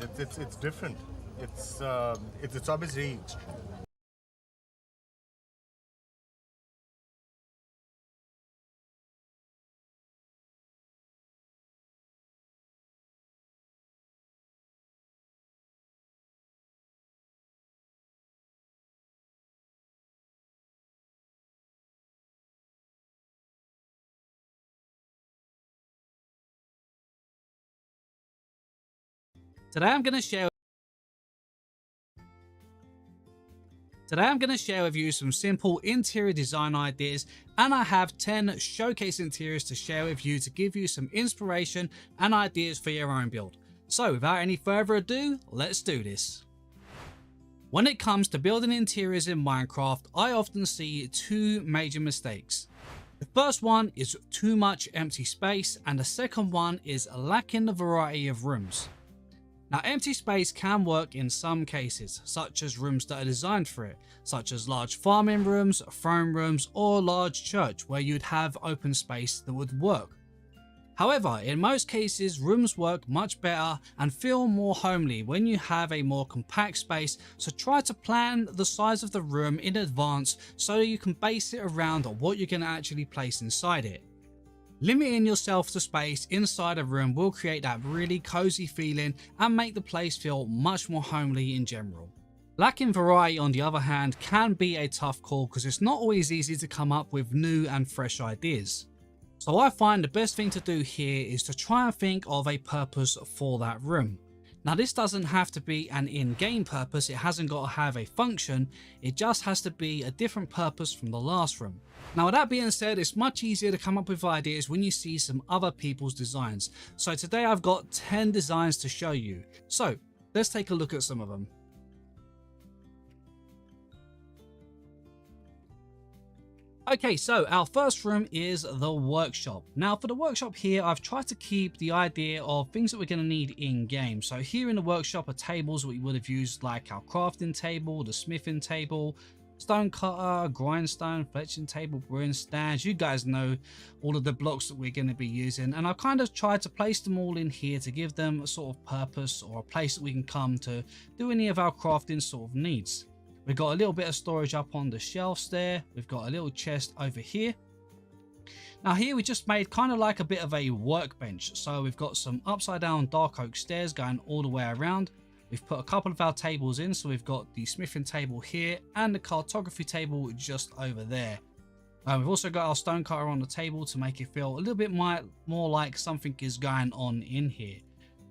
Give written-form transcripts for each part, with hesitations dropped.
It's different. It's obviously. Today I'm going to share with you some simple interior design ideas, and I have 10 showcase interiors to share with you to give you some inspiration and ideas for your own build. So without any further ado, let's do this. When it comes to building interiors in Minecraft, I often see two major mistakes. The first one is too much empty space, and the second one is lacking the variety of rooms. Now, empty space can work in some cases, such as rooms that are designed for it, such as large farming rooms, throne rooms, or large church where you'd have open space that would work. However, in most cases, rooms work much better and feel more homely when you have a more compact space, so try to plan the size of the room in advance so you can base it around what you're going to actually place inside it. Limiting yourself to space inside a room will create that really cozy feeling and make the place feel much more homely in general. Lacking variety, on the other hand, can be a tough call because it's not always easy to come up with new and fresh ideas. So I find the best thing to do here is to try and think of a purpose for that room. Now, this doesn't have to be an in-game purpose, it hasn't got to have a function, it just has to be a different purpose from the last room. Now, with that being said, it's much easier to come up with ideas when you see some other people's designs. So today I've got 10 designs to show you. So let's take a look at some of them. Okay, so our first room is the workshop. Now for the workshop here, I've tried to keep the idea of things that we're going to need in game. So here in the workshop are tables we would have used, like our crafting table, the smithing table, stone cutter, grindstone, fletching table, brewing stands. You guys know all of the blocks that we're going to be using, and I've kind of tried to place them all in here to give them a sort of purpose or a place that we can come to do any of our crafting sort of needs. We've got a little bit of storage up on the shelves there. We've got a little chest over here. Now here we just made kind of like a bit of a workbench. So we've got some upside down dark oak stairs going all the way around. We've put a couple of our tables in. So we've got the smithing table here and the cartography table just over there. We've also got our stone cutter on the table to make it feel a little bit more like something is going on in here.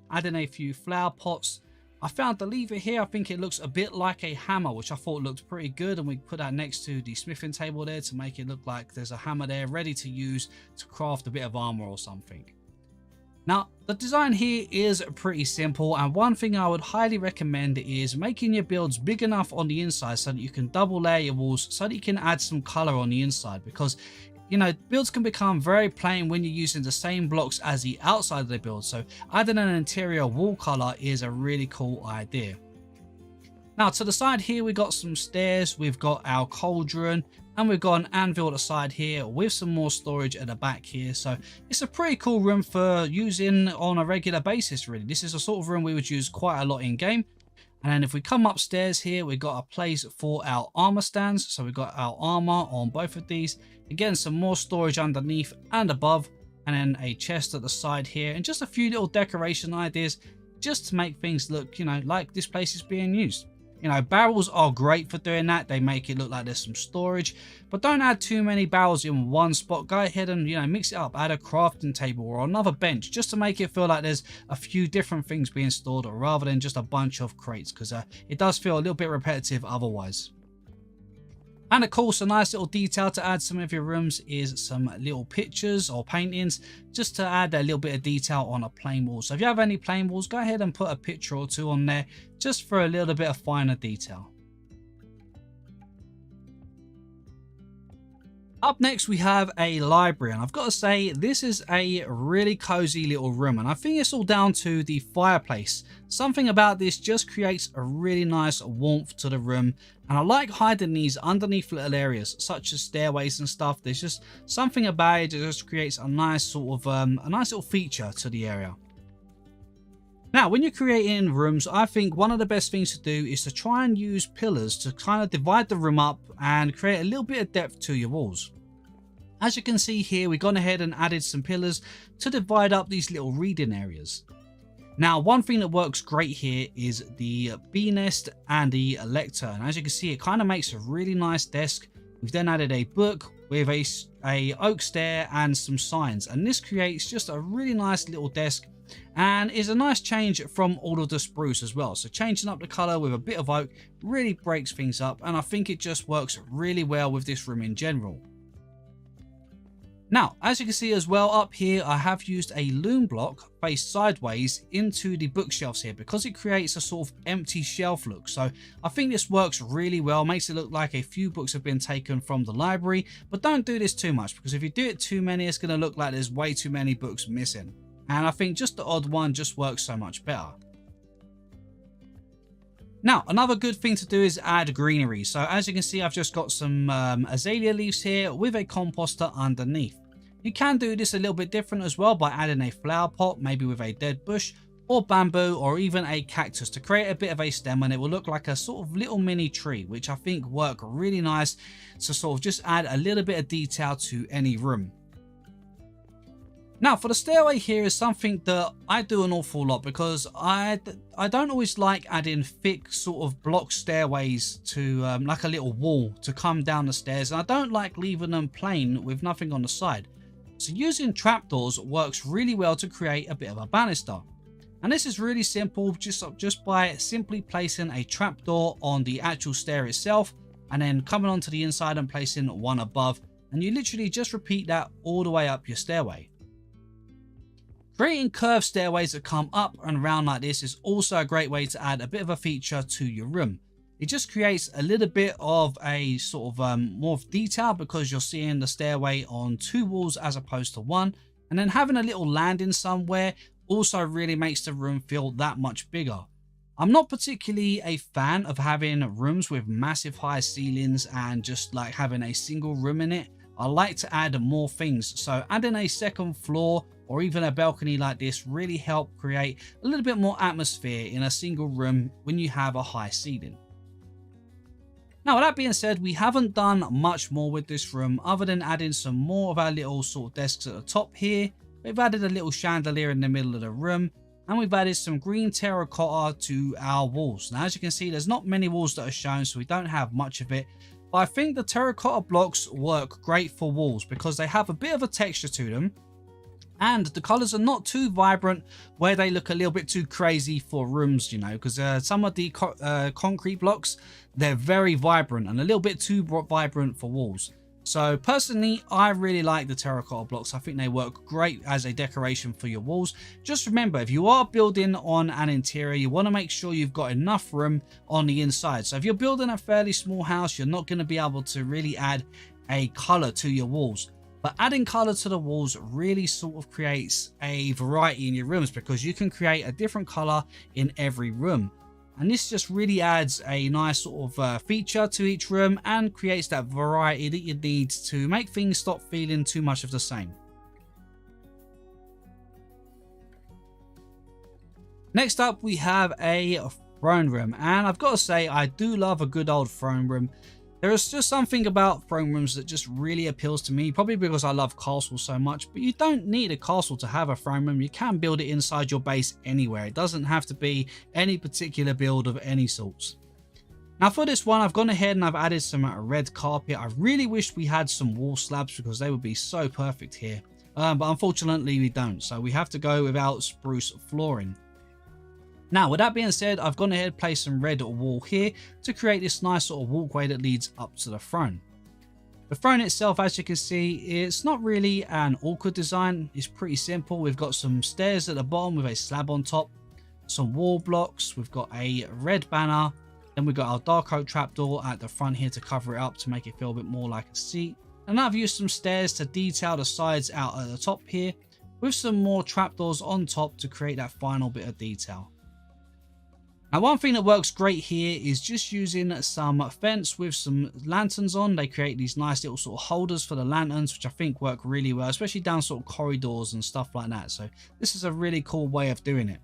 Adding a few flower pots. I found the lever here, I think it looks a bit like a hammer, which I thought looked pretty good, and we put that next to the smithing table there to make it look like there's a hammer there ready to use to craft a bit of armor or something. Now, the design here is pretty simple, and one thing I would highly recommend is making your builds big enough on the inside so that you can double layer your walls so that you can add some color on the inside, because you know, builds can become very plain when you're using the same blocks as the outside of the build, so adding an interior wall color is a really cool idea. Now to the side here, we got some stairs, we've got our cauldron, and we've got an anvil at the side here with some more storage at the back here. So it's a pretty cool room for using on a regular basis, really. This is a sort of room we would use quite a lot in game. And then if we come upstairs here, we've got a place for our armor stands. So we've got our armor on both of these. Again, some more storage underneath and above. And then a chest at the side here. And just a few little decoration ideas just to make things look, you know, like this place is being used. You know, barrels are great for doing that. They make it look like there's some storage. But don't add too many barrels in one spot. Go ahead and, you know, mix it up. Add a crafting table or another bench just to make it feel like there's a few different things being stored rather than just a bunch of crates, because it does feel a little bit repetitive otherwise. And of course, a nice little detail to add some of your rooms is some little pictures or paintings, just to add a little bit of detail on a plain wall. So if you have any plain walls, go ahead and put a picture or two on there just for a little bit of finer detail. Up next, we have a library, and I've got to say this is a really cozy little room, and I think it's all down to the fireplace. Something about this just creates a really nice warmth to the room, and I like hiding these underneath little areas such as stairways and stuff. There's just something about it that just creates a nice sort of a nice little feature to the area. Now, when you're creating rooms, I think one of the best things to do is to try and use pillars to kind of divide the room up and create a little bit of depth to your walls. As you can see here, we've gone ahead and added some pillars to divide up these little reading areas. Now, one thing that works great here is the bee nest and the lectern. And as you can see, it kind of makes a really nice desk. We've then added a book with a oak stair and some signs. And this creates just a really nice little desk and is a nice change from all of the spruce as well. So changing up the color with a bit of oak really breaks things up, and I think it just works really well with this room in general. Now, as you can see as well up here, I have used a loom block faced sideways into the bookshelves here because it creates a sort of empty shelf look. So I think this works really well, makes it look like a few books have been taken from the library, but don't do this too much because if you do it too many, it's going to look like there's way too many books missing. And I think just the odd one just works so much better. Now, another good thing to do is add greenery. So as you can see, I've just got some azalea leaves here with a composter underneath. You can do this a little bit different as well by adding a flower pot, maybe with a dead bush or bamboo or even a cactus to create a bit of a stem, and it will look like a sort of little mini tree, which I think work really nice to sort of just add a little bit of detail to any room. Now, for the stairway here is something that I do an awful lot because I don't always like adding thick sort of block stairways to like a little wall to come down the stairs, and I don't like leaving them plain with nothing on the side. So using trapdoors works really well to create a bit of a banister. And this is really simple, just by simply placing a trapdoor on the actual stair itself and then coming onto the inside and placing one above. And you literally just repeat that all the way up your stairway. Creating curved stairways that come up and around like this is also a great way to add a bit of a feature to your room. It just creates a little bit of a sort of more of detail because you're seeing the stairway on two walls as opposed to one. And then having a little landing somewhere also really makes the room feel that much bigger. I'm not particularly a fan of having rooms with massive high ceilings and just like having a single room in it. I like to add more things. So adding a second floor or even a balcony like this really help create a little bit more atmosphere in a single room when you have a high ceiling. Now, with that being said, we haven't done much more with this room other than adding some more of our little sort of desks at the top here. We've added a little chandelier in the middle of the room, and we've added some green terracotta to our walls. Now, as you can see, there's not many walls that are shown, so we don't have much of it. But I think the terracotta blocks work great for walls because they have a bit of a texture to them. And the colors are not too vibrant where they look a little bit too crazy for rooms, you know, because some of the concrete blocks, they're very vibrant and a little bit too vibrant for walls. So personally, I really like the terracotta blocks. I think they work great as a decoration for your walls. Just remember, if you are building on an interior, you want to make sure you've got enough room on the inside. So if you're building a fairly small house, you're not going to be able to really add a color to your walls. But adding color to the walls really sort of creates a variety in your rooms because you can create a different color in every room. And this just really adds a nice sort of feature to each room and creates that variety that you need to make things stop feeling too much of the same. Next up, we have a throne room. And I've got to say, I do love a good old throne room. There is just something about throne rooms that just really appeals to me, probably because I love castles so much, but you don't need a castle to have a throne room. You can build it inside your base anywhere. It doesn't have to be any particular build of any sorts. Now for this one, I've gone ahead and I've added some red carpet. I really wish we had some wall slabs because they would be so perfect here. But unfortunately we don't, so we have to go without spruce flooring. Now, with that being said, I've gone ahead and placed some red wall here to create this nice sort of walkway that leads up to the throne. The throne itself, as you can see, it's not really an awkward design. It's pretty simple. We've got some stairs at the bottom with a slab on top, some wall blocks. We've got a red banner. Then we've got our dark oak trapdoor at the front here to cover it up to make it feel a bit more like a seat. And I've used some stairs to detail the sides out at the top here with some more trapdoors on top to create that final bit of detail. Now, one thing that works great here is just using some fence with some lanterns on. They create these nice little sort of holders for the lanterns, which I think work really well, especially down sort of corridors and stuff like that. So this is a really cool way of doing it.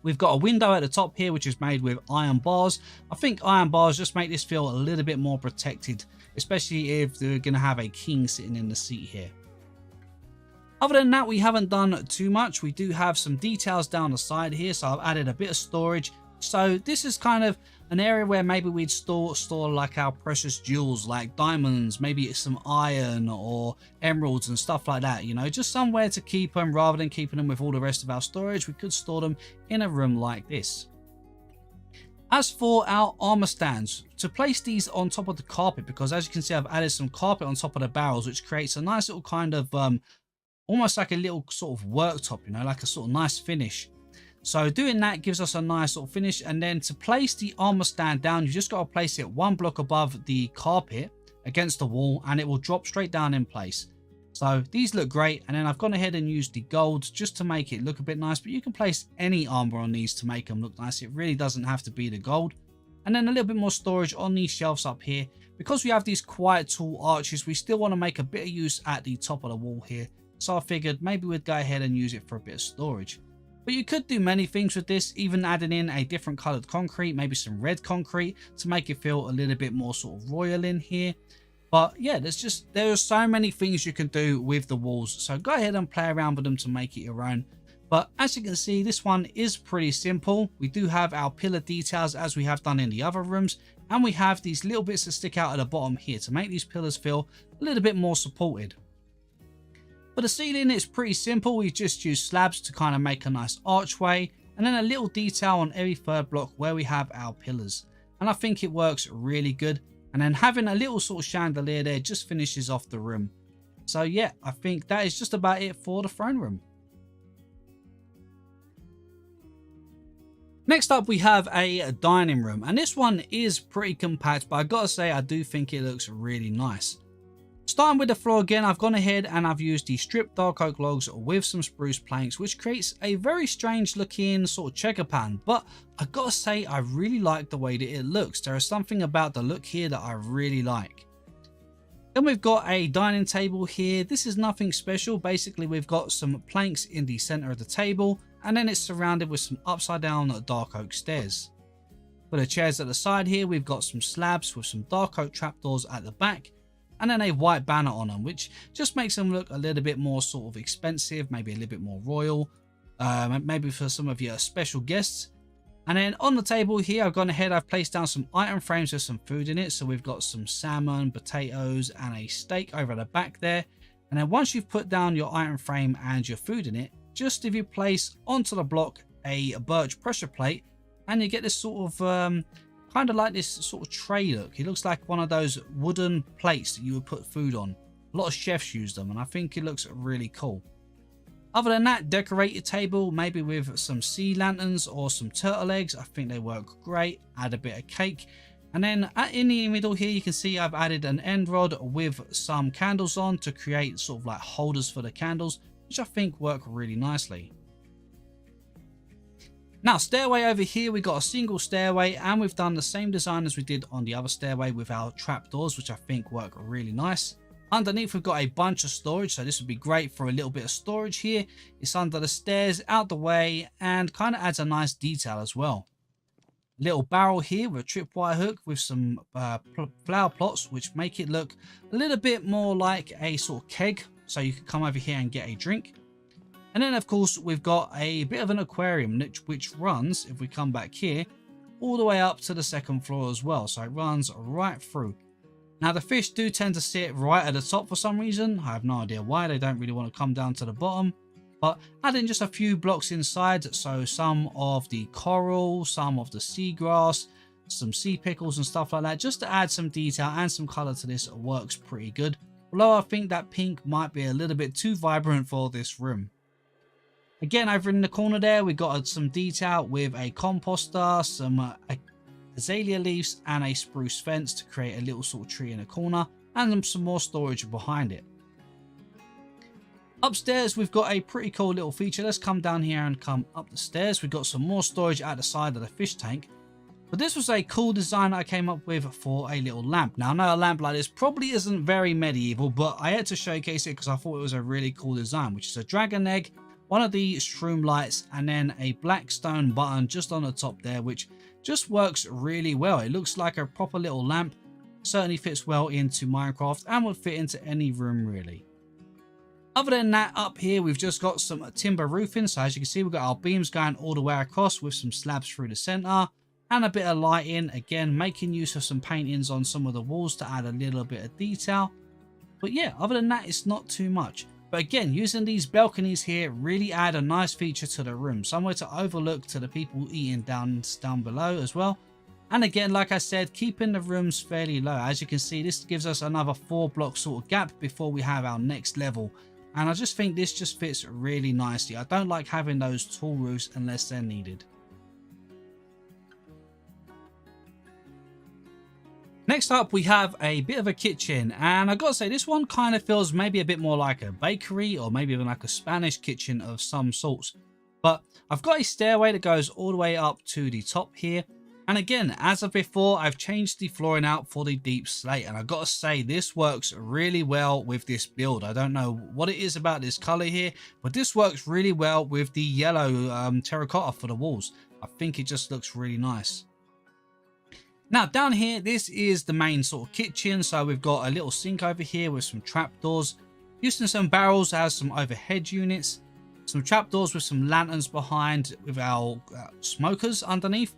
We've got a window at the top here, which is made with iron bars. I think iron bars just make this feel a little bit more protected, especially if they're going to have a king sitting in the seat here. Other than that, we haven't done too much. We do have some details down the side here, so I've added a bit of storage. So this is kind of an area where maybe we'd store like our precious jewels, like diamonds, maybe some iron or emeralds and stuff like that, you know, just somewhere to keep them rather than keeping them with all the rest of our storage. We could store them in a room like this. As for our armor stands, to place these on top of the carpet, because as you can see, I've added some carpet on top of the barrels, which creates a nice little kind of almost like a little sort of worktop, you know, like a sort of nice finish. So doing that gives us a nice sort of finish. And then to place the armor stand down, you just got to place it one block above the carpet against the wall, and it will drop straight down in place. So these look great. And then I've gone ahead and used the gold just to make it look a bit nice, but you can place any armor on these to make them look nice. It really doesn't have to be the gold. And then a little bit more storage on these shelves up here. Because we have these quite tall arches, we still want to make a bit of use at the top of the wall here. So I figured maybe we'd go ahead and use it for a bit of storage. But you could do many things with this, even adding in a different colored concrete, maybe some red concrete to make it feel a little bit more sort of royal in here. But yeah, there are so many things you can do with the walls. So go ahead and play around with them to make it your own. But as you can see, this one is pretty simple. We do have our pillar details as we have done in the other rooms. And we have these little bits that stick out at the bottom here to make these pillars feel a little bit more supported. For the ceiling, it's pretty simple. We just use slabs to kind of make a nice archway, and then a little detail on every third block where we have our pillars. And I think it works really good. And then having a little sort of chandelier there just finishes off the room. So yeah, I think that is just about it for the throne room. Next up, we have a dining room, and this one is pretty compact, but I gotta say, I do think it looks really nice. Starting with the floor again, I've gone ahead and I've used the stripped dark oak logs with some spruce planks, which creates a very strange looking sort of checker pan. But I gotta say, I really like the way that it looks. There is something about the look here that I really like. Then we've got a dining table here. This is nothing special. Basically, we've got some planks in the center of the table, and then it's surrounded with some upside down dark oak stairs. For the chairs at the side here, we've got some slabs with some dark oak trapdoors at the back, and then a white banner on them, which just makes them look a little bit more sort of expensive, maybe a little bit more royal, maybe for some of your special guests. And then on the table here, I've gone ahead, I've placed down some item frames with some food in it. So we've got some salmon, potatoes, and a steak over the back there. And then once you've put down your item frame and your food in it, just if you place onto the block a birch pressure plate, and you get this sort of kind of like this sort of tray look. It looks like one of those wooden plates that you would put food on. A lot of chefs use them, and I think it looks really cool. Other than that, decorate your table maybe with some sea lanterns or some turtle eggs. I think they work great. Add a bit of cake. And then in the middle here, you can see I've added an end rod with some candles on to create sort of like holders for the candles, which I think work really nicely. Now, stairway over here, we got a single stairway, and we've done the same design as we did on the other stairway with our trapdoors, which I think work really nice. Underneath, we've got a bunch of storage, so this would be great for a little bit of storage here. It's under the stairs, out the way, and kind of adds a nice detail as well. Little barrel here with a tripwire hook with some flower plots, which make it look a little bit more like a sort of keg, so you can come over here and get a drink. And then, of course, we've got a bit of an aquarium, which runs, if we come back here, all the way up to the second floor as well. So it runs right through. Now, the fish do tend to sit right at the top for some reason. I have no idea why. They don't really want to come down to the bottom. But adding just a few blocks inside, so some of the coral, some of the seagrass, some sea pickles and stuff like that, just to add some detail and some color to this, works pretty good. Although I think that pink might be a little bit too vibrant for this room. Again, over in the corner there, we got some detail with a composter, some azalea leaves, and a spruce fence to create a little sort of tree in a corner, and some more storage behind it. Upstairs, we've got a pretty cool little feature. Let's come down here and come up the stairs. We've got some more storage at the side of the fish tank. But this was a cool design I came up with for a little lamp. Now, I know a lamp like this probably isn't very medieval, but I had to showcase it because I thought it was a really cool design, which is a dragon egg one of the shroom lights, and then a black stone button just on the top there, which just works really well. It looks like a proper little lamp. Certainly fits well into Minecraft and would fit into any room really. Other than that, up here we've just got some timber roofing. So as you can see, we've got our beams going all the way across with some slabs through the center and a bit of lighting. Again, making use of some paintings on some of the walls to add a little bit of detail. But yeah, other than that, it's not too much. But again, using these balconies here really add a nice feature to the room. Somewhere to overlook to the people eating down below as well. And again, like I said, keeping the rooms fairly low. As you can see, this gives us another 4 block sort of gap before we have our next level. And I just think this just fits really nicely. I don't like having those tall roofs unless they're needed. Next up, we have a bit of a kitchen, and I gotta say this one kind of feels maybe a bit more like a bakery or maybe even like a Spanish kitchen of some sorts. But I've got a stairway that goes all the way up to the top here. And again, as of before, I've changed the flooring out for the deep slate, and I gotta say this works really well with this build. I don't know what it is about this color here, but this works really well with the yellow terracotta for the walls. I think it just looks really nice. Now down here, this is the main sort of kitchen. So we've got a little sink over here with some trapdoors, using some barrels as some overhead units, some trapdoors with some lanterns behind with our smokers underneath.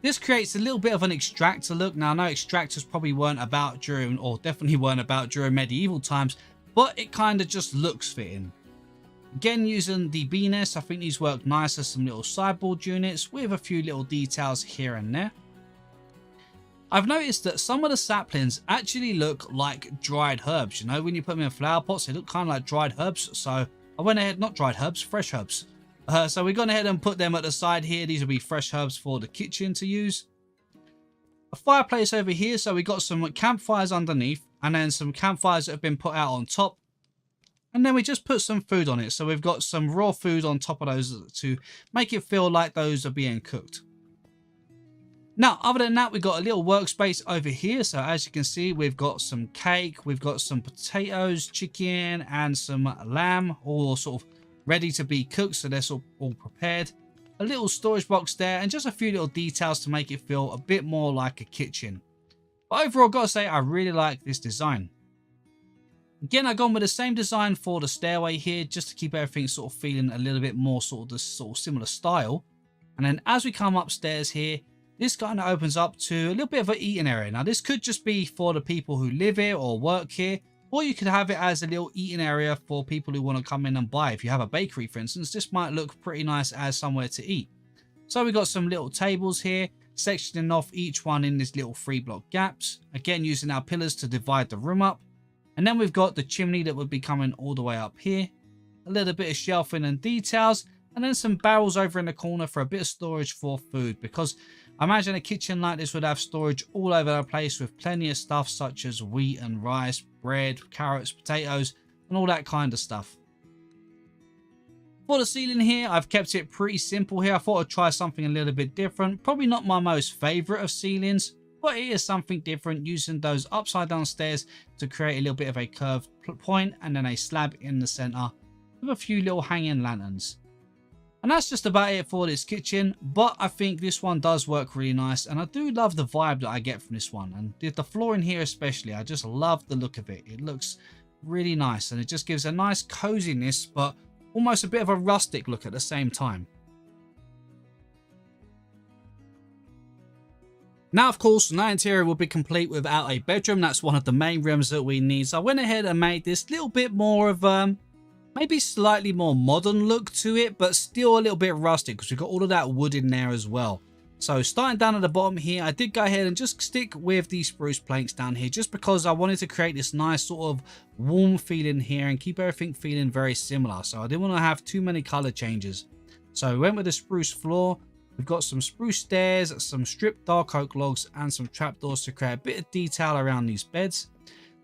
This creates a little bit of an extractor look. Now I know extractors probably weren't about during, or definitely weren't about during medieval times, but it kind of just looks fitting. Again, using the bee nest, I think these work nice as some little sideboard units with a few little details here and there. I've noticed that some of the saplings actually look like dried herbs. You know, when you put them in flower pots, they look kind of like dried herbs. So I went ahead, not dried herbs, fresh herbs. So we've gone ahead and put them at the side here. These will be fresh herbs for the kitchen to use. A fireplace over here. So we got some campfires underneath and then some campfires that have been put out on top. And then we just put some food on it. So we've got some raw food on top of those to make it feel like those are being cooked. Now, other than that, we've got a little workspace over here. So as you can see, we've got some cake, we've got some potatoes, chicken, and some lamb, all sort of ready to be cooked. So they're sort of all prepared. A little storage box there, and just a few little details to make it feel a bit more like a kitchen. But overall, I've got to say, I really like this design. Again, I've gone with the same design for the stairway here, just to keep everything sort of feeling a little bit more sort of this sort of similar style. And then as we come upstairs here, this kind of opens up to a little bit of an eating area. Now, this could just be for the people who live here or work here, or you could have it as a little eating area for people who want to come in and buy. If you have a bakery, for instance, this might look pretty nice as somewhere to eat. So we've got some little tables here, sectioning off each one in these little 3-block gaps. Again, using our pillars to divide the room up. And then we've got the chimney that would be coming all the way up here. A little bit of shelving and details. And then some barrels over in the corner for a bit of storage for food, because I imagine a kitchen like this would have storage all over the place with plenty of stuff such as wheat and rice, bread, carrots, potatoes, and all that kind of stuff. For the ceiling here, I've kept it pretty simple here. I thought I'd try something a little bit different. Probably not my most favorite of ceilings, but it is something different, using those upside down stairs to create a little bit of a curved point and then a slab in the center with a few little hanging lanterns. And that's just about it for this kitchen, but I think this one does work really nice, and I do love the vibe that I get from this one. And the flooring here especially, I just love the look of it. It looks really nice, and it just gives a nice coziness, but almost a bit of a rustic look at the same time. Now, of course, no interior will be complete without a bedroom. That's one of the main rooms that we need. So I went ahead and made this little bit more of maybe slightly more modern look to it, but still a little bit rustic because we've got all of that wood in there as well. So starting down at the bottom here, I did go ahead and just stick with the spruce planks down here just because I wanted to create this nice sort of warm feeling here and keep everything feeling very similar. So I didn't want to have too many color changes. So we went with the spruce floor. We've got some spruce stairs, some stripped dark oak logs, and some trapdoors to create a bit of detail around these beds.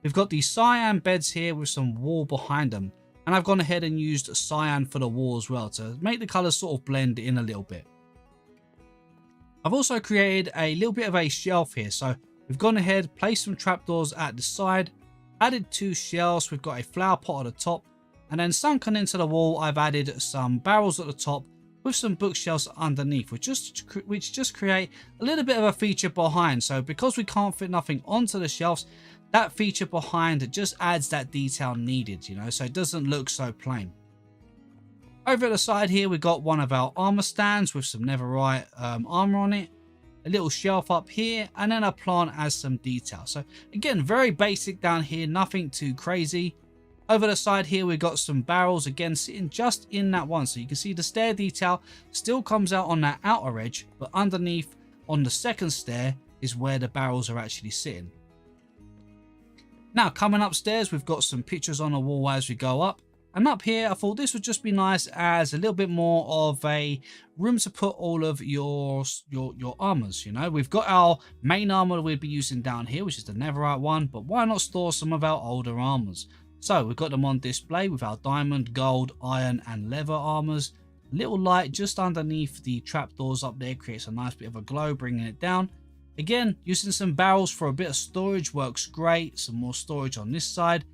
We've got the cyan beds here with some wall behind them. And I've gone ahead and used cyan for the wall as well to make the colors sort of blend in a little bit. I've also created a little bit of a shelf here. So we've gone ahead, placed some trapdoors at the side, added 2 shelves. We've got a flower pot at the top And then sunken into the wall, I've added some barrels at the top with some bookshelves underneath, which just create a little bit of a feature behind. So because we can't fit nothing onto the shelves, that feature behind just adds that detail needed, you know, so it doesn't look so plain. Over at the side here, we got one of our armor stands with some netherite armor on it, a little shelf up here, and then a plant as some detail. So again, very basic down here, nothing too crazy. Over the side here, we've got some barrels, again, sitting just in that one. So you can see the stair detail still comes out on that outer edge, but underneath on the second stair is where the barrels are actually sitting. Now, coming upstairs, we've got some pictures on the wall as we go up. And up here, I thought this would just be nice as a little bit more of a room to put all of your armors, you know. We've got our main armor we'll be using down here, which is the netherite one, but why not store some of our older armors? So we've got them on display with our diamond, gold, iron, and leather armors. A little light just underneath the trapdoors up there creates a nice bit of a glow, bringing it down. Again, using some barrels for a bit of storage works great. Some more storage on this side.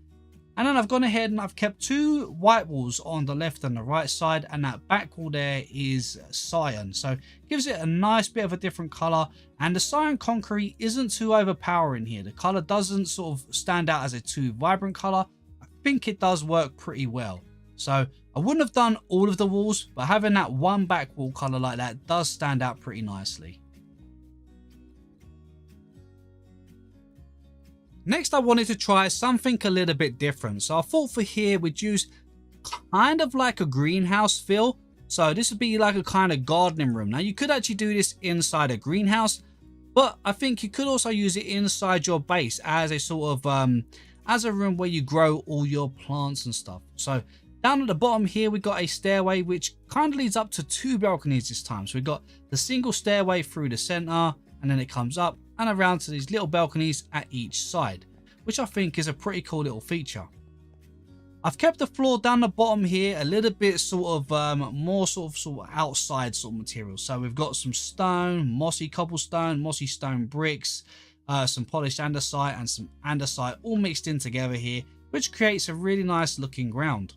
And then I've gone ahead and I've kept two white walls on the left and the right side, and that back wall there is cyan. So it gives it a nice bit of a different color, and the cyan concrete isn't too overpowering here. The color doesn't sort of stand out as a too vibrant color. I think it does work pretty well. So I wouldn't have done all of the walls, but having that one back wall color like that does stand out pretty nicely. Next, I wanted to try something a little bit different. So I thought for here we'd use kind of like a greenhouse feel. So this would be like a kind of gardening room. Now you could actually do this inside a greenhouse, but I think you could also use it inside your base as a sort of as a room where you grow all your plants and stuff. So down at the bottom here, we got a stairway which kind of leads up to two balconies this time. So we've got the single stairway through the center, and then it comes up and around to these little balconies at each side, which I think is a pretty cool little feature. I've kept the floor down the bottom here a little bit sort of more sort of outside sort of material. So we've got some stone, mossy cobblestone, mossy stone bricks, some polished andesite and some andesite all mixed in together here, which creates a really nice looking ground.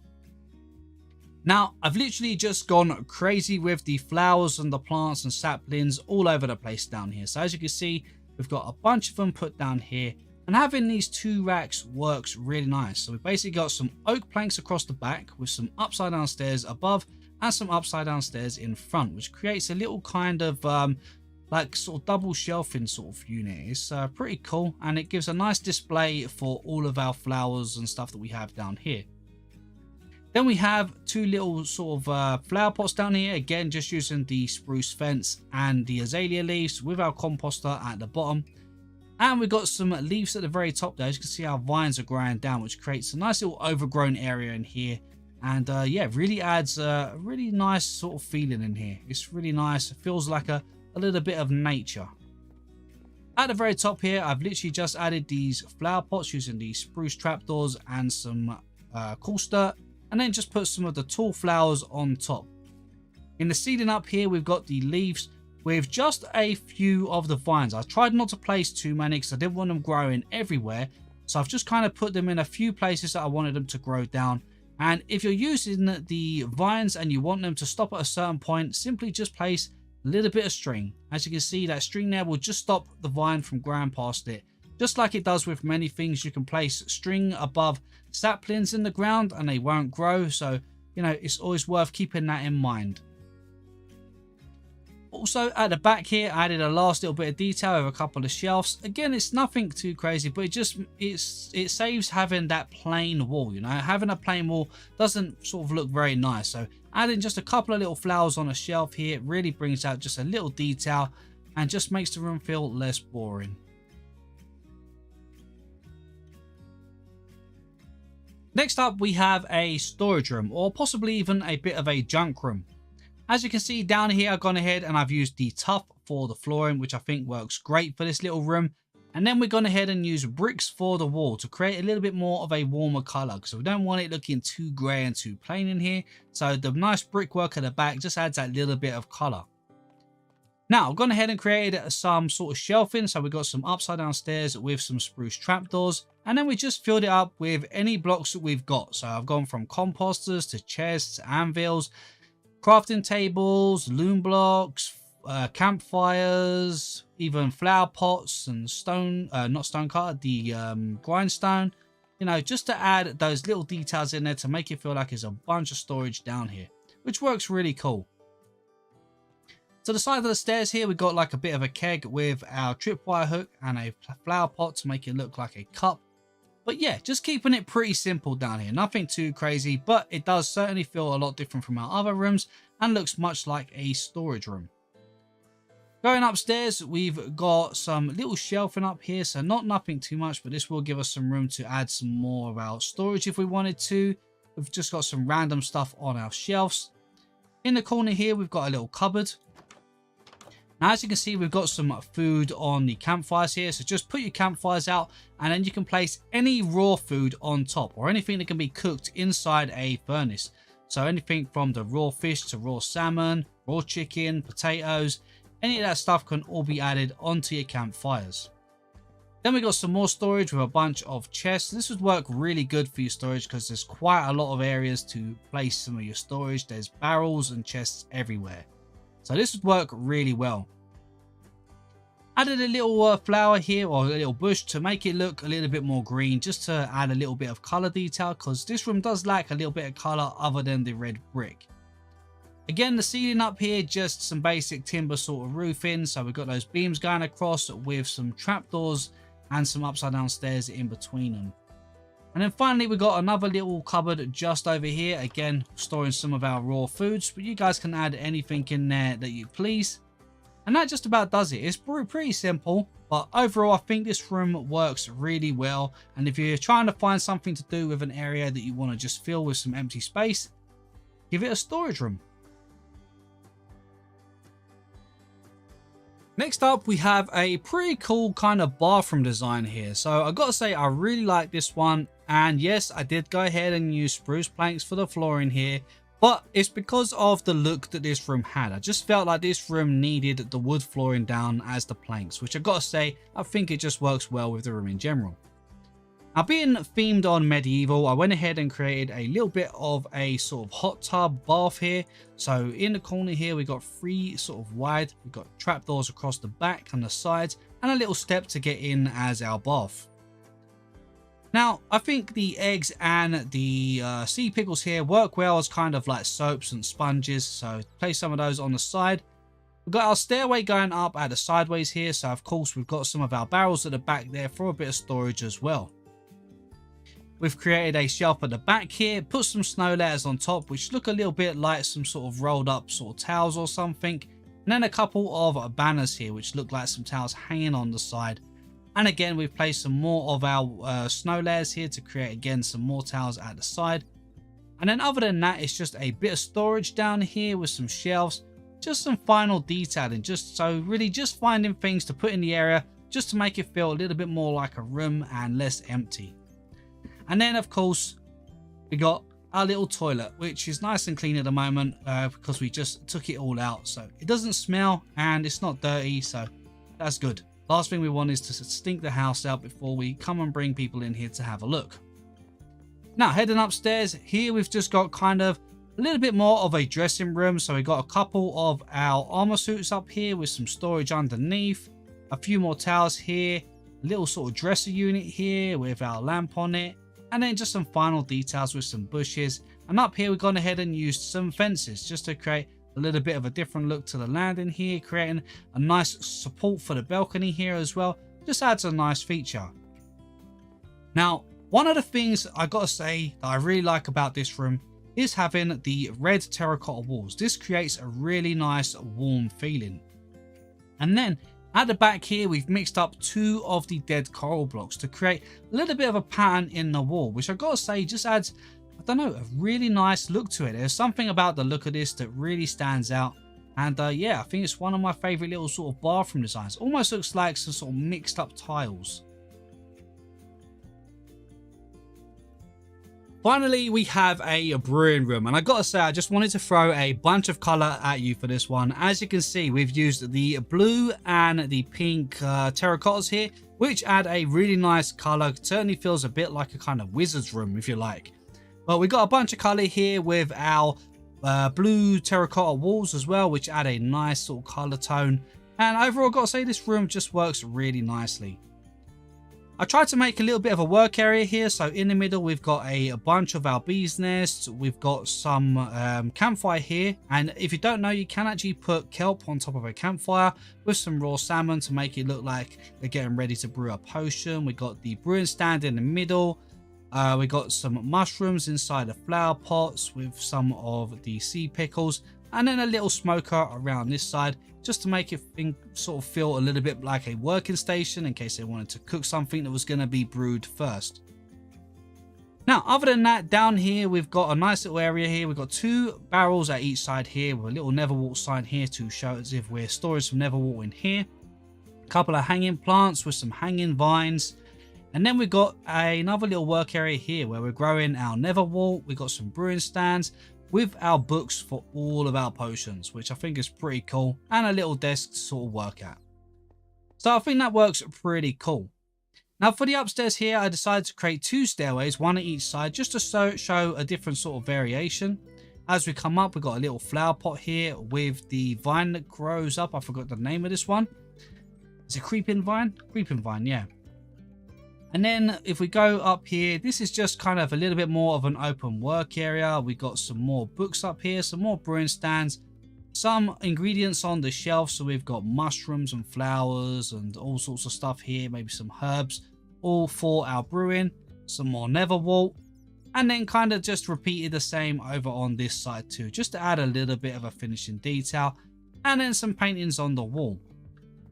Now, I've literally just gone crazy with the flowers and the plants and saplings all over the place down here. So as you can see, we've got a bunch of them put down here, and having these two racks works really nice. So we've basically got some oak planks across the back with some upside down stairs above and some upside down stairs in front, which creates a little kind of like sort of double shelving sort of unit. It's pretty cool, and it gives a nice display for all of our flowers and stuff that we have down here. Then we have two little sort of flower pots down here, again just using the spruce fence and the azalea leaves with our composter at the bottom. And we've got some leaves at the very top there. As you can see, our vines are growing down, which creates a nice little overgrown area in here. And yeah, really adds a really nice sort of feeling in here. It's really nice. It feels like a little bit of nature. At the very top here, I've literally just added these flower pots using these spruce trapdoors and some cool dirt, and then just put some of the tall flowers on top. In the ceiling up here, we've got the leaves with just a few of the vines. I tried not to place too many because I didn't want them growing everywhere. So I've just kind of put them in a few places that I wanted them to grow down. And if you're using the vines and you want them to stop at a certain point, simply just place a little bit of string. As you can see, that string there will just stop the vine from growing past it. Just like it does with many things, you can place string above saplings in the ground and they won't grow. So, you know, it's always worth keeping that in mind. Also at the back here, I added a last little bit of detail with a couple of shelves. Again, it's nothing too crazy, but it saves having that plain wall. You know, having a plain wall doesn't sort of look very nice. So adding just a couple of little flowers on a shelf here really brings out just a little detail and just makes the room feel less boring. Next up, we have a storage room, or possibly even a bit of a junk room. As you can see down here, I've gone ahead and I've used the tuff for the flooring, which I think works great for this little room. And then we've gone ahead and used bricks for the wall to create a little bit more of a warmer color, because we don't want it looking too grey and too plain in here. So the nice brickwork at the back just adds that little bit of color. Now, I've gone ahead and created some sort of shelving. So we've got some upside down stairs with some spruce trapdoors. And then we just filled it up with any blocks that we've got. So I've gone from composters to chests, anvils, crafting tables, loom blocks, campfires, even flower pots and stone, not stone cutter, the grindstone. You know, just to add those little details in there to make it feel like there's a bunch of storage down here, which works really cool. To the side of the stairs here, we've got like a bit of a keg with our tripwire hook and a flower pot to make it look like a cup. But yeah, just keeping it pretty simple down here. Nothing too crazy, but it does certainly feel a lot different from our other rooms and looks much like a storage room. Going upstairs, we've got some little shelving up here, so nothing too much, but this will give us some room to add some more of our storage if we wanted to. We've just got some random stuff on our shelves. In the corner here, we've got a little cupboard. Now, as you can see, we've got some food on the campfires here. So just put your campfires out and then you can place any raw food on top or anything that can be cooked inside a furnace. So anything from the raw fish to raw salmon, raw chicken, potatoes, any of that stuff can all be added onto your campfires. Then we got some more storage with a bunch of chests. This would work really good for your storage because there's quite a lot of areas to place some of your storage. There's barrels and chests everywhere. So this would work really well. Added a little flower here or a little bush to make it look a little bit more green, just to add a little bit of color detail because this room does lack a little bit of color other than the red brick. Again, the ceiling up here, just some basic timber sort of roofing. So we've got those beams going across with some trapdoors and some upside down stairs in between them. And then finally, we got another little cupboard just over here. Again, storing some of our raw foods, but you guys can add anything in there that you please. And that just about does it. It's pretty simple, but overall, I think this room works really well. And if you're trying to find something to do with an area that you want to just fill with some empty space, give it a storage room. Next up, we have a pretty cool kind of bathroom design here. So I got to say, I really like this one. And yes, I did go ahead and use spruce planks for the flooring here, but it's because of the look that this room had. I just felt like this room needed the wood flooring down as the planks, which I got to say, I think it just works well with the room in general. Now, being themed on medieval, I went ahead and created a little bit of a sort of hot tub bath here. So in the corner here, we got 3 sort of wide. We've got trapdoors across the back and the sides and a little step to get in as our bath. Now, I think the eggs and the sea pickles here work well as kind of like soaps and sponges. So place some of those on the side. We've got our stairway going up at the sideways here. So of course, we've got some of our barrels at the back there for a bit of storage as well. We've created a shelf at the back here, put some snow layers on top, which look a little bit like some sort of rolled up sort of towels or something. And then a couple of banners here, which look like some towels hanging on the side. And again, we've placed some more of our snow layers here to create, again, some more towels at the side. And then other than that, it's just a bit of storage down here with some shelves, just some final detailing, just so really just finding things to put in the area, just to make it feel a little bit more like a room and less empty. And then, of course, we got our little toilet, which is nice and clean at the moment because we just took it all out. So it doesn't smell and it's not dirty, so that's good. Last thing we want is to stink the house out before we come and bring people in here to have a look. Now, heading upstairs, here we've just got kind of a little bit more of a dressing room. So we got a couple of our armor suits up here with some storage underneath, a few more towels here, a little sort of dresser unit here with our lamp on it, and then just some final details with some bushes. And up here, we've gone ahead and used some fences just to create a little bit of a different look to the landing here, creating a nice support for the balcony here as well. Just adds a nice feature. Now, one of the things I gotta say that I really like about this room is having the red terracotta walls. This creates a really nice warm feeling. And then at the back here, we've mixed up 2 of the dead coral blocks to create a little bit of a pattern in the wall, which I gotta say just adds, I don't know, a really nice look to it. There's something about the look of this that really stands out. And yeah, I think it's one of my favorite little sort of bathroom designs. Almost looks like some sort of mixed up tiles. Finally, we have a brewing room, and I gotta say, I just wanted to throw a bunch of color at you for this one. As you can see, we've used the blue and the pink terracottas here, which add a really nice color. It certainly feels a bit like a kind of wizard's room, if you like. But we got a bunch of color here with our blue terracotta walls as well, which add a nice sort of color tone. And overall, I've got to say, this room just works really nicely. I tried to make a little bit of a work area here. So in the middle, we've got a bunch of our bees nests. We've got some campfire here. And if you don't know, you can actually put kelp on top of a campfire with some raw salmon to make it look like they're getting ready to brew a potion. We got the brewing stand in the middle. We got some mushrooms inside the flower pots with some of the sea pickles. And then a little smoker around this side, just to make it sort of feel a little bit like a working station in case they wanted to cook something that was going to be brewed first. Now, other than that, down here, we've got a nice little area here. We've got 2 barrels at each side here with a little Neverwort sign here to show as if we're storing some Neverwort in here. A couple of hanging plants with some hanging vines. And then we've got another little work area here where we're growing our Neverwort. We've got some brewing stands with our books for all of our potions, which I think is pretty cool, and a little desk to sort of work at. So I think that works pretty cool. Now for the upstairs here, I decided to create 2 stairways, one at each side, just to show a different sort of variation. As we come up, we've got a little flower pot here with the vine that grows up. I forgot the name of this one. Is it creeping vine? Creeping vine, yeah. And then if we go up here, this is just kind of a little bit more of an open work area. We got some more books up here, some more brewing stands, some ingredients on the shelf. So we've got mushrooms and flowers and all sorts of stuff here, maybe some herbs, all for our brewing, some more Neverwort, and then kind of just repeated the same over on this side too, just to add a little bit of a finishing detail, and then some paintings on the wall.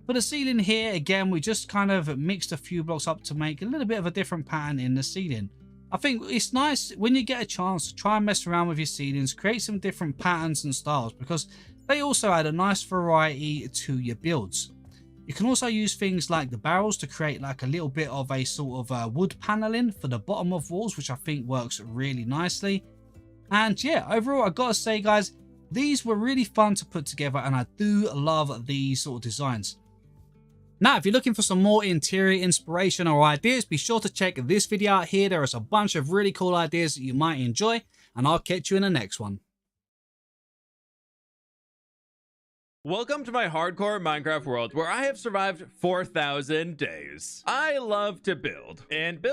For the ceiling here, again, we just kind of mixed a few blocks up to make a little bit of a different pattern in the ceiling. I think it's nice when you get a chance to try and mess around with your ceilings, create some different patterns and styles, because they also add a nice variety to your builds. You can also use things like the barrels to create like a little bit of a sort of wood paneling for the bottom of walls, which I think works really nicely. And yeah, overall, I gotta say, guys, these were really fun to put together, and I do love these sort of designs. Now, if you're looking for some more interior inspiration or ideas, be sure to check this video out here. There is a bunch of really cool ideas that you might enjoy, and I'll catch you in the next one. Welcome to my hardcore Minecraft world where I have survived 4,000 days. I love to build and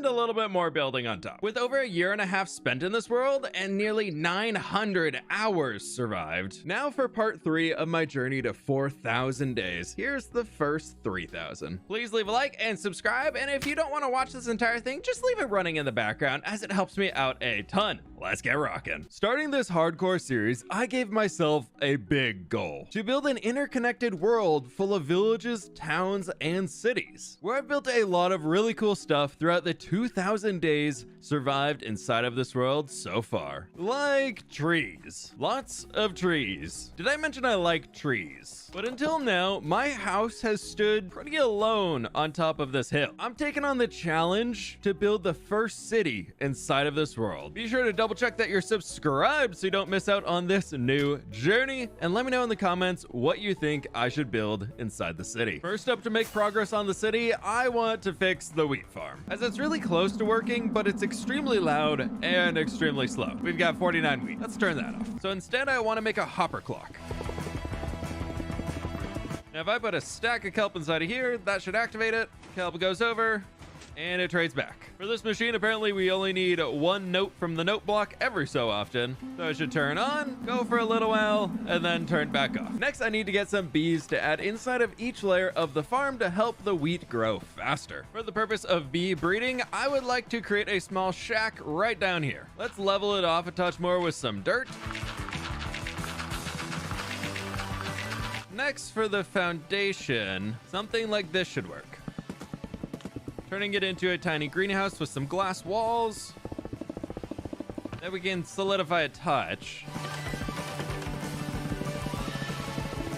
a little bit more building on top. With over a year and a half spent in this world and nearly 900 hours survived. Now for part 3 of my journey to 4,000 days. Here's the first 3,000. Please leave a like and subscribe, and if you don't want to watch this entire thing, just leave it running in the background as it helps me out a ton. Let's get rocking. Starting this hardcore series, I gave myself a big goal: to build an interconnected world full of villages, towns, and cities, where I've built a lot of really cool stuff throughout the 2,000 days survived inside of this world so far. Like trees. Lots of trees. Did I mention I like trees? But until now, my house has stood pretty alone on top of this hill. I'm taking on the challenge to build the first city inside of this world. Be sure to double check that you're subscribed so you don't miss out on this new journey, and let me know in the comments what you think I should build inside the city. First up, to make progress on the city, I want to fix the wheat farm, as it's really close to working, but it's extremely loud and extremely slow. We've got 49 wheat. Let's turn that off. So instead, I want to make a hopper clock. Now, if I put a stack of kelp inside of here, that should activate it. Kelp goes over, and it trades back. For this machine, apparently we only need 1 note from the note block every so often. So it should turn on, go for a little while, and then turn back off. Next, I need to get some bees to add inside of each layer of the farm to help the wheat grow faster. For the purpose of bee breeding, I would like to create a small shack right down here. Let's level it off a touch more with some dirt. Next, for the foundation, something like this should work. Turning it into a tiny greenhouse with some glass walls. Then we can solidify a touch.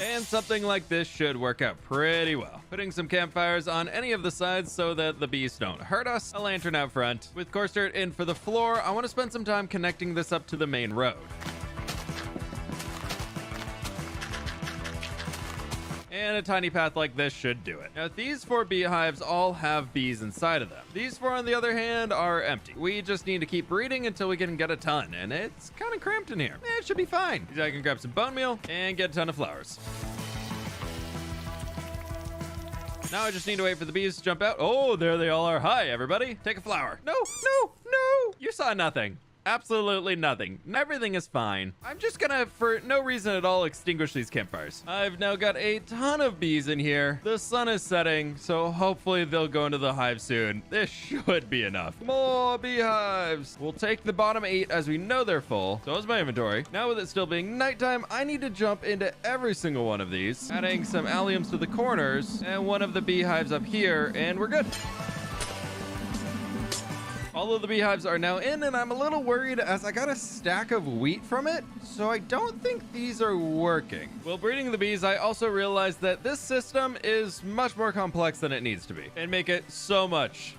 And something like this should work out pretty well. putting some campfires on any of the sides so that the bees don't hurt us, a lantern out front. With coarse dirt in for the floor, I want to spend some time connecting this up to the main road. And a tiny path like this should do it. Now, these 4 beehives all have bees inside of them. These 4, on the other hand, are empty. We just need to keep breeding until we can get a ton, and it's kind of cramped in here. It should be fine. I can grab some bone meal and get a ton of flowers. Now I just need to wait for the bees to jump out. Oh, there they all are. Hi, everybody. Take a flower. No, no, no. You saw nothing. Absolutely nothing. Everything is fine. I'm just gonna, for no reason at all, extinguish these campfires. I've now got a ton of bees in here. The sun is setting, so hopefully they'll go into the hive soon. This should be enough. More beehives. We'll take the bottom 8 as we know they're full. So is my inventory. Now with it still being nighttime, I need to jump into every single one of these, adding some alliums to the corners and one of the beehives up here, and we're good. All of the beehives are now in, and I'm a little worried as I got a stack of wheat from it, so I don't think these are working. While breeding the bees, I also realized that this system is much more complex than it needs to be, and make it so much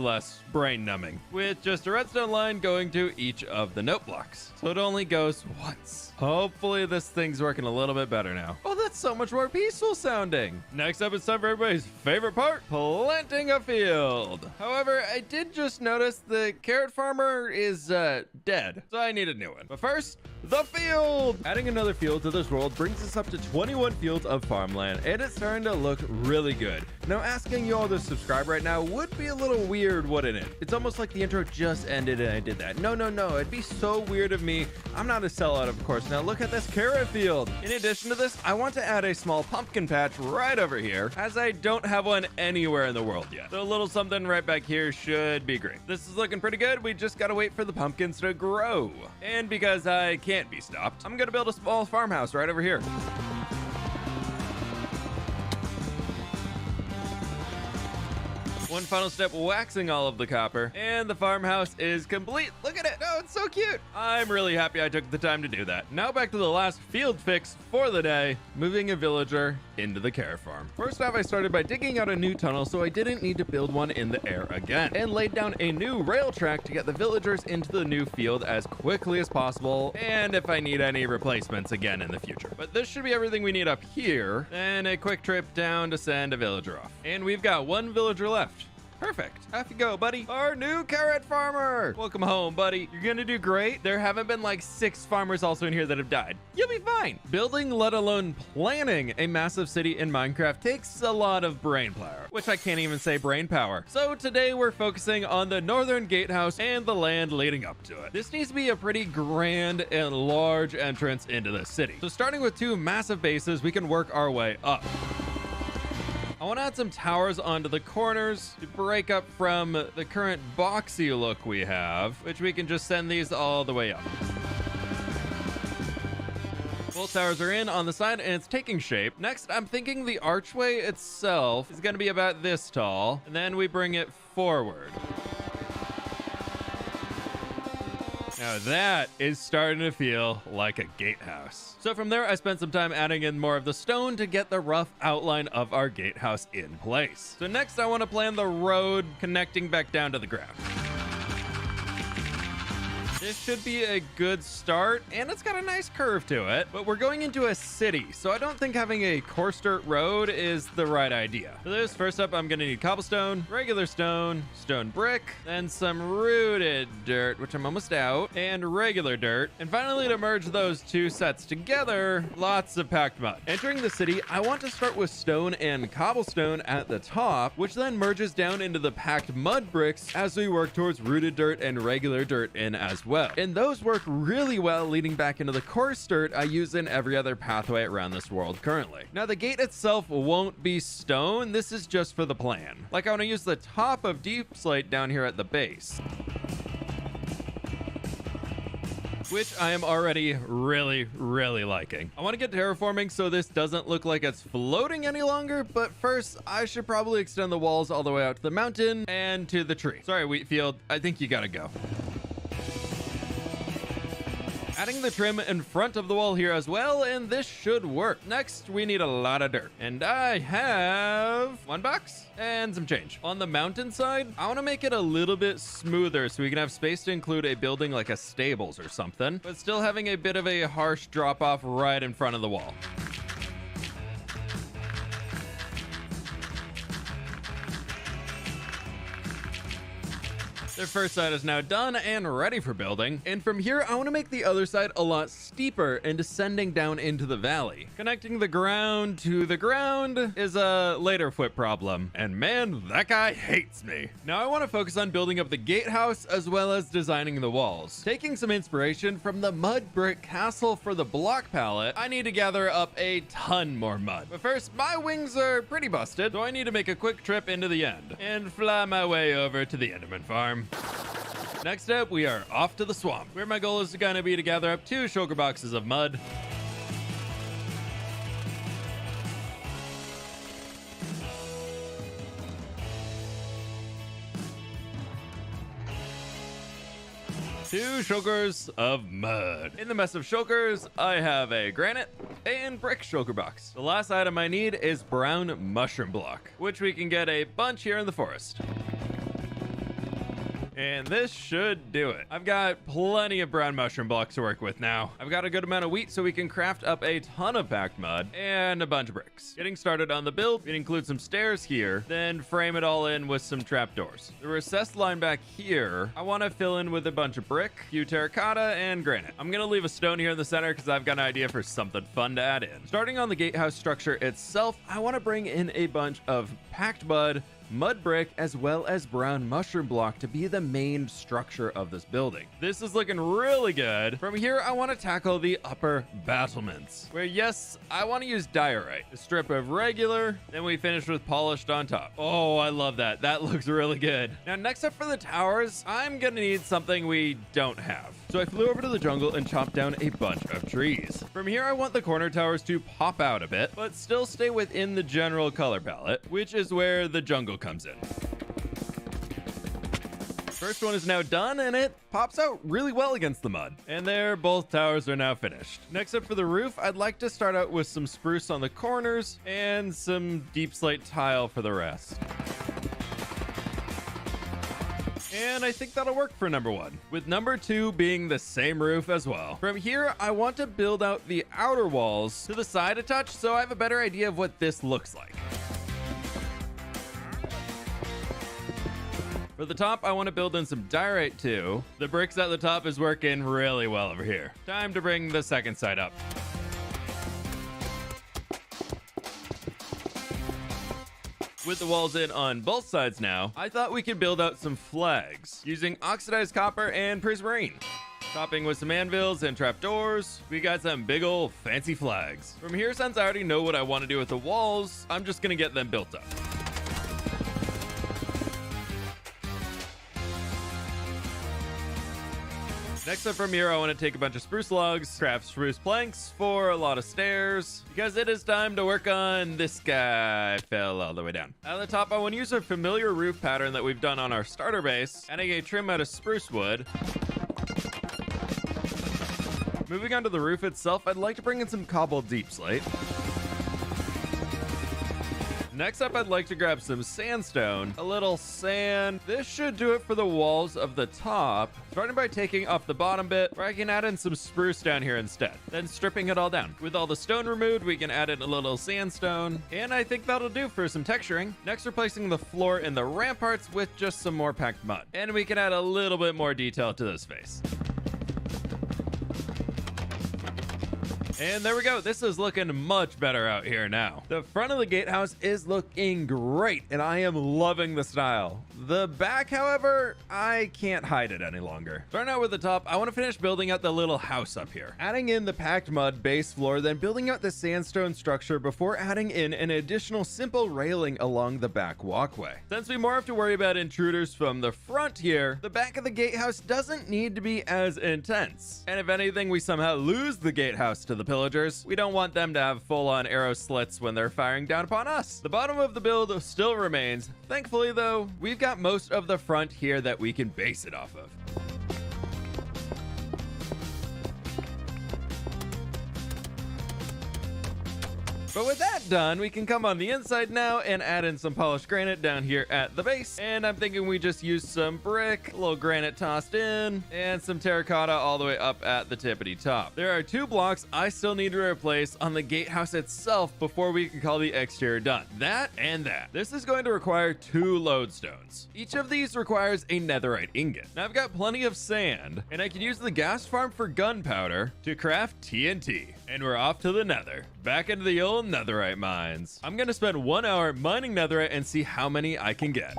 less brain numbing, with just a redstone line going to each of the note blocks. So it only goes once. Hopefully this thing's working a little bit better now. Oh, that's so much more peaceful sounding. Next up, it's time for everybody's favorite part, planting a field. However, I did just notice the carrot farmer is dead, so I need a new one. But first, the field. Adding another field to this world brings us up to 21 fields of farmland, and it's starting to look really good. Now, asking you all to subscribe right now would be a little weird, wouldn't it? It's almost like the intro just ended and I did that. No, it'd be so weird of me. I'm not a sellout, of course. Now look at this carrot field. In addition to this, I want to add a small pumpkin patch right over here, as I don't have one anywhere in the world yet. So a little something right back here should be great. This is looking pretty good. We just gotta wait for the pumpkins to grow. And because I can't be stopped, I'm gonna build a small farmhouse right over here. One final step, waxing all of the copper, and the farmhouse is complete. Look at it. Oh, it's so cute. I'm really happy I took the time to do that. Now back to the last field fix for the day, moving a villager into the carrot farm. First off, I started by digging out a new tunnel so I didn't need to build one in the air again, and laid down a new rail track to get the villagers into the new field as quickly as possible, and if I need any replacements again in the future. But this should be everything we need up here, and a quick trip down to send a villager off. And we've got one villager left. Perfect. Off you go, buddy. Our new carrot farmer. Welcome home, buddy. You're gonna do great. There haven't been like 6 farmers also in here that have died. You'll be fine. Building, let alone planning a massive city in Minecraft takes a lot of brain power, which I can't even say brain power. So today we're focusing on the northern gatehouse and the land leading up to it. This needs to be a pretty grand and large entrance into the city. So starting with 2 massive bases, we can work our way up. I want to add some towers onto the corners to break up from the current boxy look we have, which we can just send these all the way up. Both towers are in on the side and it's taking shape. Next, I'm thinking the archway itself is going to be about this tall, and then we bring it forward. Now that is starting to feel like a gatehouse. So from there, I spent some time adding in more of the stone to get the rough outline of our gatehouse in place. So next, I want to plan the road connecting back down to the ground. This should be a good start, and it's got a nice curve to it, but we're going into a city, so I don't think having a coarse dirt road is the right idea. For this, first up, I'm gonna need cobblestone, regular stone, stone brick, then some rooted dirt, which I'm almost out, and regular dirt. And finally, to merge those 2 sets together, lots of packed mud. Entering the city, I want to start with stone and cobblestone at the top, which then merges down into the packed mud bricks as we work towards rooted dirt and regular dirt in as well. And those work really well leading back into the coarse dirt I use in every other pathway around this world currently. Now the gate itself won't be stone, this is just for the plan. Like I want to use the top of deep slate down here at the base, which I am already really liking. I want to get terraforming so this doesn't look like it's floating any longer, but first I should probably extend the walls all the way out to the mountain and to the tree. Sorry, wheat field, I think you gotta go. Adding the trim in front of the wall here as well, and this should work. Next, we need a lot of dirt. And I have $1 and some change. On the mountainside, I want to make it a little bit smoother so we can have space to include a building like a stables or something, but still having a bit of a harsh drop off right in front of the wall. The first side is now done and ready for building, and from here I want to make the other side a lot steeper and descending down into the valley. Connecting the ground to the ground is a later foot problem, and man, that guy hates me. Now I want to focus on building up the gatehouse as well as designing the walls. Taking some inspiration from the mud brick castle for the block palette, I need to gather up a ton more mud. But first, my wings are pretty busted, so I need to make a quick trip into the end and fly my way over to the Enderman farm. Next up, we are off to the swamp, where my goal is going to be to gather up 2 shulker boxes of mud. Two shulkers of mud. In the mess of shulkers, I have a granite and brick shulker box. The last item I need is brown mushroom block, which we can get a bunch here in the forest. And this should do it. I've got plenty of brown mushroom blocks to work with now. I've got a good amount of wheat so we can craft up a ton of packed mud and a bunch of bricks. Getting started on the build, we include some stairs here, then frame it all in with some trapdoors. The recessed line back here, I want to fill in with a bunch of brick, few terracotta, and granite. I'm going to leave a stone here in the center because I've got an idea for something fun to add in. Starting on the gatehouse structure itself, I want to bring in a bunch of packed mud brick, as well as brown mushroom block to be the main structure of this building. This is looking really good. From here, I want to tackle the upper battlements, where yes, I want to use diorite, a strip of regular, then we finish with polished on top. Oh, I love that. That looks really good. Now, next up for the towers, I'm gonna need something we don't have. So I flew over to the jungle and chopped down a bunch of trees. From here, I want the corner towers to pop out a bit, but still stay within the general color palette, which is where the jungle comes in. First one is now done, and it pops out really well against the mud. And there, both towers are now finished. Next up for the roof, I'd like to start out with some spruce on the corners and some deep slate tile for the rest. And I think that'll work for number 1, with number 2 being the same roof as well. From here, I want to build out the outer walls to the side a touch so I have a better idea of what this looks like. For the top, I want to build in some diorite too. The bricks at the top is working really well over here. Time to bring the second side up. With the walls in on both sides now, I thought we could build out some flags using oxidized copper and prismarine. Topping with some anvils and trapdoors, we got some big ol' fancy flags. From here, since I already know what I want to do with the walls, I'm just gonna get them built up. Next up from here, I want to take a bunch of spruce logs, craft spruce planks for a lot of stairs, because it is time to work on this guy. Fell all the way down. At the top, I want to use our familiar roof pattern that we've done on our starter base, adding a trim out of spruce wood. Moving on to the roof itself, I'd like to bring in some cobbled deep slate. Next up, I'd like to grab some sandstone, a little sand. This should do it for the walls of the top, starting by taking off the bottom bit, where I can add in some spruce down here instead, then stripping it all down. With all the stone removed, we can add in a little sandstone, and I think that'll do for some texturing. Next, replacing the floor and the ramparts with just some more packed mud, and we can add a little bit more detail to this face. And there we go. This is looking much better out here now. The front of the gatehouse is looking great, and I am loving the style. The back, however, I can't hide it any longer. Starting out with the top, I want to finish building out the little house up here. Adding in the packed mud base floor, then building out the sandstone structure before adding in an additional simple railing along the back walkway. Since we more have to worry about intruders from the front here, the back of the gatehouse doesn't need to be as intense. And if anything, we somehow lose the gatehouse to the pillagers, we don't want them to have full-on arrow slits when they're firing down upon us. The bottom of the build still remains. Thankfully, though, we've got most of the front here that we can base it off of. But with that done, we can come on the inside now and add in some polished granite down here at the base. And I'm thinking we just use some brick, a little granite tossed in, and some terracotta all the way up at the tippity top. There are 2 blocks I still need to replace on the gatehouse itself before we can call the exterior done. That and that. This is going to require 2 lodestones. Each of these requires a netherite ingot. Now I've got plenty of sand, and I can use the gas farm for gunpowder to craft TNT. And we're off to the nether. Back into the old netherite mines. I'm gonna spend 1 hour mining netherite and see how many I can get.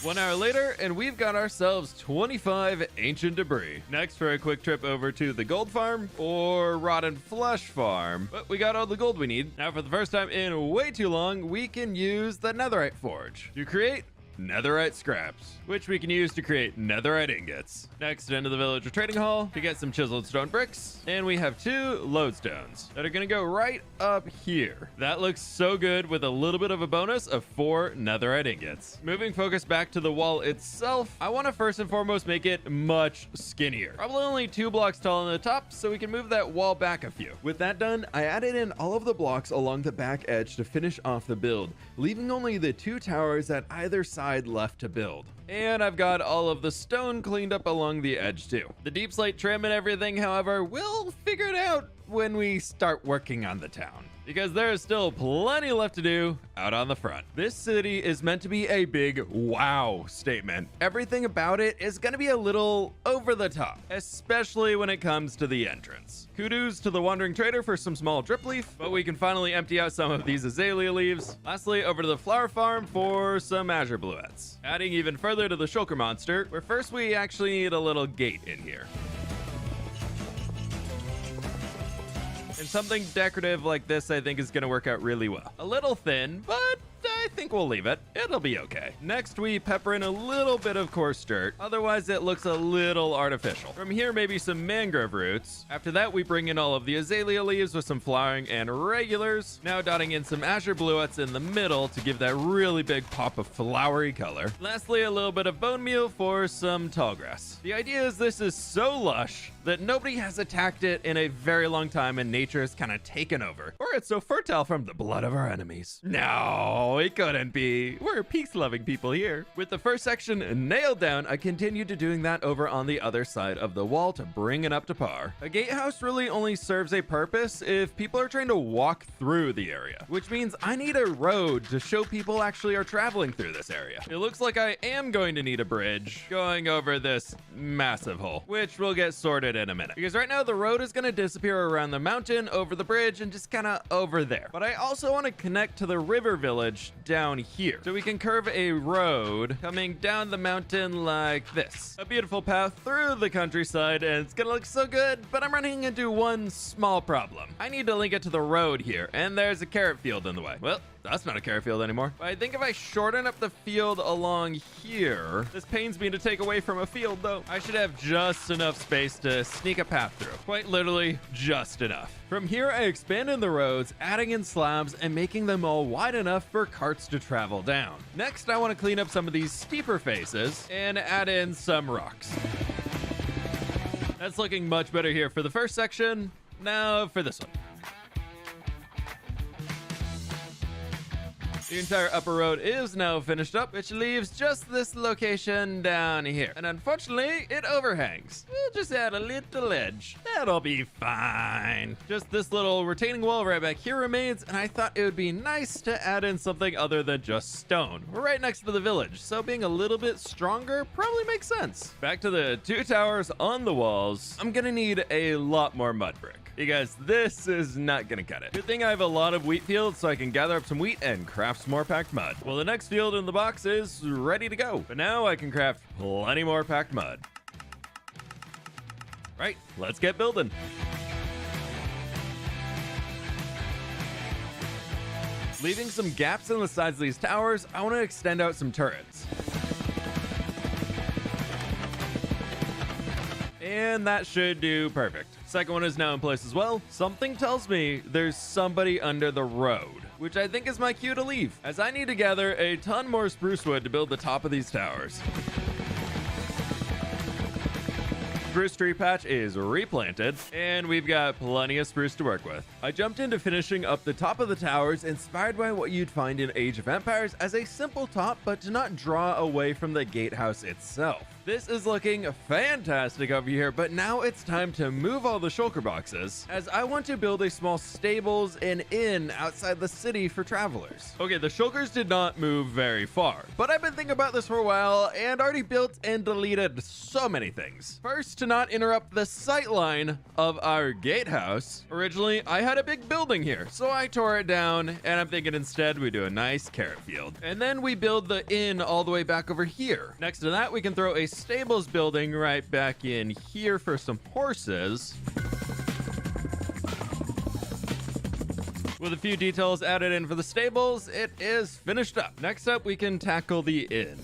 One hour later, and we've got ourselves 25 ancient debris. Next, for a quick trip over to the gold farm or rotten flesh farm. But we got all the gold we need. Now, for the first time in way too long, we can use the netherite forge to create netherite scraps, which we can use to create netherite ingots. Next, into the villager trading hall to get some chiseled stone bricks, and we have 2 lodestones that are gonna go right up here. That looks so good with a little bit of a bonus of 4 netherite ingots. Moving focus back to the wall itself, I want to first and foremost make it much skinnier. Probably only 2 blocks tall on the top, so we can move that wall back a few. With that done, I added in all of the blocks along the back edge to finish off the build, leaving only the 2 towers at either side left to build. And I've got all of the stone cleaned up along the edge too. The deep slate trim and everything, however, we'll figure it out when we start working on the town, because there is still plenty left to do out on the front. This city is meant to be a big wow statement. Everything about it is going to be a little over the top, especially when it comes to the entrance. Kudos to the Wandering Trader for some small drip leaf, but we can finally empty out some of these azalea leaves. Lastly, over to the flower farm for some azure bluets. Adding even further to the shulker monster, where first we actually need a little gate in here. And something decorative like this, I think, is going to work out really well. A little thin, but I think we'll leave it. It'll be okay. Next, we pepper in a little bit of coarse dirt. Otherwise, it looks a little artificial. From here, maybe some mangrove roots. After that, we bring in all of the azalea leaves with some flowering and regulars. Now dotting in some azure bluets in the middle to give that really big pop of flowery color. Lastly, a little bit of bone meal for some tall grass. The idea is this is so lush that nobody has attacked it in a very long time, and nature has kind of taken over. Or it's so fertile from the blood of our enemies. No, it couldn't be. We're peace-loving people here. With the first section nailed down, I continued to doing that over on the other side of the wall to bring it up to par. A gatehouse really only serves a purpose if people are trying to walk through the area, which means I need a road to show people actually are traveling through this area. It looks like I am going to need a bridge going over this massive hole, which we'll get sorted in a minute, because right now the road is going to disappear around the mountain, over the bridge, and just kind of over there. But I also want to connect to the river village down here, so we can curve a road coming down the mountain like this. A beautiful path through the countryside, and it's gonna look so good, but I'm running into one small problem. I need to link it to the road here, and there's a carrot field in the way. Well, that's not a carrot field anymore. But I think if I shorten up the field along here, this pains me to take away from a field though. I should have just enough space to sneak a path through. Quite literally, just enough. From here, I expanded the roads, adding in slabs and making them all wide enough for carts to travel down. Next, I want to clean up some of these steeper faces and add in some rocks. That's looking much better here for the first section. Now for this one. The entire upper road is now finished up, which leaves just this location down here. And unfortunately, it overhangs. We'll just add a little ledge. That'll be fine. Just this little retaining wall right back here remains, and I thought it would be nice to add in something other than just stone. We're right next to the village, so being a little bit stronger probably makes sense. Back to the 2 towers on the walls. I'm gonna need a lot more mud brick, because this is not gonna cut it. Good thing I have a lot of wheat fields, so I can gather up some wheat and craft some more packed mud. Well, the next field in the box is ready to go, but now I can craft plenty more packed mud. Right, let's get building. Leaving some gaps in the sides of these towers, I want to extend out some turrets. And that should do perfect. Second one is now in place as well. Something tells me there's somebody under the road. which I think is my cue to leave, as I need to gather a ton more spruce wood to build the top of these towers. Spruce tree patch is replanted, and we've got plenty of spruce to work with. I jumped into finishing up the top of the towers, inspired by what you'd find in Age of Empires as a simple top, but to not draw away from the gatehouse itself. This is looking fantastic over here, but now it's time to move all the shulker boxes, as I want to build a small stables and inn outside the city for travelers. Okay, the shulkers did not move very far, but I've been thinking about this for a while and already built and deleted so many things. First, to not interrupt the sight line of our gatehouse. Originally, I had a big building here, so I tore it down, and I'm thinking instead we do a nice carrot field. And then we build the inn all the way back over here. Next to that, we can throw a stables building right back in here for some horses. With a few details added in for the stables, it is finished up. Next up, we can tackle the inn.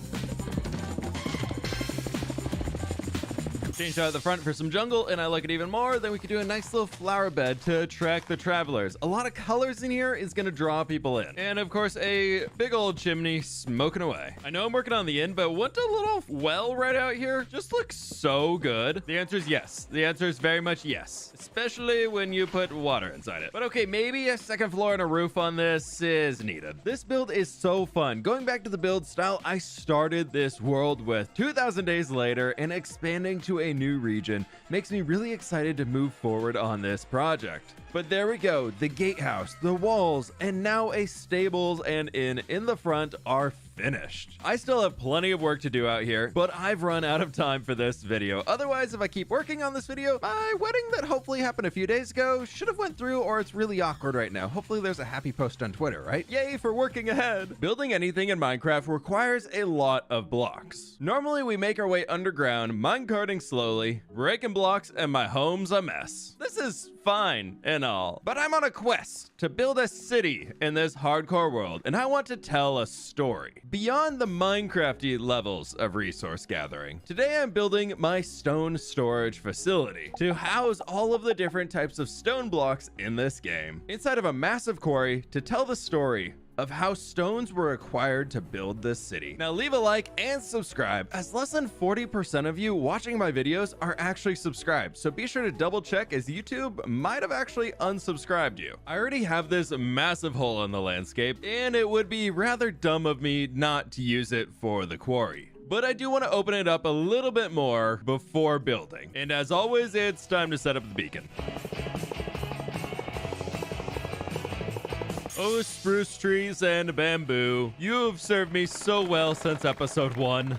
Change out the front for some jungle, and I like it even more. Then we could do a nice little flower bed to attract the travelers. A lot of colors in here is going to draw people in. And of course, a big old chimney smoking away. I know I'm working on the inn, but wouldn't a little well right out here just look so good? The answer is yes. The answer is very much yes, especially when you put water inside it. But okay, maybe a second floor and a roof on this is needed. This build is so fun. Going back to the build style I started this world with 2,000 days later, and expanding to a new region makes me really excited to move forward on this project. But there we go, the gatehouse, the walls, and now a stables and inn in the front are finished. I still have plenty of work to do out here, but I've run out of time for this video. Otherwise, if I keep working on this video, my wedding that hopefully happened a few days ago should have went through, or it's really awkward right now. Hopefully there's a happy post on Twitter, right? Yay for working ahead. Building anything in Minecraft requires a lot of blocks. Normally we make our way underground, minecarting slowly, breaking blocks, and my home's a mess. This is fine and all, but I'm on a quest to build a city in this hardcore world, and I want to tell a story beyond the Minecrafty levels of resource gathering. Today I'm building my stone storage facility to house all of the different types of stone blocks in this game inside of a massive quarry to tell the story of how stones were acquired to build this city. Now leave a like and subscribe, as less than 40% of you watching my videos are actually subscribed, so be sure to double check, as YouTube might have actually unsubscribed you. I already have this massive hole in the landscape, and it would be rather dumb of me not to use it for the quarry. But I do want to open it up a little bit more before building. And as always, it's time to set up the beacon. Oh, spruce trees and bamboo, you have served me so well since episode 1.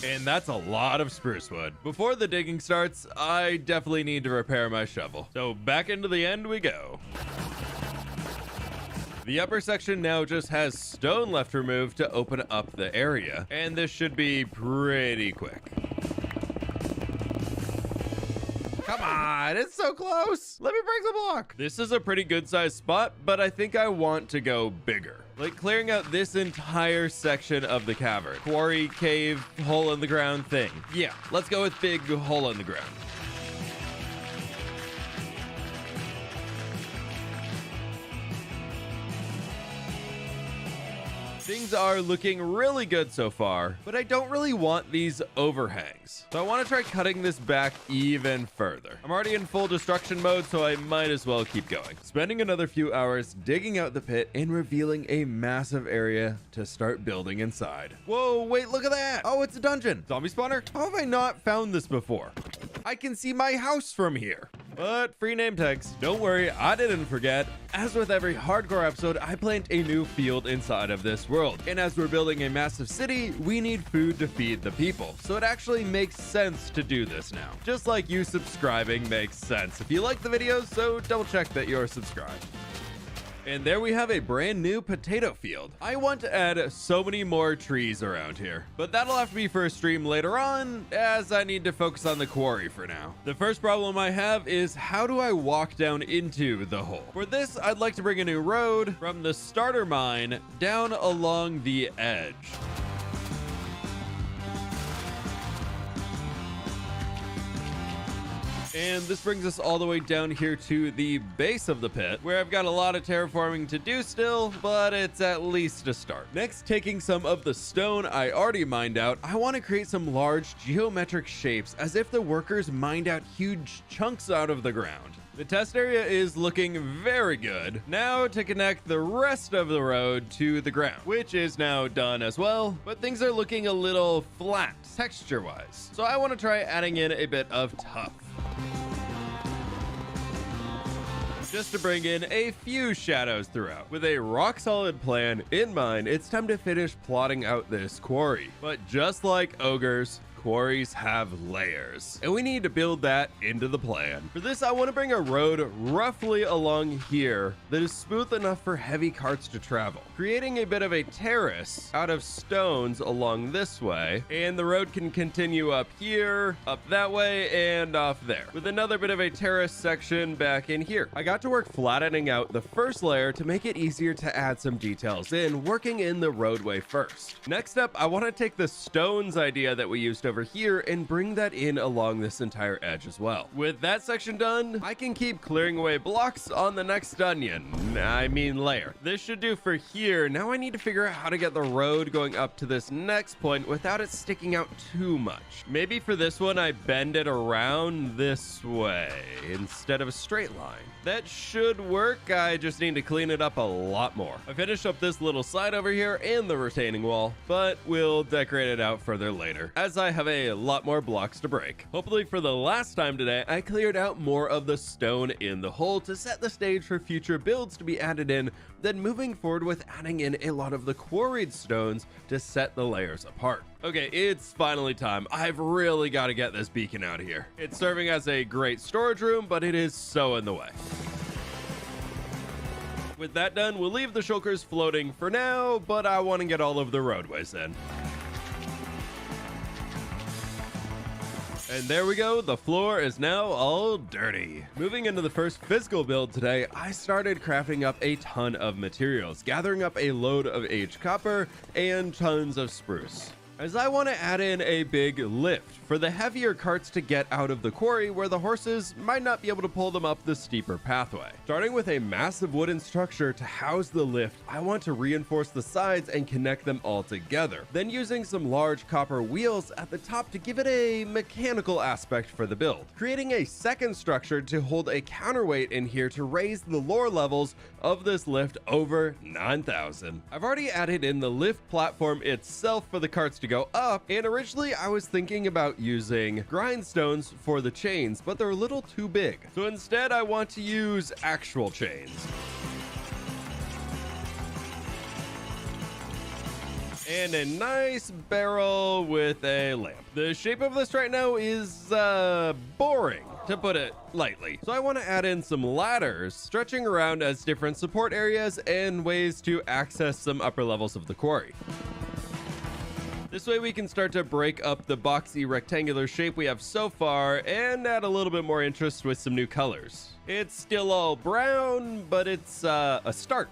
And that's a lot of spruce wood. Before the digging starts, I definitely need to repair my shovel. So back into the end we go. The upper section now just has stone left removed to open up the area, and this should be pretty quick. Come on, it's so close. Let me break the block. This is a pretty good sized spot, but I think I want to go bigger. Like clearing out this entire section of the cavern. Quarry, cave, hole in the ground thing. Yeah, let's go with big hole in the ground. Things are looking really good so far, but I don't really want these overhangs. So I want to try cutting this back even further. I'm already in full destruction mode, so I might as well keep going. Spending another few hours digging out the pit and revealing a massive area to start building inside. Whoa, wait, look at that. Oh, it's a dungeon. Zombie spawner? How have I not found this before? I can see my house from here. But free name tags. Don't worry, I didn't forget. As with every hardcore episode, I plant a new field inside of this world. And as we're building a massive city, we need food to feed the people. So it actually makes sense to do this now. Just like you subscribing makes sense if you like the videos, so double check that you're subscribed. And there we have a brand new potato field. I want to add so many more trees around here, but that'll have to be for a stream later on, as I need to focus on the quarry for now. The first problem I have is, how do I walk down into the hole? For this, I'd like to bring a new road from the starter mine down along the edge. And this brings us all the way down here to the base of the pit, where I've got a lot of terraforming to do still, but it's at least a start. Next, taking some of the stone I already mined out, I want to create some large geometric shapes as if the workers mined out huge chunks out of the ground. The test area is looking very good. Now to connect the rest of the road to the ground, which is now done as well, but things are looking a little flat texture-wise. So I want to try adding in a bit of tuff, just to bring in a few shadows throughout. With a rock-solid plan in mind, it's time to finish plotting out this quarry. But just like ogres, quarries have layers, and we need to build that into the plan. For this, I want to bring a road roughly along here that is smooth enough for heavy carts to travel, creating a bit of a terrace out of stones along this way, and the road can continue up here, up that way, and off there, with another bit of a terrace section back in here. I got to work flattening out the first layer to make it easier to add some details in, working in the roadway first. Next up, I want to take the stones idea that we used over here and bring that in along this entire edge as well. With that section done, I can keep clearing away blocks on the next layer. This should do for here. Now I need to figure out how to get the road going up to this next point without it sticking out too much. Maybe for this one, I bend it around this way instead of a straight line. That should work. I just need to clean it up a lot more. I finished up this little side over here and the retaining wall, but we'll decorate it out further later, as I have a lot more blocks to break. Hopefully for the last time today, I cleared out more of the stone in the hole to set the stage for future builds to be added in, then moving forward with adding in a lot of the quarried stones to set the layers apart. Okay, it's finally time. I've really got to get this beacon out of here. It's serving as a great storage room, but it is so in the way. With that done, we'll leave the shulkers floating for now, but I want to get all of the roadways in. And there we go, the floor is now all dirty. Moving into the first physical build today, I started crafting up a ton of materials, gathering up a load of aged copper and tons of spruce, as I want to add in a big lift for the heavier carts to get out of the quarry where the horses might not be able to pull them up the steeper pathway. Starting with a massive wooden structure to house the lift, I want to reinforce the sides and connect them all together. Then using some large copper wheels at the top to give it a mechanical aspect for the build. Creating a second structure to hold a counterweight in here to raise the lower levels of this lift over 9,000. I've already added in the lift platform itself for the carts to go up, and originally I was thinking about using grindstones for the chains, but they're a little too big. So instead I want to use actual chains. And a nice barrel with a lamp. The shape of this right now is boring, to put it lightly. So I want to add in some ladders stretching around as different support areas and ways to access some upper levels of the quarry. This way we can start to break up the boxy rectangular shape we have so far and add a little bit more interest with some new colors. It's still all brown, but it's a start.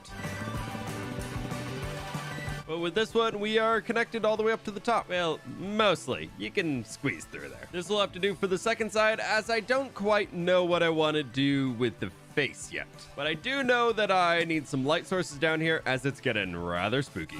But with this one, we are connected all the way up to the top. Well, mostly. You can squeeze through there. This will have to do for the second side, as I don't quite know what I want to do with the face yet. But I do know that I need some light sources down here, as it's getting rather spooky.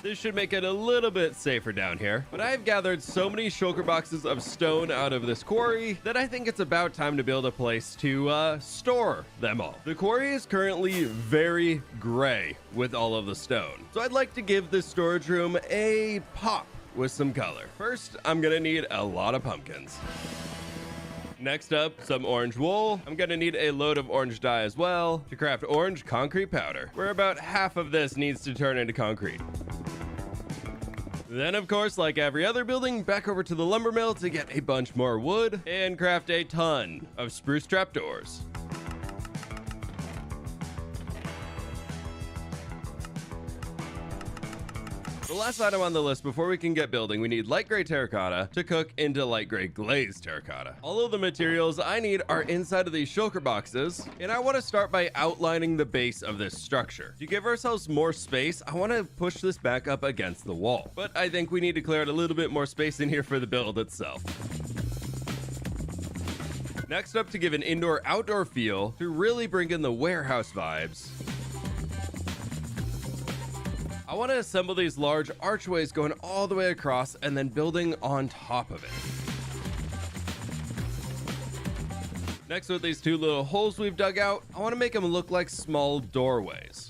This should make it a little bit safer down here, but I've gathered so many shulker boxes of stone out of this quarry that I think it's about time to build a place to store them all. The quarry is currently very gray with all of the stone, so I'd like to give this storage room a pop with some color. First, I'm gonna need a lot of pumpkins. Next up, some orange wool. I'm gonna need a load of orange dye as well to craft orange concrete powder, where about half of this needs to turn into concrete. Then, of course, like every other building, back over to the lumber mill to get a bunch more wood and craft a ton of spruce trapdoors. The last item on the list before we can get building, we need light gray terracotta to cook into light gray glazed terracotta. All of the materials I need are inside of these shulker boxes, and I want to start by outlining the base of this structure. To give ourselves more space, I want to push this back up against the wall, but I think we need to clear out a little bit more space in here for the build itself. Next up, to give an indoor-outdoor feel, to really bring in the warehouse vibes, I want to assemble these large archways going all the way across and then building on top of it. Next, with these two little holes we've dug out, I want to make them look like small doorways,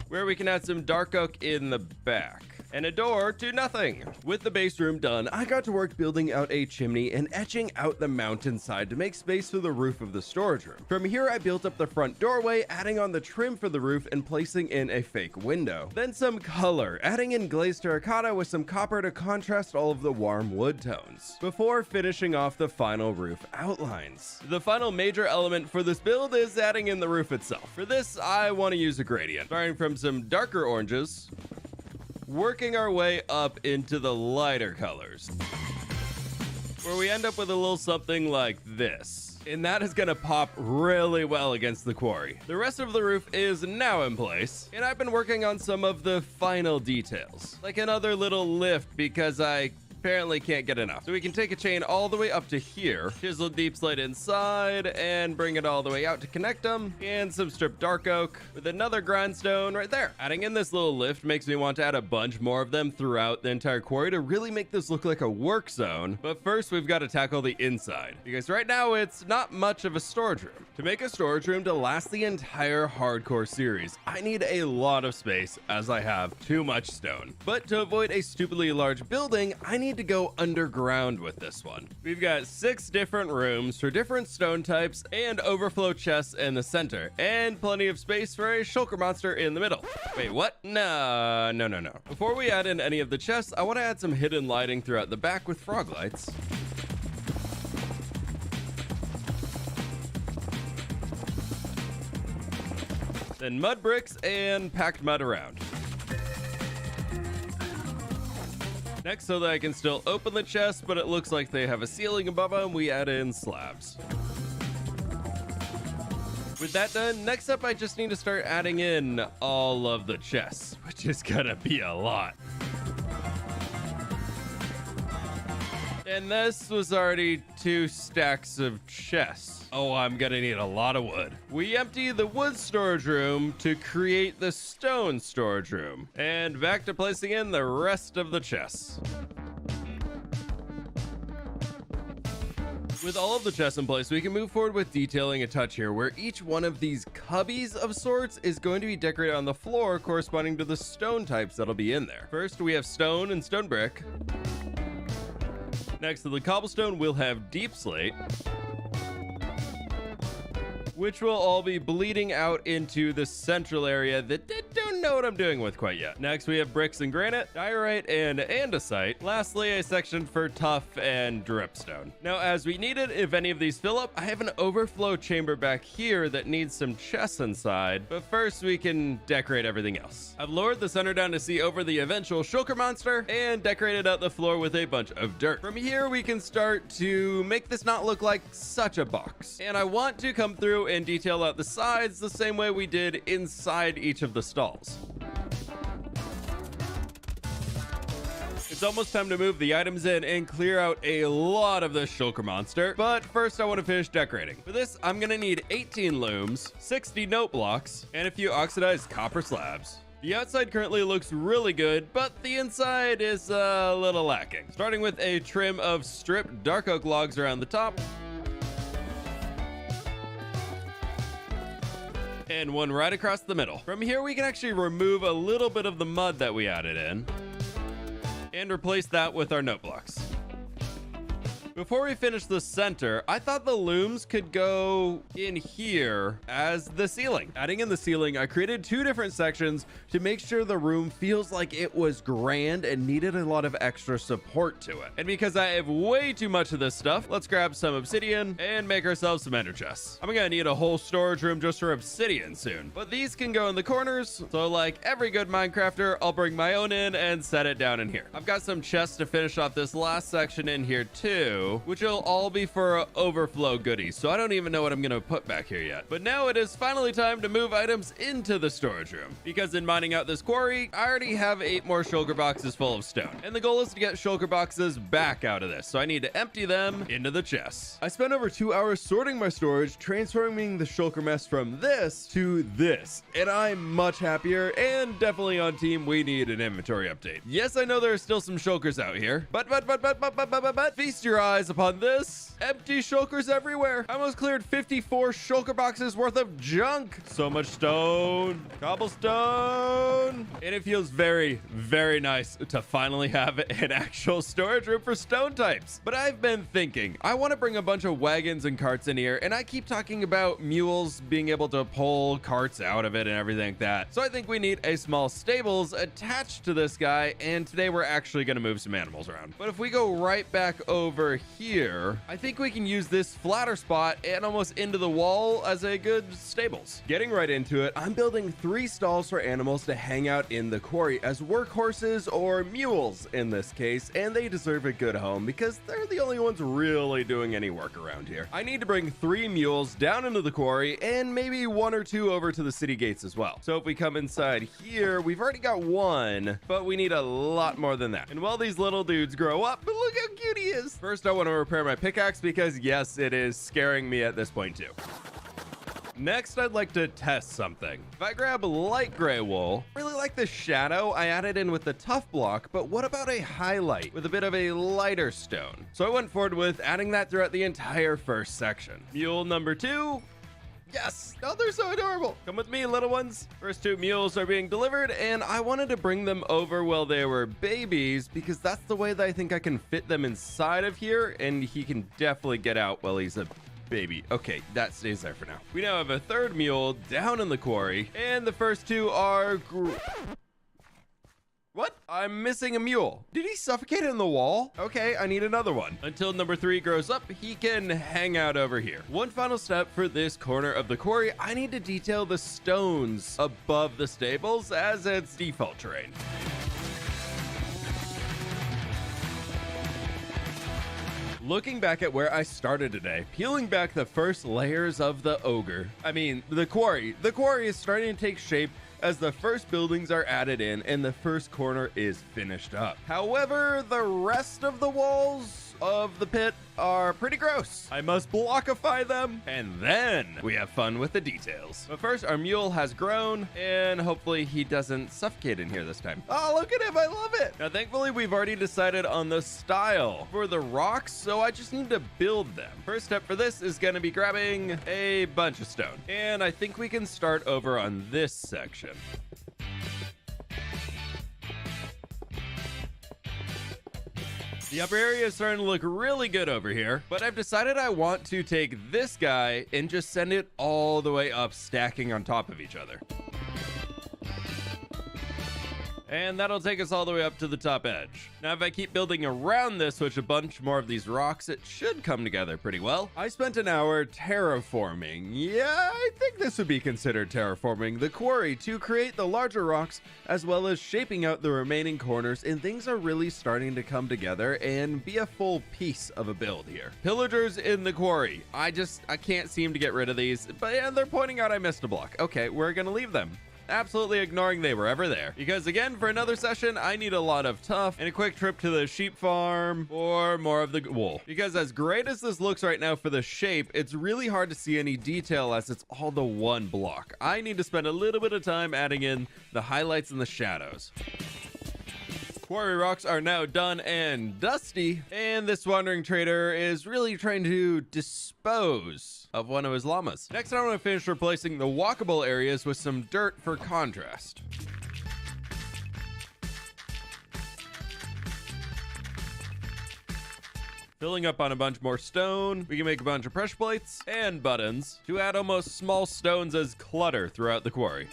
where we can add some dark oak in the back. And a door to nothing. With the base room done, I got to work building out a chimney and etching out the mountainside to make space for the roof of the storage room. From here, I built up the front doorway, adding on the trim for the roof and placing in a fake window. Then some color, adding in glazed terracotta with some copper to contrast all of the warm wood tones, before finishing off the final roof outlines. The final major element for this build is adding in the roof itself. For this, I want to use a gradient, starting from some darker oranges, working our way up into the lighter colors, where we end up with a little something like this. And that is gonna pop really well against the quarry. The rest of the roof is now in place, and I've been working on some of the final details, like another little lift because I apparently can't get enough. So we can take a chain all the way up to here, chisel deep slate inside, and bring it all the way out to connect them, and some stripped dark oak with another grindstone right there. Adding in this little lift makes me want to add a bunch more of them throughout the entire quarry to really make this look like a work zone. But first, we've got to tackle the inside, because right now it's not much of a storage room. To make a storage room to last the entire hardcore series, I need a lot of space, as I have too much stone. But to avoid a stupidly large building, I need to go underground with this one. We've got 6 different rooms for different stone types and overflow chests in the center, and plenty of space for a shulker monster in the middle. Wait, what? No. Before we add in any of the chests, I want to add some hidden lighting throughout the back with frog lights, then mud bricks and packed mud around. Next, so that I can still open the chest, but it looks like they have a ceiling above them, we add in slabs. With that done, next up I just need to start adding in all of the chests, which is gonna be a lot. And this was already 2 stacks of chests. Oh, I'm gonna need a lot of wood. We empty the wood storage room to create the stone storage room. And back to placing in the rest of the chests. With all of the chests in place, we can move forward with detailing a touch here, where each one of these cubbies of sorts is going to be decorated on the floor corresponding to the stone types that'll be in there. First, we have stone and stone brick. Next to the cobblestone, we'll have deep slate, which will all be bleeding out into the central area that I don't know what I'm doing with quite yet. Next, we have bricks and granite, diorite, and andesite. Lastly, a section for tuff and dripstone. Now, as we need it, if any of these fill up, I have an overflow chamber back here that needs some chests inside, but first we can decorate everything else. I've lowered the center down to see over the eventual shulker monster and decorated out the floor with a bunch of dirt. From here, we can start to make this not look like such a box. And I want to come through and detail out the sides the same way we did inside each of the stalls. It's almost time to move the items in and clear out a lot of this shulker monster, but first I want to finish decorating. For this, I'm gonna need 18 looms, 60 note blocks, and a few oxidized copper slabs. The outside currently looks really good, but the inside is a little lacking. Starting with a trim of stripped dark oak logs around the top, and one right across the middle. From here, we can actually remove a little bit of the mud that we added in and replace that with our note blocks. Before we finish the center, I thought the looms could go in here as the ceiling. Adding in the ceiling, I created 2 different sections to make sure the room feels like it was grand and needed a lot of extra support to it. And because I have way too much of this stuff, let's grab some obsidian and make ourselves some ender chests. I'm gonna need a whole storage room just for obsidian soon, but these can go in the corners. So like every good Minecrafter, I'll bring my own in and set it down in here. I've got some chests to finish off this last section in here too. 2, which will all be for overflow goodies. So I don't even know what I'm going to put back here yet. But now it is finally time to move items into the storage room, because in mining out this quarry, I already have 8 more shulker boxes full of stone. And the goal is to get shulker boxes back out of this. So I need to empty them into the chests. I spent over 2 hours sorting my storage, transforming the shulker mess from this to this. And I'm much happier, and definitely on team we need an inventory update. Yes, I know there are still some shulkers out here, but feast your eyes upon this. Empty shulkers everywhere. I almost cleared 54 shulker boxes worth of junk. So much stone, cobblestone, and it feels very, very nice to finally have an actual storage room for stone types. But I've been thinking, I want to bring a bunch of wagons and carts in here, and I keep talking about mules being able to pull carts out of it and everything like that. So I think we need a small stables attached to this guy, and today we're actually going to move some animals around. But if we go right back over here, I think we can use this flatter spot and almost into the wall as a good stables. Getting right into it, I'm building 3 stalls for animals to hang out in the quarry as workhorses, or mules in this case, and they deserve a good home because they're the only ones really doing any work around here. I need to bring 3 mules down into the quarry and maybe 1 or 2 over to the city gates as well. So if we come inside here, we've already got 1, but we need a lot more than that. And while these little dudes grow up, but look how cute he is. First, I want to repair my pickaxe because yes, it is scaring me at this point too. Next, I'd like to test something. If I grab light gray wool, really like the shadow I added in with the tough block, but what about a highlight with a bit of a lighter stone? So I went forward with adding that throughout the entire first section. Mule number 2. Yes! Oh, they're so adorable. Come with me, little ones. First 2 mules are being delivered, and I wanted to bring them over while they were babies because that's the way that I think I can fit them inside of here, and he can definitely get out while he's a baby. Okay, that stays there for now. We now have a 3rd mule down in the quarry, and the first 2 are What? I'm missing a mule. Did he suffocate in the wall? Okay, I need another one. Until number 3 grows up, he can hang out over here. One final step for this corner of the quarry, I need to detail the stones above the stables as its default terrain. Looking back at where I started today, peeling back the first layers of the quarry. The quarry is starting to take shape as the first buildings are added in and the first corner is finished up. However, the rest of the walls of the pit are pretty gross. I must blockify them, and then we have fun with the details. But first, our mule has grown, and hopefully he doesn't suffocate in here this time. Oh, look at him, I love it. Now, thankfully, we've already decided on the style for the rocks, so I just need to build them. First step for this is gonna be grabbing a bunch of stone, and I think we can start over on this section. The upper area is starting to look really good over here, but I've decided I want to take this guy and just send it all the way up, stacking on top of each other. And that'll take us all the way up to the top edge. Now, if I keep building around this with a bunch more of these rocks, it should come together pretty well. I spent an hour terraforming. Yeah, I think this would be considered terraforming the quarry to create the larger rocks, as well as shaping out the remaining corners, and things are really starting to come together and be a full piece of a build here. Pillagers in the quarry. I can't seem to get rid of these, but yeah, they're pointing out I missed a block. Okay, we're gonna leave them. Absolutely ignoring they were ever there, because again, for another session, I need a lot of tough and a quick trip to the sheep farm or more of the wool, because as great as this looks right now for the shape, it's really hard to see any detail as it's all the one block. I need to spend a little bit of time adding in the highlights and the shadows. Quarry rocks are now done and dusty, and this wandering trader is really trying to dispose of one of his llamas. Next, I want to finish replacing the walkable areas with some dirt for contrast. Filling up on a bunch more stone, we can make a bunch of pressure plates and buttons to add almost small stones as clutter throughout the quarry.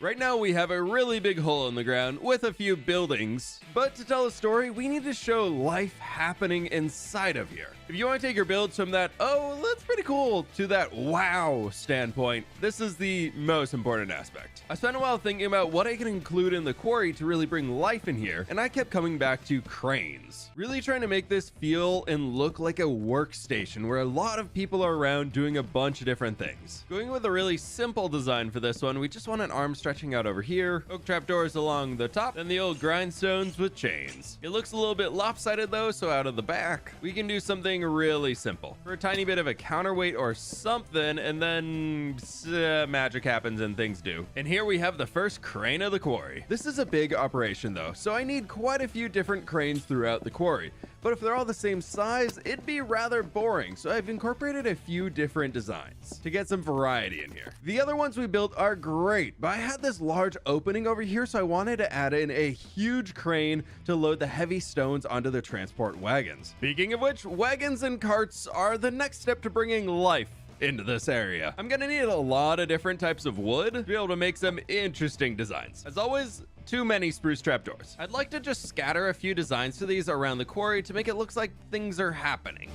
Right now we have a really big hole in the ground with a few buildings, but to tell a story, we need to show life happening inside of here. If you want to take your builds from that, oh, that's pretty cool, to that wow standpoint, this is the most important aspect. I spent a while thinking about what I can include in the quarry to really bring life in here, and I kept coming back to cranes. Really trying to make this feel and look like a workstation where a lot of people are around doing a bunch of different things. Going with a really simple design for this one, we just want an arm stretching out over here, oak trapdoors along the top, and the old grindstones with chains. It looks a little bit lopsided though, so out of the back, we can do something really simple. For a tiny bit of a counterweight or something, and then magic happens and things do. And here we have the first crane of the quarry. This is a big operation though, so I need quite a few different cranes throughout the quarry. But if they're all the same size, it'd be rather boring, so I've incorporated a few different designs to get some variety in here. The other ones we built are great, but I had this large opening over here, so I wanted to add in a huge crane to load the heavy stones onto the transport wagons. Speaking of which, wagons and carts are the next step to bringing life into this area. I'm gonna need a lot of different types of wood to be able to make some interesting designs. As always, too many spruce trapdoors. I'd like to just scatter a few designs to these around the quarry to make it look like things are happening.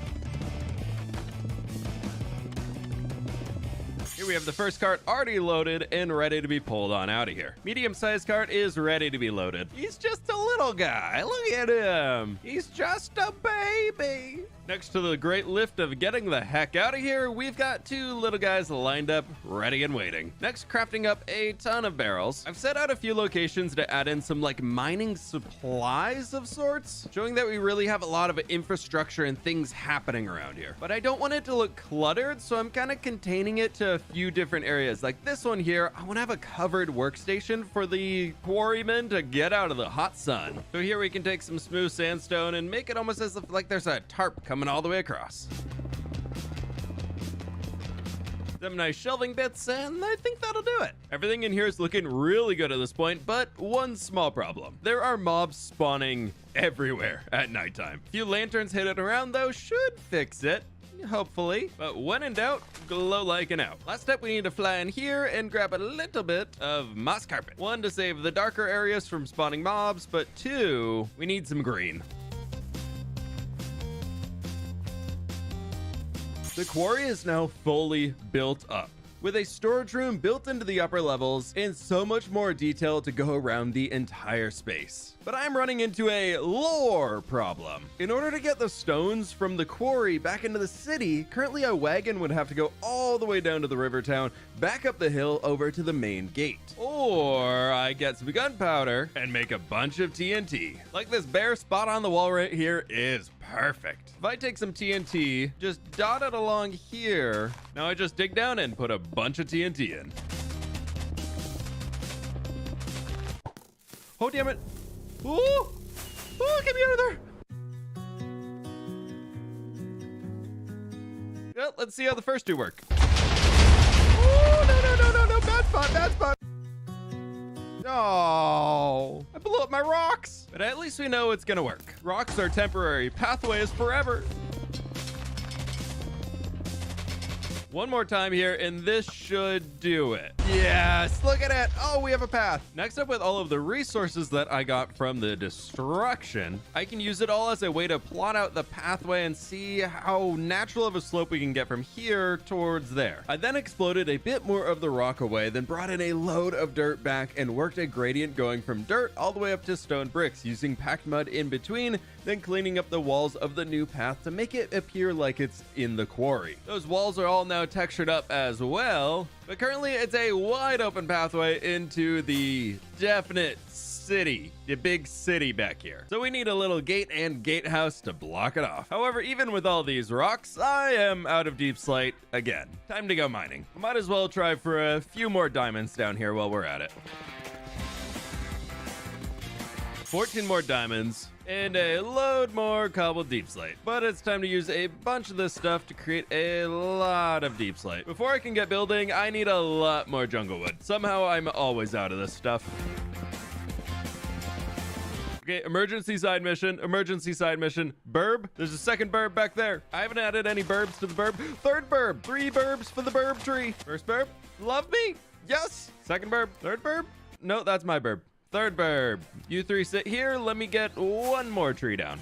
Here we have the first cart already loaded and ready to be pulled on out of here. Medium-sized cart is ready to be loaded. He's just a little guy. Look at him. He's just a baby. Next to the great lift of getting the heck out of here, we've got two little guys lined up, ready and waiting. Next, crafting up a ton of barrels. I've set out a few locations to add in some like mining supplies of sorts, showing that we really have a lot of infrastructure and things happening around here. But I don't want it to look cluttered, so I'm kind of containing it to a few different areas. Like this one here, I want to have a covered workstation for the quarrymen to get out of the hot sun. So here we can take some smooth sandstone and make it almost as if like there's a tarp coming all the way across. Some nice shelving bits, and I think that'll do it. Everything in here is looking really good at this point, but one small problem. There are mobs spawning everywhere at nighttime. A few lanterns hidden around though should fix it. Hopefully, but when in doubt, glow like an out. Last step, we need to fly in here and grab a little bit of moss carpet. One, to save the darker areas from spawning mobs, but two, we need some green. The quarry is now fully built up, with a storage room built into the upper levels and so much more detail to go around the entire space. But I'm running into a lore problem. In order to get the stones from the quarry back into the city, currently a wagon would have to go all the way down to the river town, back up the hill over to the main gate. Or I get some gunpowder and make a bunch of TNT. Like this bare spot on the wall right here is perfect. If I take some TNT, just dot it along here, now I just dig down and put a bunch of TNT in. Oh, damn it. Oh, get me out of there. Well, let's see how the first two work. Oh, no, bad spot. Oh, I blew up my rocks. But at least we know it's gonna work. Rocks are temporary, pathway is forever. One more time here, and this should do it. Yes, look at it. Oh, we have a path. Next up, with all of the resources that I got from the destruction, I can use it all as a way to plot out the pathway and see how natural of a slope we can get from here towards there. I then exploded a bit more of the rock away, then brought in a load of dirt back and worked a gradient going from dirt all the way up to stone bricks, using packed mud in between, then cleaning up the walls of the new path to make it appear like it's in the quarry. Those walls are all now textured up as well, but currently it's a wide open pathway into the definite city, the big city back here. So we need a little gate and gatehouse to block it off. However, even with all these rocks, I am out of deep slate again. Time to go mining. Might as well try for a few more diamonds down here while we're at it. 14 more diamonds and a load more cobbled deep slate. But it's time to use a bunch of this stuff to create a lot of deep slate. Before I can get building, I need a lot more jungle wood. Somehow I'm always out of this stuff. Okay, emergency side mission, burb. There's a second burb back there. I haven't added any burbs to the burb. Third burb, 3 burbs for the burb tree. First burb, love me. Yes. Second burb. Third burb. No, that's my burb. Third burb. You three sit here. Let me get one more tree down.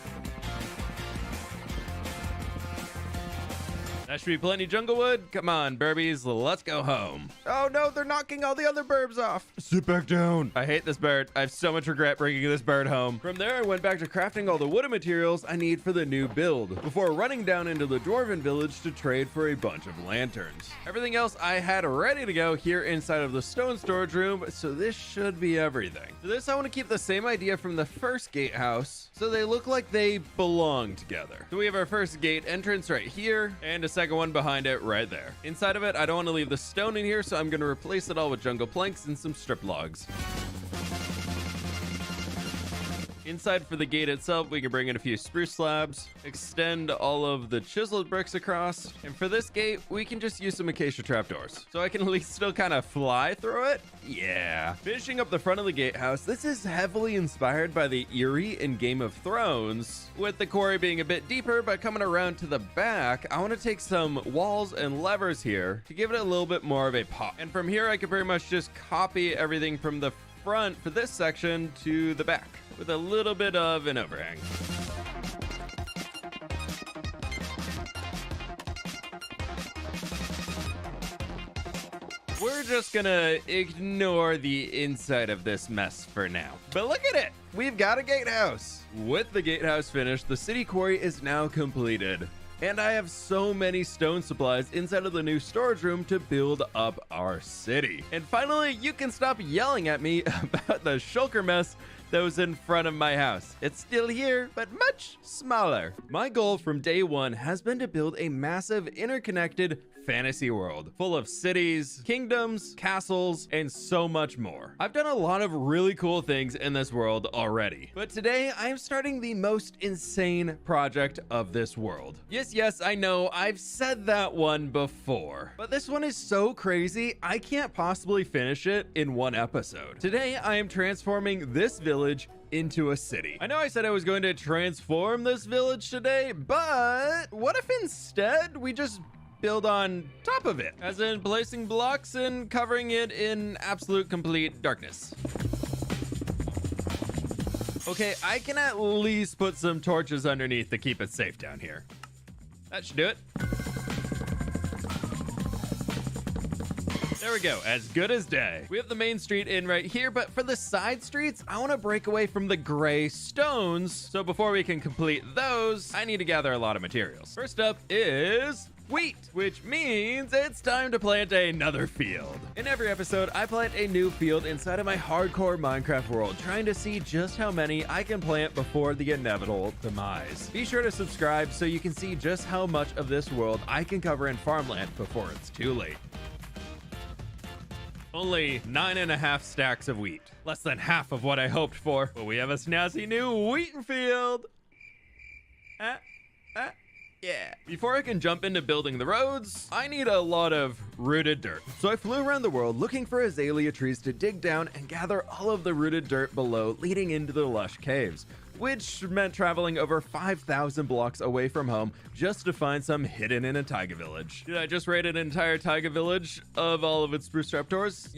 That should be plenty jungle wood. Come on, burbies, let's go home. Oh no, they're knocking all the other burbs off. Sit back down. I hate this bird. I have so much regret bringing this bird home. From there, I went back to crafting all the wooden materials I need for the new build before running down into the dwarven village to trade for a bunch of lanterns. Everything else I had ready to go here inside of the stone storage room, so this should be everything. For this, I want to keep the same idea from the first gatehouse, so they look like they belong together. So we have our first gate entrance right here, and a second one behind it right there. Inside of it, I don't want to leave the stone in here, so I'm going to replace it all with jungle planks and some strip logs. Inside for the gate itself, we can bring in a few spruce slabs, extend all of the chiseled bricks across, and for this gate, we can just use some acacia trapdoors, so I can at least still kind of fly through it. Yeah. Finishing up the front of the gatehouse, this is heavily inspired by the Eyrie in Game of Thrones, with the quarry being a bit deeper, but coming around to the back, I want to take some walls and levers here to give it a little bit more of a pop. And from here, I can pretty much just copy everything from the front for this section to the back, with a little bit of an overhang. We're just gonna ignore the inside of this mess for now. But look at it! We've got a gatehouse! With the gatehouse finished, the city quarry is now completed. And I have so many stone supplies inside of the new storage room to build up our city. And finally, you can stop yelling at me about the shulker mess that was in front of my house. It's still here, but much smaller. My goal from day one has been to build a massive interconnected fantasy world full of cities, kingdoms, castles, and so much more. I've done a lot of really cool things in this world already, but today I am starting the most insane project of this world. Yes, I know I've said that one before, but this one is so crazy I can't possibly finish it in one episode. Today I am transforming this village into a city. I know I said I was going to transform this village today, but what if instead we just build on top of it, as in placing blocks and covering it in absolute complete darkness? Okay, I can at least put some torches underneath to keep it safe down here. That should do it. There we go, as good as day. We have the main street in right here, but for the side streets, I want to break away from the gray stones. So before we can complete those, I need to gather a lot of materials. First up is wheat, which means it's time to plant another field. In every episode, I plant a new field inside of my hardcore Minecraft world, trying to see just how many I can plant before the inevitable demise. Be sure to subscribe so you can see just how much of this world I can cover in farmland before it's too late. Only 9.5 stacks of wheat. Less than half of what I hoped for, but we have a snazzy new wheat field. Yeah. Before I can jump into building the roads, I need a lot of rooted dirt. So I flew around the world looking for azalea trees to dig down and gather all of the rooted dirt below, leading into the lush caves, which meant traveling over 5,000 blocks away from home just to find some hidden in a taiga village. Did I just raid an entire taiga village of all of its spruce trapdoors?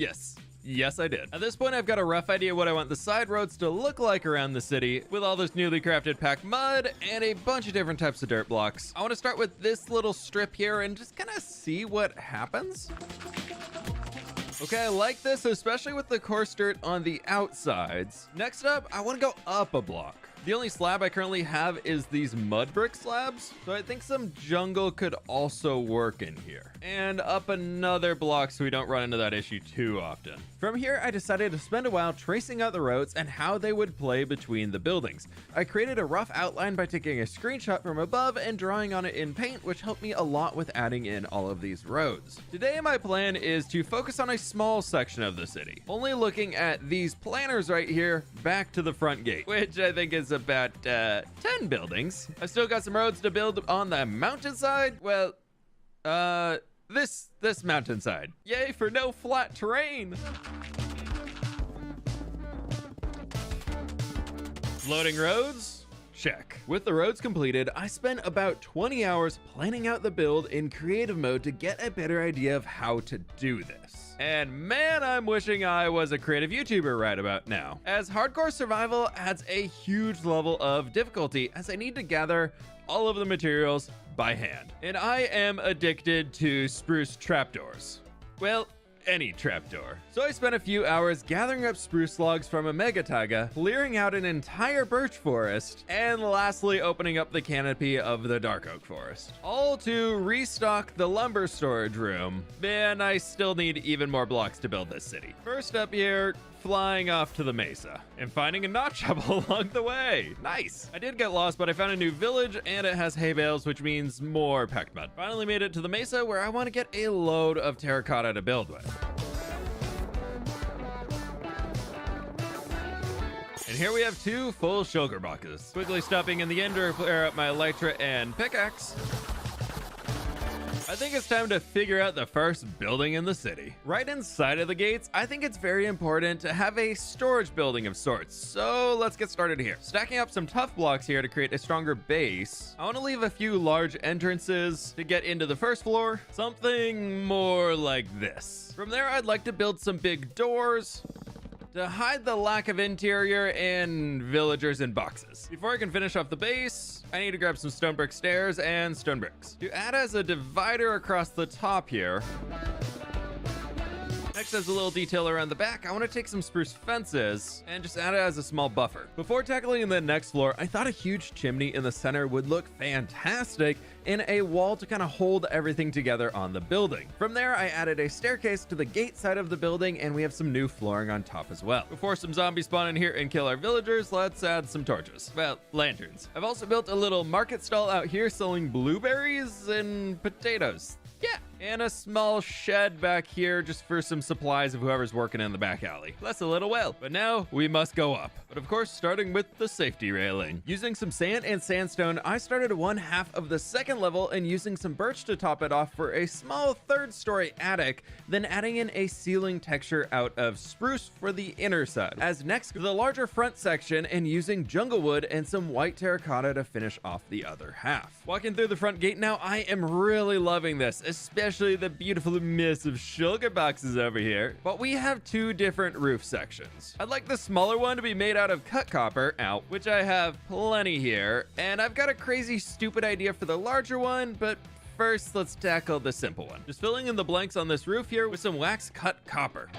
Yes, I did. At this point, I've got a rough idea what I want the side roads to look like around the city, with all this newly crafted packed mud and a bunch of different types of dirt blocks. I want to start with this little strip here and just kind of see what happens. Okay, I like this, especially with the coarse dirt on the outsides. Next up, I want to go up a block. The only slab I currently have is these mud brick slabs, so I think some jungle could also work in here. And up another block so we don't run into that issue too often. From here, I decided to spend a while tracing out the roads and how they would play between the buildings. I created a rough outline by taking a screenshot from above and drawing on it in paint, which helped me a lot with adding in all of these roads. Today, my plan is to focus on a small section of the city, only looking at these planners right here back to the front gate, which I think is about 10 buildings. I've still got some roads to build on the mountainside. Well, this mountainside. Yay for no flat terrain. Loading roads. check. With the roads completed, I spent about 20 hours planning out the build in creative mode to get a better idea of how to do this. And man, I'm wishing I was a creative YouTuber right about now, as hardcore survival adds a huge level of difficulty as I need to gather all of the materials by hand. And I am addicted to spruce trapdoors. Well, any trapdoor. So I spent a few hours gathering up spruce logs from a mega taiga, clearing out an entire birch forest, and lastly opening up the canopy of the dark oak forest. All to restock the lumber storage room. Man, I still need even more blocks to build this city. First up here, flying off to the mesa and finding a notch shovel along the way. Nice. I did get lost, but I found a new village and it has hay bales, which means more packed mud. Finally made it to the mesa where I want to get a load of terracotta to build with. And here we have 2 full shulker boxes. Quickly stopping in the end to repair up my elytra and pickaxe. I think it's time to figure out the first building in the city. Right inside of the gates, I think it's very important to have a storage building of sorts. So let's get started here. Stacking up some tough blocks here to create a stronger base. I want to leave a few large entrances to get into the first floor. Something more like this. From there, I'd like to build some big doors to hide the lack of interior and villagers in boxes. Before I can finish off the base, I need to grab some stone brick stairs and stone bricks to add as a divider across the top here. Next, as a little detail around the back, I want to take some spruce fences and just add it as a small buffer. Before tackling the next floor, I thought a huge chimney in the center would look fantastic in a wall to kind of hold everything together on the building. From there, I added a staircase to the gate side of the building, and we have some new flooring on top as well. Before some zombies spawn in here and kill our villagers, let's add some torches. Well, lanterns. I've also built a little market stall out here selling blueberries and potatoes. Yeah, and a small shed back here just for some supplies of whoever's working in the back alley. That's a little well, but now we must go up. But of course, starting with the safety railing. Using some sand and sandstone, I started 1/2 of the second level and using some birch to top it off for a small 3rd-story attic, then adding in a ceiling texture out of spruce for the inner side. As next, the larger front section and using jungle wood and some white terracotta to finish off the other half. Walking through the front gate now, I am really loving this, especially the beautiful mess of shulker boxes over here. But we have 2 different roof sections. I'd like the smaller one to be made out of cut copper, which I have plenty here, and I've got a crazy stupid idea for the larger one, but first let's tackle the simple one. Just filling in the blanks on this roof here with some wax cut copper.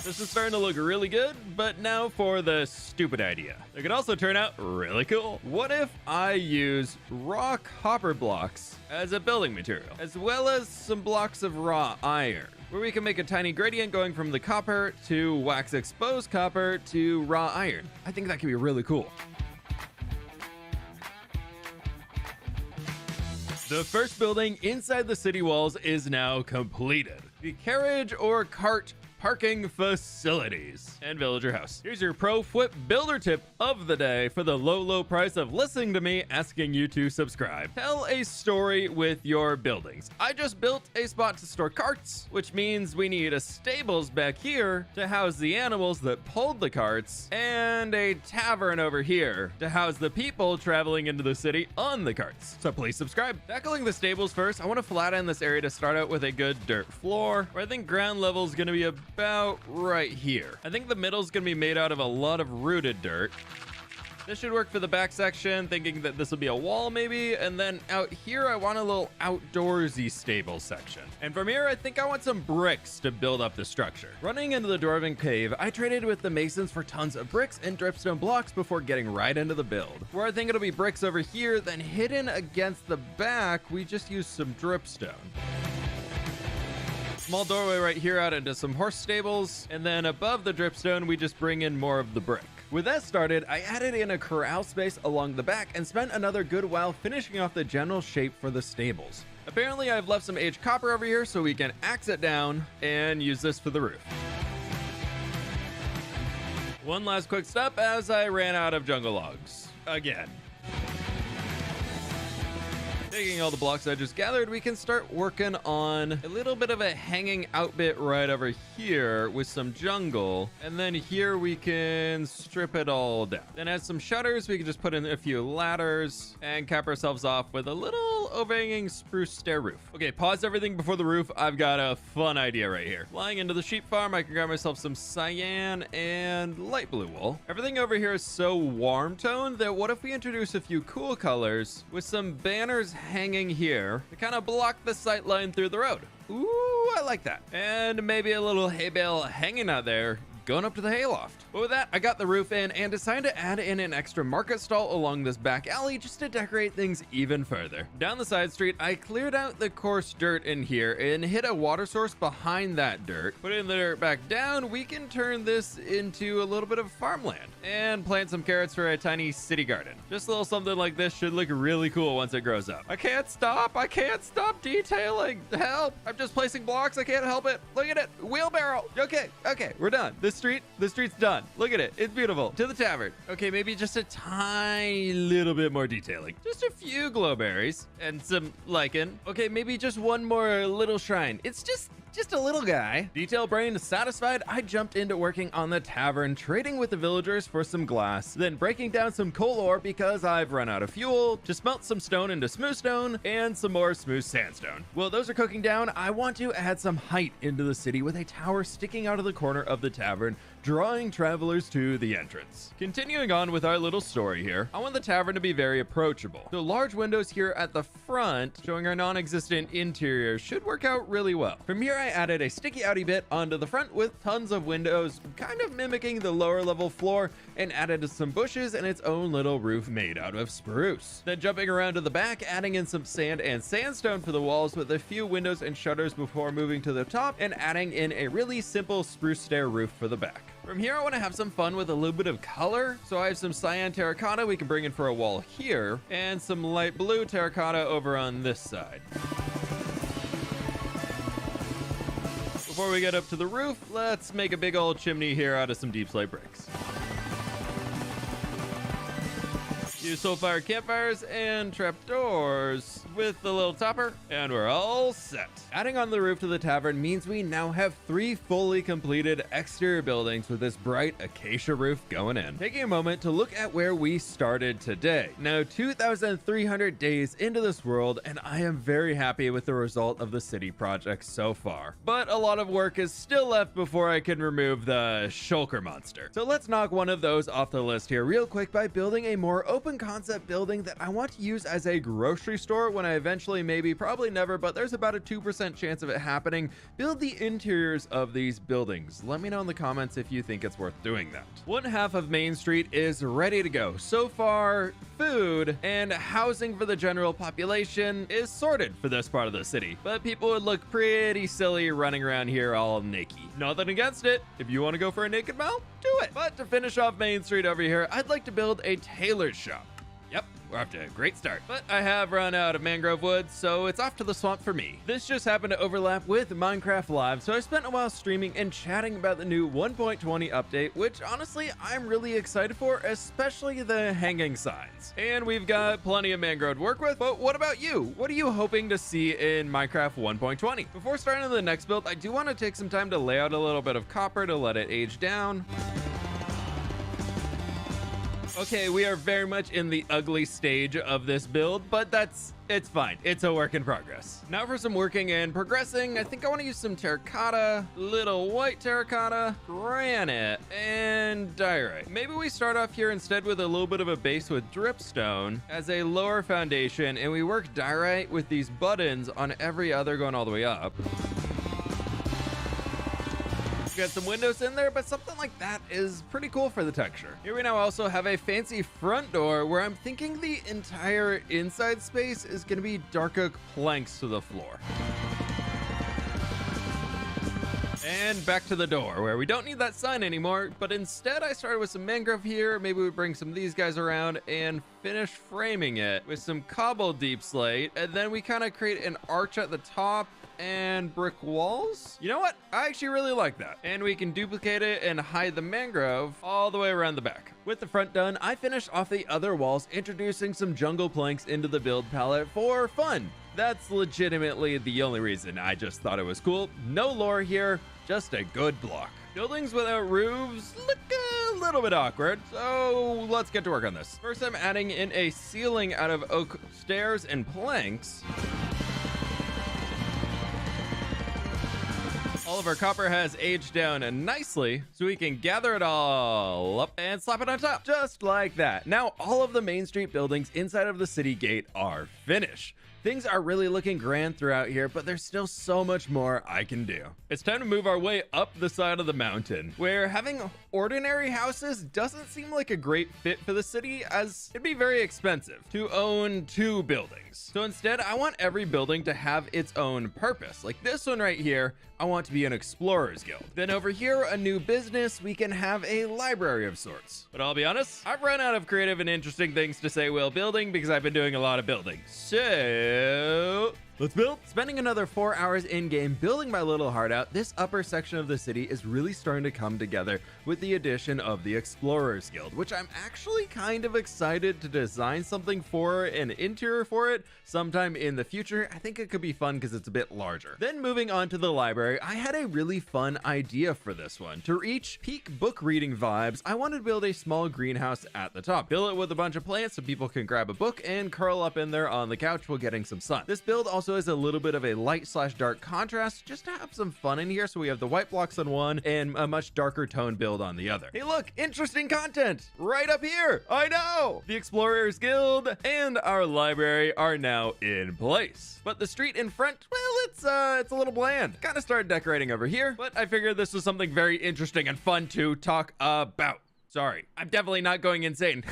This is starting to look really good, but now for the stupid idea. It could also turn out really cool. What if I use raw copper blocks as a building material, as well as some blocks of raw iron, where we can make a tiny gradient going from the copper to wax exposed copper to raw iron? I think that could be really cool. The first building inside the city walls is now completed. The carriage or cart parking facilities and villager house. Here's your pro flip builder tip of the day for the low price of listening to me asking you to subscribe. Tell a story with your buildings. I just built a spot to store carts, which means we need a stables back here to house the animals that pulled the carts, and a tavern over here to house the people traveling into the city on the carts. So please subscribe. Tackling the stables first, I want to flatten this area to start out with a good dirt floor, where I think ground level is going to be about right here. I think the middle is going to be made out of a lot of rooted dirt. This should work for the back section, thinking that this will be a wall maybe, and then out here I want a little outdoorsy stable section. And from here I think I want some bricks to build up the structure. Running into the Dwarven Cave, I traded with the masons for tons of bricks and dripstone blocks before getting right into the build. Where I think it'll be bricks over here, then hidden against the back, we just use some dripstone. Small doorway right here out into some horse stables, and then above the dripstone we just bring in more of the brick. With that started, I added in a corral space along the back and spent another good while finishing off the general shape for the stables. Apparently I've left some aged copper over here so we can axe it down and use this for the roof. One last quick step as I ran out of jungle logs. Again. Taking all the blocks I just gathered, we can start working on a little bit of a hanging out bit right over here with some jungle. And then here we can strip it all down. Then add some shutters. We can just put in a few ladders and cap ourselves off with a little overhanging spruce stair roof. Okay, pause everything before the roof. I've got a fun idea right here. Flying into the sheep farm, I can grab myself some cyan and light blue wool. Everything over here is so warm toned that what if we introduce a few cool colors with some banners hanging here to kind of block the sight line through the road. Ooh, I like that. And maybe a little hay bale hanging out there going up to the hayloft. But with that, I got the roof in and decided to add in an extra market stall along this back alley just to decorate things even further. Down the side street, I cleared out the coarse dirt in here and hit a water source behind that dirt. Putting the dirt back down, we can turn this into a little bit of farmland and plant some carrots for a tiny city garden. Just a little something like this should look really cool once it grows up. I can't stop detailing. Help! I'm just placing blocks. I can't help it. Look at it. Wheelbarrow. Okay, we're done. The street's done. Look at it. It's beautiful. To the tavern. Okay, maybe just a tiny little bit more detailing. Just a few glowberries and some lichen. Okay, maybe just one more little shrine. It's just a little guy. Detail brain satisfied, I jumped into working on the tavern, trading with the villagers for some glass, then breaking down some coal ore because I've run out of fuel, to smelt some stone into smooth stone, and some more smooth sandstone. While those are cooking down, I want to add some height into the city with a tower sticking out of the corner of the tavern, drawing travelers to the entrance. Continuing on with our little story here, I want the tavern to be very approachable. The large windows here at the front, showing our non-existent interior, should work out really well. From here, I added a sticky outy bit onto the front with tons of windows, kind of mimicking the lower level floor, and added some bushes and its own little roof made out of spruce. Then jumping around to the back, adding in some sand and sandstone for the walls with a few windows and shutters before moving to the top and adding in a really simple spruce stair roof for the back. From here, I want to have some fun with a little bit of color. So I have some cyan terracotta we can bring in for a wall here, and some light blue terracotta over on this side. Before we get up to the roof, let's make a big old chimney here out of some deep slate bricks. Use soul-fire campfires and trapdoors with the little topper, and we're all set. Adding on the roof to the tavern means we now have 3 fully completed exterior buildings with this bright acacia roof going in. Taking a moment to look at where we started today. Now 2,300 days into this world, and I am very happy with the result of the city project so far. But a lot of work is still left before I can remove the shulker monster. So let's knock one of those off the list here real quick by building a more open concept building that I want to use as a grocery store when I eventually, probably never, but there's about a 2% chance of it happening, build the interiors of these buildings. Let me know in the comments if you think it's worth doing that. One half of Main Street is ready to go. So far, food and housing for the general population is sorted for this part of the city, but people would look pretty silly running around here all naked. Nothing against it. If you want to go for a naked mall, do it. But to finish off Main Street over here, I'd like to build a tailor shop. Yep, we're off to a great start. But I have run out of mangrove wood, so it's off to the swamp for me. This just happened to overlap with Minecraft Live, so I spent a while streaming and chatting about the new 1.20 update, which honestly, I'm really excited for, especially the hanging signs. And we've got plenty of mangrove to work with, but what about you? What are you hoping to see in Minecraft 1.20? Before starting on the next build, I do want to take some time to lay out a little bit of copper to let it age down. Okay, we are very much in the ugly stage of this build, but it's fine. It's a work in progress. Now for some working and progressing, I think I want to use some terracotta, little white terracotta, granite, and diorite. Maybe we start off here instead with a little bit of a base with dripstone as a lower foundation, and we work diorite with these buttons on every other going all the way up. Got some windows in there, but something like that is pretty cool for the texture. Here we now also have a fancy front door where I'm thinking the entire inside space is going to be dark oak planks to the floor. And back to the door where we don't need that sign anymore, but instead I started with some mangrove here. Maybe we bring some of these guys around and finish framing it with some cobble deep slate, and then we kind of create an arch at the top and brick walls. You know what? I actually really like that. And we can duplicate it and hide the mangrove all the way around the back. With the front done, I finished off the other walls, introducing some jungle planks into the build palette for fun. That's legitimately the only reason. I just thought it was cool. No lore here, just a good block. Buildings without roofs look a little bit awkward, so let's get to work on this. First, I'm adding in a ceiling out of oak stairs and planks. All of our copper has aged down nicely, so we can gather it all up and slap it on top, just like that. Now, all of the Main Street buildings inside of the city gate are finished. Things are really looking grand throughout here, but there's still so much more I can do. It's time to move our way up the side of the mountain, where having ordinary houses doesn't seem like a great fit for the city, as it'd be very expensive to own 2 buildings. So instead, I want every building to have its own purpose. Like this one right here, I want to be an explorer's guild. Then over here, a new business, we can have a library of sorts. But I'll be honest, I've run out of creative and interesting things to say while building because I've been doing a lot of building. So let's build. Spending another 4 hours in game building my little heart out, this upper section of the city is really starting to come together with the addition of the Explorers Guild, which I'm actually kind of excited to design something for an interior for it sometime in the future. I think it could be fun because it's a bit larger. Then moving on to the library, I had a really fun idea for this one. To reach peak book reading vibes, I wanted to build a small greenhouse at the top. Fill it with a bunch of plants so people can grab a book and curl up in there on the couch while getting some sun. This build also has a little bit of a light/dark contrast just to have some fun in here. So we have the white blocks on one and a much darker tone build on the other. Hey, look, interesting content right up here. I know. The Explorers Guild and our library are now in place. But the street in front, well, it's a little bland. Kind of started decorating over here, but I figured this was something very interesting and fun to talk about. Sorry, I'm definitely not going insane.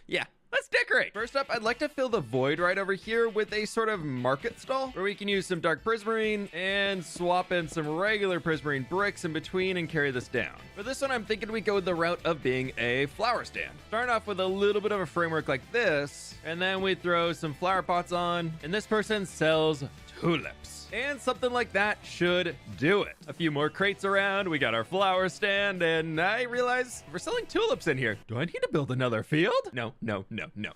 Yeah. Let's decorate. First up, I'd like to fill the void right over here with a sort of market stall where we can use some dark prismarine and swap in some regular prismarine bricks in between and carry this down. For this one, I'm thinking we go the route of being a flower stand. Starting off with a little bit of a framework like this, and then we throw some flower pots on, and this person sells tulips. And something like that should do it. A few more crates around, we got our flower stand, and I realize we're selling tulips in here. Do I need to build another field? No.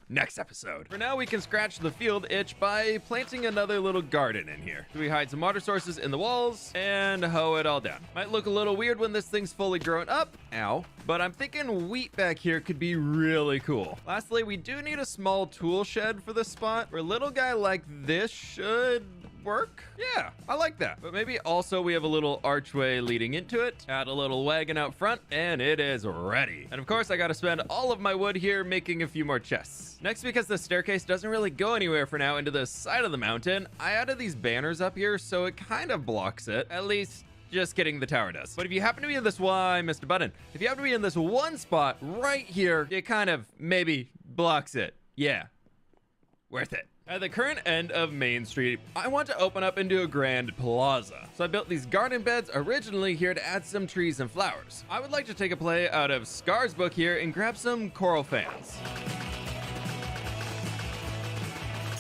Next episode. For now, we can scratch the field itch by planting another little garden in here. So we hide some water sources in the walls and hoe it all down. Might look a little weird when this thing's fully grown up. Ow. But I'm thinking wheat back here could be really cool. Lastly, we do need a small tool shed for this spot where a little guy like this should work. Yeah, I like that. But maybe also we have a little archway leading into it, add a little wagon out front, and it is ready. And of course, I got to spend all of my wood here making a few more chests. Next, because the staircase doesn't really go anywhere for now into the side of the mountain, I added these banners up here so it kind of blocks it. At least just kidding, the tower does. But if you happen to be in this I missed a button. If you happen to be in this one spot right here, it kind of maybe blocks it. Yeah, worth it. At the current end of Main Street, I want to open up into a grand plaza. So I built these garden beds originally here to add some trees and flowers. I would like to take a play out of Scar's book here and grab some coral fans.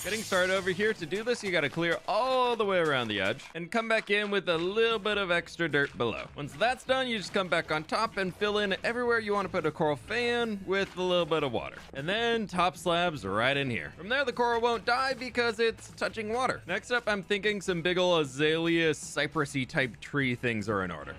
Getting started over here. To do this, you got to clear all the way around the edge and come back in with a little bit of extra dirt below. Once that's done, you just come back on top and fill in everywhere you want to put a coral fan with a little bit of water. And then top slabs right in here. From there, the coral won't die because it's touching water. Next up, I'm thinking some big ol' azalea cypressy type tree things are in order.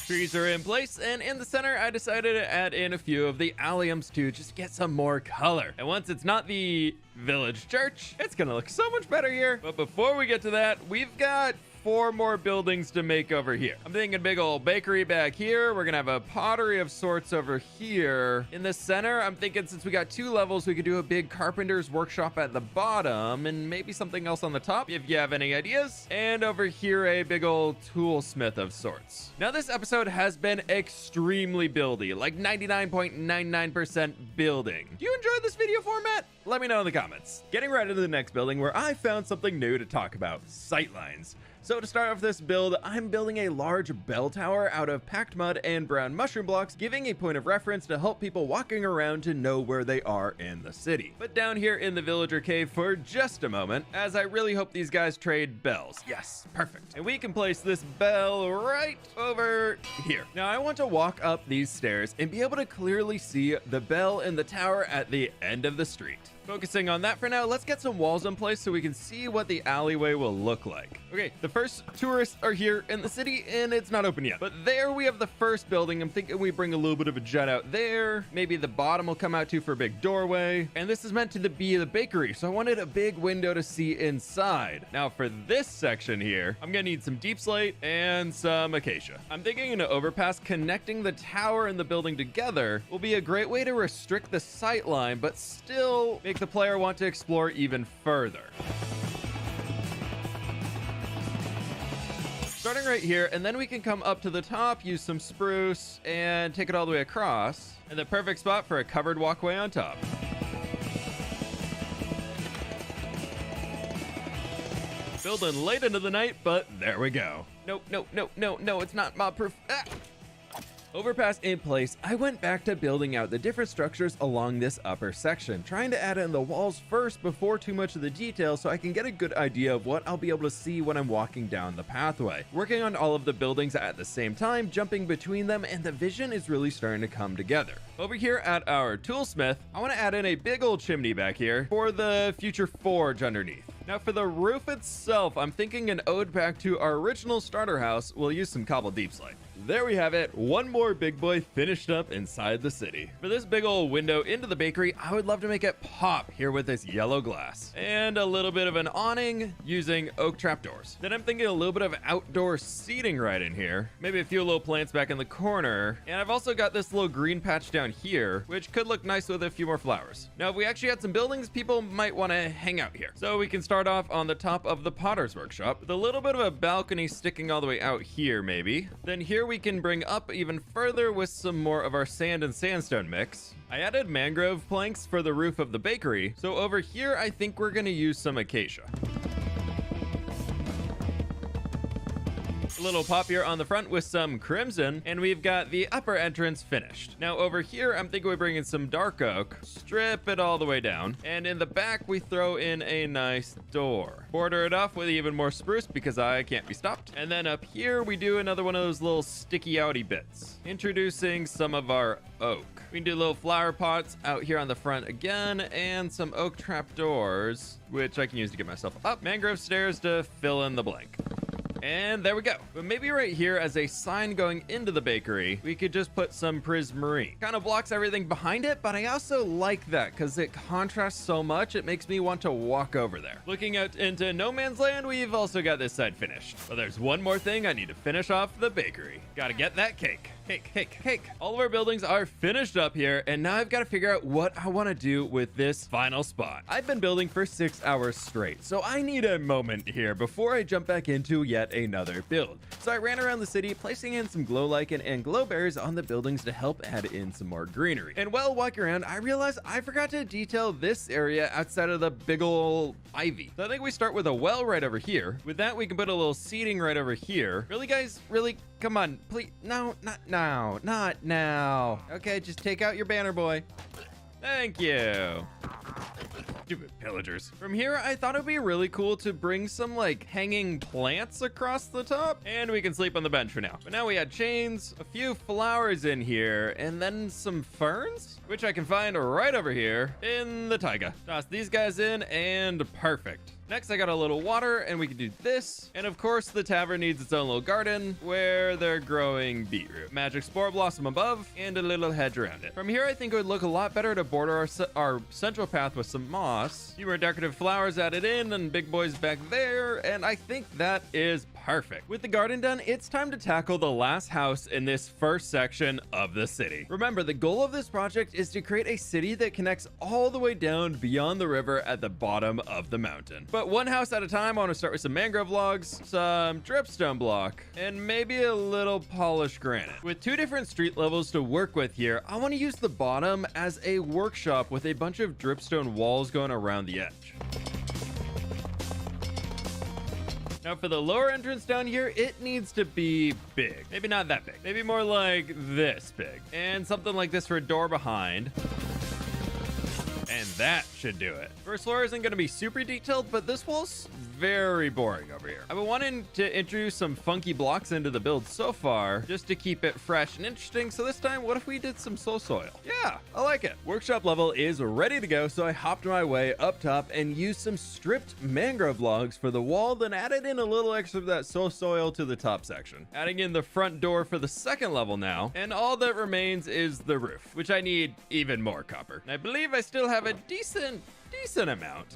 Trees are in place, and in the center, I decided to add in a few of the alliums too, just to get some more color. And once it's not the village church, it's gonna look so much better here. But before we get to that, we've got 4 more buildings to make over here. I'm thinking big old bakery back here. We're gonna have a pottery of sorts over here. In the center, I'm thinking since we got 2 levels, we could do a big carpenter's workshop at the bottom and maybe something else on the top if you have any ideas. And over here, a big old toolsmith of sorts. Now this episode has been extremely buildy, like 99.99% building. Do you enjoy this video format? Let me know in the comments. Getting right into the next building where I found something new to talk about, sightlines. So to start off this build, I'm building a large bell tower out of packed mud and brown mushroom blocks, giving a point of reference to help people walking around to know where they are in the city. But down here in the villager cave for just a moment, as I really hope these guys trade bells. Yes, perfect. And we can place this bell right over here. Now I want to walk up these stairs and be able to clearly see the bell in the tower at the end of the street. Focusing on that for now, let's get some walls in place so we can see what the alleyway will look like. Okay, the first tourists are here in the city and it's not open yet. But there we have the first building. I'm thinking we bring a little bit of a jet out there. Maybe the bottom will come out to for a big doorway. And this is meant to be the bakery, so I wanted a big window to see inside. Now for this section here, I'm gonna need some deep slate and some acacia. I'm thinking an overpass connecting the tower and the building together will be a great way to restrict the sight line, but still make the player want to explore even further. Starting right here, and then we can come up to the top, use some spruce, and take it all the way across. And the perfect spot for a covered walkway on top. Building late into the night, but there we go. Nope, it's not mob proof. Ah! Overpass in place, I went back to building out the different structures along this upper section, trying to add in the walls first before too much of the detail so I can get a good idea of what I'll be able to see when I'm walking down the pathway. Working on all of the buildings at the same time, jumping between them, and the vision is really starting to come together. Over here at our toolsmith, I want to add in a big old chimney back here for the future forge underneath. Now for the roof itself, I'm thinking an ode back to our original starter house. We'll use some cobbled deep slate. There we have it, one more big boy finished up inside the city. For this big old window into the bakery, I would love to make it pop here with this yellow glass. And a little bit of an awning using oak trapdoors. Then I'm thinking a little bit of outdoor seating right in here. Maybe a few little plants back in the corner. And I've also got this little green patch down here, which could look nice with a few more flowers. Now if we actually had some buildings, people might want to hang out here. So we can start off on the top of the potter's workshop with a little bit of a balcony sticking all the way out here maybe. Then here we can bring up even further with some more of our sand and sandstone mix. I added mangrove planks for the roof of the bakery, so over here I think we're gonna use some acacia. A little pop here on the front with some crimson, and we've got the upper entrance finished. Now over here, I'm thinking we bring in some dark oak, strip it all the way down, and in the back, we throw in a nice door. Border it off with even more spruce because I can't be stopped. And then up here, we do another one of those little sticky outy bits, introducing some of our oak. We can do little flower pots out here on the front again, and some oak trapdoors, which I can use to get myself up. Mangrove stairs to fill in the blank. And there we go. But maybe right here as a sign going into the bakery, we could just put some prismarine. Kind of blocks everything behind it, but I also like that because it contrasts so much, it makes me want to walk over there. Looking out into no man's land, we've also got this side finished. But there's one more thing I need to finish off the bakery. Gotta get that cake. Cake. All of our buildings are finished up here, and now I've got to figure out what I want to do with this final spot. I've been building for 6 hours straight, so I need a moment here before I jump back into yet another build. So I ran around the city, placing in some glow lichen and glow berries on the buildings to help add in some more greenery. And while walking around, I realized I forgot to detail this area outside of the big ol' ivy. So I think we start with a well right over here. With that, we can put a little seating right over here. Really, guys? Really? Come on, please. No, not now. Not now. Okay, just take out your banner, boy. Thank you. Stupid pillagers. From here, I thought it'd be really cool to bring some like hanging plants across the top, and we can sleep on the bench for now. But now we had chains, a few flowers in here, and then some ferns, which I can find right over here in the taiga. Toss these guys in, and perfect. Next, I got a little water, and we can do this. And of course, the tavern needs its own little garden where they're growing beetroot. Magic spore blossom above, and a little hedge around it. From here, I think it would look a lot better to border our central path with some moss. A few more decorative flowers added in, and big boys back there, and I think that is perfect. With the garden done, it's time to tackle the last house in this first section of the city. Remember, the goal of this project is to create a city that connects all the way down beyond the river at the bottom of the mountain. But one house at a time, I want to start with some mangrove logs, some dripstone block, and maybe a little polished granite. With 2 different street levels to work with here, I want to use the bottom as a workshop with a bunch of dripstone walls going around the edge. Now for the lower entrance down here, it needs to be big. Maybe not that big. Maybe more like this big. And something like this for a door behind. And that should do it. First floor isn't going to be super detailed, but this wall's very boring over here. I've been wanting to introduce some funky blocks into the build so far, just to keep it fresh and interesting. So this time, what if we did some soil? Yeah, I like it. Workshop level is ready to go, so I hopped my way up top and used some stripped mangrove logs for the wall, then added in a little extra of that soil to the top section. Adding in the front door for the second level now, and all that remains is the roof, which I need even more copper. And I believe I still have a decent amount.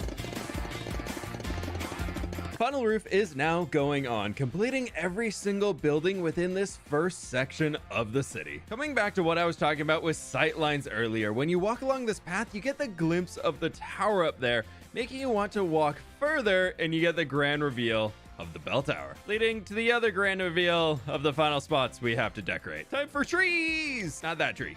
Final roof is now going on, completing every single building within this first section of the city. Coming back to what I was talking about with sight lines earlier, when you walk along this path, you get the glimpse of the tower up there, making you want to walk further, and you get the grand reveal of the bell tower, leading to the other grand reveal of the final spots we have to decorate. Time for trees! Not that tree.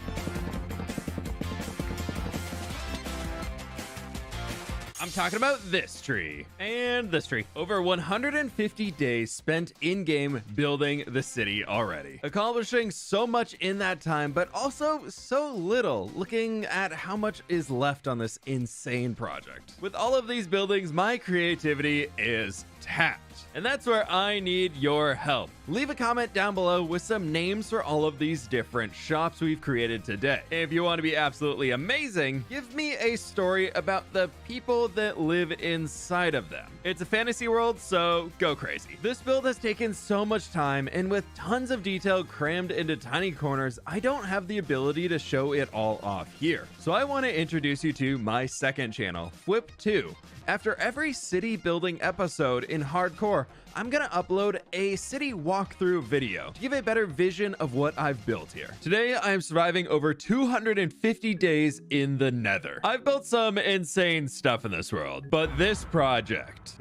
I'm talking about this tree and this tree. Over 150 days spent in-game building the city already. Accomplishing so much in that time, but also so little looking at how much is left on this insane project. With all of these buildings, my creativity is tapped. And that's where I need your help. Leave a comment down below with some names for all of these different shops we've created today. If you want to be absolutely amazing, give me a story about the people that live inside of them. It's a fantasy world, so go crazy. This build has taken so much time, and with tons of detail crammed into tiny corners, I don't have the ability to show it all off here. So I want to introduce you to my second channel, Fwip2. After every city building episode in Hardcore, I'm gonna upload a city walkthrough video to give a better vision of what I've built here. Today, I am surviving over 250 days in the Nether. I've built some insane stuff in this world, but this project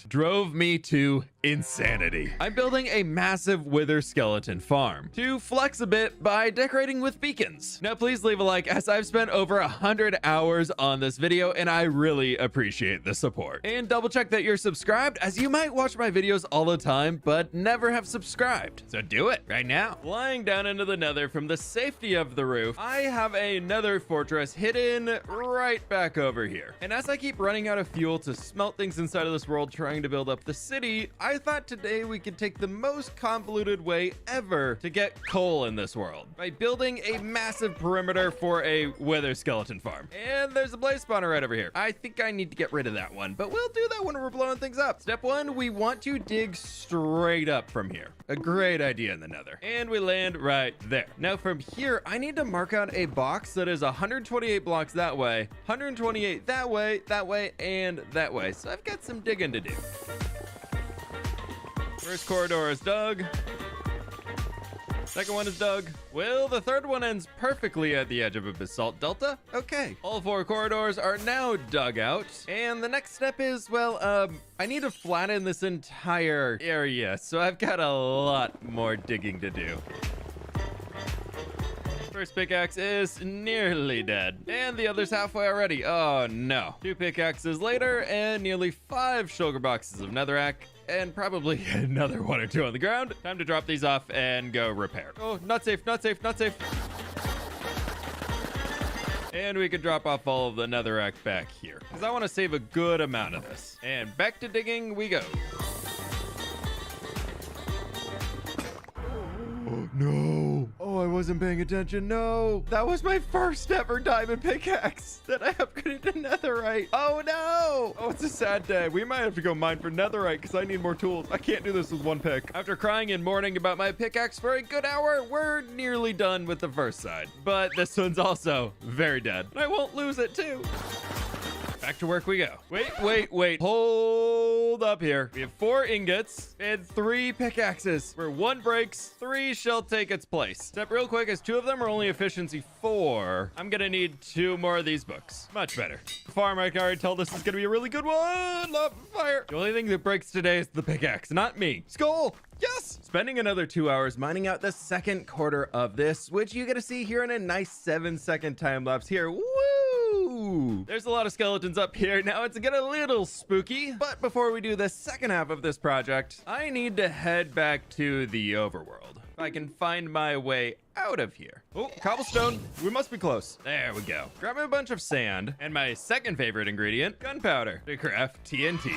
drove me to insanity. I'm building a massive wither skeleton farm to flex a bit by decorating with beacons. Now, please leave a like as I've spent over 100 hours on this video, and I really appreciate the support. And double check that you're subscribed, as you might watch my videos all the time, but never have subscribed. So do it right now. Flying down into the Nether from the safety of the roof, I have a Nether fortress hidden right back over here. And as I keep running out of fuel to smelt things inside of this world trying to build up the city, I thought today we could take the most convoluted way ever to get coal in this world by building a massive perimeter for a wither skeleton farm. And there's a blaze spawner right over here. I think I need to get rid of that one, but we'll do that when we're blowing things up. Step one, we want to dig straight up from here. A great idea in the Nether. And we land right there. Now from here, I need to mark out a box that is 128 blocks that way, 128 that way, and that way. So I've got some digging to do. First corridor is dug. Second one is dug. Well, the third one ends perfectly at the edge of a basalt delta. Okay, all 4 corridors are now dug out. And the next step is, well, I need to flatten this entire area. So I've got a lot more digging to do. First pickaxe is nearly dead, and the other's halfway already. Oh no. 2 pickaxes later, and nearly 5 shulker boxes of netherrack, and probably another 1 or 2 on the ground. Time to drop these off and go repair. Oh, not safe, not safe, not safe. And we can drop off all of the netherrack back here, because I want to save a good amount of this. And back to digging we go. No. Oh, I wasn't paying attention. No. That was my first ever diamond pickaxe that I upgraded to netherite. Oh, no. Oh, it's a sad day. We might have to go mine for netherite because I need more tools. I can't do this with 1 pick. After crying and mourning about my pickaxe for a good hour, we're nearly done with the first side. But this one's also very dead. And I won't lose it too. Back to work we go. Wait. Hold up here. We have 4 ingots and 3 pickaxes. Where 1 breaks, 3 shall take its place. Step real quick, as 2 of them are only efficiency 4. I'm gonna need 2 more of these books. Much better. Farm, I can already tell this is gonna be a really good one. Love fire. The only thing that breaks today is the pickaxe, not me. Skull. Yes! Spending another 2 hours mining out the second quarter of this, which you get to see here in a nice 7-second time lapse here. Woo! Ooh, there's a lot of skeletons up here. Now it's getting a little spooky. But before we do the second half of this project, I need to head back to the overworld. If I can find my way out of here. Oh, cobblestone. We must be close. There we go. Grabbing a bunch of sand and my second favorite ingredient, gunpowder, to craft TNT.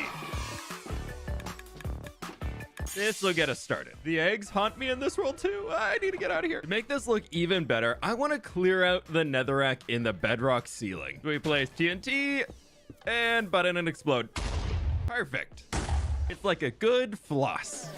This will get us started. The eggs haunt me in this world too. I need to get out of here. To make this look even better, I want to clear out the netherrack in the bedrock ceiling. We place TNT and button and explode. Perfect. It's like a good floss.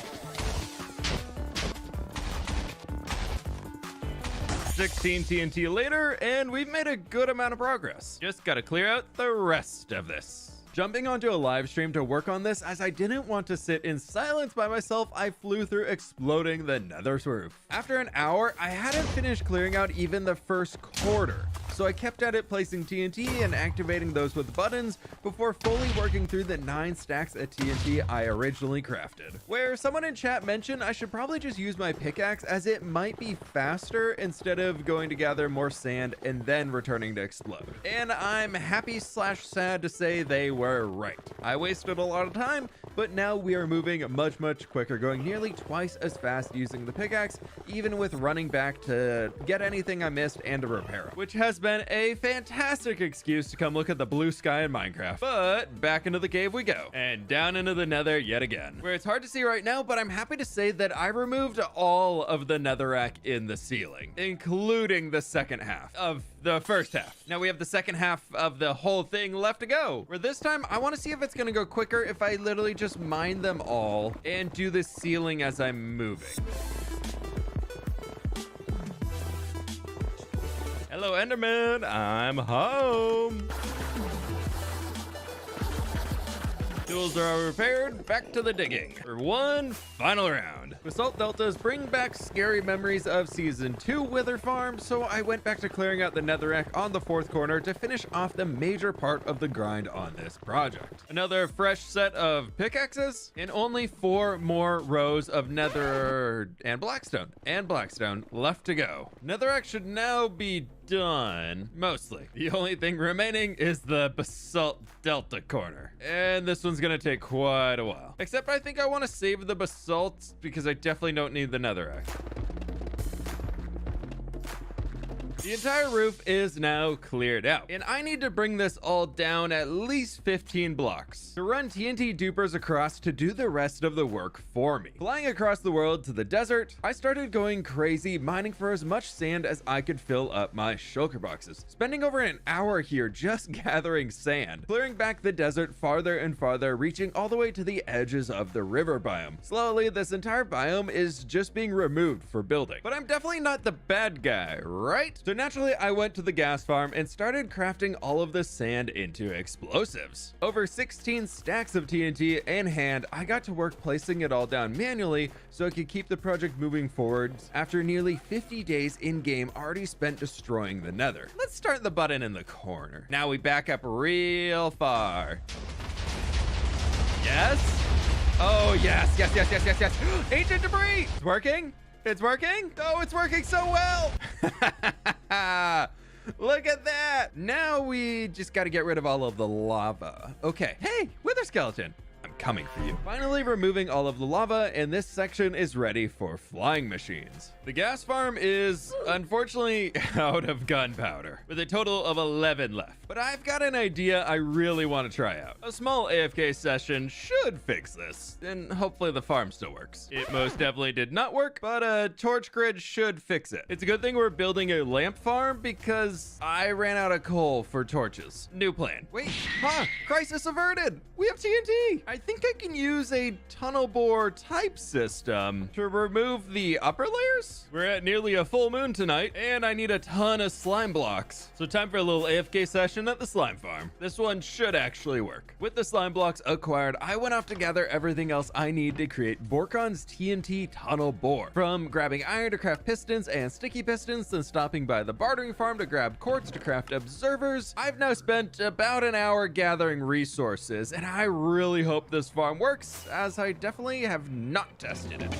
16 TNT later, and we've made a good amount of progress. Just gotta clear out the rest of this. Jumping onto a live stream to work on this, as I didn't want to sit in silence by myself, I flew through exploding the nether's roof. After an hour, I hadn't finished clearing out even the first quarter, so I kept at it placing TNT and activating those with buttons before fully working through the 9 stacks of TNT I originally crafted. Where someone in chat mentioned I should probably just use my pickaxe as it might be faster instead of going to gather more sand and then returning to explode. And I'm happy / sad to say they were right. I wasted a lot of time, but now we are moving much quicker, going nearly twice as fast using the pickaxe, even with running back to get anything I missed and to repair it, which has been a fantastic excuse to come look at the blue sky in Minecraft. But back into the cave we go, and down into the nether yet again, where it's hard to see right now, but I'm happy to say that I removed all of the netherrack in the ceiling, including the second half of the first half. Now we have the second half of the whole thing left to go, where this time I want to see if it's going to go quicker if I literally just mine them all and do the ceiling as I'm moving. Hello, Enderman. I'm home. Tools are repaired, back to the digging for one final round. Basalt deltas bring back scary memories of Season 2 Wither Farm, so I went back to clearing out the netherrack on the 4th corner to finish off the major part of the grind on this project. Another fresh set of pickaxes, and only 4 more rows of nether and blackstone left to go. Netherrack should now be done, mostly. The only thing remaining is the basalt delta corner, and this one's gonna take quite a while. Except I think I want to save the basalt because I definitely don't need the netherrack. The entire roof is now cleared out, and I need to bring this all down at least 15 blocks to run TNT dupers across to do the rest of the work for me. Flying across the world to the desert, I started going crazy, mining for as much sand as I could fill up my shulker boxes, spending over an hour here just gathering sand, clearing back the desert farther and farther, reaching all the way to the edges of the river biome. Slowly, this entire biome is just being removed for building, but I'm definitely not the bad guy, right? So naturally, I went to the gas farm and started crafting all of the sand into explosives. Over 16 stacks of TNT in hand, I got to work placing it all down manually so I could keep the project moving forward after nearly 50 days in-game already spent destroying the nether. Let's start the button in the corner. Now we back up real far. Yes? Oh, yes. Ancient debris! It's working? It's working? Oh, it's working so well! Look at that! Now we just gotta get rid of all of the lava. Okay, hey, wither skeleton. I'm coming for you. Finally removing all of the lava, and this section is ready for flying machines. The gas farm is unfortunately out of gunpowder, with a total of 11 left. But I've got an idea I really want to try out. A small AFK session should fix this, and hopefully the farm still works. It most definitely did not work, but a torch grid should fix it. It's a good thing we're building a lamp farm because I ran out of coal for torches. New plan. Wait, crisis averted. We have TNT. I think I can use a tunnel bore type system to remove the upper layers. We're at nearly a full moon tonight, and I need a ton of slime blocks. So time for a little AFK session at the slime farm. This one should actually work. With the slime blocks acquired, I went off to gather everything else I need to create Borkon's TNT tunnel bore. From grabbing iron to craft pistons and sticky pistons, then stopping by the bartering farm to grab quartz to craft observers, I've now spent about an hour gathering resources, and I really hope this farm works, as I definitely have not tested it.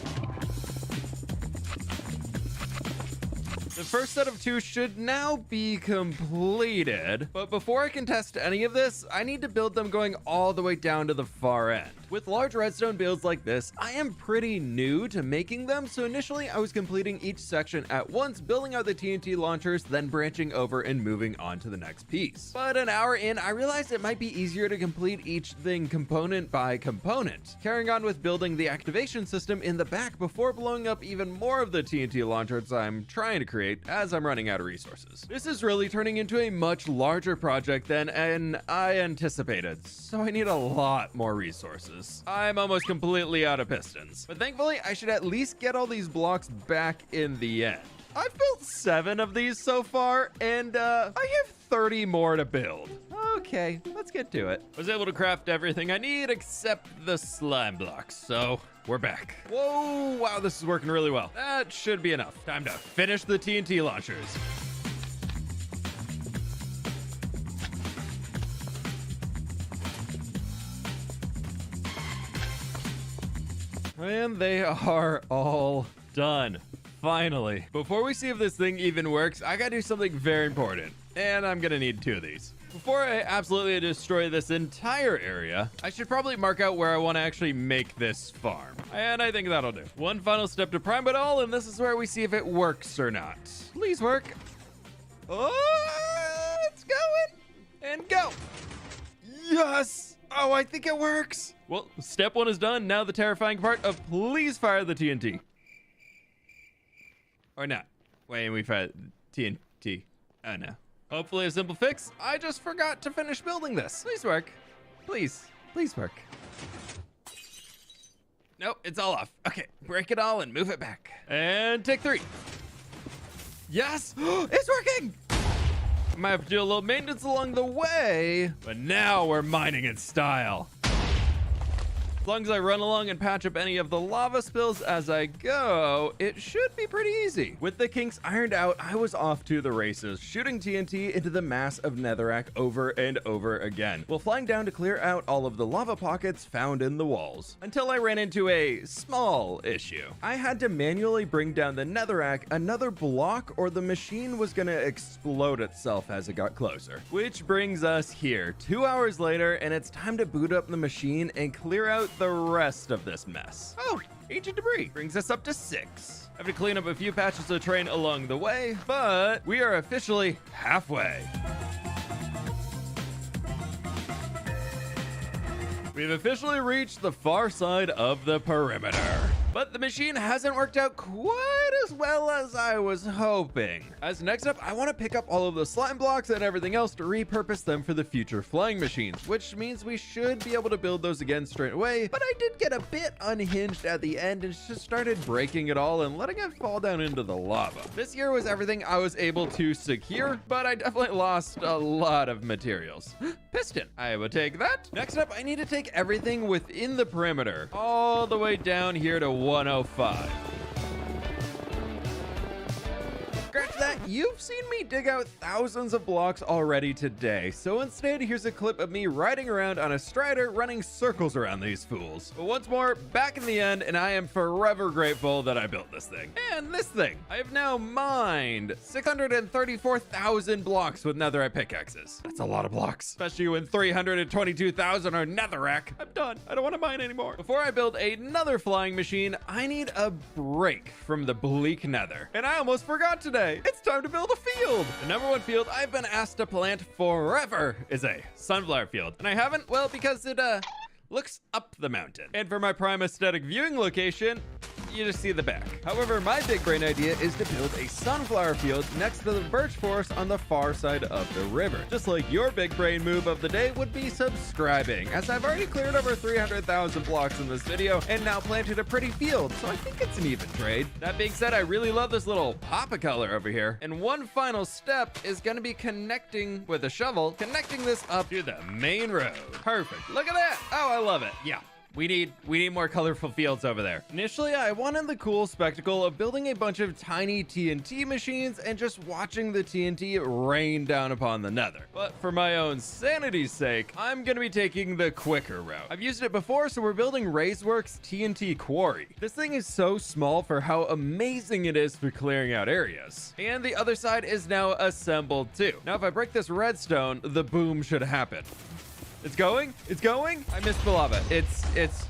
The first set of 2 should now be completed, but before I can test any of this, I need to build them going all the way down to the far end. With large redstone builds like this, I am pretty new to making them, so initially I was completing each section at once, building out the TNT launchers, then branching over and moving on to the next piece. But an hour in, I realized it might be easier to complete each thing component by component, carrying on with building the activation system in the back before blowing up even more of the TNT launchers I'm trying to create as I'm running out of resources. This is really turning into a much larger project than I anticipated, so I need a lot more resources. I'm almost completely out of pistons, but thankfully I should at least get all these blocks back in the end. I've built 7 of these so far, and I have 30 more to build. Okay, let's get to it. I was able to craft everything I need except the slime blocks, so we're back. Whoa, wow, this is working really well. That should be enough. Time to finish the TNT launchers. And they are all done. Finally. Before we see if this thing even works, I gotta do something very important. And I'm gonna need 2 of these. Before I absolutely destroy this entire area, I should probably mark out where I want to actually make this farm. And I think that'll do. One final step to prime it all, and this is where we see if it works or not. Please work. Oh, it's going. And go. Yes. Oh, I think it works. Well, step 1 is done. Now the terrifying part of please fire the TNT. Or not. Wait, we fired TNT. Oh, no. Hopefully a simple fix. I just forgot to finish building this. Please work. Please. Please work. Nope, it's all off. Okay, break it all and move it back. And take 3. Yes, it's working. Might have to do a little maintenance along the way, but now we're mining in style. As long as I run along and patch up any of the lava spills as I go, it should be pretty easy. With the kinks ironed out, I was off to the races, shooting TNT into the mass of netherrack over and over again, while flying down to clear out all of the lava pockets found in the walls, until I ran into a small issue. I had to manually bring down the netherrack another block or the machine was gonna explode itself as it got closer. Which brings us here, 2 hours later, and it's time to boot up the machine and clear out the rest of this mess. Oh, ancient debris brings us up to 6. I have to clean up a few patches of terrain along the way, but we are officially halfway. We've officially reached the far side of the perimeter. But the machine hasn't worked out quite as well as I was hoping. As next up, I want to pick up all of the slime blocks and everything else to repurpose them for the future flying machines, which means we should be able to build those again straight away. But I did get a bit unhinged at the end and just started breaking it all and letting it fall down into the lava. This here was everything I was able to secure, but I definitely lost a lot of materials. Piston, I will take that. Next up, I need to take everything within the perimeter all the way down here to 105. Scratch that, you've seen me dig out thousands of blocks already today, so instead here's a clip of me riding around on a strider running circles around these fools. But once more, back in the end, and I am forever grateful that I built this thing. And this thing. I have now mined 634,000 blocks with netherite pickaxes. That's a lot of blocks, especially when 322,000 are netherrack. I'm done. I don't want to mine anymore. Before I build another flying machine, I need a break from the bleak nether. And I almost forgot today. It's time to build a field. The #1 field I've been asked to plant forever is a sunflower field. And I haven't, well, because it looks up the mountain. And for my prime aesthetic viewing location, you just see the back. However, my big brain idea is to build a sunflower field next to the birch forest on the far side of the river. Just like your big brain move of the day would be subscribing, as I've already cleared over 300,000 blocks in this video and now planted a pretty field, so I think it's an even trade. That being said, I really love this little pop of color over here. And one final step is gonna be connecting with a shovel, connecting this up to the main road. Perfect. Look at that. Oh, I love it. Yeah. We need more colorful fields over there. Initially, I wanted the cool spectacle of building a bunch of tiny TNT machines and just watching the TNT rain down upon the nether. But for my own sanity's sake, I'm gonna be taking the quicker route. I've used it before, so we're building Razeworks TNT Quarry. This thing is so small for how amazing it is for clearing out areas. And the other side is now assembled too. Now, if I break this redstone, the boom should happen. It's going. It's going. I missed the lava.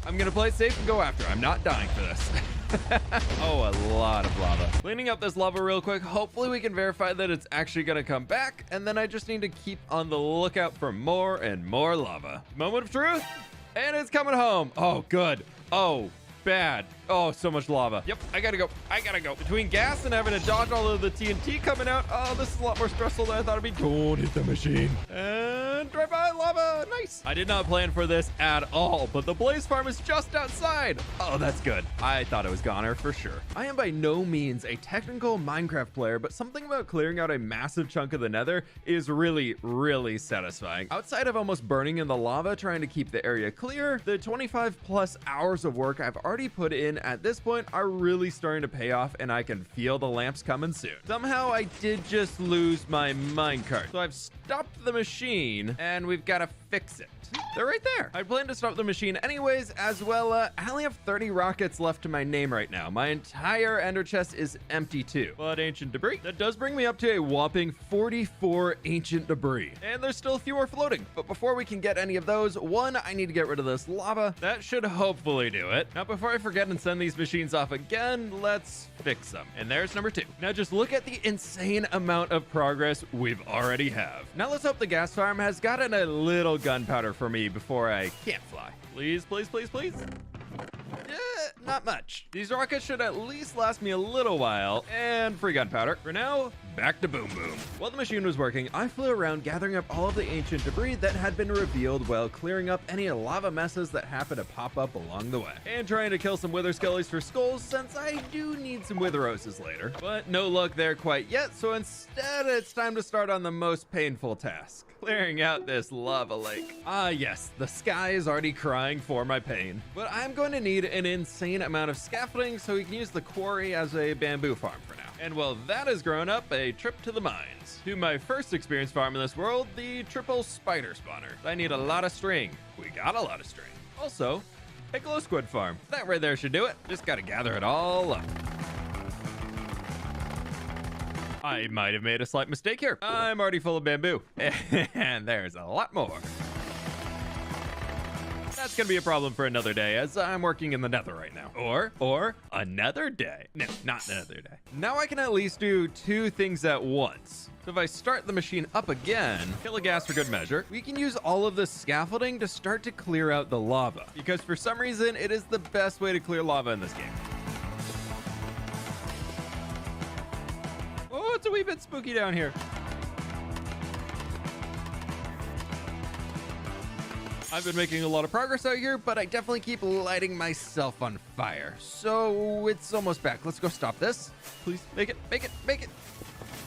I'm gonna play it safe and go after. I'm not dying for this. Oh, a lot of lava. Cleaning up this lava real quick. Hopefully we can verify that it's actually gonna come back. And then I just need to keep on the lookout for more and more lava. Moment of truth. And it's coming home. Oh, good. Oh, bad. Oh, so much lava. Yep, I gotta go. I gotta go. Between gas and having to dodge all of the TNT coming out, oh, this is a lot more stressful than I thought it'd be. Don't hit the machine. And drive by lava. Nice. I did not plan for this at all, but the blaze farm is just outside. Oh, that's good. I thought it was goner for sure. I am by no means a technical Minecraft player, but something about clearing out a massive chunk of the nether is really, really satisfying. Outside of almost burning in the lava, trying to keep the area clear, the 25 plus hours of work I've already put in at this point are really starting to pay off, and I can feel the lamps coming soon. Somehow I did just lose my minecart, so I've stopped the machine and we've got to fix it. They're right there. I plan to stop the machine anyways. As well, I only have 30 rockets left to my name right now. My entire ender chest is empty too. But ancient debris, that does bring me up to a whopping 44 ancient debris. And there's still a few more floating. But before we can get any of those, one, I need to get rid of this lava. That should hopefully do it. Now, before I forget and send these machines off again, let's fix them. And there's number 2. Now just look at the insane amount of progress we've already have. Now let's hope the gas farm has gotten a little gunpowder for me before I can't fly. Please, please, please, please. Not much. These rockets should at least last me a little while, and free gunpowder. For now, back to Boom Boom. While the machine was working, I flew around gathering up all of the ancient debris that had been revealed while clearing up any lava messes that happened to pop up along the way. And trying to kill some wither skellies for skulls, since I do need some witheroses later. But no luck there quite yet, so instead it's time to start on the most painful task. Clearing out this lava lake. Ah yes, the sky is already crying for my pain. But I'm going to need an insane amount of scaffolding so we can use the quarry as a bamboo farm for now. And while that has grown up, a trip to the mines. To my first experience farm in this world, the triple spider spawner. I need a lot of string. We got a lot of string. Also, a glow squid farm. That right there should do it. Just gotta gather it all up. I might have made a slight mistake here. I'm already full of bamboo, and there's a lot more. That's gonna be a problem for another day, as I'm working in the nether right now. Or another day. No, not another day. Now I can at least do 2 things at once. So if I start the machine up again, kill a gas for good measure, we can use all of the scaffolding to start to clear out the lava. Because for some reason, it is the best way to clear lava in this game. Oh, it's a wee bit spooky down here. I've been making a lot of progress out here, but I definitely keep lighting myself on fire. So it's almost back. Let's go stop this. Please make it, make it, make it.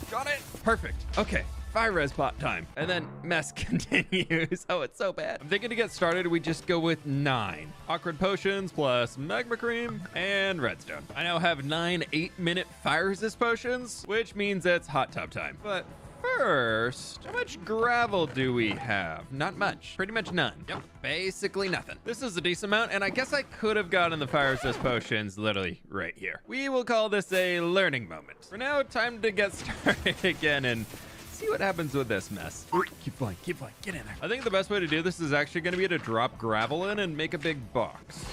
Got it. Perfect. Okay. Fire res pot time. And then mess continues. Oh, it's so bad. I'm thinking to get started, we just go with 9. Awkward potions plus magma cream and redstone. I now have 9 8-minute fire resist potions, which means it's hot tub time. But first, how much gravel do we have? Not much. Pretty much none. Yep, basically nothing. This is a decent amount, and I guess I could have gotten the fire resist potions literally right here. We will call this a learning moment. For now, time to get started again and see what happens with this mess. Ooh, keep flying, get in there. I think the best way to do this is actually going to be to drop gravel in and make a big box.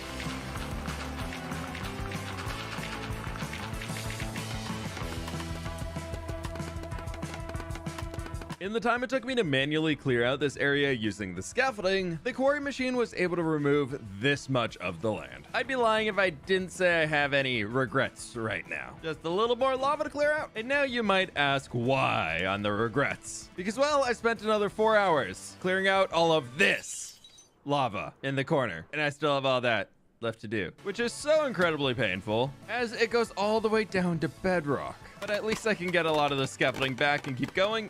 In the time it took me to manually clear out this area using the scaffolding, the quarry machine was able to remove this much of the land. I'd be lying if I didn't say I have any regrets right now. Just a little more lava to clear out. And now you might ask why on the regrets. Because, well, I spent another 4 hours clearing out all of this lava in the corner, and I still have all that left to do, which is so incredibly painful as it goes all the way down to bedrock. But at least I can get a lot of the scaffolding back and keep going.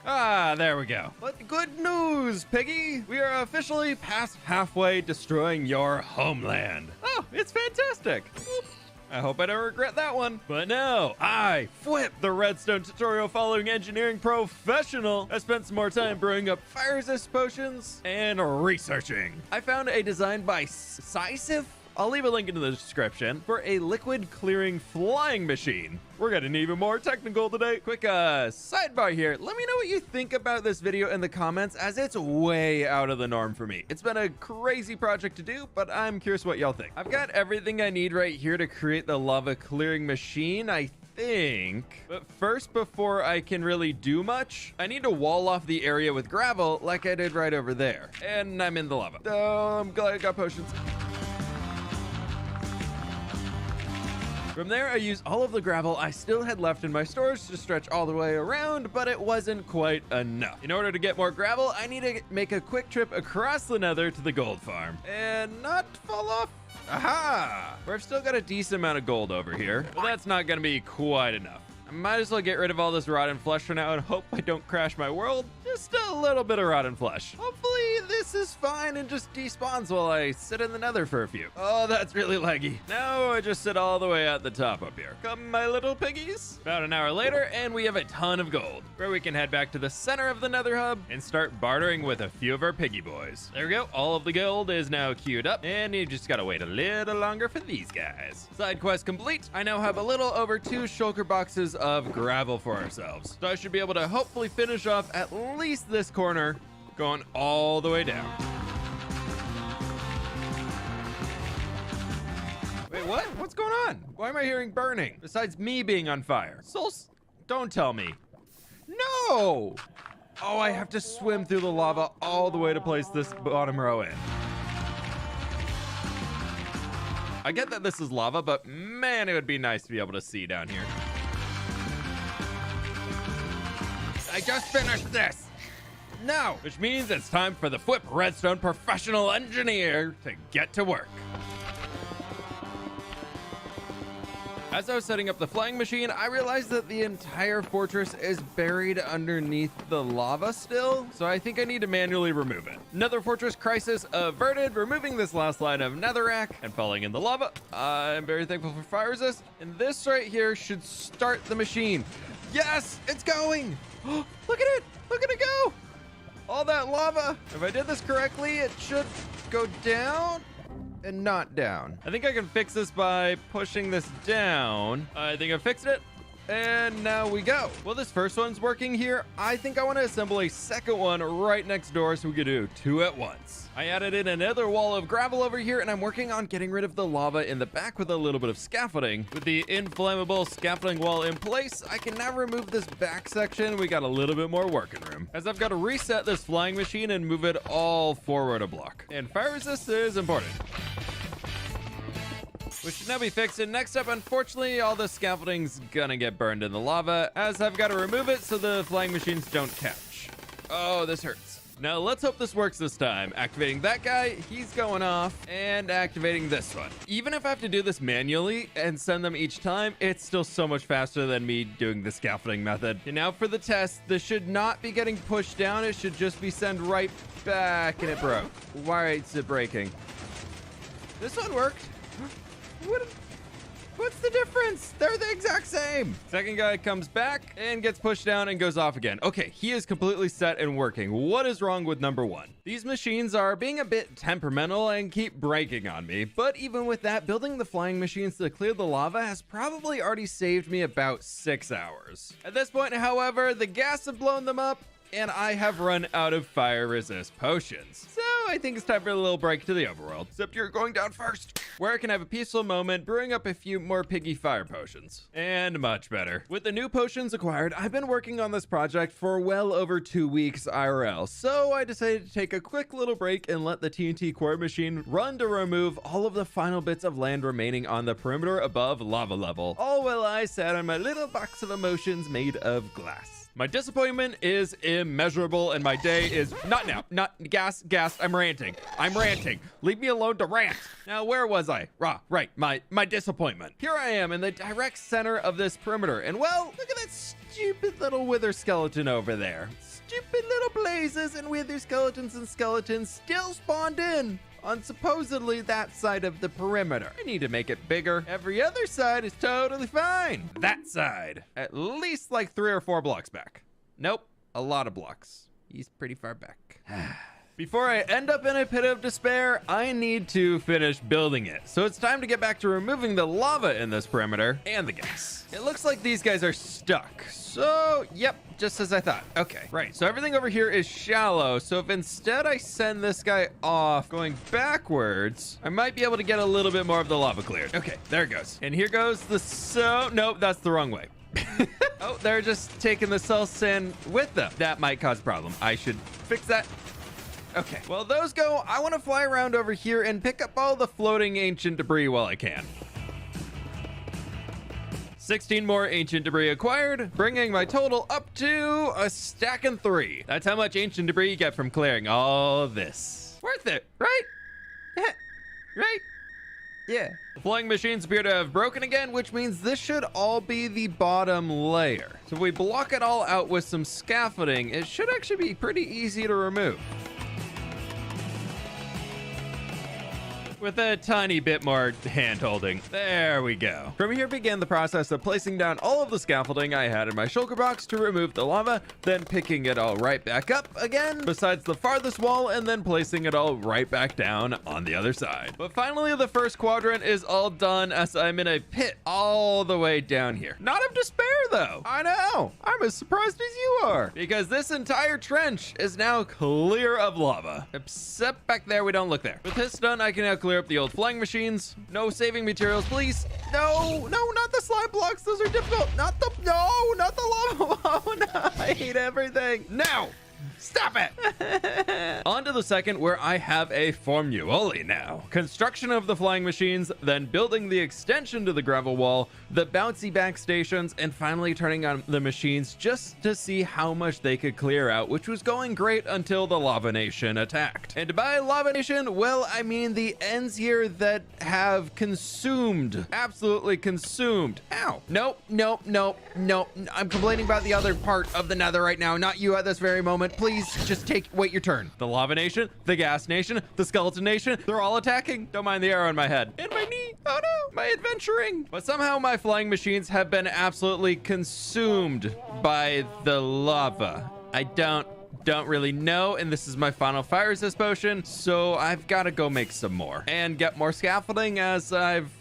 Ah, there we go. But good news, Piggy! We are officially past halfway destroying your homeland. Oh, it's fantastic. Whoop. I hope I don't regret that one. But no, I, Fwhip, the redstone tutorial following engineering professional, I spent some more time brewing up fire resist potions and researching. I found a design by Sisif. I'll leave a link in the description for a liquid clearing flying machine. We're getting even more technical today. Quick sidebar here. Let me know what you think about this video in the comments, as it's way out of the norm for me. It's been a crazy project to do, but I'm curious what y'all think. I've got everything I need right here to create the lava clearing machine, I think. But first, before I can really do much, I need to wall off the area with gravel like I did right over there. And I'm in the lava. Oh, I'm glad I got potions. From there, I used all of the gravel I still had left in my storage to stretch all the way around, but it wasn't quite enough. In order to get more gravel, I need to make a quick trip across the nether to the gold farm and not fall off. Aha! Where I've still got a decent amount of gold over here, but that's not gonna be quite enough. I might as well get rid of all this rotten flesh for now and hope I don't crash my world. Just a little bit of rotten flesh. Hopefully this is fine and just despawns while I sit in the nether for a few. Oh, that's really laggy. Now I just sit all the way at the top up here. Come, my little piggies. About an hour later, and we have a ton of gold, where we can head back to the center of the nether hub and start bartering with a few of our piggy boys. There we go. All of the gold is now queued up, and you just gotta wait a little longer for these guys. Side quest complete. I now have a little over 2 shulker boxes of gravel for ourselves. So I should be able to hopefully finish off at least this corner, going all the way down. Wait, what? What's going on? Why am I hearing burning? Besides me being on fire. Souls, don't tell me. No! Oh, I have to swim through the lava all the way to place this bottom row in. I get that this is lava, but man, it would be nice to be able to see down here. I just finished this. No, which means it's time for the Fwhip Redstone Professional Engineer to get to work. As I was setting up the flying machine, I realized that the entire fortress is buried underneath the lava still, so I think I need to manually remove it. Nether fortress crisis averted, removing this last line of netherrack and falling in the lava. I'm very thankful for fire resist, and this right here should start the machine. Yes, it's going. Look at it. Look at it go. All that lava. If I did this correctly, it should go down and not down. I think I can fix this by pushing this down. I think I fixed it. And now we go. Well, this first one's working here. I think I want to assemble a second one right next door so we can do 2 at once. I added in another wall of gravel over here, and I'm working on getting rid of the lava in the back with a little bit of scaffolding. With the inflammable scaffolding wall in place, I can now remove this back section. We got a little bit more working room, as I've got to reset this flying machine and move it all forward a block. And fire resist is important, which should now be fixed. And next up, unfortunately, all the scaffolding's gonna get burned in the lava, as I've got to remove it so the flying machines don't catch. Oh, this hurts. Now let's hope this works this time. Activating that guy, he's going off, and activating this one. Even if I have to do this manually and send them each time, it's still so much faster than me doing the scaffolding method. And now for the test, this should not be getting pushed down. It should just be sent right back, and it broke. Why is it breaking? This one worked. What's the difference? They're the exact same. Second guy comes back and gets pushed down and goes off again. Okay, he is completely set and working. What is wrong with number 1? These machines are being a bit temperamental and keep breaking on me. But even with that, building the flying machines to clear the lava has probably already saved me about 6 hours. At this point, however, the gas have blown them up, and I have run out of fire resist potions. So I think it's time for a little break to the overworld. Except you're going down first, where I can have a peaceful moment, brewing up a few more piggy fire potions. And much better. With the new potions acquired, I've been working on this project for well over 2 weeks IRL. So I decided to take a quick little break and let the TNT core machine run to remove all of the final bits of land remaining on the perimeter above lava level. All while I sat on my little box of emotions made of glass. My disappointment is immeasurable, and my day is not now. Gas. I'm ranting. Leave me alone to rant. Now, where was I? Right. My disappointment. Here I am in the direct center of this perimeter, and well, look at that stupid little wither skeleton over there. stupid little blazes and wither skeletons and skeletons still spawned in on supposedly that side of the perimeter. I need to make it bigger. Every other side is totally fine. That side, at least like 3 or 4 blocks back. Nope, a lot of blocks. He's pretty far back. Before I end up in a pit of despair, I need to finish building it. So it's time to get back to removing the lava in this perimeter and the gas. It looks like these guys are stuck. So, yep, just as I thought. Okay, right. So everything over here is shallow. So if instead I send this guy off going backwards, I might be able to get a little bit more of the lava cleared. Okay, there it goes. And here goes the nope, that's the wrong way. Oh, they're just taking the soul sand with them. That might cause a problem. I should fix that. Okay, well, those go. I want to fly around over here and pick up all the floating ancient debris while I can. 16 more ancient debris acquired, bringing my total up to a stack and 3. That's how much ancient debris you get from clearing all this. Worth it, right? Yeah, right? Yeah. The flying machines appear to have broken again, which means this should all be the bottom layer. So if we block it all out with some scaffolding, it should actually be pretty easy to remove. With a tiny bit more hand holding. There we go. From here began the process of placing down all of the scaffolding I had in my shulker box to remove the lava, then picking it all right back up again, besides the farthest wall, and then placing it all right back down on the other side. But finally, the first quadrant is all done as I'm in a pit all the way down here. Not of despair, though. I know. I'm as surprised as you are, because this entire trench is now clear of lava. Except back there, we don't look there. With this done, I can now clear up the old flying machines. No saving materials, please. No, not the slime blocks. Those are difficult. Not the lava. Oh, no, I hate everything. Now, stop it. On to the second, where I have a formuole now. Construction of the flying machines, then building the extension to the gravel wall, the bouncy back stations, and finally turning on the machines just to see how much they could clear out, which was going great until the Lava Nation attacked. And by Lava Nation, well, I mean the ends here that have consumed, absolutely consumed. Ow. Nope. I'm complaining about the other part of the nether right now, not you at this very moment. Please just wait your turn. The Lava Nation, the Gas Nation, the Skeleton Nation, they're all attacking. Don't mind the arrow in my head. And my knee. Oh no, my adventuring. But somehow my flying machines have been absolutely consumed by the lava. I don't really know, and this is my final fire resist potion, so I've got to go make some more and get more scaffolding as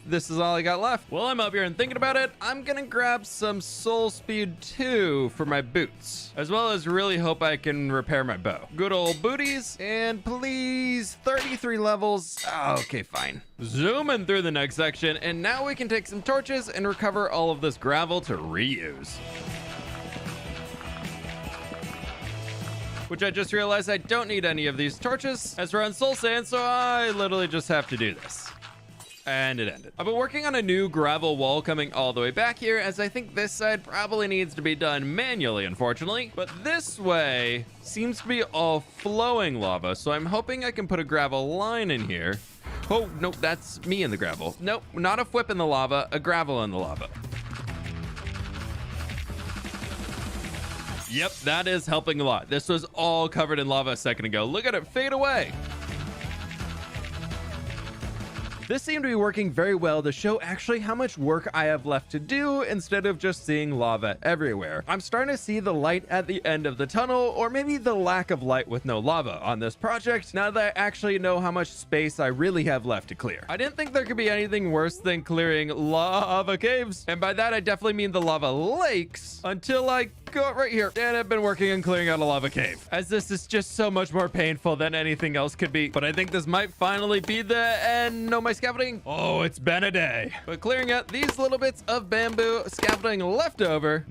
this is all I got left. While I'm up here and thinking about it, I'm gonna grab some soul speed 2 for my boots, as well as really hope I can repair my bow. Good old booties, and please 33 levels. Okay, fine. Zooming through the next section, and now we can take some torches and recover all of this gravel to reuse. Which I just realized I don't need any of these torches as we're on soul sand, so I literally just have to do this. And it ended. I've been working on a new gravel wall coming all the way back here, as I think this side probably needs to be done manually, unfortunately. But this way seems to be all flowing lava, so I'm hoping I can put a gravel line in here. Oh, nope, that's me in the gravel. Nope, not a whip in the lava, a gravel in the lava. Yep, that is helping a lot. This was all covered in lava a second ago. Look at it fade away. This seemed to be working very well to show actually how much work I have left to do instead of just seeing lava everywhere. I'm starting to see the light at the end of the tunnel, or maybe the lack of light with no lava on this project, now that I actually know how much space I really have left to clear. I didn't think there could be anything worse than clearing lava caves, and by that I definitely mean the lava lakes, until I go right here, and I've been working on clearing out a lava cave, as this is just so much more painful than anything else could be. But I think this might finally be the end. No, my scaffolding. Oh, it's been a day. But clearing out these little bits of bamboo scaffolding left over,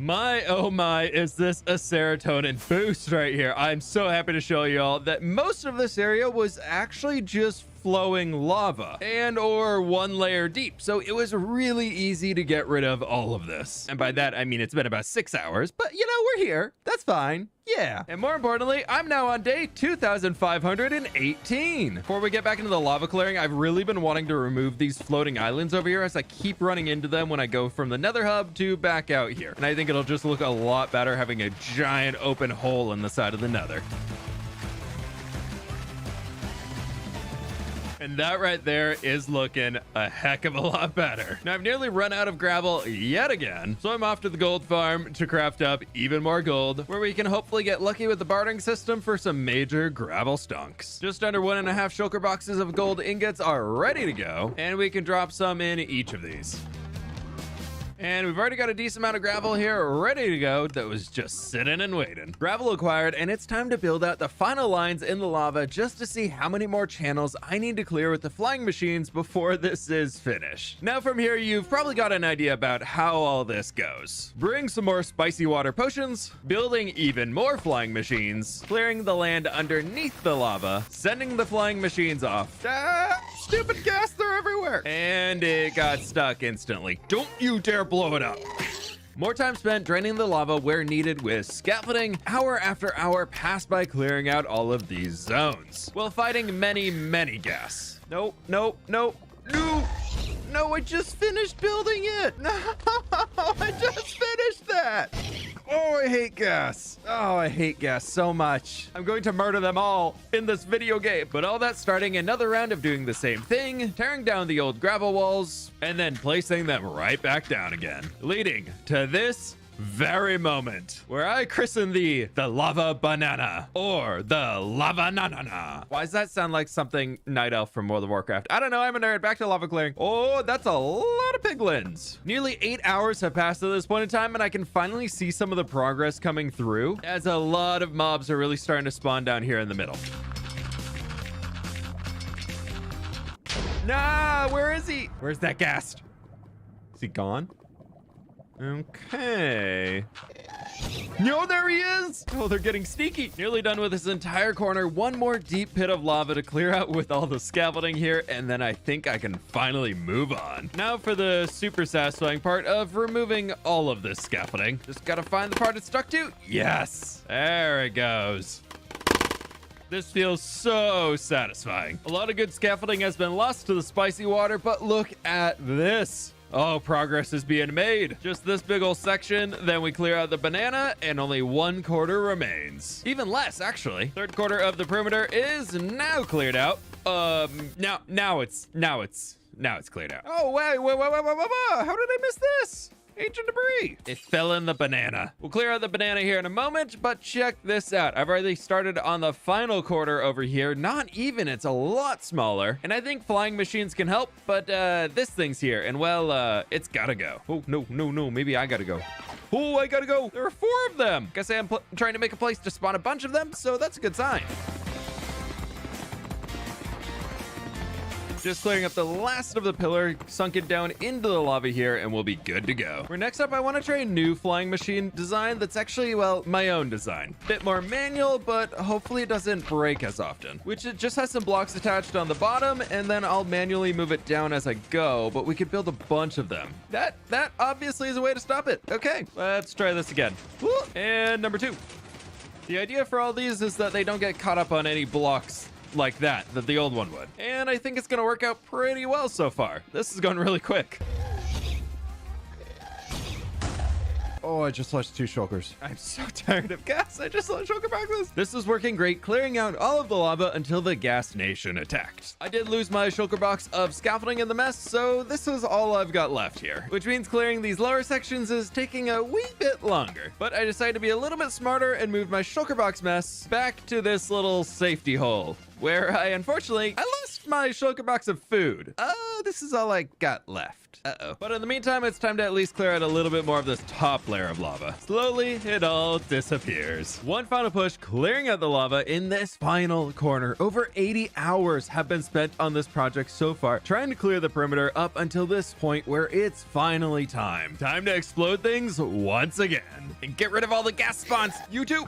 oh my, is this a serotonin boost right here. I'm so happy to show you all that most of this area was actually just flowing lava and or one layer deep. So it was really easy to get rid of all of this. And by that, I mean, it's been about 6 hours, but you know, we're here. That's fine. Yeah. And more importantly, I'm now on day 2,518. Before we get back into the lava clearing, I've really been wanting to remove these floating islands over here as I keep running into them when I go from the nether hub to back out here. And I think it'll just look a lot better having a giant open hole in the side of the nether. And that right there is looking a heck of a lot better. Now I've nearly run out of gravel yet again, so I'm off to the gold farm to craft up even more gold, where we can hopefully get lucky with the bartering system for some major gravel stonks. Just under 1.5 shulker boxes of gold ingots are ready to go, and we can drop some in each of these. And we've already got a decent amount of gravel here ready to go that was just sitting and waiting. Gravel acquired, and it's time to build out the final lines in the lava just to see how many more channels I need to clear with the flying machines before this is finished. Now from here, you've probably got an idea about how all this goes. Bring some more spicy water potions, building even more flying machines, clearing the land underneath the lava, sending the flying machines off. Stupid gas, they're everywhere. And it got stuck instantly. Don't you dare blow it up. More time spent draining the lava where needed with scaffolding. Hour after hour passed by clearing out all of these zones, while fighting many gas. Nope. No, I just finished building it. No, I just finished that. Oh, I hate gas. Oh, I hate gas so much. I'm going to murder them all in this video game. But all that starting another round of doing the same thing, tearing down the old gravel walls, and then placing them right back down again, leading to this very moment where I christen the lava banana, or the lava nanana. Why does that sound like something Night Elf from World of Warcraft? I don't know, I'm a nerd. Back to lava clearing. Oh, that's a lot of piglins. Nearly 8 hours have passed at this point in time, and I can finally see some of the progress coming through as a lot of mobs are really starting to spawn down here in the middle. Nah, where is he? Where's that ghast? Is he gone? Okay. No, there he is! Oh, they're getting sneaky. Nearly done with this entire corner. One more deep pit of lava to clear out with all the scaffolding here, and then I think I can finally move on. Now for the super satisfying part of removing all of this scaffolding. Just gotta find the part it's stuck to. Yes! There it goes. This feels so satisfying. A lot of good scaffolding has been lost to the spicy water, but look at this. Oh, progress is being made. Just this big old section, then we clear out the banana, and only 1/4 remains. Even less, actually. 3/4 of the perimeter is now cleared out. Now it's cleared out. Oh, wait. How did I miss this? Ancient debris. It fell in the banana. We'll clear out the banana here in a moment, but check this out. I've already started on the final quarter over here. Not even, it's a lot smaller. And I think flying machines can help, but this thing's here, and well, it's gotta go. Oh, no, maybe I gotta go. Oh, I gotta go. There are 4 of them. Guess I'm trying to make a place to spawn a bunch of them, so that's a good sign. Just clearing up the last of the pillar, sunk it down into the lava here, and we'll be good to go. For next up, I want to try a new flying machine design that's actually, well, my own design. Bit more manual, but hopefully it doesn't break as often. Which it just has some blocks attached on the bottom, and then I'll manually move it down as I go, but we could build a bunch of them. That obviously is a way to stop it. Okay, let's try this again. Woo! And number 2. The idea for all these is that they don't get caught up on any blocks like that the old one would. And I think it's gonna work out pretty well so far. This is going really quick. Oh, I just lost 2 shulkers. I'm so tired of gas. I just lost shulker boxes. This is working great, clearing out all of the lava until the gas nation attacked. I did lose my shulker box of scaffolding in the mess, so this is all I've got left here, which means clearing these lower sections is taking a wee bit longer. But I decided to be a little bit smarter and moved my shulker box mess back to this little safety hole, where I lost my shulker box of food. Oh, this is all I got left. Uh-oh. But in the meantime, it's time to at least clear out a little bit more of this top layer of lava. Slowly, it all disappears. One final push, clearing out the lava in this final corner. Over 80 hours have been spent on this project so far, trying to clear the perimeter up until this point where it's finally time. Time to explode things once again and get rid of all the gas spawns. You too.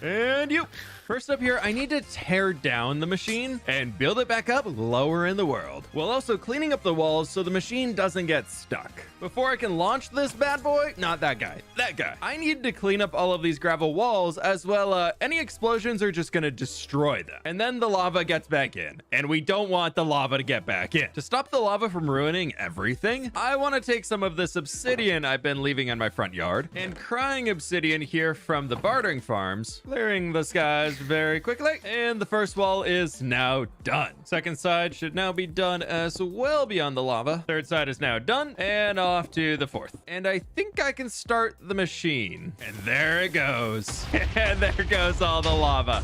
And you. First up here, I need to tear down the machine and build it back up lower in the world, while also cleaning up the walls so the machine doesn't get stuck. Before I can launch this bad boy, not that guy, that guy, I need to clean up all of these gravel walls as well. Any explosions are just gonna destroy them. And then the lava gets back in, and we don't want the lava to get back in. To stop the lava from ruining everything, I want to take some of this obsidian I've been leaving in my front yard and crying obsidian here from the bartering farms, clearing the skies very quickly. And the first wall is now done. Second side should now be done as well beyond the lava. Third side is now done, and off to the fourth. And I think I can start the machine. And there it goes. And there goes all the lava.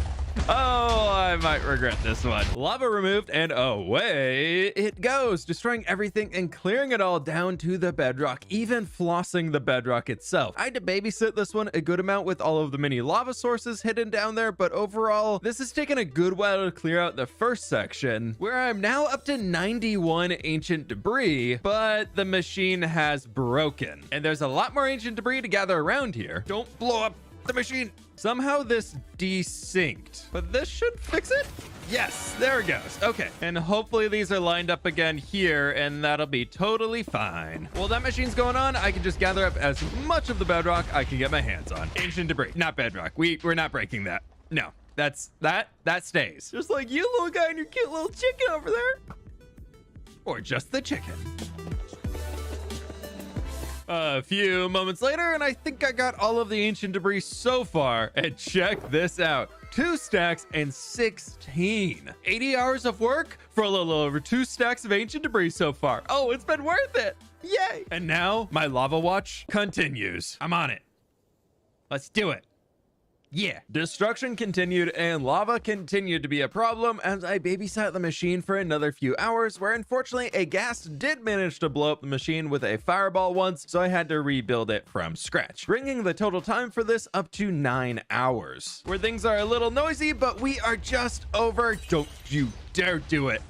Oh, I might regret this one. Lava removed, and away it goes, destroying everything and clearing it all down to the bedrock, even flossing the bedrock itself. I had to babysit this one a good amount with all of the mini lava sources hidden down there, but overall, this has taken a good while to clear out the first section, where I'm now up to 91 ancient debris, but the machine has broken. And there's a lot more ancient debris to gather around here. Don't blow up the machine. Somehow this desynced, but this should fix it. Yes, there it goes. Okay, and hopefully these are lined up again here, and that'll be totally fine. While that machine's going on, I can just gather up as much of the bedrock I can get my hands on. Ancient debris, not bedrock. We're not breaking that. No, that stays. Just like you, little guy, and your cute little chicken over there. Or just the chicken. A few moments later, and I think I got all of the ancient debris so far. And check this out. 2 stacks and 16. 80 hours of work for a little over 2 stacks of ancient debris so far. Oh, it's been worth it. Yay. And now my lava watch continues. I'm on it. Let's do it. Yeah. Destruction continued and lava continued to be a problem as I babysat the machine for another few hours, where unfortunately a ghast did manage to blow up the machine with a fireball once, so I had to rebuild it from scratch, bringing the total time for this up to 9 hours. Where things are a little noisy, but we are just over. Don't you dare do it.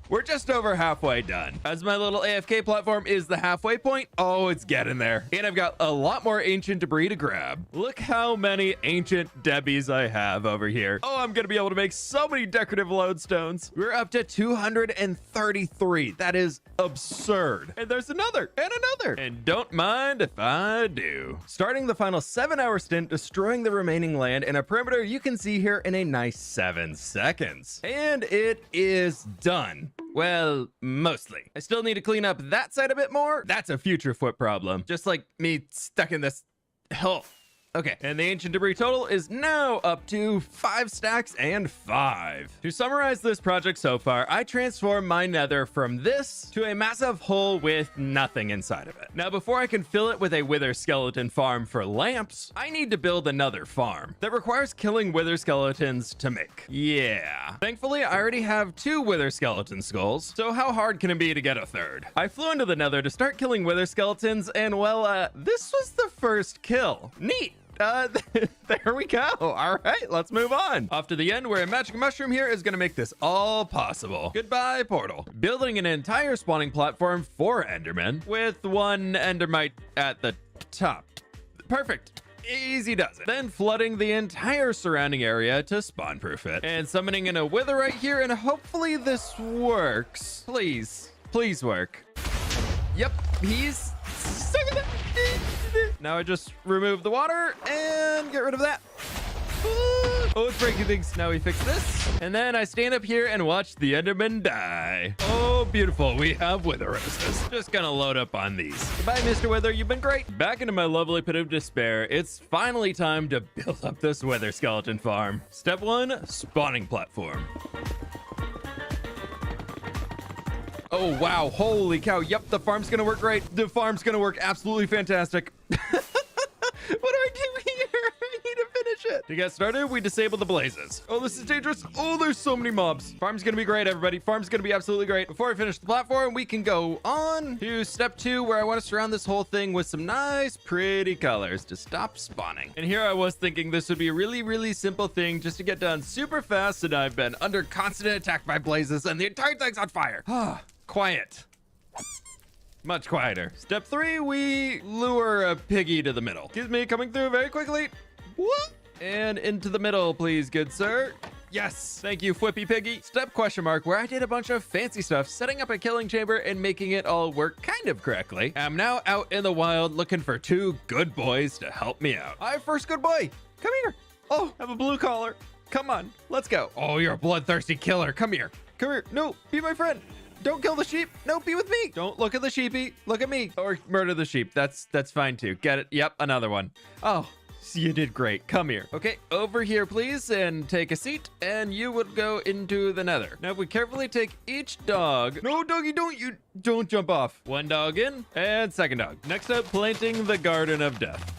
We're just over halfway done. As my little AFK platform is the halfway point, oh, it's getting there. And I've got a lot more ancient debris to grab. Look how many ancient Debbies I have over here. Oh, I'm gonna be able to make so many decorative lodestones. We're up to 233. That is absurd. And there's another and another. And don't mind if I do. Starting the final 7-hour stint, destroying the remaining land in a perimeter you can see here in a nice 7 seconds. And it is done. Well, mostly. I still need to clean up that side a bit more. That's a future foot problem. Just like me stuck in this hole. Okay, and the ancient debris total is now up to 5 stacks and 5. To summarize this project so far, I transformed my nether from this to a massive hole with nothing inside of it. Now, before I can fill it with a wither skeleton farm for lamps, I need to build another farm that requires killing wither skeletons to make. Yeah. Thankfully, I already have 2 wither skeleton skulls, so how hard can it be to get a third? I flew into the nether to start killing wither skeletons, and well, this was the first kill. Neat. There we go. All right, let's move on. Off to the end where a magic mushroom here is going to make this all possible. Goodbye, portal. Building an entire spawning platform for Endermen with 1 Endermite at the top. Perfect. Easy does it. Then flooding the entire surrounding area to spawn proof it. And summoning in a wither right here, and hopefully this works. Please, please work. Yep, he's stuck in that. Now I just remove the water and get rid of that. Oh, it's breaking things. Now we fix this. And then I stand up here and watch the Enderman die. Oh, beautiful. We have wither roses. Just gonna load up on these. Goodbye, Mr. Wither. You've been great. Back into my lovely pit of despair. It's finally time to build up this wither skeleton farm. Step 1, spawning platform. Oh, wow. Holy cow. Yep, the farm's gonna work great. The farm's gonna work absolutely fantastic. What do I do here? I need to finish it. To get started, we disable the blazes. Oh, this is dangerous. Oh, there's so many mobs. Farm's gonna be great, everybody. Farm's gonna be absolutely great. Before I finish the platform, we can go on to step 2, where I want to surround this whole thing with some nice, pretty colors to stop spawning. And here I was thinking this would be a really, really simple thing just to get done super fast, and I've been under constant attack by blazes, and the entire thing's on fire. Quiet. Much quieter. Step 3, we lure a piggy to the middle. Excuse me, coming through very quickly. Whoop. And into the middle, please, good sir. Yes, thank you, Flippy Piggy. Step question mark, where I did a bunch of fancy stuff, setting up a killing chamber and making it all work kind of correctly. I'm now out in the wild looking for 2 good boys to help me out. Hi, first good boy. Come here. Oh, I have a blue collar. Come on, let's go. Oh, you're a bloodthirsty killer. Come here. Come here. No, be my friend. Don't kill the sheep. No, be with me. Don't look at the sheepy. Look at me. Or murder the sheep. That's fine too. Get it? Yep, another one. Oh, you did great. Come here. Okay, over here, please, and take a seat, and you would go into the nether. Now, we carefully take each dog. No, doggy, don't jump off. 1 dog in, and 2nd dog. Next up, planting the Garden of Death.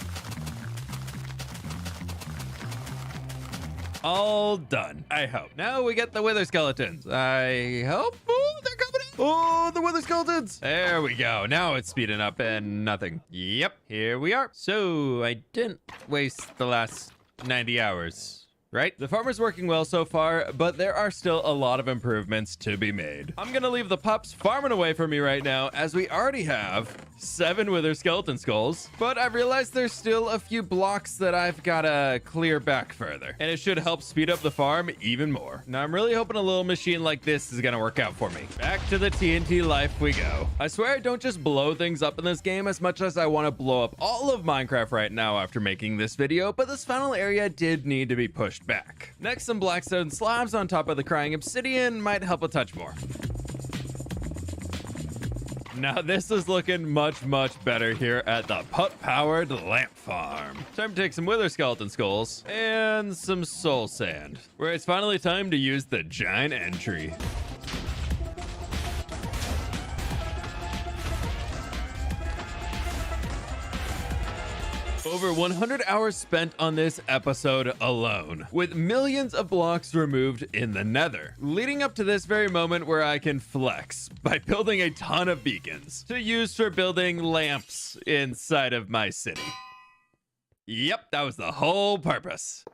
All done, I hope. Now we get the wither skeletons. I hope. Oh, they're coming in. Oh, the wither skeletons. There we go. Now it's speeding up and nothing. Yep, here we are. So I didn't waste the last 90 hours. Right? The farmer's working well so far, but there are still a lot of improvements to be made. I'm gonna leave the pups farming away from me right now, as we already have 7 wither skeleton skulls, but I've realized there's still a few blocks that I've gotta clear back further, and it should help speed up the farm even more. Now, I'm really hoping a little machine like this is gonna work out for me. Back to the TNT life we go. I swear I don't just blow things up in this game as much as I want to blow up all of Minecraft right now after making this video, but this final area did need to be pushed back. Next, some blackstone slabs on top of the crying obsidian might help a touch more. Now this is looking much better here at the put-powered lamp farm. Time to take some wither skeleton skulls and some soul sand, where it's finally time to use the giant entry. Over 100 hours spent on this episode alone, with millions of blocks removed in the nether, leading up to this very moment where I can flex by building a ton of beacons to use for building lamps inside of my city. Yep, that was the whole purpose.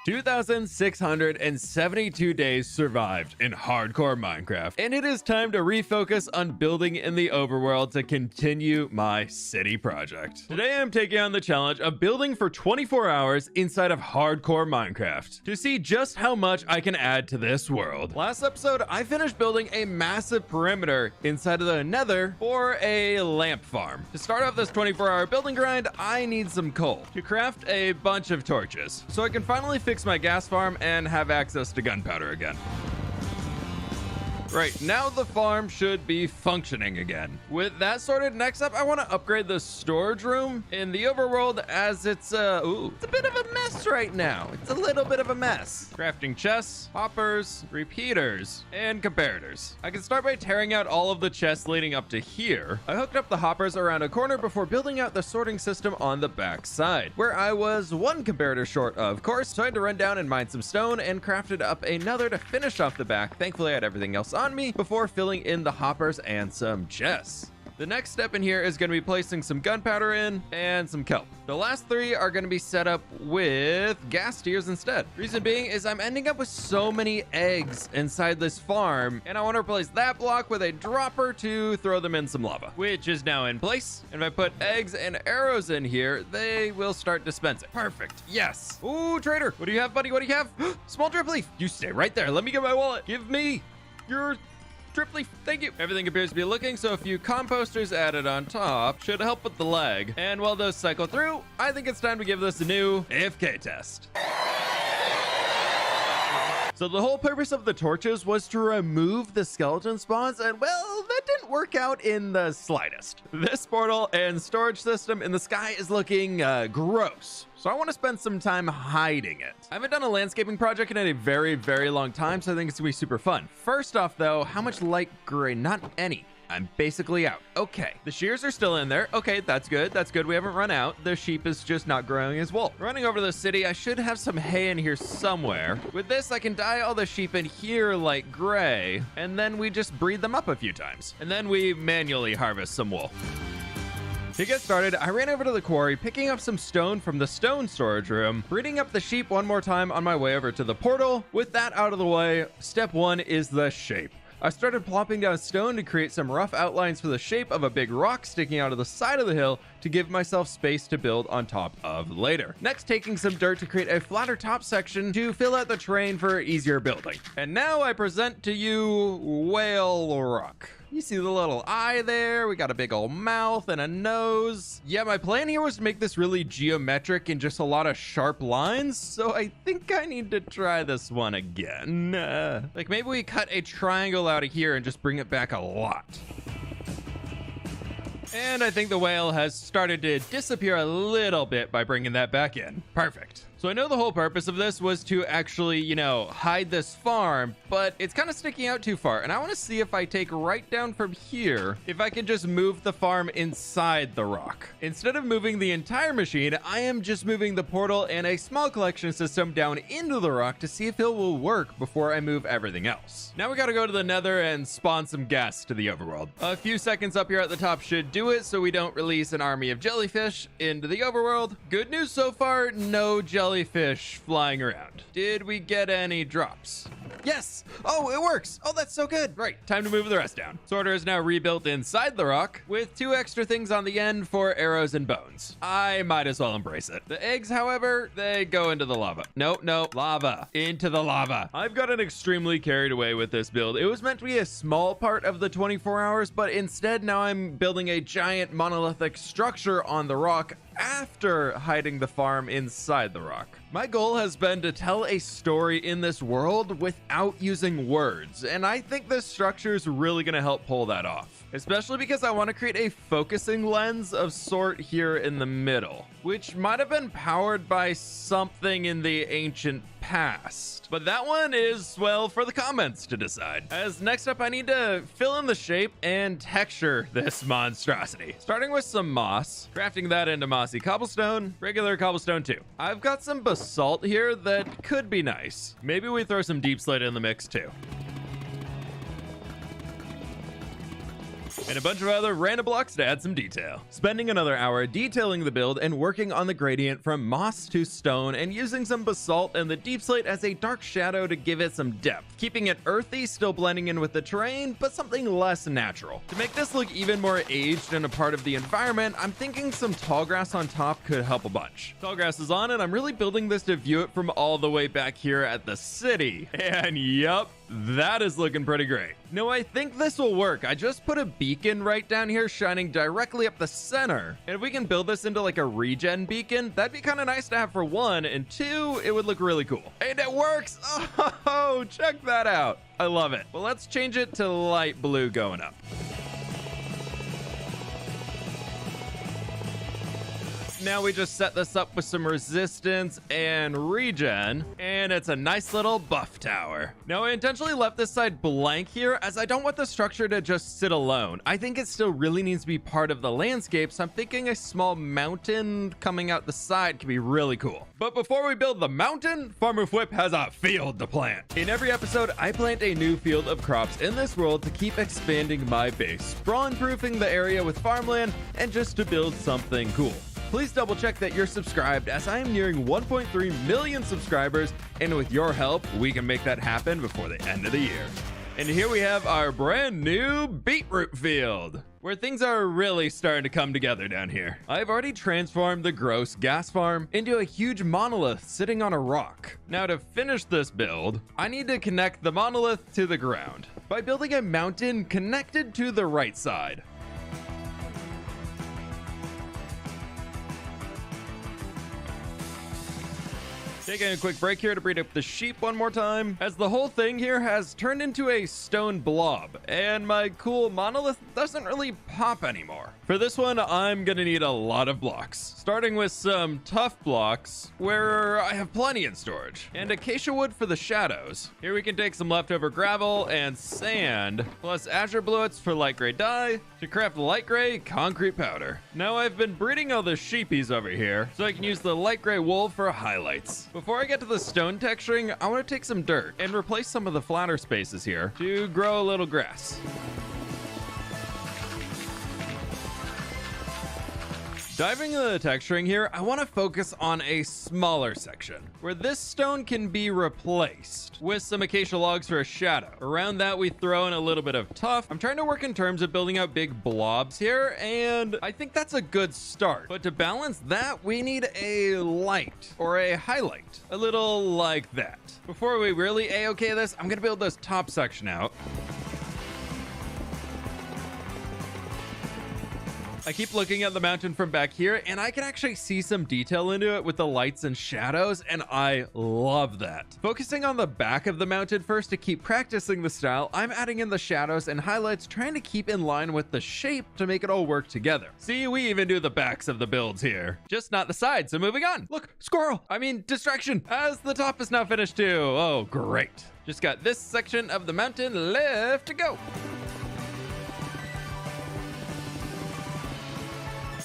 2,672 days survived in hardcore Minecraft, and it is time to refocus on building in the overworld to continue my city project. Today I'm taking on the challenge of building for 24 hours inside of hardcore Minecraft to see just how much I can add to this world. Last episode, I finished building a massive perimeter inside of the nether for a lamp farm. To start off this 24-hour building grind, I need some coal to craft a bunch of torches so I can finally fix my gas farm and have access to gunpowder again. Right, now the farm should be functioning again. With that sorted, next up, I want to upgrade the storage room in the overworld as it's a bit of a mess right now. It's a little bit of a mess. Crafting chests, hoppers, repeaters, and comparators. I can start by tearing out all of the chests leading up to here. I hooked up the hoppers around a corner before building out the sorting system on the back side, where I was 1 comparator short, of course, so I had to run down and mine some stone and crafted up another to finish off the back. Thankfully, I had everything else on me before filling in the hoppers and some chests. The next step in here is going to be placing some gunpowder in and some kelp. The last 3 are going to be set up with gas tiers instead. Reason being is I'm ending up with so many eggs inside this farm, and I want to replace that block with a dropper to throw them in some lava, which is now in place. And if I put eggs and arrows in here, they will start dispensing. Perfect. Yes. Ooh, trader. What do you have, buddy? What do you have? Small drip leaf. You stay right there. Let me get my wallet. Give me your drip leaf. Thank you. Everything appears to be looking, so a few composters added on top should help with the lag. And while those cycle through, I think it's time to give this a new AFK test. So the whole purpose of the torches was to remove the skeleton spawns, and well, that didn't work out in the slightest. This portal and storage system in the sky is looking gross. So I want to spend some time hiding it. I haven't done a landscaping project in a very long time, so I think it's gonna be super fun. First off though, how much light gray? Not any. I'm basically out. Okay, the shears are still in there. Okay, that's good. That's good. We haven't run out. The sheep is just not growing as wool. Running over to the city, I should have some hay in here somewhere. With this, I can dye all the sheep in here light gray, and then we just breed them up a few times. And then we manually harvest some wool. To get started, I ran over to the quarry, picking up some stone from the stone storage room, breeding up the sheep one more time on my way over to the portal. With that out of the way, step 1 is the shape. I started plopping down stone to create some rough outlines for the shape of a big rock sticking out of the side of the hill to give myself space to build on top of later. Next, taking some dirt to create a flatter top section to fill out the terrain for easier building. And now I present to you Whale Rock. You see the little eye there? We got a big old mouth and a nose. Yeah, my plan here was to make this really geometric and just a lot of sharp lines, so I think I need to try this one again. Like maybe we cut a triangle out of here and just bring it back a lot. And I think the whale has started to disappear a little bit by bringing that back in. Perfect. So I know the whole purpose of this was to actually, you know, hide this farm, but it's kind of sticking out too far. And I want to see if I take right down from here, if I can just move the farm inside the rock. Instead of moving the entire machine, I am just moving the portal and a small collection system down into the rock to see if it will work before I move everything else. Now we got to go to the nether and spawn some gas to the overworld. A few seconds up here at the top should do it so we don't release an army of jellyfish into the overworld. Good news so far, no jellyfish flying around. Did we get any drops? Yes! Oh, it works! Oh, that's so good! Right, time to move the rest down. Sorter is now rebuilt inside the rock with 2 extra things on the end for arrows and bones. I might as well embrace it. The eggs, however, they go into the lava. Nope, lava. Into the lava. I've gotten extremely carried away with this build. It was meant to be a small part of the 24 hours, but instead now I'm building a giant monolithic structure on the rock after hiding the farm inside the rock. My goal has been to tell a story in this world without using words, and I think this structure is really going to help pull that off, especially because I want to create a focusing lens of sort here in the middle, which might have been powered by something in the ancient past. But that one is, well, for the comments to decide. As next up, I need to fill in the shape and texture this monstrosity. Starting with some moss, crafting that into mossy cobblestone, regular cobblestone too. I've got some basalt here that could be nice. Maybe we throw some deep slate in the mix too. And a bunch of other random blocks to add some detail. Spending another hour detailing the build and working on the gradient from moss to stone and using some basalt and the deep slate as a dark shadow to give it some depth, keeping it earthy, still blending in with the terrain, but something less natural. To make this look even more aged and a part of the environment, I'm thinking some tall grass on top could help a bunch. Tall grass is on, and I'm really building this to view it from all the way back here at the city. And yup, that is looking pretty great. No, I think this will work. I just put a beacon right down here shining directly up the center. And if we can build this into like a regen beacon, that'd be kind of nice to have for 1, and 2, it would look really cool. And it works! Oh, check that out. I love it. Well, let's change it to light blue going up. Now we just set this up with some resistance and regen, and it's a nice little buff tower. Now I intentionally left this side blank here as I don't want the structure to just sit alone. I think it still really needs to be part of the landscape, so I'm thinking a small mountain coming out the side could be really cool. But before we build the mountain, Farmer Whip has a field to plant. In every episode, I plant a new field of crops in this world to keep expanding my base, sprawn-proofing the area with farmland, and just to build something cool. Please double check that you're subscribed, as I am nearing 1.3 million subscribers, and with your help, we can make that happen before the end of the year. And here we have our brand new beetroot field, where things are really starting to come together down here. I've already transformed the gross gas farm into a huge monolith sitting on a rock. Now to finish this build, I need to connect the monolith to the ground by building a mountain connected to the right side. Taking a quick break here to breed up the sheep one more time, as the whole thing here has turned into a stone blob, and my cool monolith doesn't really pop anymore. For this one, I'm gonna need a lot of blocks, starting with some tough blocks, where I have plenty in storage, and acacia wood for the shadows. Here we can take some leftover gravel and sand, plus azure bluets for light gray dye, to craft light gray concrete powder. Now I've been breeding all the sheepies over here, so I can use the light gray wool for highlights. Before I get to the stone texturing, I want to take some dirt and replace some of the flatter spaces here to grow a little grass. Diving into the texturing here, I want to focus on a smaller section where this stone can be replaced with some acacia logs for a shadow. Around that, we throw in a little bit of tuff. I'm trying to work in terms of building out big blobs here, and I think that's a good start. But to balance that, we need a light or a highlight, a little like that. Before we really A-okay this, I'm gonna build this top section out. I keep looking at the mountain from back here, and I can actually see some detail into it with the lights and shadows, and I love that. Focusing on the back of the mountain first to keep practicing the style, I'm adding in the shadows and highlights, trying to keep in line with the shape to make it all work together. See, we even do the backs of the builds here, just not the sides, so moving on. Look, squirrel! I mean, distraction, as the top is now finished too. Oh, great. Just got this section of the mountain left to go.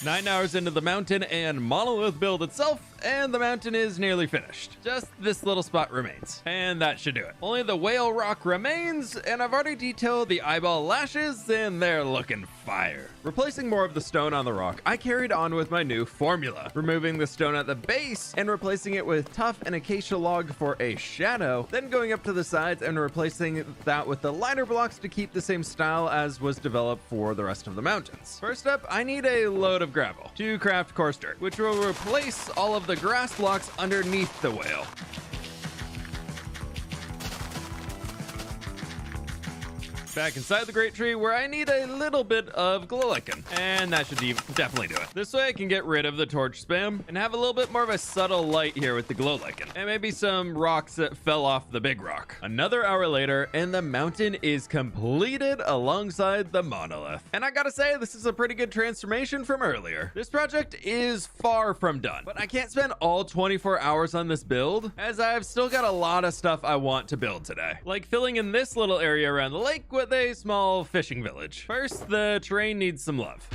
9 hours into the mountain and monolith build itself, and the mountain is nearly finished. Just this little spot remains, and that should do it. Only the whale rock remains, and I've already detailed the eyeball lashes, and they're looking fire. Replacing more of the stone on the rock, I carried on with my new formula, removing the stone at the base and replacing it with tuff and acacia log for a shadow, then going up to the sides and replacing that with the lighter blocks to keep the same style as was developed for the rest of the mountains. First up, I need a load of gravel to craft coarse dirt, which will replace all of the grass blocks underneath the whale. Back inside the great tree where I need a little bit of glow lichen, and that should definitely do it. This way I can get rid of the torch spam and have a little bit more of a subtle light here with the glow lichen, and maybe some rocks that fell off the big rock. Another hour later, and the mountain is completed alongside the monolith. And I gotta say, this is a pretty good transformation from earlier. This project is far from done, but I can't spend all 24 hours on this build, as I've still got a lot of stuff I want to build today, like filling in this little area around the lake with a small fishing village. First, the terrain needs some love.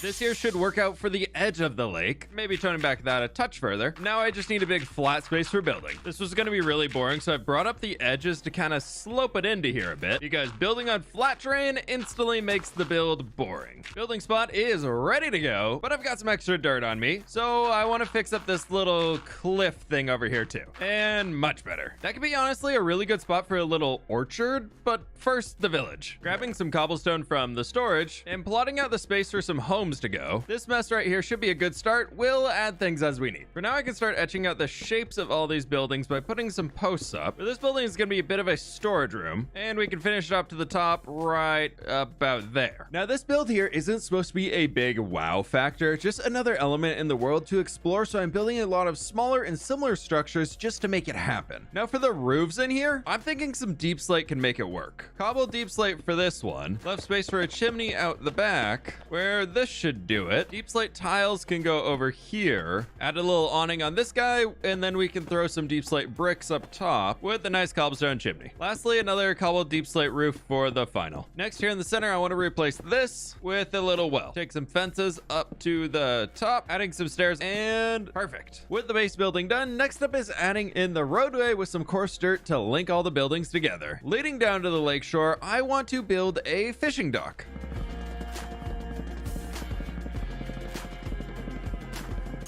This here should work out for the edge of the lake, maybe turning back that a touch further. Now I just need a big flat space for building. This was going to be really boring, so I brought up the edges to kind of slope it into here a bit, because building on flat terrain instantly makes the build boring. Building spot is ready to go, but I've got some extra dirt on me, so I want to fix up this little cliff thing over here too. And much better. That could be honestly a really good spot for a little orchard, but first the village. Grabbing some cobblestone from the storage and plotting out the space for some homes to go. This mess right here should be a good start. We'll add things as we need. For now, I can start etching out the shapes of all these buildings by putting some posts up. But this building is going to be a bit of a storage room, and we can finish it up to the top right about there. Now, this build here isn't supposed to be a big wow factor, just another element in the world to explore, so I'm building a lot of smaller and similar structures just to make it happen. Now, for the roofs in here, I'm thinking some deep slate can make it work. Cobble deep slate for this one. Left space for a chimney out the back, where this should do it. Deep slate tiles can go over here. Add a little awning on this guy, and then we can throw some deep slate bricks up top with a nice cobblestone chimney. Lastly, another cobble deep slate roof for the final. Next, here in the center, I want to replace this with a little well. Take some fences up to the top, adding some stairs, and perfect. With the base building done, next up is adding in the roadway with some coarse dirt to link all the buildings together. Leading down to the lakeshore, I want to build a fishing dock.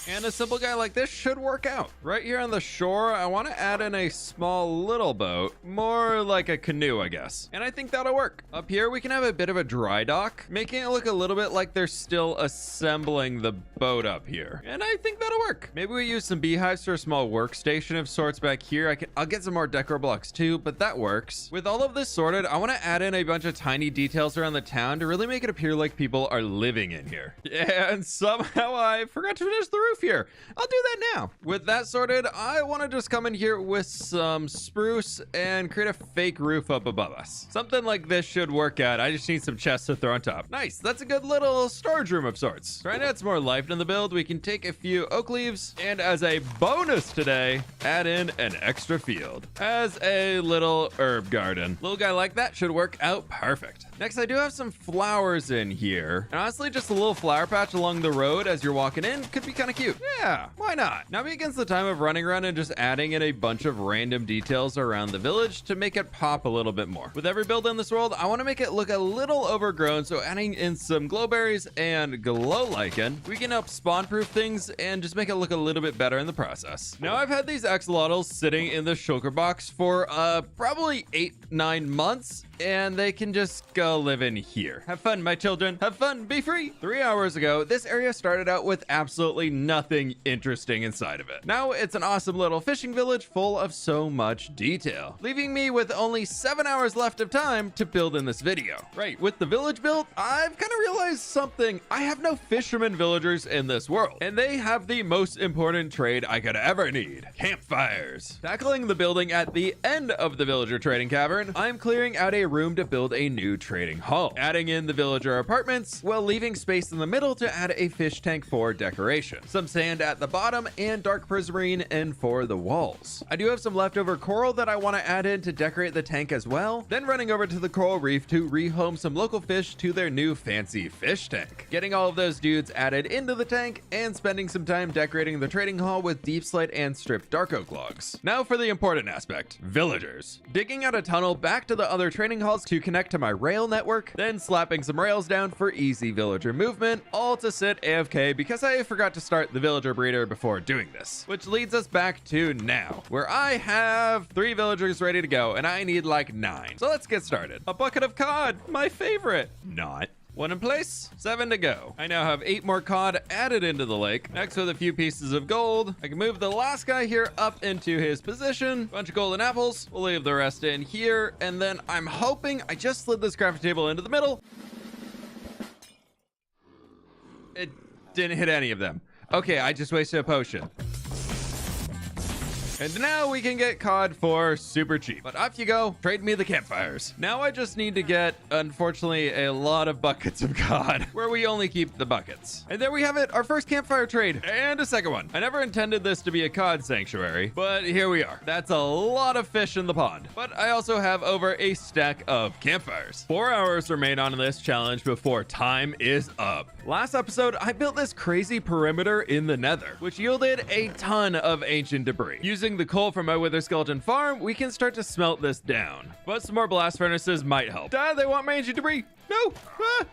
And a simple guy like this should work out. Right here on the shore, I want to add in a small little boat, more like a canoe, I guess. And I think that'll work. Up here, we can have a bit of a dry dock, making it look a little bit like they're still assembling the boat up here. And I think that'll work. Maybe we use some beehives for a small workstation of sorts back here. I'll get some more decor blocks too, but that works. With all of this sorted, I want to add in a bunch of tiny details around the town to really make it appear like people are living in here. And somehow I forgot to finish the roof here. I'll do that now. With that sorted, I want to just come in here with some spruce and create a fake roof up above us. Something like this should work out. I just need some chests to throw on top. Nice. That's a good little storage room of sorts. Trying to add some more life in the build, we can take a few oak leaves, and as a bonus today, add in an extra field as a little herb garden. Little guy like that should work out perfect. Next, I do have some flowers in here, and honestly, just a little flower patch along the road as you're walking in could be kind of cute. cute. Yeah, why not? Now begins the time of running around and just adding in a bunch of random details around the village to make it pop a little bit more. With every build in this world, I want to make it look a little overgrown, so adding in some glowberries and glow lichen, we can help spawn proof things and just make it look a little bit better in the process. Now I've had these axolotls sitting in the shulker box for probably 8-9 months, and they can just go live in here. Have fun, my children. Have fun. Be free. 3 hours ago, this area started out with absolutely nothing interesting inside of it. Now it's an awesome little fishing village full of so much detail, leaving me with only 7 hours left of time to build in this video. Right, with the village built, I've kind of realized something. I have no fishermen villagers in this world, and they have the most important trade I could ever need: campfires. Tackling the building at the end of the villager trading cavern, I'm clearing out a room to build a new trading hall, adding in the villager apartments while leaving space in the middle to add a fish tank for decoration, some sand at the bottom, and dark prismarine in for the walls. I do have some leftover coral that I want to add in to decorate the tank as well, then running over to the coral reef to rehome some local fish to their new fancy fish tank, getting all of those dudes added into the tank, and spending some time decorating the trading hall with deep slate and stripped dark oak logs. Now for the important aspect: villagers. Digging out a tunnel back to the other trading halls to connect to my rail network, then slapping some rails down for easy villager movement, all to sit AFK because I forgot to start the villager breeder before doing this. Which leads us back to now, where I have 3 villagers ready to go and I need like 9. So let's get started. A bucket of cod, my favorite. Not. 1 in place, 7 to go. I now have 8 more cod added into the lake. Next, with a few pieces of gold, I can move the last guy here up into his position. Bunch of golden apples. We'll leave the rest in here. And then I'm hoping I just slid this crafting table into the middle. It didn't hit any of them. Okay, I just wasted a potion. And now we can get cod for super cheap. But off you go, trade me the campfires. Now I just need to get, unfortunately, a lot of buckets of cod, where we only keep the buckets. And there we have it, our first campfire trade, and a second one. I never intended this to be a cod sanctuary, but here we are. That's a lot of fish in the pond. But I also have over a stack of campfires. 4 hours remain on this challenge before time is up. Last episode, I built this crazy perimeter in the nether, which yielded a ton of ancient debris. Using the coal from my wither skeleton farm, we can start to smelt this down. But some more blast furnaces might help. Dad, they want my ancient debris. No! Ah!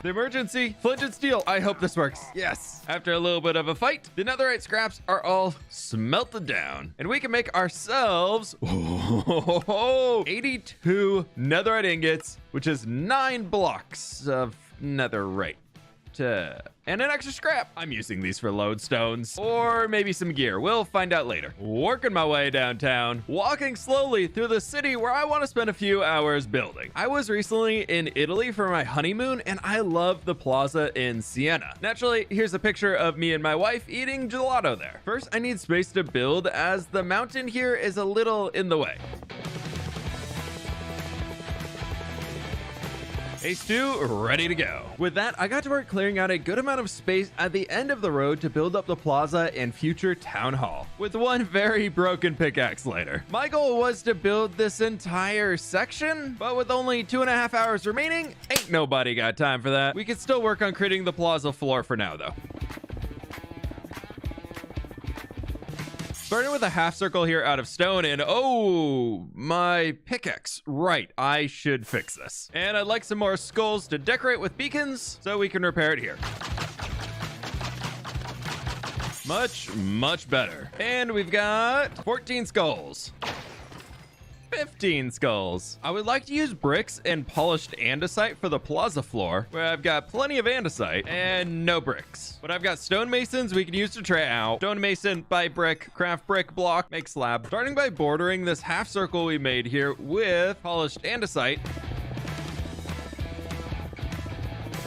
The emergency, flint and steel. I hope this works. Yes. After a little bit of a fight, the netherite scraps are all smelted down, and we can make ourselves 82 netherite ingots, which is 9 blocks of netherite. And an extra scrap. I'm using these for lodestones or maybe some gear. We'll find out later. Working my way downtown, walking slowly through the city where I want to spend a few hours building. I was recently in Italy for my honeymoon and I love the plaza in Siena. Naturally, here's a picture of me and my wife eating gelato there. First, I need space to build as the mountain here is a little in the way. Hey Stu, ready to go. With that, I got to work clearing out a good amount of space at the end of the road to build up the plaza and future town hall, with one very broken pickaxe later. My goal was to build this entire section, but with only 2.5 hours remaining, ain't nobody got time for that. We can still work on creating the plaza floor for now though. Starting with a half circle here out of stone, and oh, my pickaxe. Right, I should fix this. And I'd like some more skulls to decorate with beacons so we can repair it here. Much, much better. And we've got 14 skulls. 15 skulls. I would like to use bricks and polished andesite for the plaza floor, where I've got plenty of andesite and no bricks. But I've got stonemasons we can use to tray out. Stonemason, buy brick, craft brick, block, make slab. Starting by bordering this half circle we made here with polished andesite.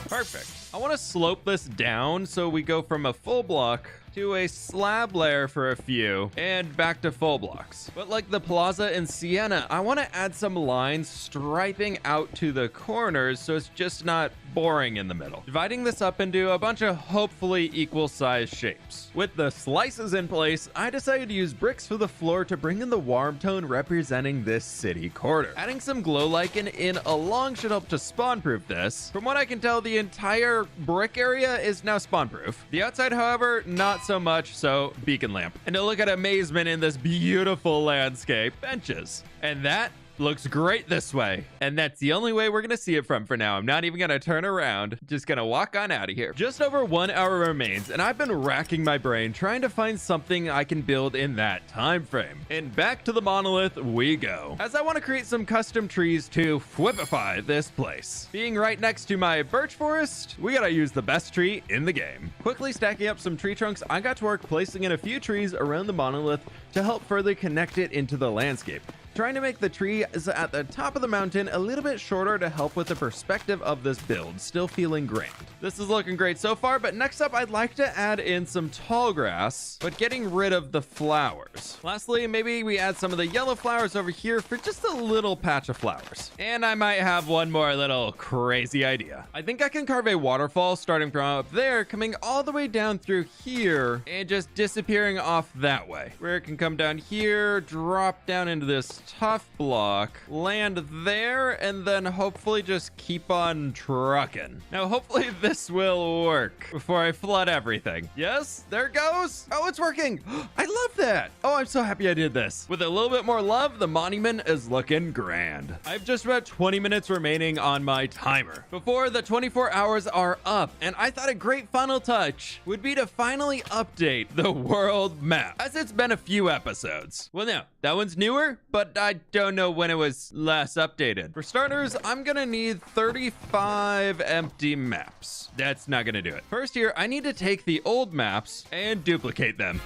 Perfect. I want to slope this down so we go from a full block to a slab layer for a few and back to full blocks. But like the plaza in Siena, I want to add some lines striping out to the corners so it's just not boring in the middle. Dividing this up into a bunch of hopefully equal sized shapes. With the slices in place, I decided to use bricks for the floor to bring in the warm tone representing this city quarter. Adding some glow lichen in along should help to spawn proof this. From what I can tell, the entire brick area is now spawn proof. The outside, however, not not so much, so beacon lamp. And to look at amazement in this beautiful landscape, benches. And that looks great this way. And that's the only way we're gonna see it from for now. I'm not even gonna turn around. Just gonna walk on out of here. Just over 1 hour remains, and I've been racking my brain trying to find something I can build in that time frame. And back to the monolith we go, as I want to create some custom trees to whipify this place. Being right next to my birch forest, we gotta use the best tree in the game. Quickly stacking up some tree trunks, I got to work placing in a few trees around the monolith to help further connect it into the landscape. Trying to make the tree at the top of the mountain a little bit shorter to help with the perspective of this build, still feeling grand. This is looking great so far, but next up I'd like to add in some tall grass, but getting rid of the flowers. Lastly, maybe we add some of the yellow flowers over here for just a little patch of flowers. And I might have one more little crazy idea. I think I can carve a waterfall starting from up there, coming all the way down through here, and just disappearing off that way, where it can come down here, drop down into this tough block, land there, and then hopefully just keep on trucking. Now, hopefully this will work before I flood everything. Yes, there it goes. Oh, it's working. I love that. Oh, I'm so happy I did this. With a little bit more love, the monument is looking grand. I have just about 20 minutes remaining on my timer before the 24 hours are up, and I thought a great final touch would be to finally update the world map, as it's been a few episodes. Well, no, that one's newer, but I don't know when it was last updated. For starters, I'm gonna need 35 empty maps. That's not gonna do it. First here, I need to take the old maps and duplicate them.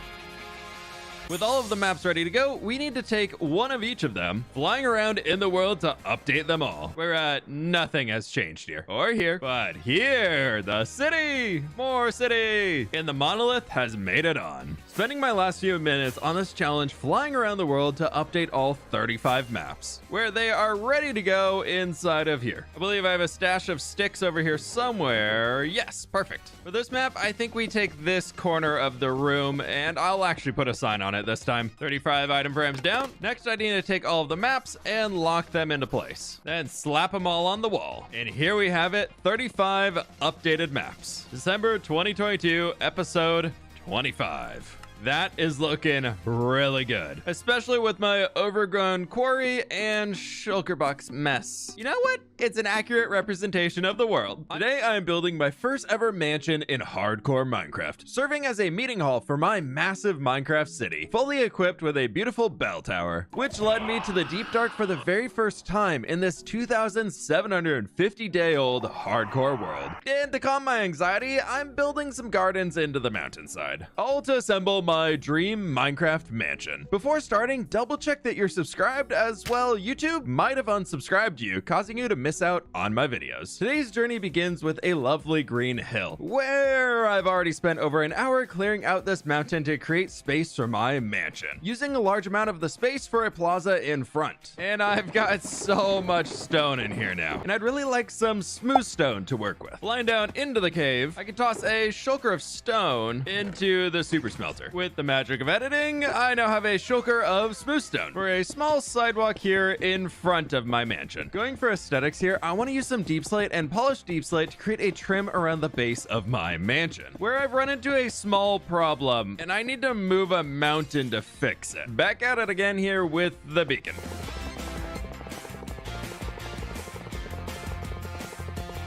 With all of the maps ready to go, we need to take one of each of them, flying around in the world to update them all. Where nothing has changed here or here, but here, the city, more city, and the monolith has made it on. Spending my last few minutes on this challenge, flying around the world to update all 35 maps, where they are ready to go inside of here. I believe I have a stash of sticks over here somewhere. Yes, perfect. For this map, I think we take this corner of the room, and I'll actually put a sign on it this time. 35 item frames down. Next, I need to take all of the maps and lock them into place. Then slap them all on the wall. And here we have it, 35 updated maps. December 2022, episode 25. That is looking really good, especially with my overgrown quarry and shulker box mess. You know what? It's an accurate representation of the world. Today, I am building my first ever mansion in hardcore Minecraft, serving as a meeting hall for my massive Minecraft city, fully equipped with a beautiful bell tower, which led me to the Deep Dark for the very first time in this 2,750-day-old hardcore world. And to calm my anxiety, I'm building some gardens into the mountainside, all to assemble my dream Minecraft mansion. Before starting, double check that you're subscribed, as well YouTube might have unsubscribed you, causing you to miss out on my videos. Today's journey begins with a lovely green hill, where I've already spent over an hour clearing out this mountain to create space for my mansion, using a large amount of the space for a plaza in front. And I've got so much stone in here now, and I'd really like some smooth stone to work with. Flying down into the cave, I can toss a shulker of stone into the super smelter. With the magic of editing, I now have a shulker of smooth stone for a small sidewalk here in front of my mansion. Going for aesthetics here, I want to use some deep slate and polished deep slate to create a trim around the base of my mansion, where I've run into a small problem and I need to move a mountain to fix it. Back at it again here with the beacon.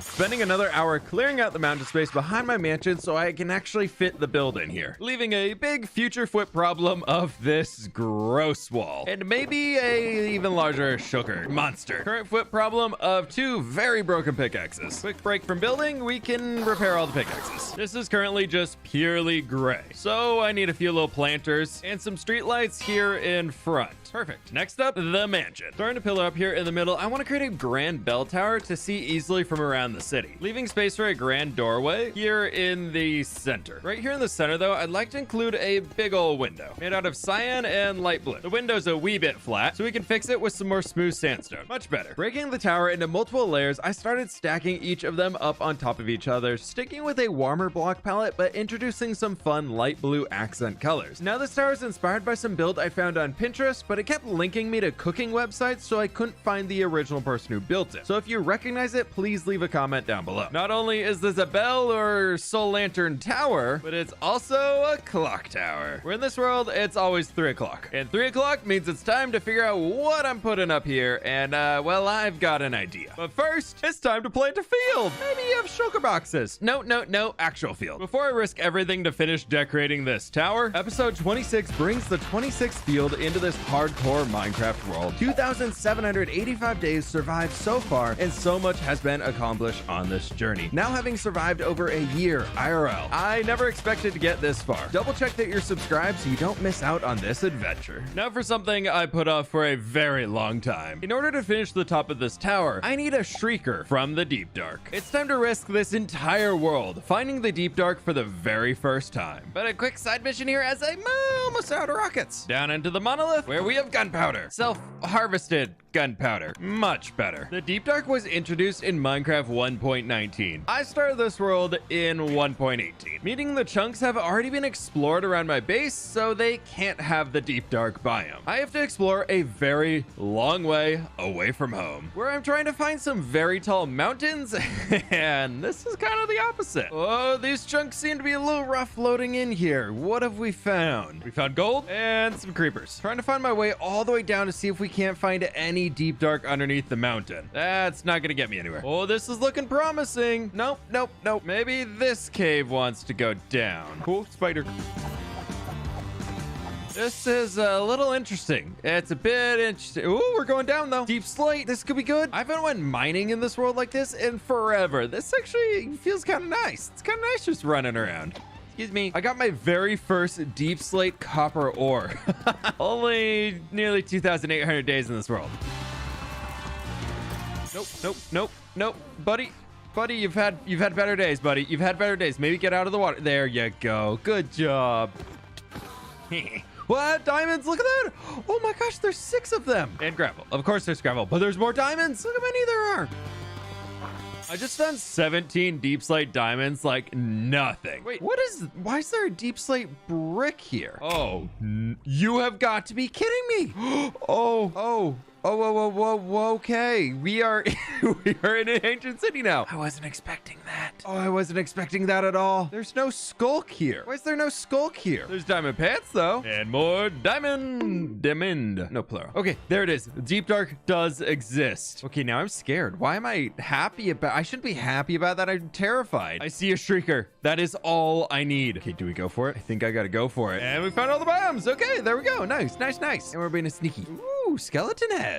Spending another hour clearing out the mountain space behind my mansion so I can actually fit the build in here, leaving a big future foot problem of this gross wall, and maybe a even larger shulker monster. Current foot problem of 2 very broken pickaxes. Quick break from building, we can repair all the pickaxes. This is currently just purely gray, so I need a few little planters and some street lights here in front. Perfect. Next up, the mansion. Starting to pillar up here in the middle, I want to create a grand bell tower to see easily from around the city, leaving space for a grand doorway here in the center. Right here in the center though, I'd like to include a big old window made out of cyan and light blue. The window's a wee bit flat, so we can fix it with some more smooth sandstone. Much better. Breaking the tower into multiple layers, I started stacking each of them up on top of each other, sticking with a warmer block palette, but introducing some fun light blue accent colors. Now this tower is inspired by some build I found on Pinterest, but it kept linking me to cooking websites, so I couldn't find the original person who built it. So if you recognize it, please leave a comment comment down below. Not only is this a bell or soul lantern tower, but it's also a clock tower. Where in this world, it's always 3 o'clock. And 3 o'clock means it's time to figure out what I'm putting up here. And, well, I've got an idea. But first, it's time to plant a field. Maybe you have shulker boxes. No, actual field. Before I risk everything to finish decorating this tower, episode 26 brings the 26th field into this hardcore Minecraft world. 2,785 days survived so far, and so much has been accomplished on this journey. Now having survived over a year IRL, I never expected to get this far. Double check that you're subscribed so you don't miss out on this adventure. Now for something I put off for a very long time. In order to finish the top of this tower, I need a Shrieker from the Deep Dark. It's time to risk this entire world, finding the Deep Dark for the very first time. But a quick side mission here as I'm almost out of rockets. Down into the monolith where we have gunpowder. Self-harvested gunpowder. Much better. The Deep Dark was introduced in Minecraft 1.19. I started this world in 1.18, meaning the chunks have already been explored around my base, so they can't have the Deep Dark biome. I have to explore a very long way away from home, where I'm trying to find some very tall mountains, and this is kind of the opposite. Oh, these chunks seem to be a little rough loading in here. What have we found? We found gold and some creepers. Trying to find my way all the way down to see if we can't find any Deep Dark underneath the mountain. That's not gonna get me anywhere. Oh, this is looking promising. Nope. Maybe this cave wants to go down. Cool spider. This is a little interesting. It's a bit interesting. Ooh, we're going down though. Deep slate. This could be good. I haven't went mining in this world like this in forever. This actually feels kind of nice. It's kind of nice just running around. Excuse me. I got my very first deep slate copper ore. Only nearly 2,800 days in this world. Nope. Buddy, you've had better days, buddy. You've had better days. Maybe get out of the water. There you go. Good job. What? Diamonds? Look at that. Oh my gosh, there's 6 of them. And gravel. Of course there's gravel, but there's more diamonds. Look how many there are. I just found 17 deep slate diamonds like nothing. Wait, why is there a deep slate brick here? Oh, you have got to be kidding me. Oh, okay. We are in an ancient city now. I wasn't expecting that. Oh, I wasn't expecting that at all. There's no skulk here. Why is there no skulk here? There's diamond pants though. And more diamond. No plural. Okay, there it is. Deep Dark does exist. Okay, now I'm scared. Why am I happy about? I shouldn't be happy about that. I'm terrified. I see a Shrieker. That is all I need. Okay, do we go for it? I think I gotta go for it. And we found all the biomes. Okay, there we go. Nice. And we're being a sneaky. Ooh, skeleton head.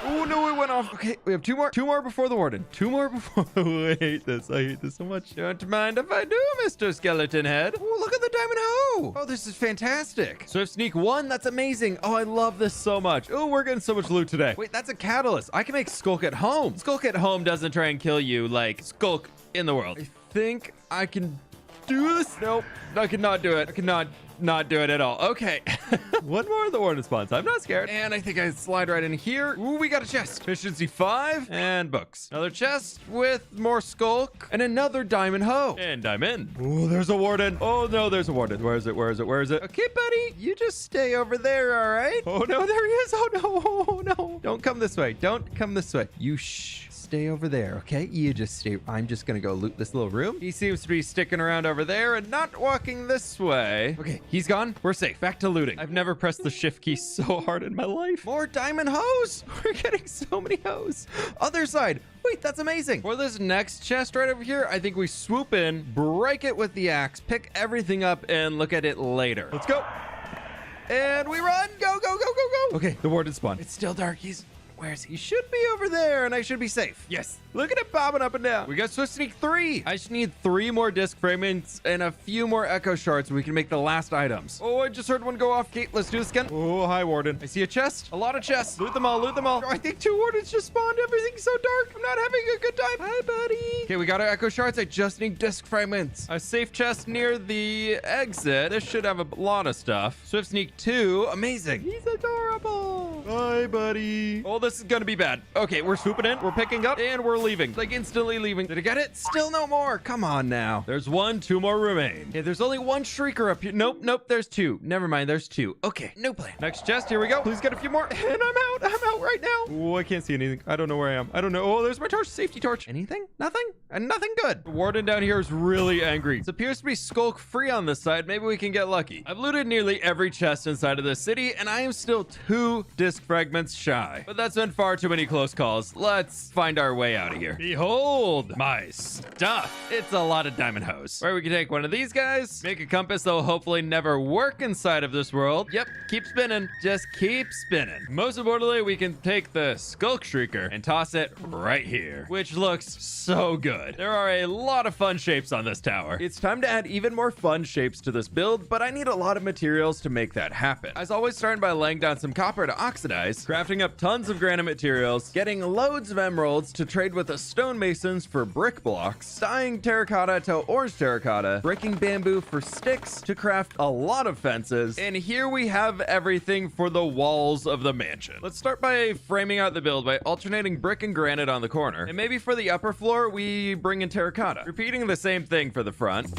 Oh no, it went off. Okay, we have two more before the warden. I hate this so much. Don't mind if I do, Mr. Skeleton Head. Oh, look at the diamond hoe. Oh, this is fantastic. Swift Sneak 1, that's amazing. Oh, I love this so much. Oh, we're getting so much loot today. Wait, that's a catalyst. I can make Skulk at Home. Skulk at Home doesn't try and kill you like Skulk in the world. I think I can do this. Nope, I cannot do it. I cannot not do it at all. Okay. One more of the warden spawns. I'm not scared. And I think I slide right in here. Ooh, we got a chest. Efficiency 5 and books. Another chest with more skulk and another diamond hoe. And I'm in. Ooh, there's a warden. Oh no, there's a warden. Where is it? Okay, buddy. You just stay over there, all right? Oh no, there he is. Oh no. Don't come this way. Don't come this way. You stay over there, okay? You just stay. I'm just gonna go loot this little room. He seems to be sticking around over there and not walking this way. Okay, he's gone. We're safe. Back to looting. I've never pressed the shift key so hard in my life. More diamond hoes. We're getting so many hoes. Other side. Wait, that's amazing. For this next chest right over here, I think we swoop in, break it with the axe, pick everything up, and look at it later. Let's go. And we run. Go. Okay, the warden spawned. It's still dark. Where is he? He should be over there, and I should be safe. Yes. Look at it bobbing up and down. We got Swift Sneak 3. I just need 3 more disc fragments and a few more echo shards so we can make the last items. Oh, I just heard one go off. Okay, let's do this again. Oh, hi, warden. I see a chest. A lot of chests. Loot them all. Oh, I think 2 wardens just spawned. Everything's so dark. I'm not having a good time. Hi, buddy. Okay, we got our echo shards. I just need disc fragments. A safe chest near the exit. This should have a lot of stuff. Swift Sneak 2. Amazing. He's adorable. Bye, buddy. Oh, this is gonna be bad. Okay, we're swooping in, we're picking up, and we're leaving. Like, instantly leaving. Did I get it? Still no more. Come on now. There's one, two more remain. Okay, there's only one shrieker up here. Nope, nope, there's two. Never mind, there's two. Okay, no plan. Next chest, here we go. Please get a few more. And I'm out. I'm out right now. Oh, I can't see anything. I don't know where I am. I don't know. Oh, there's my torch. Safety torch. Anything? Nothing? And nothing good. The warden down here is really angry. It appears to be skulk free on this side. Maybe we can get lucky. I've looted nearly every chest inside of this city, and I am still 2 disc fragments shy. But that's been far too many close calls. Let's find our way out of here. Behold my stuff. It's a lot of diamond hose. Right, we can take one of these guys, make a compass that will hopefully never work inside of this world. Yep, keep spinning. Just keep spinning. Most importantly, we can take the Skulk Shrieker and toss it right here, which looks so good. There are a lot of fun shapes on this tower. It's time to add even more fun shapes to this build, but I need a lot of materials to make that happen. As always, starting by laying down some copper to oxidize, crafting up tons of granite materials, getting loads of emeralds to trade with the stonemasons for brick blocks, dyeing terracotta to orange terracotta, breaking bamboo for sticks to craft a lot of fences, and here we have everything for the walls of the mansion. Let's start by framing out the build by alternating brick and granite on the corner, and maybe for the upper floor we bring in terracotta, repeating the same thing for the front.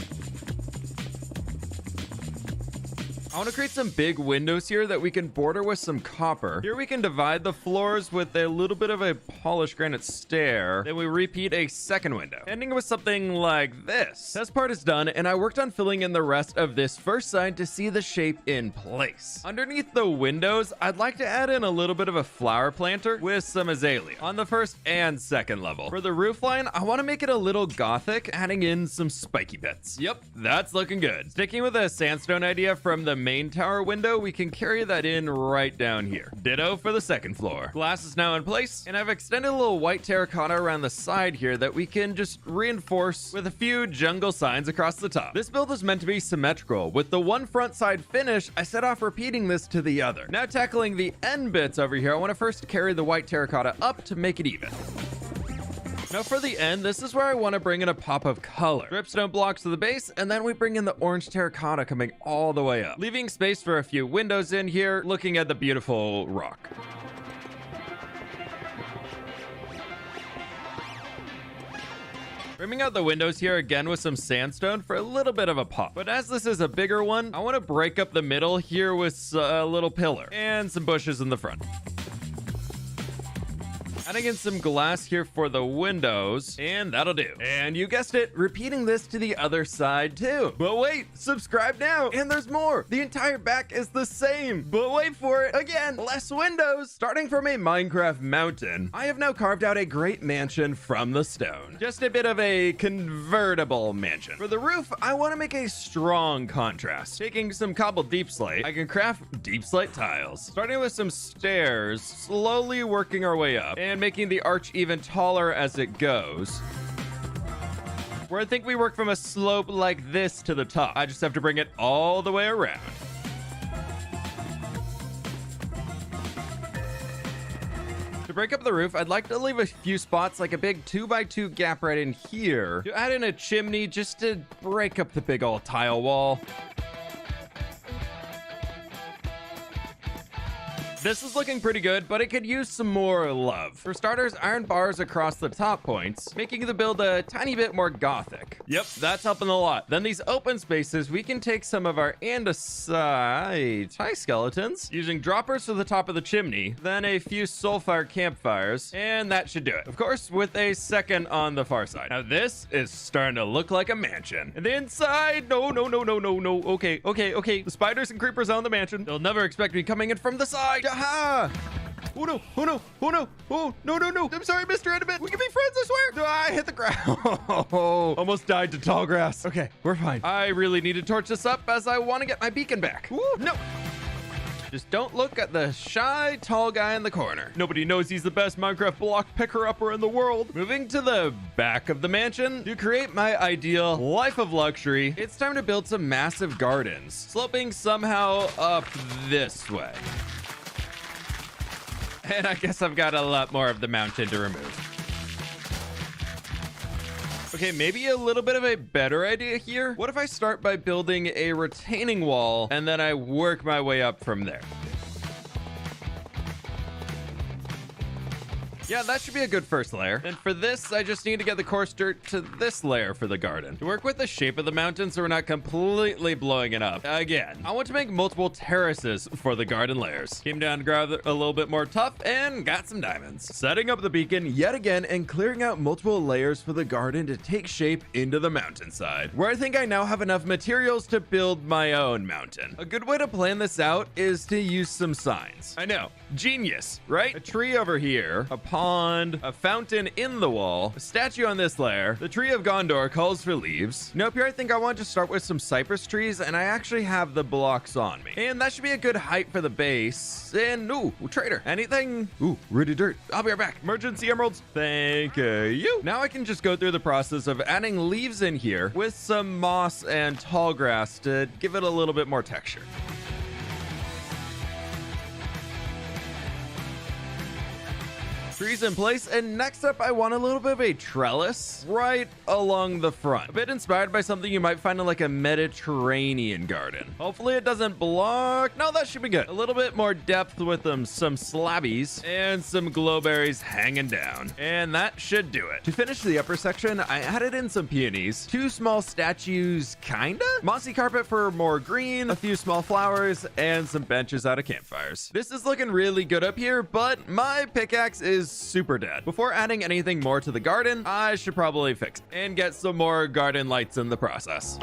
I want to create some big windows here that we can border with some copper. Here we can divide the floors with a little bit of a polished granite stair. Then we repeat a second window, ending with something like this. This part is done, and I worked on filling in the rest of this first side to see the shape in place. Underneath the windows, I'd like to add in a little bit of a flower planter with some azalea on the first and second level. For the roofline, I want to make it a little gothic, adding in some spiky bits. Yep, that's looking good. Sticking with a sandstone idea from the main tower window, we can carry that in right down here. Ditto for the second floor. Glass is now in place, and I've extended a little white terracotta around the side here that we can just reinforce with a few jungle signs across the top. This build is meant to be symmetrical. With the one front side finish, I set off repeating this to the other. Now tackling the end bits over here, I want to first carry the white terracotta up to make it even. Now for the end, this is where I want to bring in a pop of color. Dripstone blocks to the base, and then we bring in the orange terracotta coming all the way up, leaving space for a few windows in here, looking at the beautiful rock. Trimming out the windows here again with some sandstone for a little bit of a pop. But as this is a bigger one, I want to break up the middle here with a little pillar and some bushes in the front. Adding in some glass here for the windows, and that'll do. And you guessed it, repeating this to the other side too. But wait, subscribe now, and there's more. The entire back is the same, but wait for it. Again, less windows. Starting from a Minecraft mountain, I have now carved out a great mansion from the stone. Just a bit of a convertible mansion. For the roof, I want to make a strong contrast. Taking some cobbled deep slate, I can craft deep slate tiles. Starting with some stairs, slowly working our way up, and making the arch even taller as it goes. Where I think we work from a slope like this to the top. I just have to bring it all the way around. To break up the roof, I'd like to leave a few spots like a big 2x2 gap right in here to add in a chimney just to break up the big old tile wall. This is looking pretty good, but it could use some more love. For starters, iron bars across the top points, making the build a tiny bit more gothic. Yep, that's helping a lot. Then these open spaces, we can take some of our andesite skeletons, using droppers to the top of the chimney, then a few soulfire campfires, and that should do it. Of course, with a second on the far side. Now this is starting to look like a mansion. And the inside, no. Okay. The spiders and creepers on the mansion. They'll never expect me coming in from the side. Aha! Oh no. Oh, no. I'm sorry, Mr. Enderman. We can be friends, I swear. I hit the ground. Almost died to tall grass. Okay, we're fine. I really need to torch this up as I want to get my beacon back. Ooh, no. Just don't look at the shy, tall guy in the corner. Nobody knows he's the best Minecraft block picker-upper in the world. Moving to the back of the mansion, to create my ideal life of luxury, it's time to build some massive gardens, sloping somehow up this way. And I guess I've got a lot more of the mountain to remove. Okay, maybe a little bit of a better idea here. What if I start by building a retaining wall and then I work my way up from there? Yeah, that should be a good first layer. And for this, I just need to get the coarse dirt to this layer for the garden. To work with the shape of the mountain so we're not completely blowing it up. Again, I want to make multiple terraces for the garden layers. Came down to grab a little bit more tuff and got some diamonds. Setting up the beacon yet again and clearing out multiple layers for the garden to take shape into the mountainside, where I think I now have enough materials to build my own mountain. A good way to plan this out is to use some signs. I know, genius, right? A tree over here, a pond, a fountain in the wall, a statue on this layer. The tree of Gondor calls for leaves. Nope, here I think I want to start with some cypress trees, and I actually have the blocks on me. And that should be a good height for the base. And, ooh, trader, anything? Ooh, rooted dirt. I'll be right back. Emergency emeralds. Thank you. Now I can just go through the process of adding leaves in here with some moss and tall grass to give it a little bit more texture. Trees in place, and next up I want a little bit of a trellis right along the front, a bit inspired by something you might find in like a Mediterranean garden. Hopefully it doesn't block. No, that should be good. A little bit more depth with them, some slabbies and some glowberries hanging down, and that should do it. To finish the upper section, I added in some peonies, 2 small statues, kinda, mossy carpet for more green, a few small flowers, and some benches out of campfires. This is looking really good up here, but my pickaxe is super dead. Before adding anything more to the garden, I should probably fix it and get some more garden lights in the process.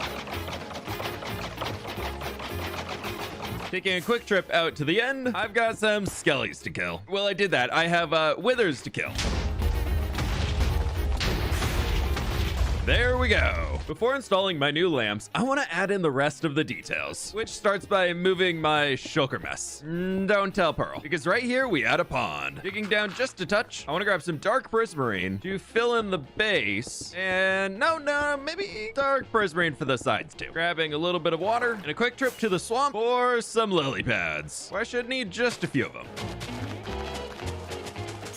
Taking a quick trip out to the end, I've got some skellies to kill. Well, I did that. I have withers to kill. There we go. Before installing my new lamps, I want to add in the rest of the details, which starts by moving my shulker mess. Don't tell Pearl, because right here we add a pond. Digging down just a touch, I want to grab some dark prismarine to fill in the base, and no, maybe dark prismarine for the sides too. Grabbing a little bit of water and a quick trip to the swamp for some lily pads, where I should need just a few of them.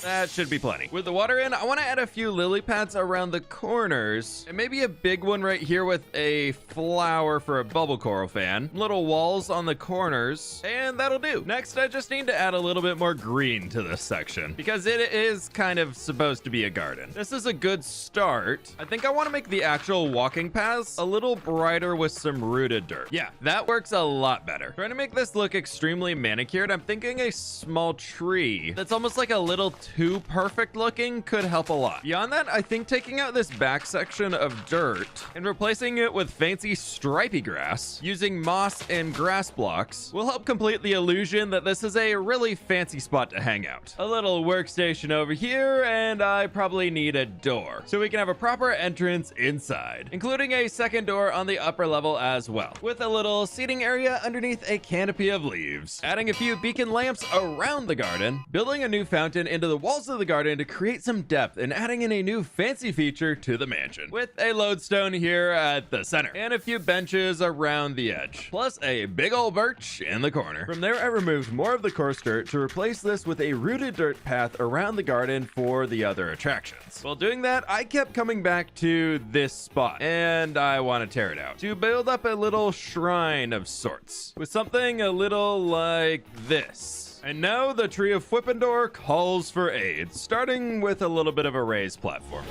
That should be plenty. With the water in, I want to add a few lily pads around the corners, and maybe a big one right here with a flower for a bubble coral fan. Little walls on the corners, and that'll do. Next, I just need to add a little bit more green to this section, because it is kind of supposed to be a garden. This is a good start. I think I want to make the actual walking paths a little brighter with some rooted dirt. Yeah, that works a lot better. Trying to make this look extremely manicured, I'm thinking a small tree that's almost like a little too perfect looking could help a lot. Beyond that, I think taking out this back section of dirt and replacing it with fancy stripy grass using moss and grass blocks will help complete the illusion that this is a really fancy spot to hang out. A little workstation over here, and I probably need a door so we can have a proper entrance inside, including a second door on the upper level as well, with a little seating area underneath a canopy of leaves. Adding a few beacon lamps around the garden, building a new fountain into the walls of the garden to create some depth, and adding in a new fancy feature to the mansion with a lodestone here at the center and a few benches around the edge, plus a big old birch in the corner. From there, I removed more of the coarse dirt to replace this with a rooted dirt path around the garden for the other attractions. While doing that, I kept coming back to this spot, and I want to tear it out to build up a little shrine of sorts with something a little like this. And now the Tree of Whippendor calls for aid, starting with a little bit of a raised platform.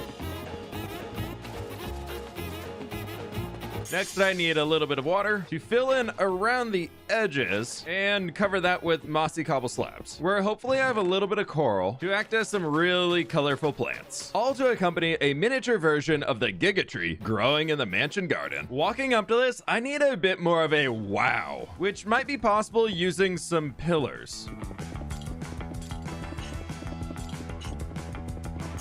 Next, I need a little bit of water to fill in around the edges and cover that with mossy cobble slabs, where hopefully I have a little bit of coral to act as some really colorful plants, all to accompany a miniature version of the Giga Tree growing in the mansion garden. Walking up to this, I need a bit more of a wow, which might be possible using some pillars.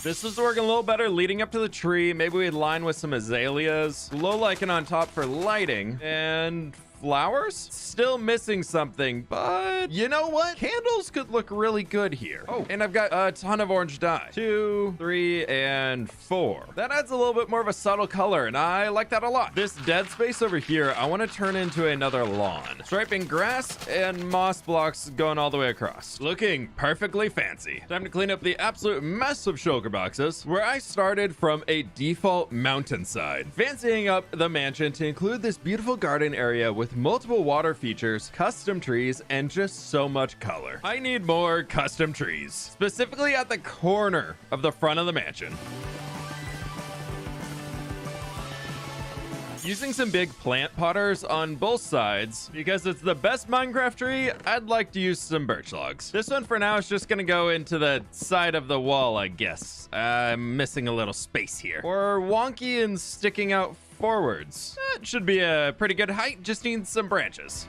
This is working a little better leading up to the tree. Maybe we'd line with some azaleas, low lichen on top for lighting, and flowers? Still missing something, but you know what? Candles could look really good here. Oh, and I've got a ton of orange dye. 2, 3, and 4. That adds a little bit more of a subtle color, and I like that a lot. This dead space over here, I want to turn into another lawn. Striping grass and moss blocks going all the way across. Looking perfectly fancy. Time to clean up the absolute mess of shulker boxes, where I started from a default mountainside, fancying up the mansion to include this beautiful garden area with with multiple water features, custom trees, and just so much color. I need more custom trees, specifically at the corner of the front of the mansion. Using some big plant potters on both sides, because it's the best Minecraft tree, I'd like to use some birch logs. This one for now is just gonna go into the side of the wall, I guess. I'm missing a little space here. Or wonky and sticking out forwards. That should be a pretty good height, just needs some branches.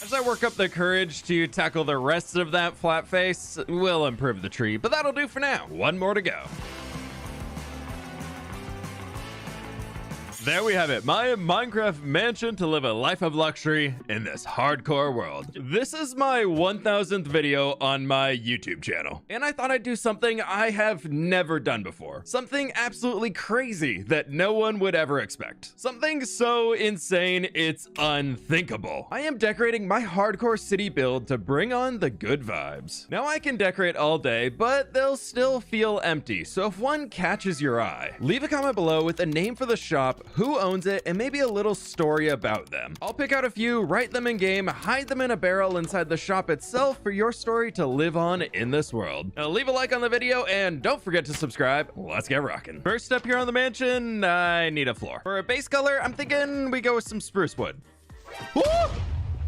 As I work up the courage to tackle the rest of that flat face, we'll improve the tree, but that'll do for now. One more to go. There we have it, my Minecraft mansion to live a life of luxury in this hardcore world. This is my 1000th video on my YouTube channel, and I thought I'd do something I have never done before. Something absolutely crazy that no one would ever expect. Something so insane it's unthinkable. I am decorating my hardcore city build to bring on the good vibes. Now I can decorate all day, but they'll still feel empty, so if one catches your eye, leave a comment below with a name for the shop, who owns it, and maybe a little story about them. I'll pick out a few, write them in game, hide them in a barrel inside the shop itself for your story to live on in this world. Now leave a like on the video and don't forget to subscribe. Let's get rocking. First up here on the mansion, I need a floor. For a base color, I'm thinking we go with some spruce wood. Woo!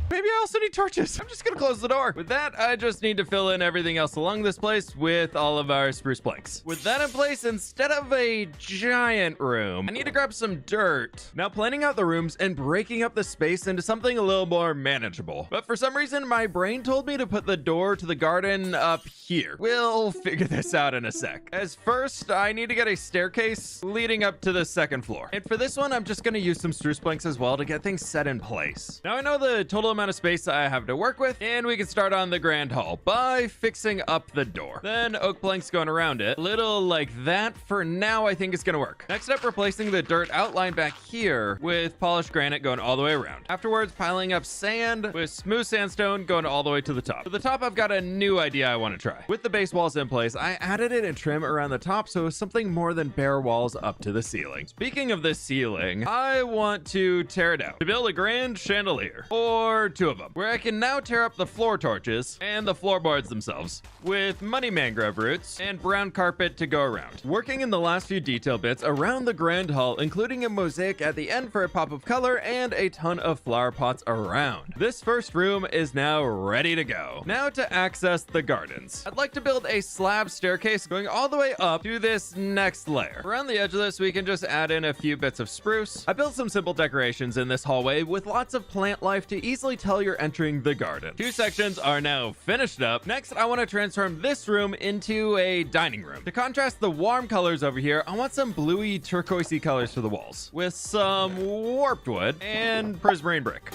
Maybe I also need torches. I'm just gonna close the door. With that, I just need to fill in everything else along this place with all of our spruce planks. With that in place, instead of a giant room, I need to grab some dirt. Now planning out the rooms and breaking up the space into something a little more manageable. But for some reason, my brain told me to put the door to the garden up here. We'll figure this out in a sec. As first, I need to get a staircase leading up to the second floor. And for this one, I'm just gonna use some spruce planks as well to get things set in place. Now I know the total amount of space I have to work with, and we can start on the grand hall by fixing up the door. Then oak planks going around it, little like that. For now, I think it's gonna work. Next up, replacing the dirt outline back here with polished granite going all the way around. Afterwards, piling up sand with smooth sandstone going all the way to the top. To the top, I've got a new idea I want to try. With the base walls in place, I added it in trim around the top so it's something more than bare walls up to the ceiling. Speaking of the ceiling, I want to tear it out to build a grand chandelier, or two of them, where I can now tear up the floor torches and the floorboards themselves with money mangrove roots and brown carpet to go around. Working in the last few detail bits around the grand hall, including a mosaic at the end for a pop of color and a ton of flower pots around. This first room is now ready to go. Now to access the gardens. I'd like to build a slab staircase going all the way up to this next layer. Around the edge of this, we can just add in a few bits of spruce. I built some simple decorations in this hallway with lots of plant life to easily tell you're entering the garden. Two sections are now finished up. Next, I want to transform this room into a dining room. To contrast the warm colors over here, I want some bluey turquoisey colors for the walls with some warped wood and prismarine brick.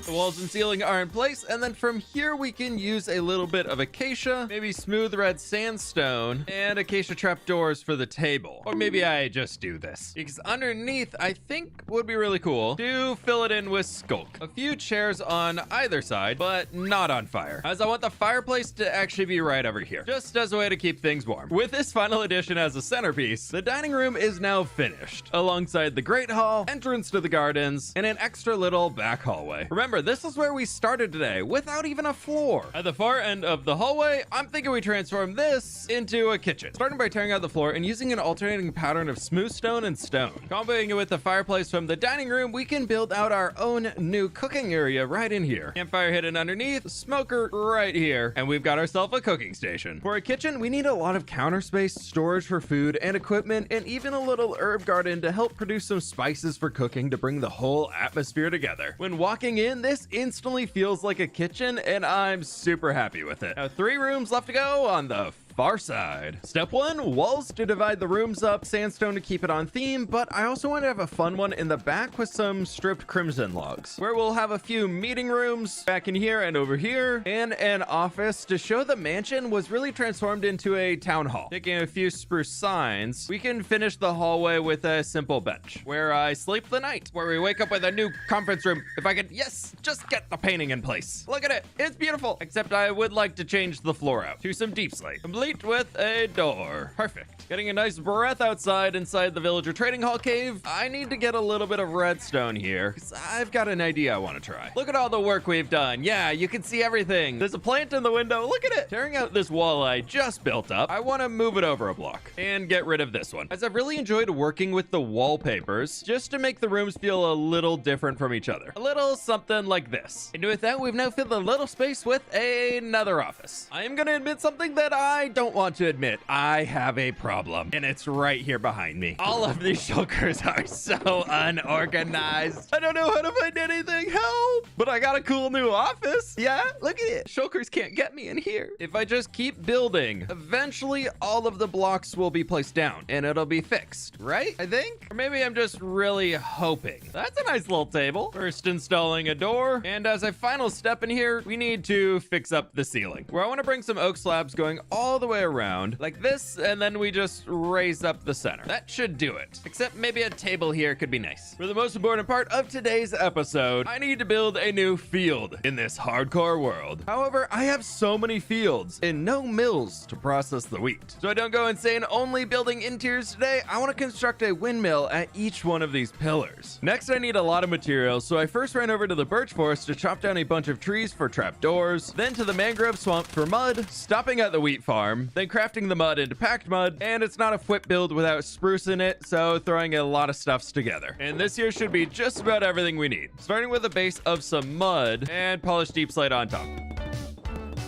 The walls and ceiling are in place, and then from here we can use a little bit of acacia, maybe smooth red sandstone, and acacia trapdoors for the table. Or maybe I just do this, because underneath I think would be really cool to fill it in with skulk. A few chairs on either side, but not on fire, as I want the fireplace to actually be right over here, just as a way to keep things warm. With this final addition as a centerpiece, the dining room is now finished, alongside the great hall, entrance to the gardens, and an extra little back hallway. Remember, this is where we started today, without even a floor. At the far end of the hallway, I'm thinking we transform this into a kitchen, starting by tearing out the floor and using an alternating pattern of smooth stone and stone. Comboing it with the fireplace from the dining room, we can build out our own new cooking area right in here. Campfire hidden underneath, smoker right here, and we've got ourselves a cooking station. For a kitchen, we need a lot of counter space, storage for food and equipment, and even a little herb garden to help produce some spices for cooking to bring the whole atmosphere together. When walking in, this instantly feels like a kitchen, and I'm super happy with it. Now, 3 rooms left to go on the far side. Step 1, walls to divide the rooms up, sandstone to keep it on theme, but I also want to have a fun one in the back with some stripped crimson logs, where we'll have a few meeting rooms back in here and over here, and an office to show the mansion was really transformed into a town hall. Taking a few spruce signs, we can finish the hallway with a simple bench, where I sleep the night, where we wake up with a new conference room. If I could, yes, just get the painting in place. Look at it, it's beautiful, except I would like to change the floor out to some deep slate. Completely complete with a door. Perfect. Getting a nice breath outside inside the villager trading hall cave. I need to get a little bit of redstone here because I've got an idea I want to try. Look at all the work we've done. Yeah, you can see everything. There's a plant in the window. Look at it. Tearing out this wall I just built up, I want to move it over a block and get rid of this one, as I've really enjoyed working with the wallpapers just to make the rooms feel a little different from each other. A little something like this. And with that, we've now filled a little space with another office. I am going to admit something that I don't want to admit. I have a problem. And it's right here behind me. All of these shulkers are so unorganized. I don't know how to find anything. Help! But I got a cool new office. Yeah, look at it. Shulkers can't get me in here. If I just keep building, eventually all of the blocks will be placed down and it'll be fixed, right? I think? Or maybe I'm just really hoping. That's a nice little table. First installing a door. And as a final step in here, we need to fix up the ceiling, where I want to bring some oak slabs going all the way around like this, and then we just raise up the center. That should do it. Except maybe a table here could be nice. For the most important part of today's episode, I need to build a new field in this hardcore world. However, I have so many fields and no mills to process the wheat. So I don't go insane only building interiors today. I want to construct a windmill at each one of these pillars. Next, I need a lot of materials, so I first ran over to the birch forest to chop down a bunch of trees for trapdoors, then to the mangrove swamp for mud, stopping at the wheat farm, then crafting the mud into packed mud, and it's not a whip build without spruce in it, so throwing a lot of stuffs together. And this here should be just about everything we need, starting with a base of some mud and polished deep slate on top.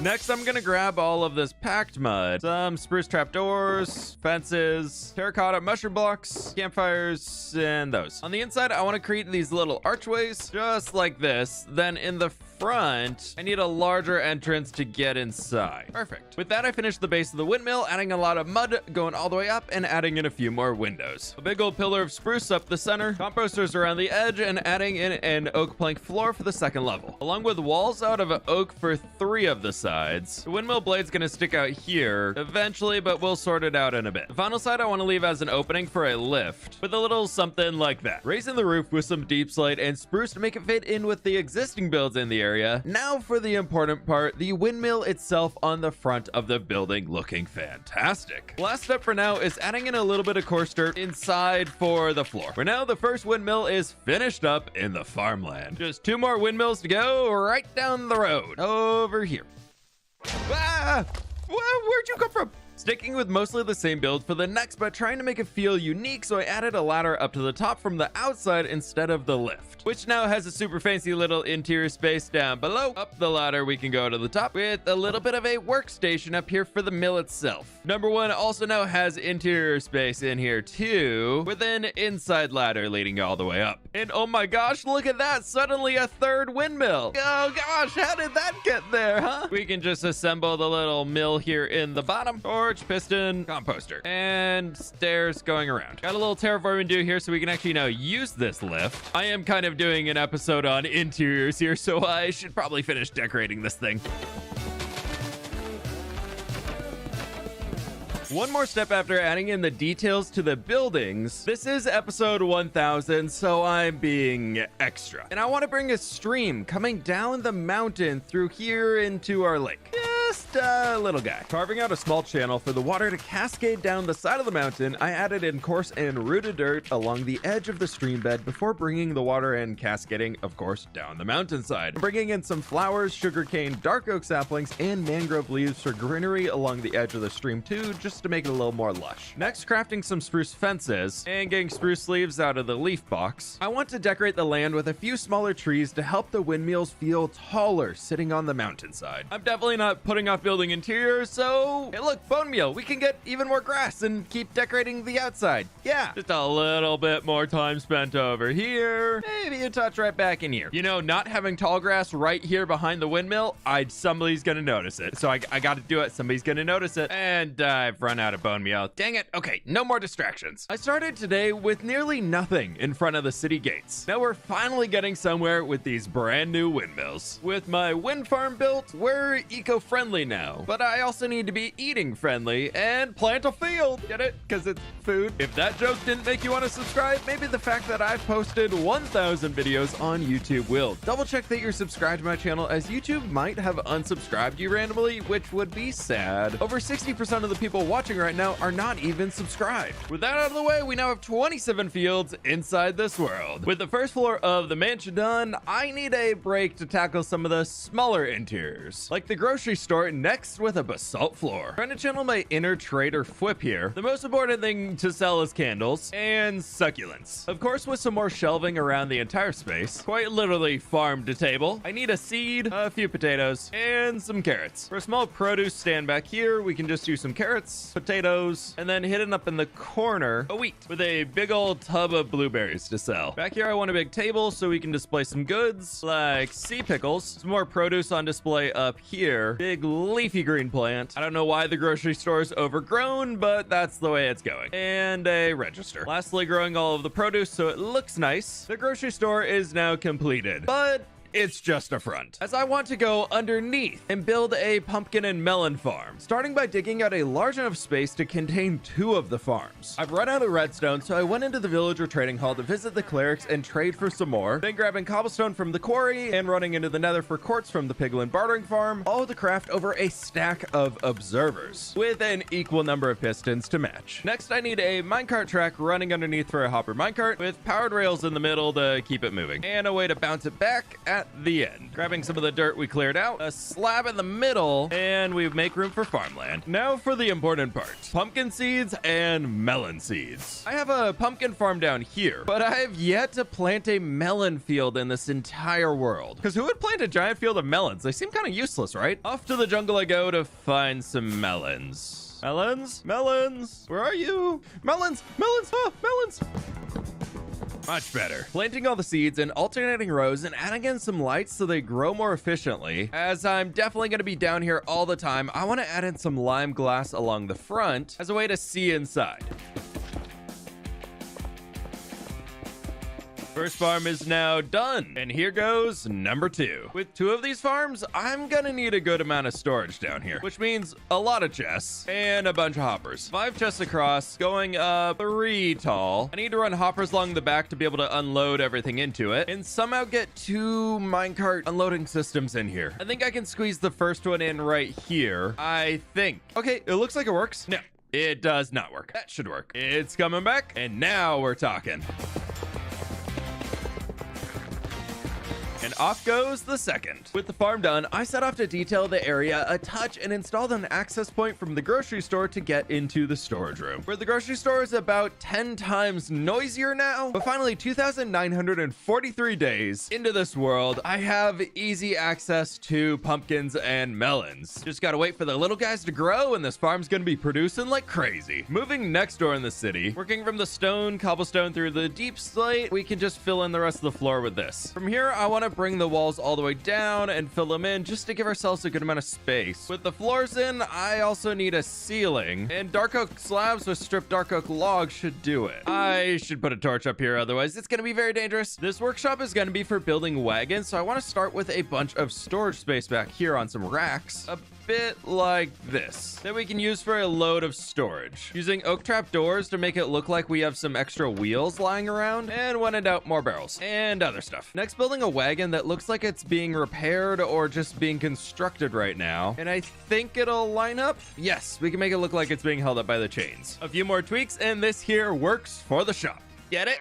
Next, I'm gonna grab all of this packed mud, some spruce trapdoors, fences, terracotta mushroom blocks, campfires, and those. On the inside, I want to create these little archways, just like this. Then in the front, I need a larger entrance to get inside. Perfect. With that, I finished the base of the windmill, adding a lot of mud going all the way up and adding in a few more windows. A big old pillar of spruce up the center, composters around the edge, and adding in an oak plank floor for the second level, along with walls out of oak for 3 of the sides. The windmill blade's gonna stick out here eventually, but we'll sort it out in a bit. The final side I want to leave as an opening for a lift with a little something like that. Raising the roof with some deep slate and spruce to make it fit in with the existing builds in the area. Now for the important part, the windmill itself on the front of the building, looking fantastic. Last step for now is adding in a little bit of coarse dirt inside for the floor. For now, the first windmill is finished up in the farmland. Just 2 more windmills to go right down the road over here. Ah! Where'd you come from? Sticking with mostly the same build for the next, but trying to make it feel unique, so I added a ladder up to the top from the outside instead of the lift, which now has a super fancy little interior space down below. Up the ladder, we can go to the top with a little bit of a workstation up here for the mill itself. Number 1 also now has interior space in here too, with an inside ladder leading all the way up. And oh my gosh, look at that! Suddenly a 3rd windmill! Oh gosh, how did that get there, huh? We can just assemble the little mill here in the bottom, torch, piston, composter, and stairs going around. Got a little terraforming to do here so we can actually now use this lift. I am kind of doing an episode on interiors here, so I should probably finish decorating this thing. One more step after adding in the details to the buildings. This is episode 1000, so I'm being extra. And I want to bring a stream coming down the mountain through here into our lake. Just a little guy. Carving out a small channel for the water to cascade down the side of the mountain, I added in coarse and rooted dirt along the edge of the stream bed before bringing the water and cascading, of course, down the mountainside. Bringing in some flowers, sugarcane, dark oak saplings, and mangrove leaves for greenery along the edge of the stream too, just to make it a little more lush. Next, crafting some spruce fences and getting spruce leaves out of the leaf box. I want to decorate the land with a few smaller trees to help the windmills feel taller sitting on the mountainside. I'm definitely not putting off building interiors, so hey look, bone meal, we can get even more grass and keep decorating the outside. Yeah, just a little bit more time spent over here, maybe a touch right back in here. You know, not having tall grass right here behind the windmill, somebody's gonna notice it, so I gotta do it. Somebody's gonna notice it, and I've run out of bone meal. Dang it. Okay, no more distractions. I started today with nearly nothing in front of the city gates. Now we're finally getting somewhere with these brand new windmills. With my wind farm built, we're eco-friendly friendly now, but I also need to be eating friendly and plant a field. Get it? Because it's food. If that joke didn't make you want to subscribe, maybe the fact that I've posted 1,000 videos on YouTube will. Double check that you're subscribed to my channel, as YouTube might have unsubscribed you randomly, which would be sad. Over 60% of the people watching right now are not even subscribed. With that out of the way, we now have 27 fields inside this world. With the first floor of the mansion done, I need a break to tackle some of the smaller interiors, like the grocery store next with a basalt floor. Trying to channel my inner trader Fwip here. The most important thing to sell is candles and succulents. Of course, with some more shelving around the entire space, quite literally farm to table. I need a seed, a few potatoes, and some carrots. For a small produce stand back here, we can just do some carrots, potatoes, and then hidden up in the corner, a wheat with a big old tub of blueberries to sell. Back here, I want a big table so we can display some goods like sea pickles, some more produce on display up here, big leafy green plant. I don't know why the grocery store is overgrown, but that's the way it's going. And a register. Lastly, growing all of the produce so it looks nice. The grocery store is now completed, but it's just a front, as I want to go underneath and build a pumpkin and melon farm, starting by digging out a large enough space to contain 2 of the farms. I've run out of redstone, so I went into the villager trading hall to visit the clerics and trade for some more, then grabbing cobblestone from the quarry and running into the nether for quartz from the piglin bartering farm, all to craft over a stack of observers with an equal number of pistons to match. Next, I need a minecart track running underneath for a hopper minecart with powered rails in the middle to keep it moving, and a way to bounce it back at the end. Grabbing some of the dirt we cleared out, a slab in the middle, and we make room for farmland. Now for the important part: pumpkin seeds and melon seeds. I have a pumpkin farm down here, but I have yet to plant a melon field in this entire world. Because who would plant a giant field of melons? They seem kind of useless, right? Off to the jungle I go to find some melons. Melons? Melons? Where are you? Melons! Melons! Oh, melons! Much better. Planting all the seeds in alternating rows and adding in some lights so they grow more efficiently. As I'm definitely going to be down here all the time, I want to add in some lime glass along the front as a way to see inside. First farm is now done, and here goes number 2. With 2 of these farms, I'm gonna need a good amount of storage down here, which means a lot of chests and a bunch of hoppers. 5 chests across, going up 3 tall. I need to run hoppers along the back to be able to unload everything into it, and somehow get 2 minecart unloading systems in here. I think I can squeeze the first one in right here. I think. Okay, it looks like it works. No, it does not work. That should work. It's coming back, and now we're talking. And off goes the second. With the farm done, I set off to detail the area a touch and installed an access point from the grocery store to get into the storage room, where the grocery store is about 10 times noisier now. But finally, 2,943 days into this world, I have easy access to pumpkins and melons. Just gotta wait for the little guys to grow, and this farm's gonna be producing like crazy. Moving next door in the city, working from the stone, cobblestone through the deep slate, we can just fill in the rest of the floor with this. From here, I want to bring the walls all the way down and fill them in just to give ourselves a good amount of space. With the floors in, I also need a ceiling, and dark oak slabs with stripped dark oak logs should do it. I should put a torch up here, otherwise it's gonna be very dangerous. This workshop is gonna be for building wagons, so I want to start with a bunch of storage space back here on some racks, a bit like this, that we can use for a load of storage, using oak trap doors to make it look like we have some extra wheels lying around, and when in doubt, more barrels and other stuff. Next, building a wagon that looks like it's being repaired or just being constructed right now, and I think it'll line up. Yes, we can make it look like it's being held up by the chains. A few more tweaks and this here works for the shop. Get it?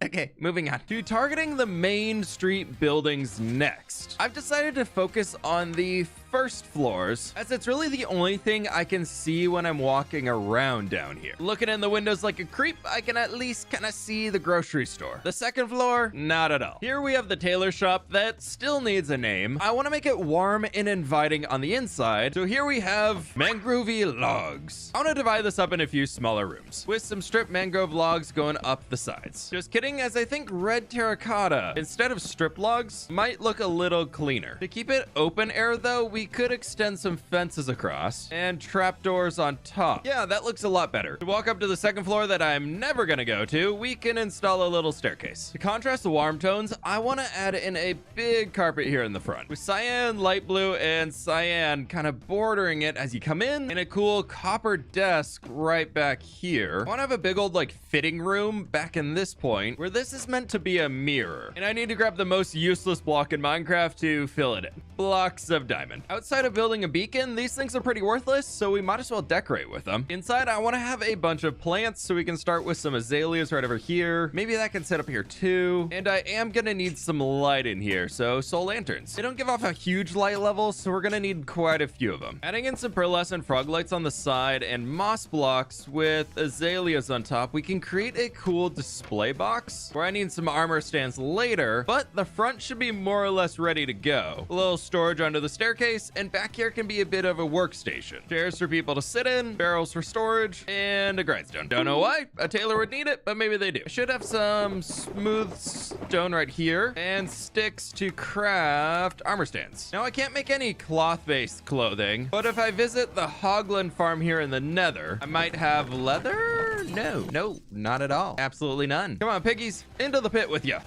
Okay, moving on to targeting the main street buildings next. I've decided to focus on the first floors, as it's really the only thing I can see when I'm walking around down here. Looking in the windows like a creep, I can at least kind of see the grocery store. The second floor, not at all. Here we have the tailor shop that still needs a name. I want to make it warm and inviting on the inside, so here we have mangrovey logs. I want to divide this up in a few smaller rooms, with some stripped mangrove logs going up the sides. Just kidding. frustrating as I think red terracotta instead of strip logs might look a little cleaner. To keep it open air though, we could extend some fences across and trapdoors on top. Yeah, that looks a lot better. To walk up to the second floor that I'm never gonna go to, we can install a little staircase. To contrast the warm tones, I want to add in a big carpet here in the front with cyan, light blue, and cyan kind of bordering it as you come in, and a cool copper desk right back here. I want to have a big old like fitting room back in this point where this is meant to be a mirror, and I need to grab the most useless block in Minecraft to fill it in. Blocks of diamond. Outside of building a beacon, these things are pretty worthless, so we might as well decorate with them. Inside, I want to have a bunch of plants, so we can start with some azaleas right over here. Maybe that can sit up here too. And I am gonna need some light in here, so soul lanterns. They don't give off a huge light level, so we're gonna need quite a few of them. Adding in some pearlescent frog lights on the side and moss blocks with azaleas on top, we can create a cool display box where I need some armor stands later, but the front should be more or less ready to go. A little storage under the staircase, and back here can be a bit of a workstation. Chairs for people to sit in, barrels for storage, and a grindstone. Don't know why a tailor would need it, but maybe they do. I should have some smooth stone right here and sticks to craft armor stands. Now I can't make any cloth-based clothing, but if I visit the Hoglin farm here in the Nether, I might have leather? No, not at all. Absolutely none. Come on, piggies, into the pit with you.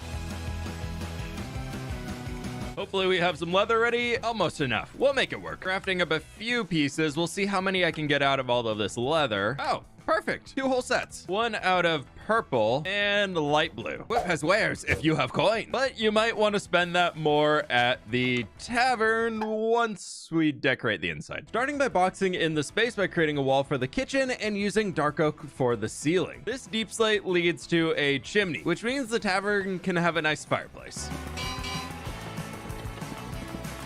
Hopefully we have some leather ready. Almost enough. We'll make it work. Crafting up a few pieces. We'll see how many I can get out of all of this leather. Oh, perfect. 2 whole sets. 1 out of purple and light blue. Whip has wares if you have coin. But you might want to spend that more at the tavern once we decorate the inside. Starting by boxing in the space by creating a wall for the kitchen and using dark oak for the ceiling. This deep slate leads to a chimney, which means the tavern can have a nice fireplace.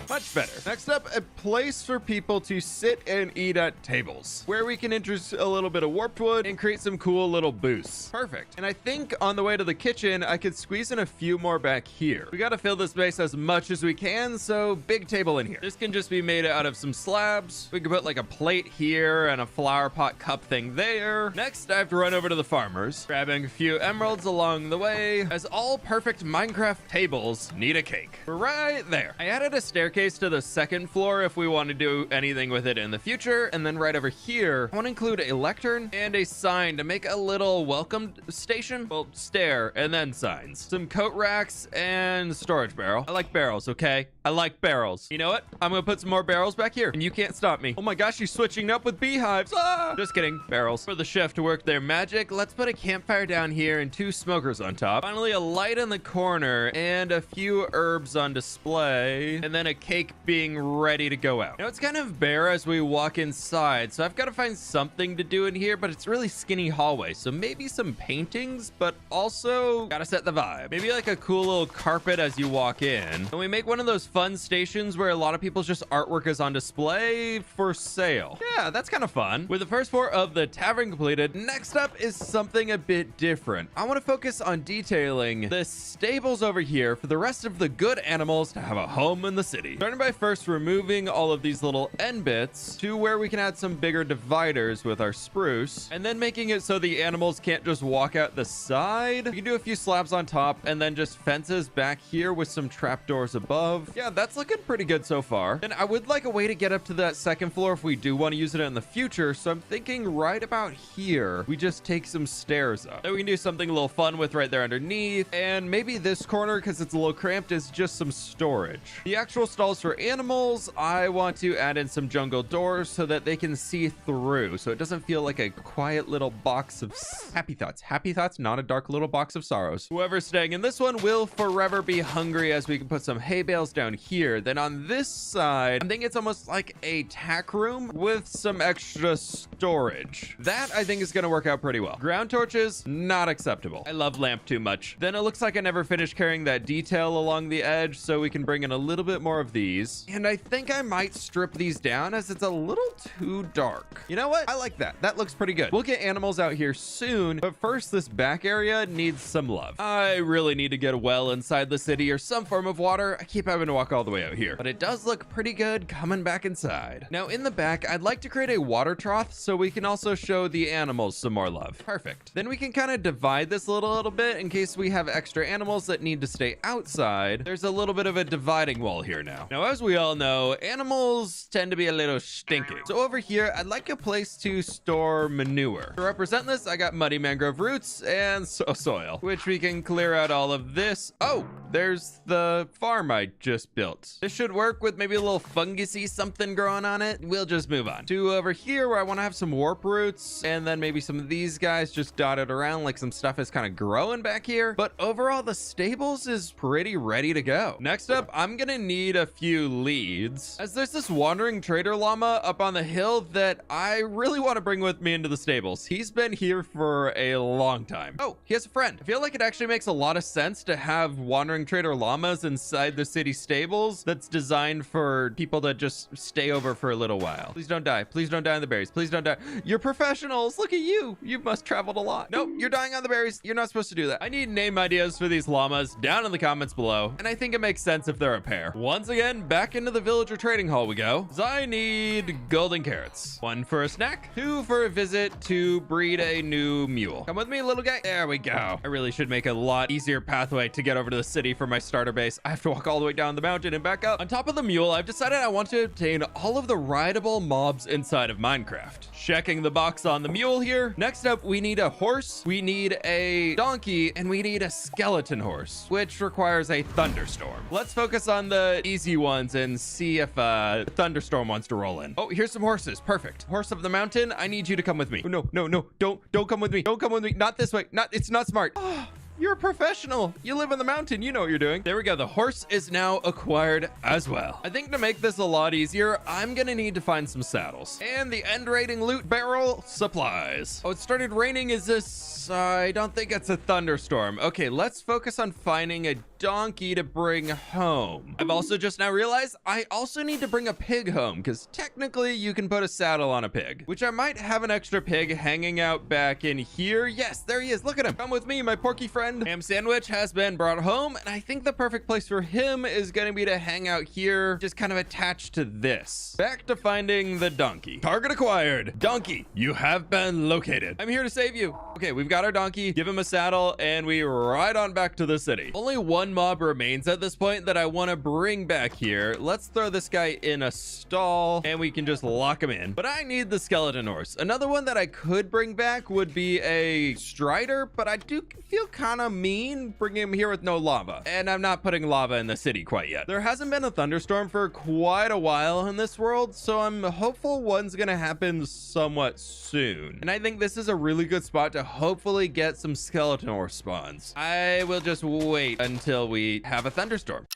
Much better. Next up, a place for people to sit and eat at tables, where we can introduce a little bit of warped wood and create some cool little booths. Perfect. And I think on the way to the kitchen, I could squeeze in a few more back here. We got to fill this space as much as we can, so big table in here. This can just be made out of some slabs. We can put like a plate here and a flower pot cup thing there. Next, I have to run over to the farmers, grabbing a few emeralds along the way, as all perfect Minecraft tables need a cake. Right there. I added a staircase to the second floor if we want to do anything with it in the future. And then right over here, I want to include a lectern and a sign to make a little welcome station. Well, stair and then signs. Some coat racks and storage barrel. I like barrels, okay? I like barrels. You know what? I'm gonna put some more barrels back here and you can't stop me. Oh my gosh, she's switching up with beehives. Ah! Just kidding, barrels. For the chef to work their magic, let's put a campfire down here and 2 smokers on top. Finally, a light in the corner and a few herbs on display. And then a cake being ready to go out. Now it's kind of bare as we walk inside, so I've got to find something to do in here, but it's really skinny hallway, so maybe some paintings, but also gotta set the vibe. Maybe like a cool little carpet as you walk in. And we make one of those fun stations where a lot of people's just artwork is on display for sale. Yeah, that's kind of fun. With the first floor of the tavern completed, next up is something a bit different. I want to focus on detailing the stables over here for the rest of the good animals to have a home in the city. Starting by first removing all of these little end bits to where we can add some bigger dividers with our spruce, and then making it so the animals can't just walk out the side. We can do a few slabs on top and then just fences back here with some trapdoors above. Yeah, that's looking pretty good so far. And I would like a way to get up to that second floor if we do want to use it in the future, so I'm thinking right about here we just take some stairs up that we can do something a little fun with right there underneath. And maybe this corner, because it's a little cramped, is just some storage. The actual stalls for animals, I want to add in some jungle doors so that they can see through, so it doesn't feel like a quiet little box of happy thoughts. Happy thoughts, not a dark little box of sorrows. Whoever's staying in this one will forever be hungry, as we can put some hay bales down here. Then on this side, I think it's almost like a tack room with some extra storage. That I think is going to work out pretty well. Ground torches, not acceptable. I love lamp too much. Then it looks like I never finished carrying that detail along the edge, so we can bring in a little bit more of these. And I think I might strip these down as it's a little too dark. You know what? I like that. That looks pretty good. We'll get animals out here soon, but first this back area needs some love. I really need to get a well inside the city or some form of water. I keep having to walk walk all the way out here, but it does look pretty good coming back inside. Now in the back, I'd like to create a water trough so we can also show the animals some more love. Perfect. Then we can kind of divide this a little bit in case we have extra animals that need to stay outside. There's a little bit of a dividing wall here now. Now, as we all know, animals tend to be a little stinky. So over here, I'd like a place to store manure. To represent this, I got muddy mangrove roots and soil, which we can clear out all of this. Oh, there's the farm I just built. This should work with maybe a little fungusy something growing on it. We'll just move on to over here where I want to have some warp roots and then maybe some of these guys just dotted around like some stuff is kind of growing back here. But overall, the stables is pretty ready to go. Next up, I'm gonna need a few leads as there's this wandering trader llama up on the hill that I really want to bring with me into the stables. He's been here for a long time. Oh, he has a friend. I feel like it actually makes a lot of sense to have wandering trader llamas inside the city stables that's designed for people to just stay over for a little while. Please don't die. Please don't die on the berries. Please don't die. You're professionals. Look at you. You must traveled a lot. Nope, you're dying on the berries. You're not supposed to do that. I need name ideas for these llamas down in the comments below, and I think it makes sense if they're a pair. Once again, back into the villager trading hall we go. So I need golden carrots. 1 for a snack, 2 for a visit to breed a new mule. Come with me, little guy. There we go. I really should make a lot easier pathway to get over to the city for my starter base. I have to walk all the way down the mountain and back up. On top of the mule, I've decided I want to obtain all of the rideable mobs inside of Minecraft. Checking the box on the mule here. Next up, we need a horse, we need a donkey, and we need a skeleton horse, which requires a thunderstorm. Let's focus on the easy ones and see if a thunderstorm wants to roll in. Oh, here's some horses. Perfect. Horse of the mountain, I need you to come with me. Oh, no, no, no. Don't come with me. Don't come with me. Not this way. It's not smart. Oh, you're a professional. You live in the mountain. You know what you're doing. There we go. The horse is now acquired as well. I think to make this a lot easier, I'm going to need to find some saddles. And the end rating loot barrel supplies. Oh, it started raining. Is this... I don't think it's a thunderstorm. Okay, let's focus on finding a donkey to bring home. I've also just now realized I also need to bring a pig home because technically you can put a saddle on a pig, which I might have an extra pig hanging out back in here. Yes, there he is. Look at him. Come with me, my porky friend. Ham sandwich has been brought home, and I think the perfect place for him is going to be to hang out here, just kind of attached to this. Back to finding the donkey. Target acquired. Donkey, you have been located. I'm here to save you. Okay, we've got our donkey, give him a saddle, and we ride on back to the city. Only one mob remains at this point that I want to bring back here. Let's throw this guy in a stall and we can just lock him in. But I need the skeleton horse. Another one that I could bring back would be a strider, but I do feel kind of mean bringing him here with no lava. And I'm not putting lava in the city quite yet. There hasn't been a thunderstorm for quite a while in this world, so I'm hopeful one's gonna happen somewhat soon. And I think this is a really good spot to hopefully get some skeleton horse spawns. I will just wait until we have a thunderstorm.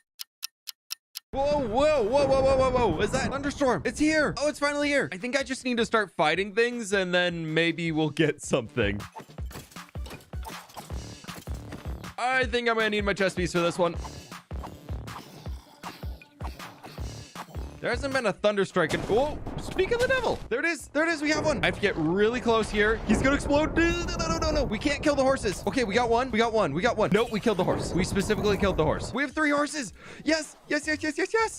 Whoa, whoa, whoa, whoa, whoa, whoa, whoa. Is that thunderstorm? It's here. Oh, it's finally here. I think I just need to start fighting things and then maybe we'll get something. I think I'm gonna need my chest piece for this one. There hasn't been a thunder strike in... Oh, speak of the devil. There it is. There it is. We have one. I have to get really close here. He's going to explode. No. We can't kill the horses. Okay, we got one. We got one. Nope, we killed the horse. We specifically killed the horse. We have 3 horses. Yes.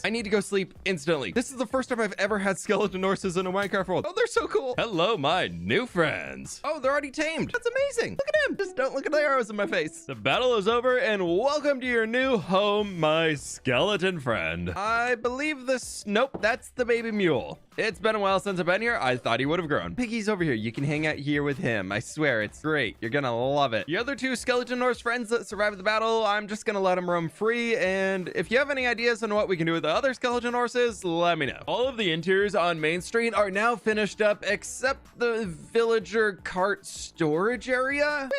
I need to go sleep instantly. This is the first time I've ever had skeleton horses in a Minecraft world. Oh, they're so cool. Hello, my new friends. Oh, they're already tamed. That's amazing. Look at him. Just don't look at the arrows in my face. The battle is over and welcome to your new home, my skeleton friend. I believe this... Nope, that's the baby mule. It's been a while since I've been here. I thought he would have grown. Piggy's over here. You can hang out here with him. I swear, it's great. You're gonna love it. The other 2 skeleton horse friends that survived the battle, I'm just gonna let them roam free. And if you have any ideas on what we can do with the other skeleton horses, let me know. All of the interiors on Main Street are now finished up, except the villager cart storage area,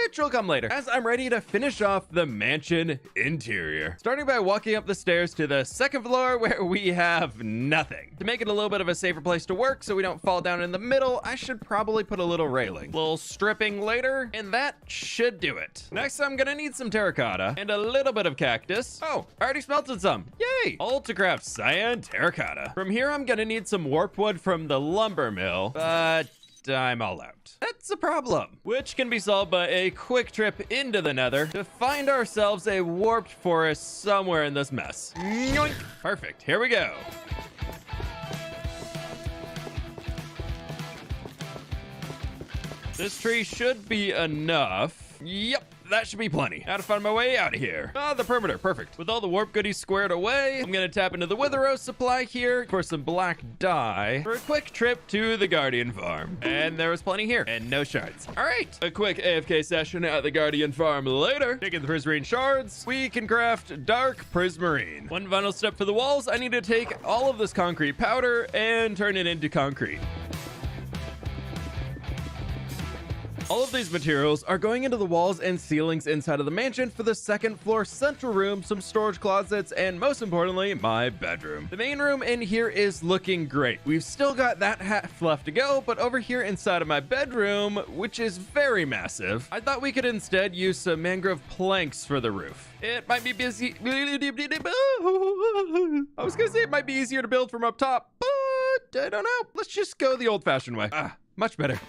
which will come later, as I'm ready to finish off the mansion interior. Starting by walking up the stairs to the 2nd floor where we have nothing. To make it a little bit of a safer place to work so we don't fall down in the middle, I should probably put a little railing. Little stripping later, and that should do it. Next, I'm gonna need some terracotta and a little bit of cactus. Oh, I already smelted some. Yay! All to craft cyan terracotta. From here, I'm gonna need some warp wood from the lumber mill, but I'm all out. That's a problem, which can be solved by a quick trip into the Nether to find ourselves a warped forest somewhere in this mess. Yoink. Perfect, here we go. This tree should be enough. Yep. That should be plenty. Now to find my way out of here. Ah, the perimeter, perfect. With all the warp goodies squared away, I'm gonna tap into the Wither supply here for some black dye for a quick trip to the Guardian farm. And there was plenty here, and no shards. All right, a quick AFK session at the Guardian farm later. Taking the Prismarine shards, we can craft Dark Prismarine. One final step for the walls, I need to take all of this concrete powder and turn it into concrete. All of these materials are going into the walls and ceilings inside of the mansion for the second floor central room, some storage closets, and most importantly, my bedroom. The main room in here is looking great. We've still got that half left to go, but over here inside of my bedroom, which is very massive, I thought we could instead use some mangrove planks for the roof. It might be busy. I was gonna say it might be easier to build from up top, but I don't know. Let's just go the old-fashioned way. Much better.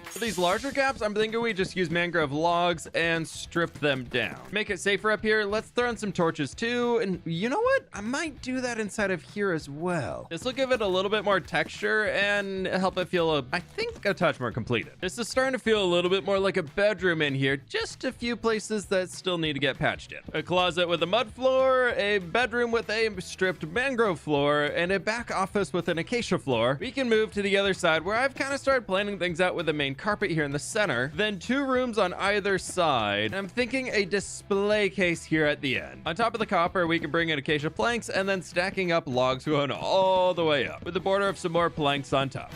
For these larger gaps, I'm thinking we just use mangrove logs and strip them down. Make it safer up here, let's throw in some torches too, and you know what? I might do that inside of here as well. This will give it a little bit more texture and help it feel, I think, a touch more completed. This is starting to feel a little bit more like a bedroom in here, just a few places that still need to get patched in. A closet with a mud floor, a bedroom with a stripped mangrove floor, and a back office with an acacia floor. We can move to the other side where I've kind of started planning things out with the main carpet here in the center, then 2 rooms on either side. And I'm thinking a display case here at the end. On top of the copper, we can bring in acacia planks and then stacking up logs going all the way up with the border of some more planks on top.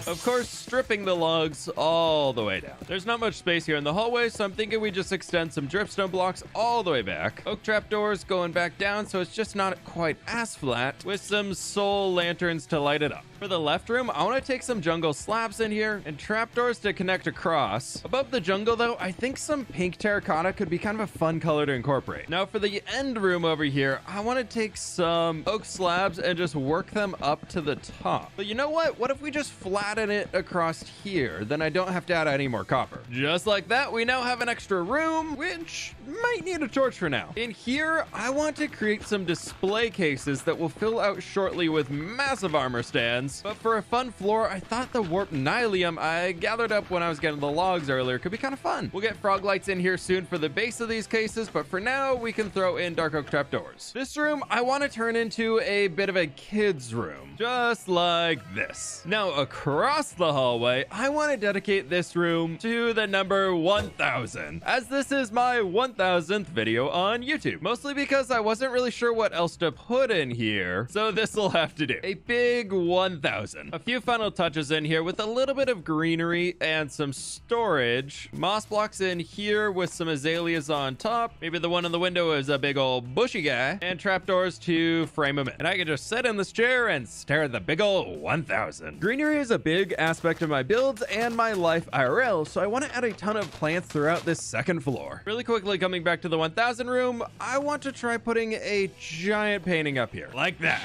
Of course, stripping the logs all the way down. There's not much space here in the hallway, so I'm thinking we just extend some dripstone blocks all the way back. Oak trapdoors going back down, so it's just not quite as flat, with some soul lanterns to light it up. For the left room, I want to take some jungle slabs in here and trapdoors to connect across. Above the jungle, though, I think some pink terracotta could be kind of a fun color to incorporate. Now, for the end room over here, I want to take some oak slabs and just work them up to the top. But you know what? What if we just flatten it across here? Then I don't have to add any more copper. Just like that, we now have an extra room, which might need a torch for now. In here, I want to create some display cases that will fill out shortly with massive armor stands. But for a fun floor, I thought the warped nylium I gathered up when I was getting the logs earlier could be kind of fun. We'll get frog lights in here soon for the base of these cases, but for now, we can throw in dark oak trapdoors. This room, I want to turn into a bit of a kid's room, just like this. Now, across the hallway, I want to dedicate this room to the number 1000, as this is my 1000th video on YouTube, mostly because I wasn't really sure what else to put in here, so this will have to do. A big 1000. A few final touches in here with a little bit of greenery and some storage. Moss blocks in here with some azaleas on top. Maybe the one in the window is a big old bushy guy. And trapdoors to frame them in. And I can just sit in this chair and stare at the big old 1000. Greenery is a big aspect of my builds and my life IRL, so I want to add a ton of plants throughout this second floor. Really quickly, coming back to the 1000 room, I want to try putting a giant painting up here. Like that.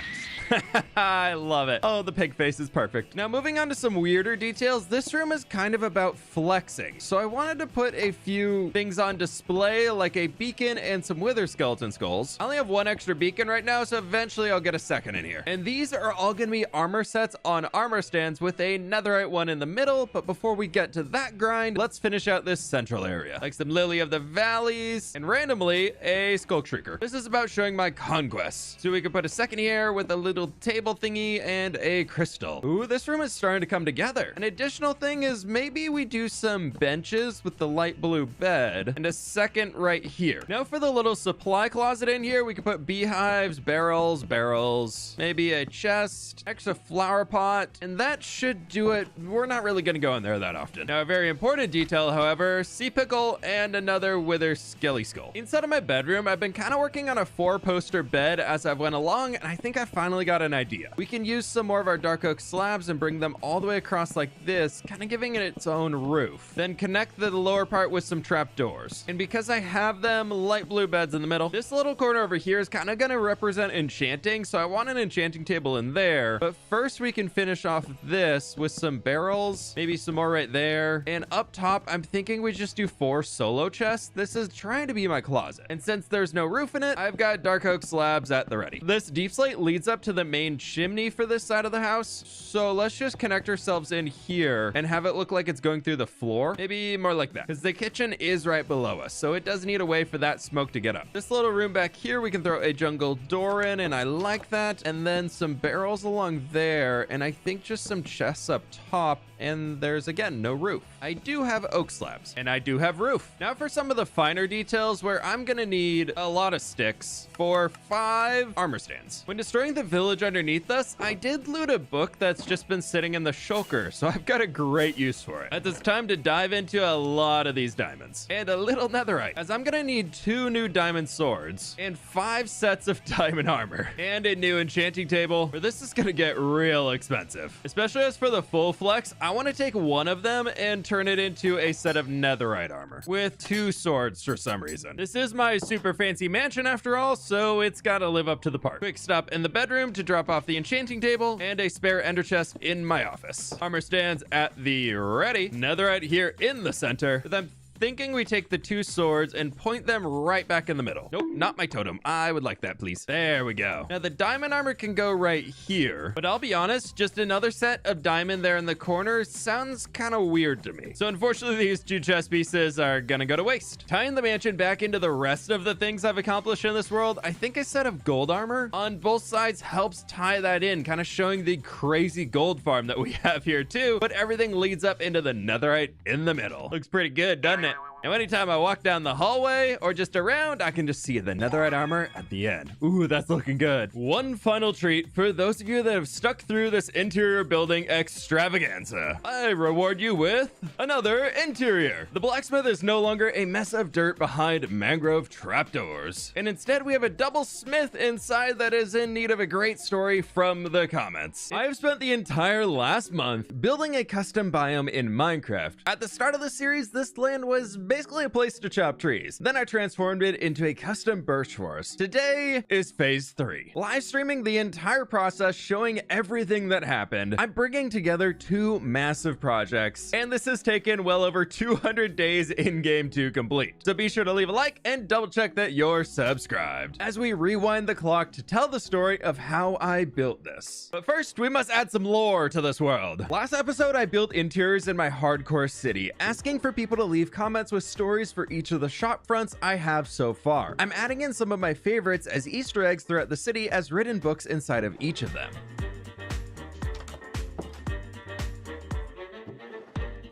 I love it. Oh, the pig face is perfect. Now, moving on to some weirder details, this room is kind of about flexing. So I wanted to put a few things on display, like a beacon and some wither skeleton skulls. I only have 1 extra beacon right now, so eventually I'll get a second in here. And these are all gonna be armor sets on armor stands with a netherite one in the middle. But before we get to that grind, let's finish out this central area. Like some lily of the valleys, and randomly, a skulk shrieker. This is about showing my conquests. So we can put a second here with a little table thingy and a crystal. Ooh, this room is starting to come together. An additional thing is maybe we do some benches with the light blue bed and a second right here. Now for the little supply closet in here, we can put beehives, barrels, maybe a chest, extra flower pot, and that should do it. We're not really gonna go in there that often. Now a very important detail, however, sea pickle and another wither skelly skull. Inside of my bedroom, I've been kind of working on a 4-poster bed as I've went along, and I think I finally finally got an idea. We can use some more of our dark oak slabs and bring them all the way across like this, kind of giving it its own roof. Then connect the lower part with some trapdoors. And because I have them light blue beds in the middle, this little corner over here is kind of going to represent enchanting, so I want an enchanting table in there. But first we can finish off this with some barrels, maybe some more right there. And up top, I'm thinking we just do 4 solo chests. This is trying to be my closet. And since there's no roof in it, I've got dark oak slabs at the ready. This deep slate leads up to the main chimney for this side of the house. So let's just connect ourselves in here and have it look like it's going through the floor. Maybe more like that, because the kitchen is right below us, so it does need a way for that smoke to get up. This little room back here, we can throw a jungle door in, and I like that. And then some barrels along there, and I think just some chests up top. And there's again no roof. I do have oak slabs and I do have roof. Now for some of the finer details, where I'm gonna need a lot of sticks for 5 armor stands. When destroying the village underneath us, I did loot a book that's just been sitting in the shulker, so I've got a great use for it. It's time to dive into a lot of these diamonds and a little netherite, as I'm gonna need 2 new diamond swords and 5 sets of diamond armor and a new enchanting table, where this is gonna get real expensive. Especially as for the full flex, I want to take one of them and turn it into a set of netherite armor with 2 swords for some reason. This is my super fancy mansion after all, so it's got to live up to the part. Quick stop in the bedroom to drop off the enchanting table and a spare ender chest in my office. Armor stands at the ready. Netherite here in the center. Then thinking we take the 2 swords and point them right back in the middle. Nope, not my totem. I would like that, please. There we go. Now the diamond armor can go right here, but I'll be honest, just another set of diamond there in the corner sounds kind of weird to me. So unfortunately, these 2 chest pieces are gonna go to waste. Tying the mansion back into the rest of the things I've accomplished in this world, I think a set of gold armor on both sides helps tie that in, kind of showing the crazy gold farm that we have here too, but everything leads up into the netherite in the middle. Looks pretty good, doesn't it? Now, anytime I walk down the hallway or just around, I can just see the netherite armor at the end. Ooh, that's looking good. One final treat for those of you that have stuck through this interior building extravaganza. I reward you with another interior. The blacksmith is no longer a mess of dirt behind mangrove trapdoors, and instead we have a double smith inside that is in need of a great story from the comments. I have spent the entire last month building a custom biome in Minecraft. At the start of the series, this land was basically a place to chop trees. Then I transformed it into a custom birch forest. Today is phase 3. Live streaming the entire process, showing everything that happened. I'm bringing together 2 massive projects, and this has taken well over 200 days in game to complete. So be sure to leave a like and double check that you're subscribed as we rewind the clock to tell the story of how I built this. But first, we must add some lore to this world. Last episode, I built interiors in my hardcore city, asking for people to leave comments with stories for each of the shop fronts I have so far. I'm adding in some of my favorites as Easter eggs throughout the city as written books inside of each of them.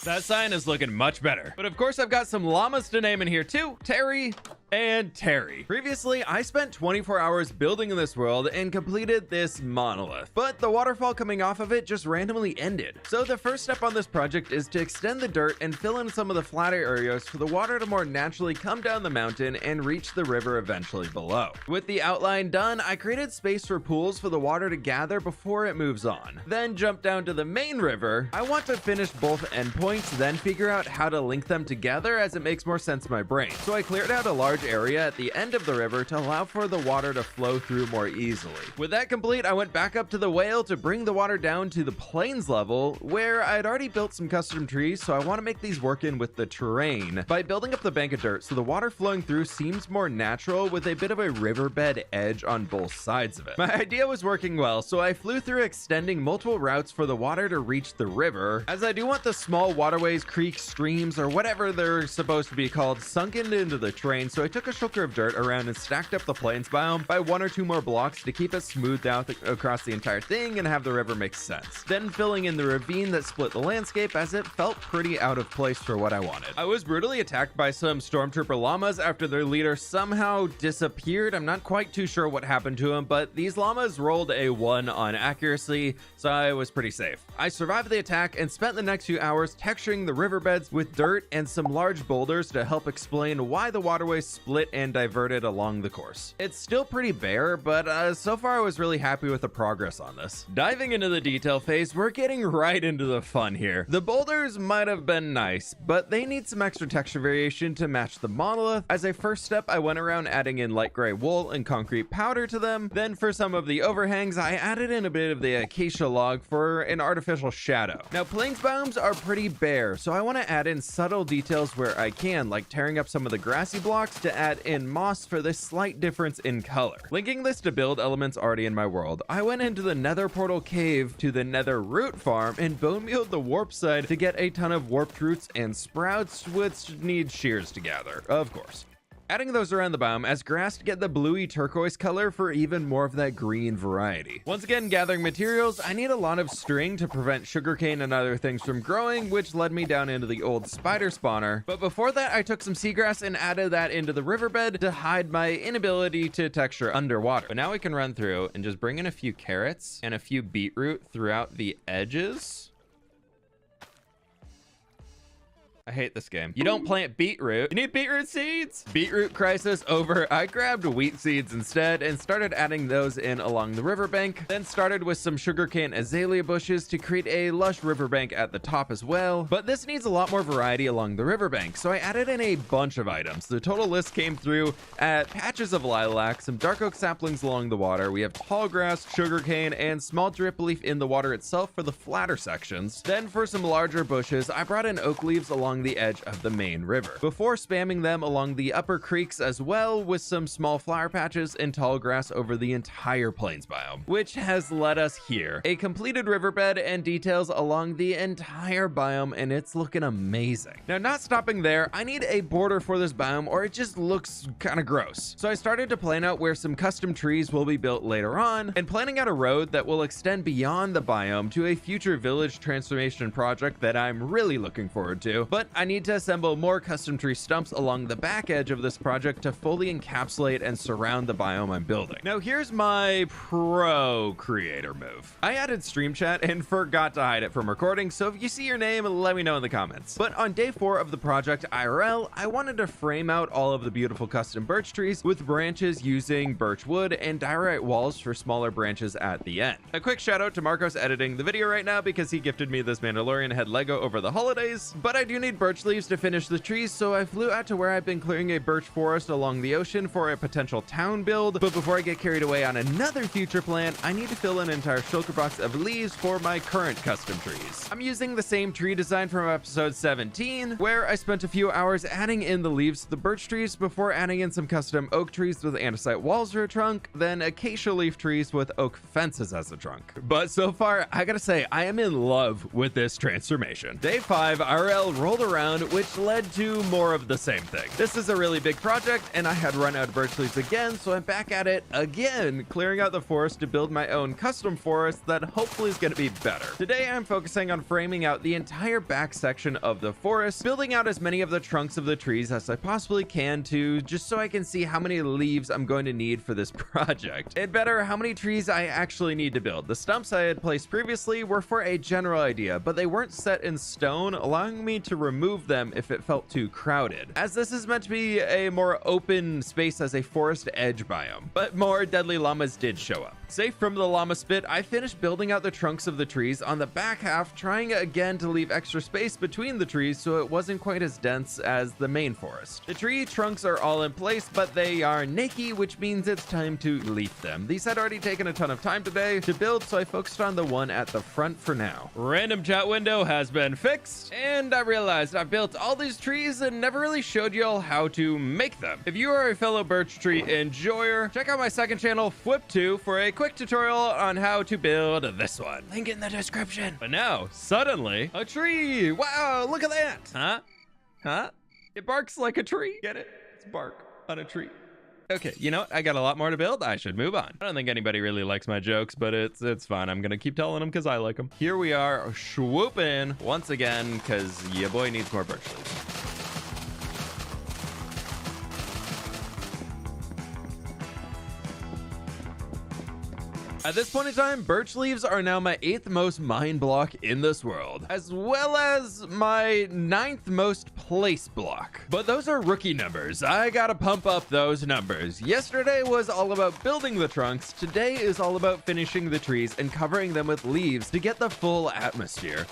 That sign is looking much better. But of course, I've got some llamas to name in here too. Terry and Terry. Previously, I spent 24 hours building in this world and completed this monolith, but the waterfall coming off of it just randomly ended. So the first step on this project is to extend the dirt and fill in some of the flatter areas for the water to more naturally come down the mountain and reach the river eventually below. With the outline done, I created space for pools for the water to gather before it moves on. Then jump down to the main river. I want to finish both endpoints, then figure out how to link them together as it makes more sense in my brain. So I cleared out a large area at the end of the river to allow for the water to flow through more easily. With that complete, I went back up to the whale to bring the water down to the plains level, where I'd already built some custom trees, so I want to make these work in with the terrain by building up the bank of dirt so the water flowing through seems more natural with a bit of a riverbed edge on both sides of it. My idea was working well, so I flew through extending multiple routes for the water to reach the river, as I do want the small waterways, creeks, streams, or whatever they're supposed to be called sunken into the terrain, so I took a shulker of dirt around and stacked up the plains biome by 1 or 2 more blocks to keep it smoothed out across the entire thing and have the river make sense. Then filling in the ravine that split the landscape, as it felt pretty out of place for what I wanted. I was brutally attacked by some stormtrooper llamas after their leader somehow disappeared. I'm not quite too sure what happened to him, but these llamas rolled a 1 on accuracy, so I was pretty safe. I survived the attack and spent the next few hours texturing the riverbeds with dirt and some large boulders to help explain why the waterways split and diverted along the course. It's still pretty bare, but so far I was really happy with the progress on this. Diving into the detail phase, we're getting right into the fun here. The boulders might have been nice, but they need some extra texture variation to match the monolith. As a first step, I went around adding in light gray wool and concrete powder to them. Then for some of the overhangs, I added in a bit of the acacia log for an artificial shadow. Now, plains biomes are pretty bare, so I want to add in subtle details where I can, like tearing up some of the grassy blocks to add in moss for this slight difference in color. Linking this to build elements already in my world, I went into the nether portal cave to the nether root farm and bone mealed the warp side to get a ton of warped roots and sprouts, which need shears to gather, of course. Adding those around the biome as grass to get the bluey turquoise color for even more of that green variety. Once again, gathering materials, I need a lot of string to prevent sugarcane and other things from growing, which led me down into the old spider spawner. But before that, I took some seagrass and added that into the riverbed to hide my inability to texture underwater. But now we can run through and just bring in a few carrots and a few beetroot throughout the edges. I hate this game. You don't plant beetroot. You need beetroot seeds. Beetroot crisis over. I grabbed wheat seeds instead and started adding those in along the riverbank. Then started with some sugarcane azalea bushes to create a lush riverbank at the top as well. But this needs a lot more variety along the riverbank, so I added in a bunch of items. The total list came through at patches of lilac, some dark oak saplings along the water. We have tall grass, sugarcane, and small drip leaf in the water itself for the flatter sections. Then for some larger bushes, I brought in oak leaves along the edge of the main river, before spamming them along the upper creeks as well, with some small flower patches and tall grass over the entire plains biome, which has led us here. A completed riverbed and details along the entire biome, and it's looking amazing. Now, not stopping there, I need a border for this biome or it just looks kind of gross. So I started to plan out where some custom trees will be built later on, and planning out a road that will extend beyond the biome to a future village transformation project that I'm really looking forward to. But I need to assemble more custom tree stumps along the back edge of this project to fully encapsulate and surround the biome I'm building. Now, here's my pro creator move. I added stream chat and forgot to hide it from recording, so if you see your name, let me know in the comments. But on day 4 of the project IRL, I wanted to frame out all of the beautiful custom birch trees with branches using birch wood and diorite walls for smaller branches at the end. A quick shout out to Marcos editing the video right now because he gifted me this Mandalorian head Lego over the holidays, but I do need birch leaves to finish the trees, so I flew out to where I've been clearing a birch forest along the ocean for a potential town build. But before I get carried away on another future plan, I need to fill an entire shulker box of leaves for my current custom trees. I'm using the same tree design from episode 17, where I spent a few hours adding in the leaves to the birch trees before adding in some custom oak trees with andesite walls for a trunk, then acacia leaf trees with oak fences as a trunk. But so far, I gotta say, I am in love with this transformation. Day 5 RL rolled around, which led to more of the same thing. This is a really big project, and I had run out of birch leaves again, so I'm back at it again, clearing out the forest to build my own custom forest that hopefully is going to be better. Today, I'm focusing on framing out the entire back section of the forest, building out as many of the trunks of the trees as I possibly can to, just so I can see how many leaves I'm going to need for this project, and better, how many trees I actually need to build. The stumps I had placed previously were for a general idea, but they weren't set in stone, allowing me to remove them if it felt too crowded, as this is meant to be a more open space as a forest edge biome. But more deadly llamas did show up. Safe from the llama spit, I finished building out the trunks of the trees on the back half, trying again to leave extra space between the trees so it wasn't quite as dense as the main forest. The tree trunks are all in place, but they are naked, which means it's time to leaf them. These had already taken a ton of time today to build, so I focused on the one at the front for now. Random chat window has been fixed, and I realized I've built all these trees and never really showed y'all how to make them. If you are a fellow birch tree enjoyer, check out my second channel, Flip2, for a quick tutorial on how to build this one. Link in the description. But now, suddenly, a tree. Wow, look at that. Huh? It barks like a tree. Get it? It's bark on a tree. Okay, you know what? I got a lot more to build. I should move on. I don't think anybody really likes my jokes, but it's fine. I'm gonna keep telling them because I like them. Here we are, swooping once again because your boy needs more birch leaves. At this point in time, birch leaves are now my 8th most mine block in this world, as well as my 9th most place block. But those are rookie numbers. I gotta pump up those numbers. Yesterday was all about building the trunks. Today is all about finishing the trees and covering them with leaves to get the full atmosphere.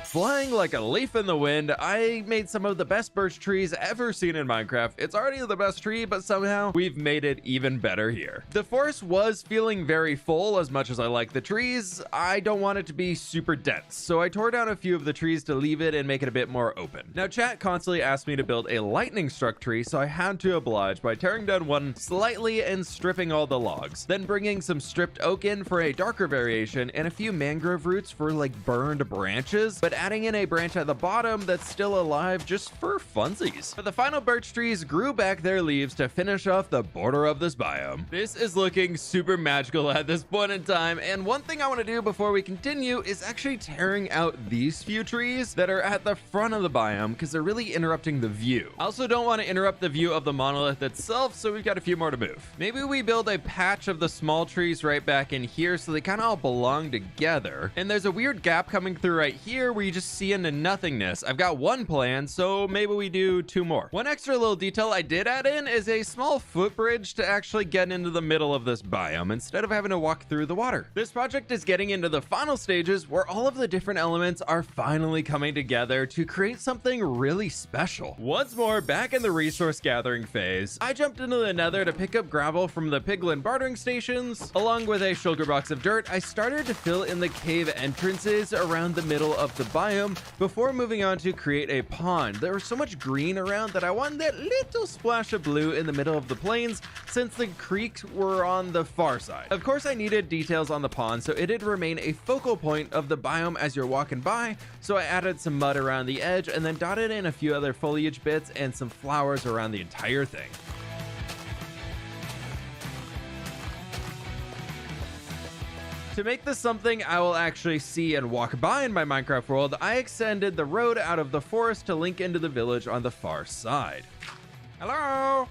Flying like a leaf in the wind, I made some of the best birch trees ever seen in Minecraft. It's already the best tree, but somehow we've made it even better here. The forest was feeling very full. As much as I like the trees, I don't want it to be super dense, so I tore down a few of the trees to leave it and make it a bit more open. Now, chat constantly asked me to build a lightning struck tree, so I had to oblige by tearing down one slightly and stripping all the logs, then bringing some stripped oak in for a darker variation and a few mangrove roots for like burned branches, but adding in a branch at the bottom that's still alive just for funsies. But the final birch trees grew back their leaves to finish off the border of this biome. This is looking super magical at this point in time, and one thing I want to do before we continue is actually tearing out these few trees that are at the front of the biome because they're really interrupting the view. I also don't want to interrupt the view of the monolith itself, so we've got a few more to move. Maybe we build a patch of the small trees right back in here so they kind of all belong together. And there's a weird gap coming through right here where you just see into nothingness. I've got one plan, so maybe we do 2 more. One extra little detail I did add in is a small footbridge to actually get into the middle of this biome instead of having to walk through the water. This project is getting into the final stages where all of the different elements are finally coming together to create something really special. Once more, back in the resource gathering phase, I jumped into the nether to pick up gravel from the piglin bartering stations. Along with a shulker box of dirt, I started to fill in the cave entrances around the middle of the biome before moving on to create a pond. There was so much green around that I wanted that little splash of blue in the middle of the plains since the creeks were on the far side. Of course, I needed details on the pond so it'd remain a focal point of the biome as you're walking by, so I added some mud around the edge and then dotted in a few other foliage bits and some flowers around the entire thing. To make this something I will actually see and walk by in my Minecraft world, I extended the road out of the forest to link into the village on the far side. Hello?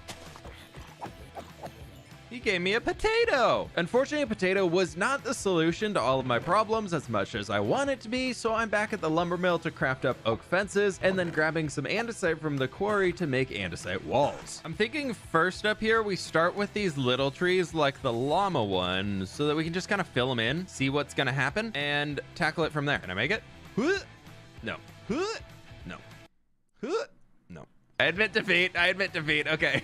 He gave me a potato. Unfortunately, a potato was not the solution to all of my problems as much as I want it to be, so I'm back at the lumber mill to craft up oak fences and then grabbing some andesite from the quarry to make andesite walls. I'm thinking first up here, we start with these little trees like the llama one so that we can just kind of fill them in, see what's gonna happen, and tackle it from there. Can I make it? No. No. No. I admit defeat. Okay.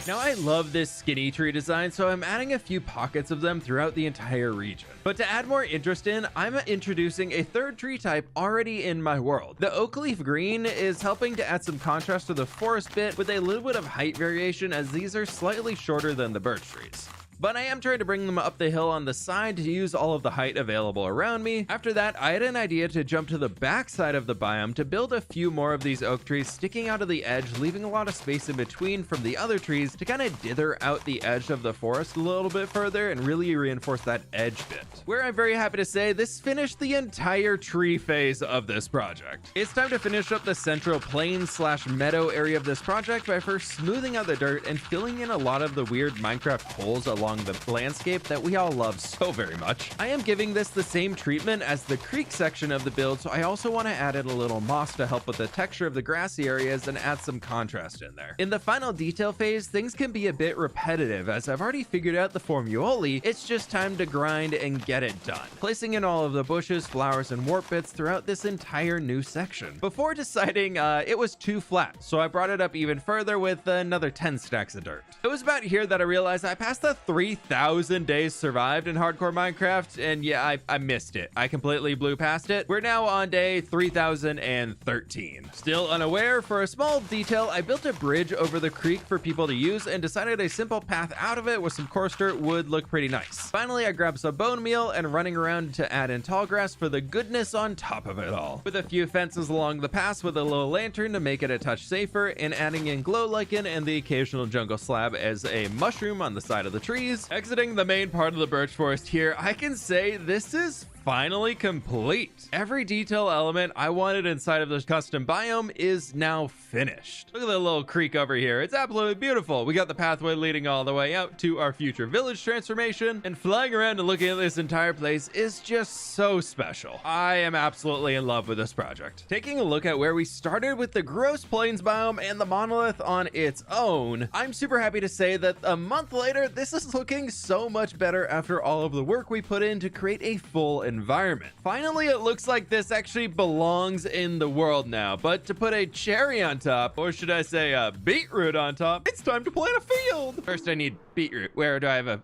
Now, I love this skinny tree design, so I'm adding a few pockets of them throughout the entire region. But to add more interest in, I'm introducing a third tree type already in my world. The oak leaf green is helping to add some contrast to the forest bit with a little bit of height variation, as these are slightly shorter than the birch trees. But I am trying to bring them up the hill on the side to use all of the height available around me. After that, I had an idea to jump to the back side of the biome to build a few more of these oak trees sticking out of the edge, leaving a lot of space in between from the other trees to kind of dither out the edge of the forest a little bit further and really reinforce that edge bit. Where I'm very happy to say this finished the entire tree phase of this project. It's time to finish up the central plain / meadow area of this project by first smoothing out the dirt and filling in a lot of the weird Minecraft holes along the landscape that we all love so very much. I am giving this the same treatment as the creek section of the build, so I also want to add in a little moss to help with the texture of the grassy areas and add some contrast in there. In the final detail phase, things can be a bit repetitive as I've already figured out the formuoli. It's just time to grind and get it done, placing in all of the bushes, flowers, and warp bits throughout this entire new section. Before deciding it was too flat, so I brought it up even further with another 10 stacks of dirt. It was about here that I realized I passed the 3,000 days survived in hardcore Minecraft, and yeah, I missed it. I completely blew past it. We're now on day 3013. Still unaware, for a small detail, I built a bridge over the creek for people to use and decided a simple path out of it with some coarse dirt would look pretty nice. Finally, I grabbed some bone meal and running around to add in tall grass for the goodness on top of it all. With a few fences along the pass with a little lantern to make it a touch safer, and adding in glow lichen and the occasional jungle slab as a mushroom on the side of the trees. Exiting the main part of the birch forest here, I can say this is finally complete. Every detail element I wanted inside of this custom biome is now finished. Look at the little creek over here. It's absolutely beautiful. We got the pathway leading all the way out to our future village transformation, and flying around and looking at this entire place is just so special. I am absolutely in love with this project. Taking a look at where we started with the Gross Plains biome and the monolith on its own, I'm super happy to say that a month later, this is looking so much better after all of the work we put in to create a full environment. Finally, it looks like this actually belongs in the world now, but to put a cherry on top, or should I say a beetroot on top, it's time to plant a field. First, I need beetroot. Where do I have a...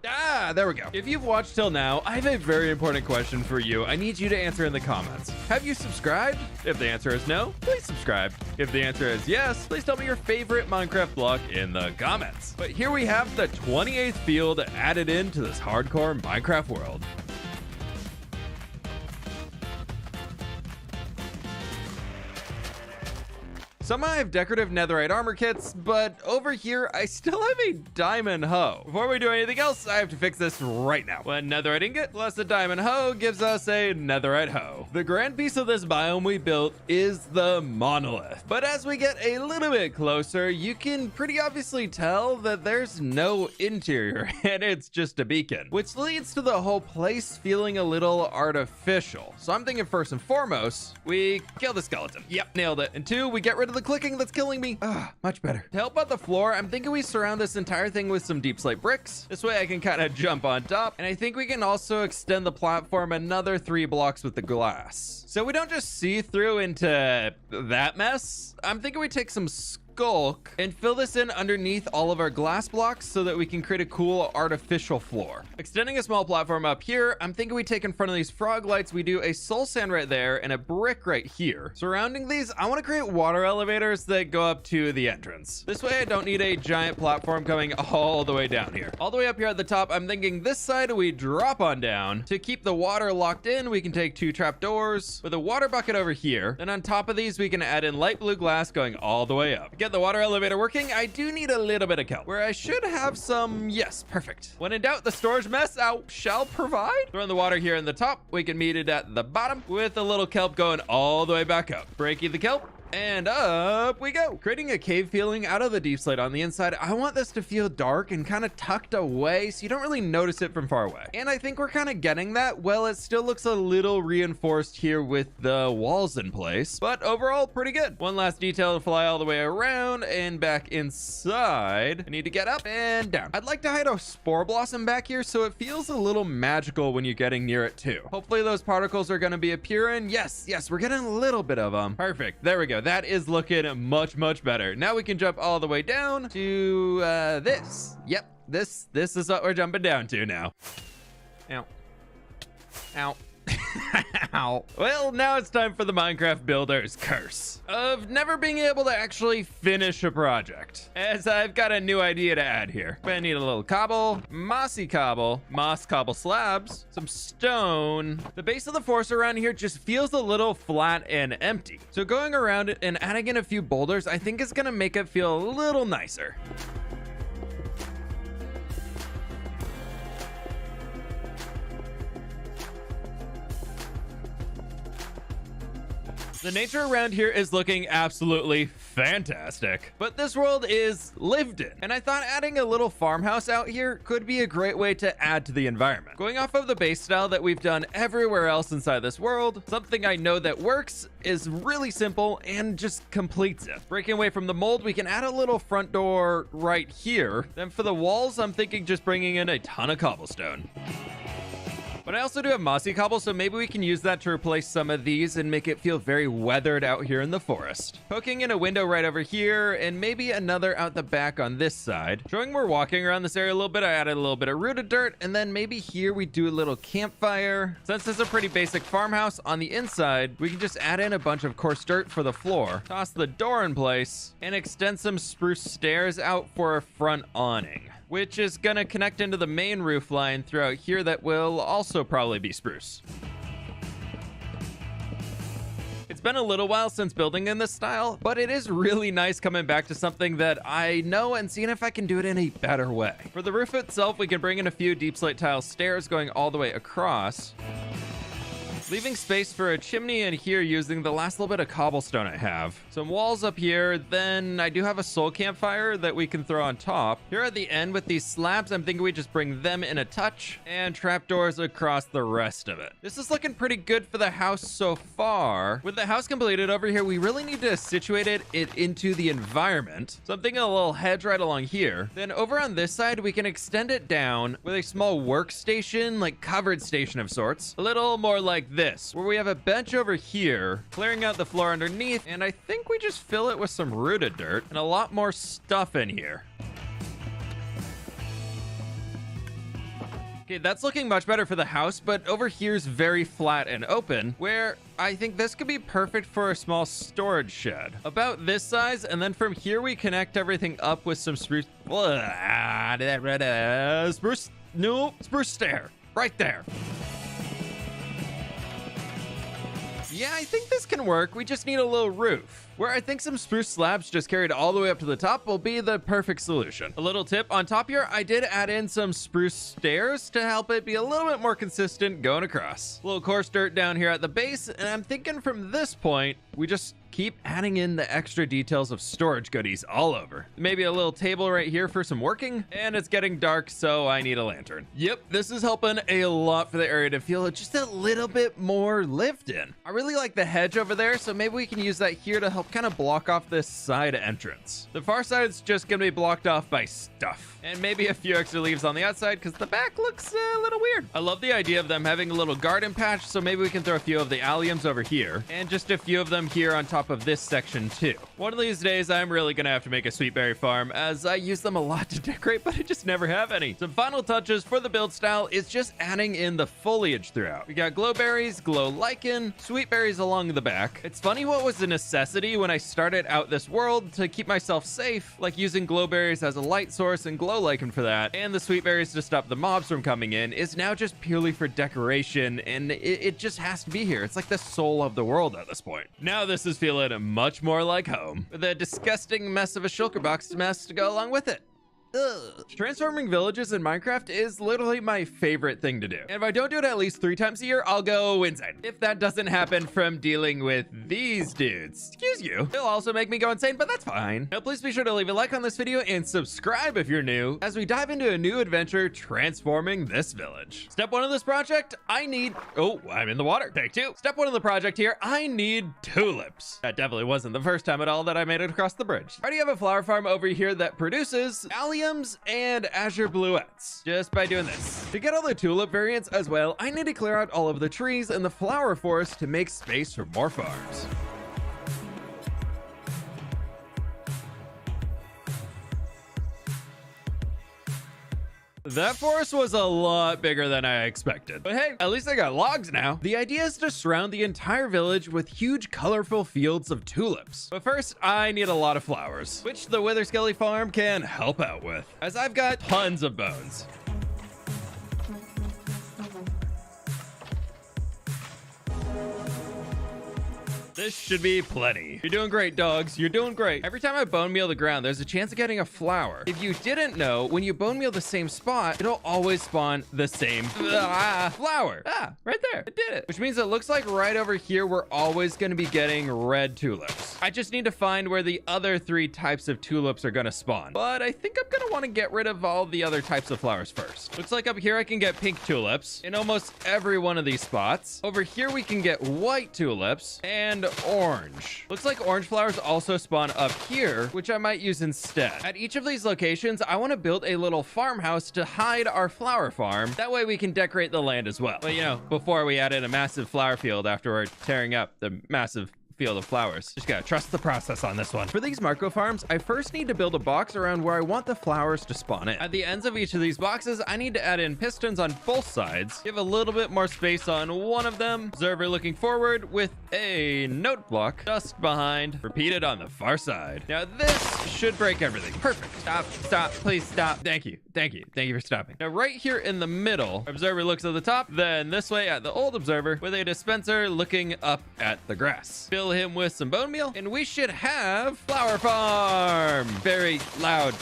there we go. If you've watched till now, I have a very important question for you. I need you to answer in the comments. Have you subscribed? If the answer is no, please subscribe. If the answer is yes, please tell me your favorite Minecraft block in the comments. But here we have the 28th field added into this hardcore Minecraft world. Some I have decorative netherite armor kits, but over here, I still have a diamond hoe. Before we do anything else, I have to fix this right now. One netherite ingot plus a diamond hoe gives us a netherite hoe. The grand piece of this biome we built is the monolith. But as we get a little bit closer, you can pretty obviously tell that there's no interior and it's just a beacon, which leads to the whole place feeling a little artificial. So I'm thinking first and foremost, we kill the skeleton. Yep, nailed it. And two, we get rid of the clicking that's killing me. Much better. To help out the floor, I'm thinking we surround this entire thing with some deep slate bricks. This way I can kind of jump on top. And I think we can also extend the platform another 3 blocks with the glass, so we don't just see through into that mess. I'm thinking we take some skulk and fill this in underneath all of our glass blocks so that we can create a cool artificial floor. Extending a small platform up here, I'm thinking we take in front of these frog lights, we do a soul sand right there and a brick right here. Surrounding these, I want to create water elevators that go up to the entrance. This way I don't need a giant platform coming all the way down here. All the way up here at the top, I'm thinking this side we drop on down. To keep the water locked in, we can take 2 trapdoors with a water bucket over here. Then on top of these, we can add in light blue glass going all the way up. Get the water elevator working, I do need a little bit of kelp, where I should have some. Yes, perfect. When in doubt, the storage mess I shall provide. Throwing the water here in the top, we can meet it at the bottom with a little kelp going all the way back up. Breaking the kelp, and up we go. Creating a cave feeling out of the deep slate on the inside. I want this to feel dark and kind of tucked away so you don't really notice it from far away. And I think we're kind of getting that. Well, it still looks a little reinforced here with the walls in place, but overall pretty good. One last detail to fly all the way around and back inside. I need to get up and down. I'd like to hide a spore blossom back here so it feels a little magical when you're getting near it too. Hopefully those particles are going to be appearing. Yes, we're getting a little bit of them. Perfect. There we go. That is looking much better. Now we can jump all the way down to this. Yep, this is what we're jumping down to now. Ow. Ow. Ow. Well, now it's time for the Minecraft builder's curse of never being able to actually finish a project, as I've got a new idea to add here. I need a little cobble, moss cobble slabs, some stone. The base of the forest around here just feels a little flat and empty, so going around it and adding in a few boulders I think is gonna make it feel a little nicer. The nature around here is looking absolutely fantastic, but this world is lived in, and I thought adding a little farmhouse out here could be a great way to add to the environment. Going off of the base style that we've done everywhere else inside this world, something I know that works is really simple and just completes it. Breaking away from the mold, we can add a little front door right here. Then for the walls, I'm thinking just bringing in a ton of cobblestone. But I also do have mossy cobble, so maybe we can use that to replace some of these and make it feel very weathered out here in the forest. Poking in a window right over here, and maybe another out the back on this side. Showing we're walking around this area a little bit, I added a little bit of rooted dirt, and then maybe here we do a little campfire. Since this is a pretty basic farmhouse, on the inside, we can just add in a bunch of coarse dirt for the floor, toss the door in place, and extend some spruce stairs out for a front awning, which is gonna connect into the main roof line throughout here that will also probably be spruce. It's been a little while since building in this style, but it is really nice coming back to something that I know and seeing if I can do it in a better way. For the roof itself, we can bring in a few deep slate tile stairs going all the way across. leaving space for a chimney in here using the last little bit of cobblestone I have. Some walls up here, then I do have a soul campfire that we can throw on top. Here at the end with these slabs, I'm thinking we just bring them in a touch and trapdoors across the rest of it. This is looking pretty good for the house so far. With the house completed over here, we really need to situate it into the environment. So I'm thinking a little hedge right along here. Then over on this side, we can extend it down with a small workstation, like covered station of sorts. A little more like this, where we have a bench over here, clearing out the floor underneath, and I think we just fill it with some rooted dirt and a lot more stuff in here. Okay, that's looking much better for the house, but over here's very flat and open, where I think this could be perfect for a small storage shed. About this size, and then from here we connect everything up with some spruce stair. Right there. Yeah, I think this can work. We just need a little roof, where I think some spruce slabs just carried all the way up to the top will be the perfect solution. A little tip on top here, I did add in some spruce stairs to help it be a little bit more consistent going across. A little coarse dirt down here at the base, and I'm thinking from this point, we just keep adding in the extra details of storage goodies all over. Maybe a little table right here for some working, and it's getting dark, so I need a lantern. Yep, this is helping a lot for the area to feel just a little bit more lived in. I really like the hedge over there, so maybe we can use that here to help kind of block off this side entrance. The far side's just gonna be blocked off by stuff, and maybe a few extra leaves on the outside because the back looks a little weird. I love the idea of them having a little garden patch, so maybe we can throw a few of the alliums over here, and just a few of them here on top of this section too. One of these days, I'm really gonna have to make a sweet berry farm, as I use them a lot to decorate, but I just never have any. Some final touches for the build style is just adding in the foliage throughout. We got glowberries, glow lichen, sweet berries along the back. It's funny what was a necessity when I started out this world to keep myself safe, like using glowberries as a light source and glow lichen for that, and the sweet berries to stop the mobs from coming in, is now just purely for decoration, and it just has to be here. It's like the soul of the world at this point. Now this is feeling much more like home, with a disgusting mess of a shulker box mess to go along with it. Ugh. Transforming villages in Minecraft is literally my favorite thing to do. And if I don't do it at least 3 times a year, I'll go insane. If that doesn't happen from dealing with these dudes, excuse you, they'll also make me go insane, but that's fine. Now, please be sure to leave a like on this video and subscribe if you're new, as we dive into a new adventure transforming this village. Step 1 of this project, I'm in the water. Take 2. Step 1 of the project here, I need tulips. That definitely wasn't the first time at all that I made it across the bridge. I already have a flower farm over here that produces alliums and azure bluettes just by doing this. To get all the tulip variants as well, I need to clear out all of the trees and the flower forest to make space for more farms. That forest was a lot bigger than I expected. But hey, at least I got logs now. The idea is to surround the entire village with huge, colorful fields of tulips. But first, I need a lot of flowers, which the Wither Skelly farm can help out with, as I've got tons of bones. This should be plenty. You're doing great, dogs. You're doing great. Every time I bone meal the ground, there's a chance of getting a flower. If you didn't know, when you bone meal the same spot, it'll always spawn the same flower. Right there. It did it. Which means it looks like right over here, we're always going to be getting red tulips. I just need to find where the other 3 types of tulips are going to spawn. But I think I'm going to want to get rid of all the other types of flowers first. Looks like up here, I can get pink tulips in almost every one of these spots. Over here, we can get white tulips and orange. Looks like orange flowers also spawn up here, which I might use instead. At each of these locations, I want to build a little farmhouse to hide our flower farm. That way we can decorate the land as well. But you know, before we add in a massive flower field after we're tearing up the massive field of flowers. Just gotta trust the process on this one. For these micro farms, I first need to build a box around where I want the flowers to spawn in. At the ends of each of these boxes, I need to add in pistons on both sides, give a little bit more space on one of them, observer looking forward with a note block just behind, repeated on the far side. Now this should break everything. Perfect. Stop, please stop. Thank you for stopping. Now right here in the middle, observer looks at the top, then this way at the old observer with a dispenser looking up at the grass. Fill him with some bone meal, and we should have flower farm. Very loud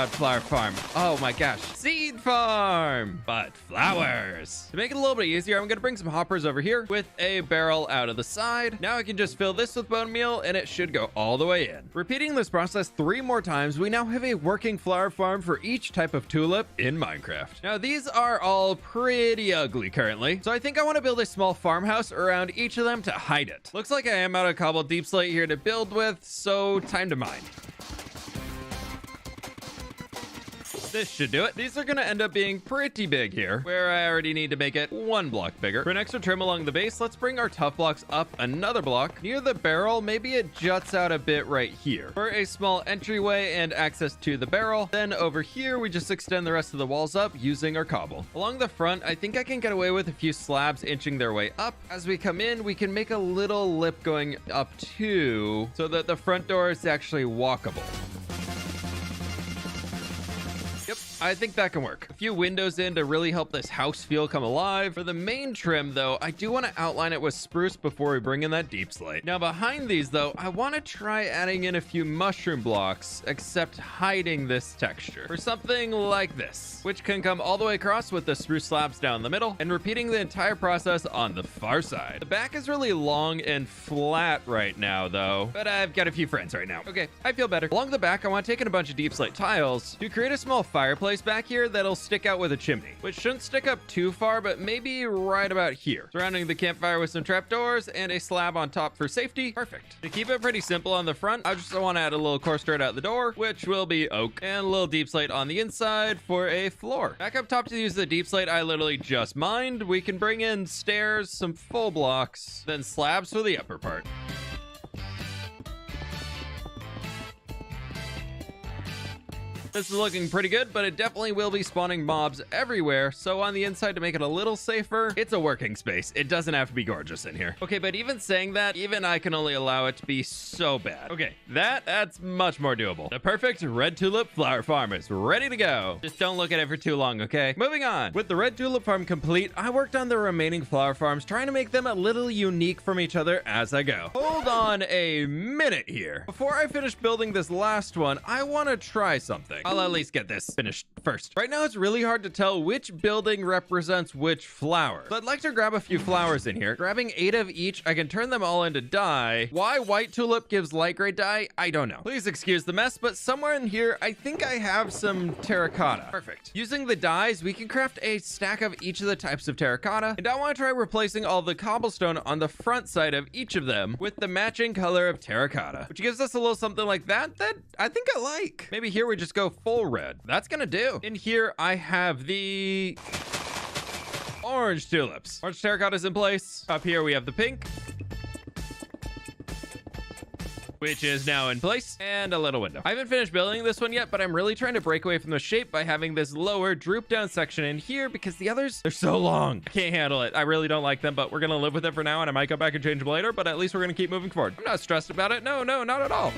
flower farm. Oh my gosh. Seed farm, but flowers. To make it a little bit easier, I'm gonna bring some hoppers over here with a barrel out of the side. Now I can just fill this with bone meal and it should go all the way in. Repeating this process 3 more times, we now have a working flower farm for each type of tulip in Minecraft. Now these are all pretty ugly currently, so I think I want to build a small farmhouse around each of them to hide it. Looks like I am out of cobbled deep slate here to build with, so time to mine. This should do it. These are going to end up being pretty big here, where I already need to make it 1 block bigger. For an extra trim along the base, let's bring our tough blocks up another block. Near the barrel, maybe it juts out a bit right here for a small entryway and access to the barrel. Then over here, we just extend the rest of the walls up using our cobble. Along the front, I think I can get away with a few slabs inching their way up. As we come in, we can make a little lip going up too, so that the front door is actually walkable. I think that can work. A few windows in to really help this house feel come alive. For the main trim though, I do want to outline it with spruce before we bring in that deep slate. Now behind these though, I want to try adding in a few mushroom blocks, except hiding this texture for something like this, which can come all the way across with the spruce slabs down the middle and repeating the entire process on the far side. The back is really long and flat right now though, but I've got a few friends right now. Okay, I feel better. Along the back, I want to take in a bunch of deep slate tiles to create a small fireplace back here that'll stick out with a chimney, which shouldn't stick up too far, but maybe right about here. Surrounding the campfire with some trapdoors and a slab on top for safety. Perfect. To keep it pretty simple on the front, I just want to add a little course dirt out the door, which will be oak, and a little deep slate on the inside for a floor. Back up top to use the deep slate I literally just mined, we can bring in stairs, some full blocks, then slabs for the upper part. This is looking pretty good, but it definitely will be spawning mobs everywhere. So on the inside, to make it a little safer, it's a working space. It doesn't have to be gorgeous in here. Okay, but even saying that, even I can only allow it to be so bad. Okay, that's much more doable. The perfect red tulip flower farm is ready to go. Just don't look at it for too long, okay? Moving on. With the red tulip farm complete, I worked on the remaining flower farms, trying to make them a little unique from each other as I go. Hold on a minute here. Before I finish building this last one, I want to try something. I'll at least get this finished first. Right now, it's really hard to tell which building represents which flower. So I'd like to grab a few flowers in here. Grabbing 8 of each, I can turn them all into dye. Why white tulip gives light gray dye, I don't know. Please excuse the mess, but somewhere in here, I think I have some terracotta. Perfect. Using the dyes, we can craft a stack of each of the types of terracotta. And I want to try replacing all the cobblestone on the front side of each of them with the matching color of terracotta, which gives us a little something like that I think I like. Maybe here we just go full red. That's gonna do. In here, I have the orange tulips. Orange terracotta is in place. Up here, we have the pink, which is now in place, and a little window. I haven't finished building this one yet, but I'm really trying to break away from the shape by having this lower droop down section in here because the others, they're so long. I can't handle it. I really don't like them, but we're gonna live with it for now, and I might go back and change them later, but at least we're gonna keep moving forward. I'm not stressed about it. No, not at all.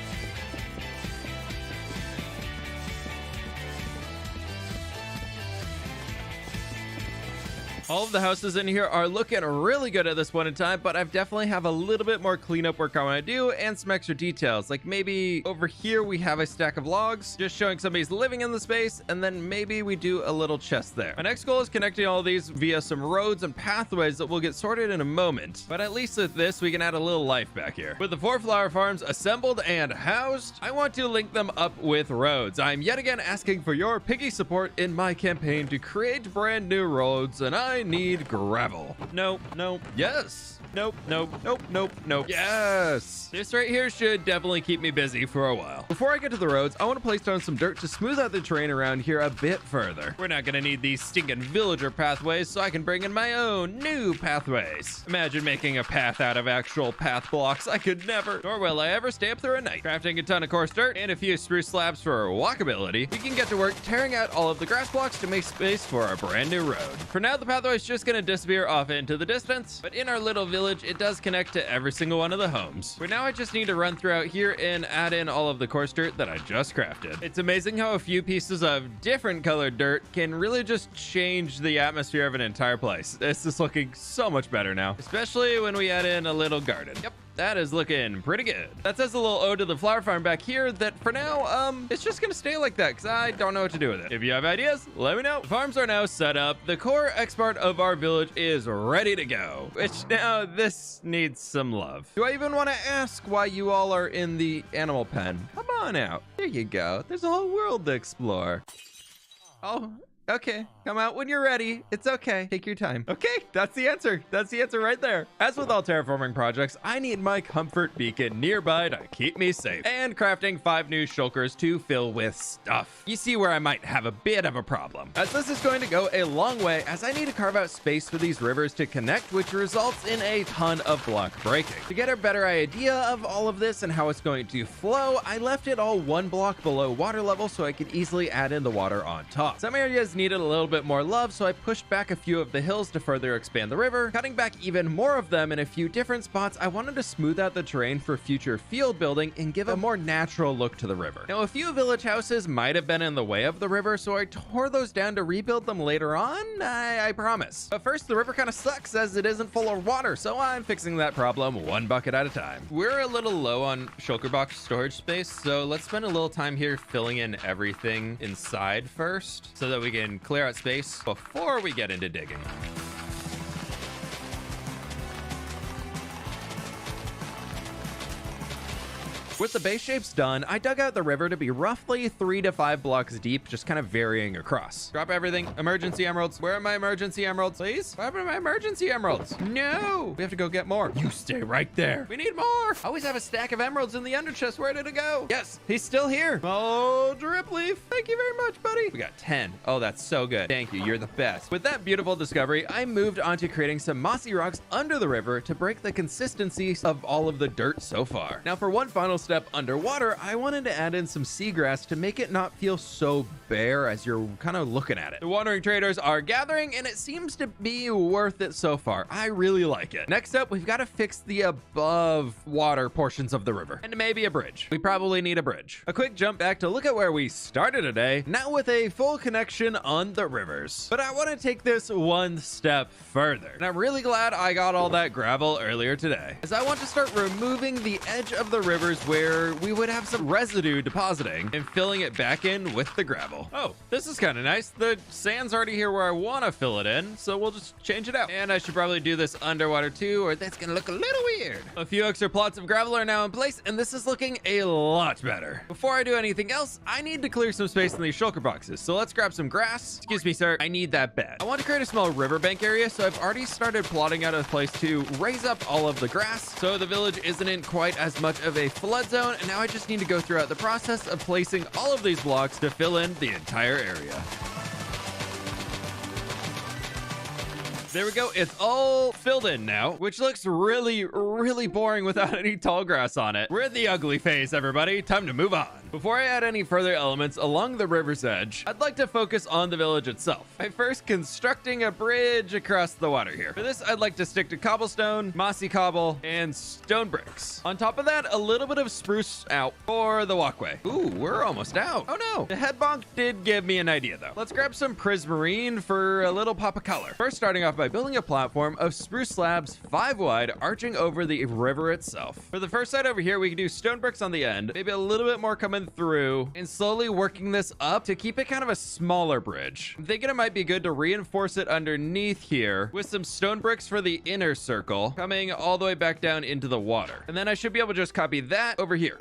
All of the houses in here are looking really good at this point in time, but I definitely have a little bit more cleanup work I want to do and some extra details. Like maybe over here we have a stack of logs, just showing somebody's living in the space, and then maybe we do a little chest there. My next goal is connecting all of these via some roads and pathways that will get sorted in a moment. But at least with this, we can add a little life back here. With the 4 flower farms assembled and housed, I want to link them up with roads. I'm yet again asking for your piggy support in my campaign to create brand new roads, and I need gravel. Nope. Yes. Nope. Yes. This right here should definitely keep me busy for a while. Before I get to the roads, I want to place down some dirt to smooth out the terrain around here a bit further. We're not gonna need these stinking villager pathways, so I can bring in my own new pathways. Imagine making a path out of actual path blocks. I could never, nor will I ever stay up through a night. Crafting a ton of coarse dirt and a few spruce slabs for walkability, we can get to work tearing out all of the grass blocks to make space for a brand new road. For now, the pathway is just gonna disappear off into the distance, but in our little village, it does connect to every single one of the homes. For now, I just need to run throughout here and add in all of the coarse dirt that I just crafted. It's amazing how a few pieces of different colored dirt can really just change the atmosphere of an entire place. This is looking so much better now, especially when we add in a little garden. Yep. That is looking pretty good. That says a little ode to the flower farm back here that for now, it's just gonna stay like that because I don't know what to do with it. If you have ideas, let me know. The farms are now set up. The core X part of our village is ready to go, which now this needs some love. Do I even want to ask why you all are in the animal pen? Come on out. There you go. There's a whole world to explore. Oh, okay. Come out when you're ready. It's okay. Take your time. Okay, that's the answer. That's the answer right there. As with all terraforming projects, I need my comfort beacon nearby to keep me safe. And crafting 5 new shulkers to fill with stuff. You see where I might have a bit of a problem, as this is going to go a long way, as I need to carve out space for these rivers to connect, which results in a ton of block breaking. To get a better idea of all of this and how it's going to flow, I left it all 1 block below water level so I could easily add in the water on top. Some areas needed a little bit more love, so I pushed back a few of the hills to further expand the river, cutting back even more of them in a few different spots. I wanted to smooth out the terrain for future field building and give a more natural look to the river. Now, a few village houses might have been in the way of the river, so I tore those down to rebuild them later on, I promise. But first, the river kind of sucks as it isn't full of water, so I'm fixing that problem 1 bucket at a time. We're a little low on shulker box storage space, so let's spend a little time here filling in everything inside first so that we can clear out space before we get into digging. With the base shapes done, I dug out the river to be roughly 3 to 5 blocks deep, just kind of varying across. Drop everything. Emergency emeralds. Where are my emergency emeralds, please? What happened to my emergency emeralds? No! We have to go get more. You stay right there. We need more! I always have a stack of emeralds in the under chest. Where did it go? Yes, he's still here. Oh, drip leaf. Thank you very much, buddy. We got 10. Oh, that's so good. Thank you. You're the best. With that beautiful discovery, I moved on to creating some mossy rocks under the river to break the consistency of all of the dirt so far. Now, for one final step underwater, I wanted to add in some seagrass to make it not feel so bare as you're kind of looking at it. The wandering traders are gathering, and it seems to be worth it so far. I really like it. Next up, we've got to fix the above water portions of the river, and maybe a bridge. We probably need a bridge. A quick jump back to look at where we started today, now with a full connection on the rivers. But I want to take this 1 step further, and I'm really glad I got all that gravel earlier today, as I want to start removing the edge of the rivers where we would have some residue depositing and filling it back in with the gravel. Oh, this is kind of nice. The sand's already here where I want to fill it in, so we'll just change it out. And I should probably do this underwater too, or that's gonna look a little weird. A few extra plots of gravel are now in place, and this is looking a lot better. Before I do anything else, I need to clear some space in these shulker boxes, so let's grab some grass. Excuse me, sir, I need that bed. I want to create a small riverbank area, so I've already started plotting out a place to raise up all of the grass, so the village isn't in quite as much of a flood zone. And now I just need to go throughout the process of placing all of these blocks to fill in the entire area. There we go. It's all filled in now, which looks really, really boring without any tall grass on it. We're in the ugly phase, everybody. Time to move on. Before I add any further elements along the river's edge, I'd like to focus on the village itself by first constructing a bridge across the water here. For this, I'd like to stick to cobblestone, mossy cobble, and stone bricks. On top of that, a little bit of spruce out for the walkway. Ooh, we're almost out. Oh no, the head bonk did give me an idea though. Let's grab some prismarine for a little pop of color. First, starting off by building a platform of spruce slabs 5 wide arching over the river itself. For the first side over here, we can do stone bricks on the end, maybe a little bit more coming through, and slowly working this up to keep it kind of a smaller bridge. I'm thinking it might be good to reinforce it underneath here with some stone bricks for the inner circle coming all the way back down into the water. And then I should be able to just copy that over here.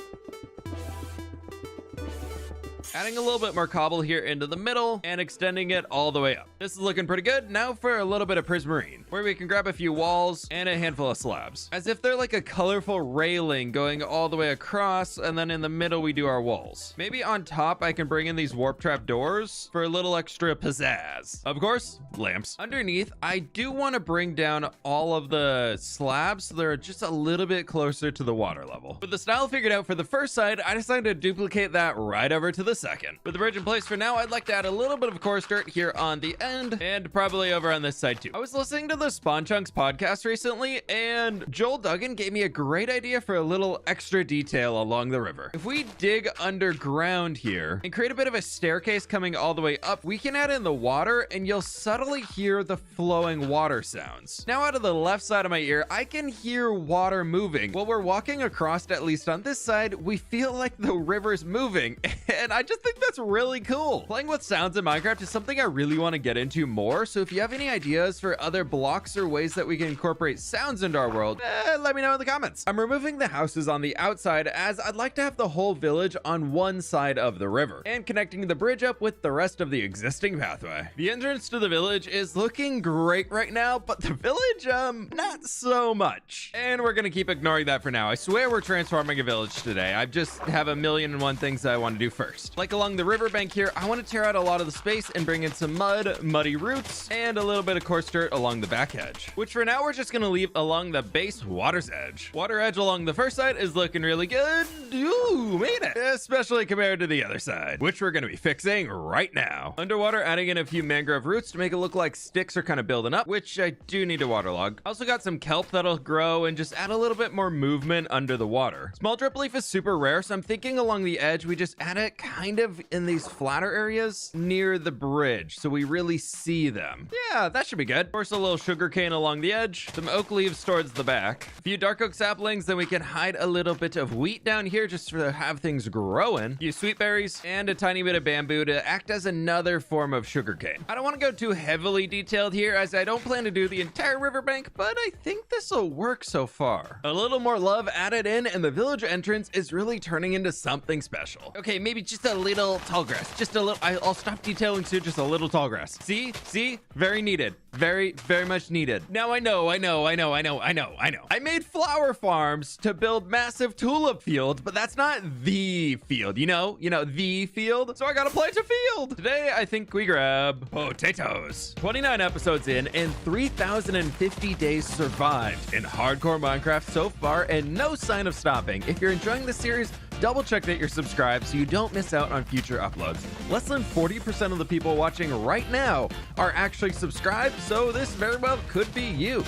Adding a little bit more cobble here into the middle and extending it all the way up. This is looking pretty good. Now for a little bit of prismarine, where we can grab a few walls and a handful of slabs, as if they're like a colorful railing going all the way across, and then in the middle we do our walls. Maybe on top I can bring in these warp trap doors for a little extra pizzazz. Of course, lamps. Underneath, I do want to bring down all of the slabs so they're just a little bit closer to the water level. With the style figured out for the first side, I decided to duplicate that right over to the side. second. With the bridge in place for now, I'd like to add a little bit of coarse dirt here on the end and probably over on this side too. I was listening to the Spawn Chunks podcast recently, and Joel Duggan gave me a great idea for a little extra detail along the river. If we dig underground here and create a bit of a staircase coming all the way up, we can add in the water and you'll subtly hear the flowing water sounds. Now out of the left side of my ear, I can hear water moving. While we're walking across, at least on this side, we feel like the river's moving, and I just think that's really cool. Playing with sounds in Minecraft is something I really want to get into more, so if you have any ideas for other blocks or ways that we can incorporate sounds into our world, let me know in the comments. I'm removing the houses on the outside as I'd like to have the whole village on one side of the river and connecting the bridge up with the rest of the existing pathway. The entrance to the village is looking great right now, but the village, not so much. And we're gonna keep ignoring that for now. I swear we're transforming a village today. I just have 1,000,001 things that I want to do first. Like along the riverbank here, I want to tear out a lot of the space and bring in some mud, muddy roots, and a little bit of coarse dirt along the back edge, which for now we're just gonna leave along the base water's edge. Water edge along the first side is looking really good. Ooh, made it. Especially compared to the other side, which we're gonna be fixing right now. Underwater, adding in a few mangrove roots to make it look like sticks are kind of building up, which I do need to waterlog. I also got some kelp that'll grow and just add a little bit more movement under the water. Small drip leaf is super rare, so I'm thinking along the edge, we just add it kind of in these flatter areas near the bridge, so we really see them. Yeah, that should be good. Of course, a little sugar cane along the edge, some oak leaves towards the back, a few dark oak saplings, then we can hide a little bit of wheat down here just to have things growing, a few sweet berries, and a tiny bit of bamboo to act as another form of sugar cane. I don't want to go too heavily detailed here as I don't plan to do the entire riverbank, but I think this will work so far. A little more love added in and the village entrance is really turning into something special. Okay, maybe just a little tall grass, just a little. I'll stop detailing soon, just a little tall grass. See, very needed. Very much needed. Now I know. I made flower farms to build massive tulip fields, but that's not the field, you know, the field. So I gotta plant a field. Today, I think we grab potatoes. 29 episodes in and 3,050 days survived in hardcore Minecraft so far and no sign of stopping. If you're enjoying this series, double check that you're subscribed so you don't miss out on future uploads. Less than 40% of the people watching right now are actually subscribed, so this very well could be you.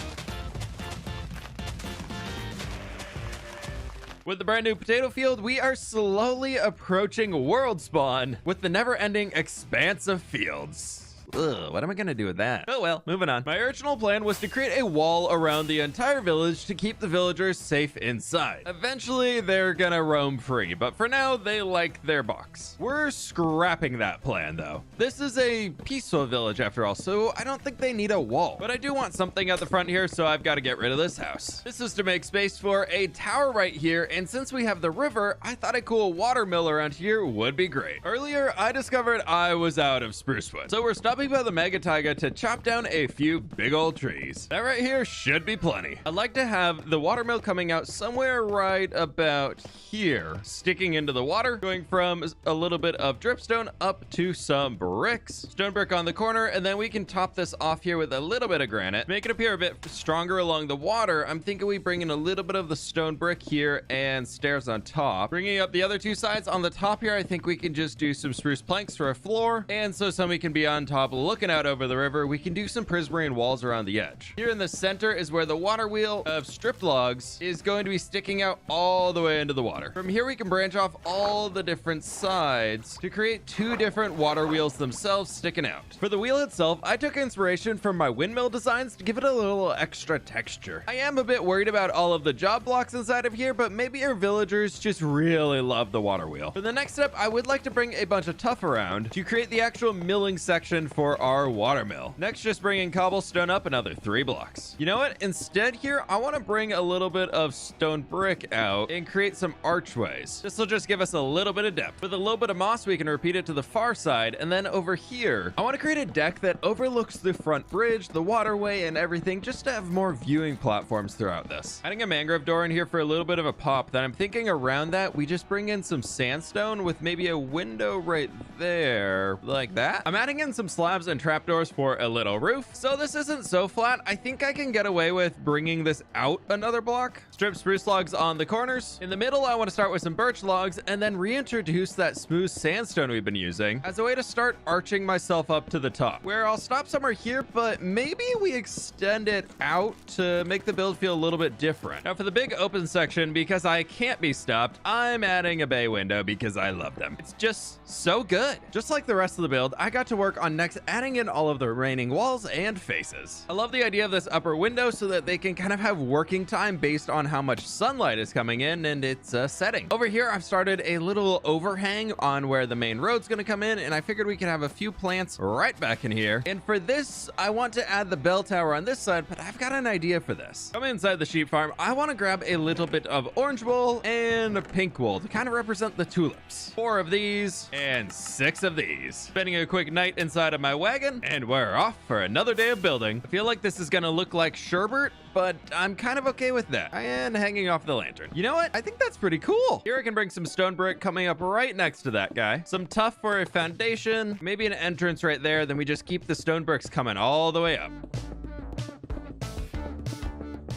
With the brand new potato field, we are slowly approaching world spawn with the never-ending expanse of fields. Ugh, what am I gonna do with that? Oh well, moving on. My original plan was to create a wall around the entire village to keep the villagers safe inside. Eventually, they're gonna roam free, but for now, they like their box. We're scrapping that plan though. This is a peaceful village after all, so I don't think they need a wall. But I do want something at the front here, so I've got to get rid of this house. This is to make space for a tower right here, and since we have the river, I thought a cool water mill around here would be great. Earlier, I discovered I was out of spruce wood, so we're stopping by the Mega Taiga to chop down a few big old trees. That right here should be plenty. I'd like to have the water mill coming out somewhere right about here, sticking into the water, going from a little bit of dripstone up to some bricks. Stone brick on the corner, and then we can top this off here with a little bit of granite. Make it appear a bit stronger along the water. I'm thinking we bring in a little bit of the stone brick here and stairs on top. Bringing up the other two sides on the top here, I think we can just do some spruce planks for a floor, and so somebody can be on top looking out over the river. We can do some prismarine walls around the edge. Here in the center is where the water wheel of stripped logs is going to be sticking out all the way into the water. From here we can branch off all the different sides to create two different water wheels themselves sticking out. For the wheel itself, I took inspiration from my windmill designs to give it a little extra texture. I am a bit worried about all of the job blocks inside of here, but maybe our villagers just really love the water wheel. For the next step, I would like to bring a bunch of tuff around to create the actual milling section for our water mill. Next, just bringing cobblestone up another 3 blocks. You know what? Instead here, I want to bring a little bit of stone brick out and create some archways. This will just give us a little bit of depth. With a little bit of moss, we can repeat it to the far side, and then over here, I want to create a deck that overlooks the front bridge, the waterway, and everything, just to have more viewing platforms throughout this. Adding a mangrove door in here for a little bit of a pop, then I'm thinking around that, we just bring in some sandstone with maybe a window right there, like that. I'm adding in some slab slabs and trapdoors for a little roof. So this isn't so flat. I think I can get away with bringing this out another block. Strip spruce logs on the corners. In the middle, I want to start with some birch logs and then reintroduce that smooth sandstone we've been using as a way to start arching myself up to the top, where I'll stop somewhere here, but maybe we extend it out to make the build feel a little bit different. Now for the big open section, because I can't be stopped, I'm adding a bay window because I love them. It's just so good. Just like the rest of the build, I got to work on next adding in all of the remaining walls and faces. I love the idea of this upper window so that they can kind of have working time based on how much sunlight is coming in and its setting. Over here, I've started a little overhang on where the main road's gonna come in, and I figured we could have a few plants right back in here. And for this, I want to add the bell tower on this side, but I've got an idea for this. Coming inside the sheep farm, I want to grab a little bit of orange wool and pink wool to kind of represent the tulips. 4 of these and 6 of these. Spending a quick night inside of my wagon, and we're off for another day of building. I feel like this is gonna look like sherbet, but I'm kind of okay with that. And hanging off the lantern. You know what? I think that's pretty cool. Here I can bring some stone brick coming up right next to that guy. Some tuff for a foundation, maybe an entrance right there. Then we just keep the stone bricks coming all the way up.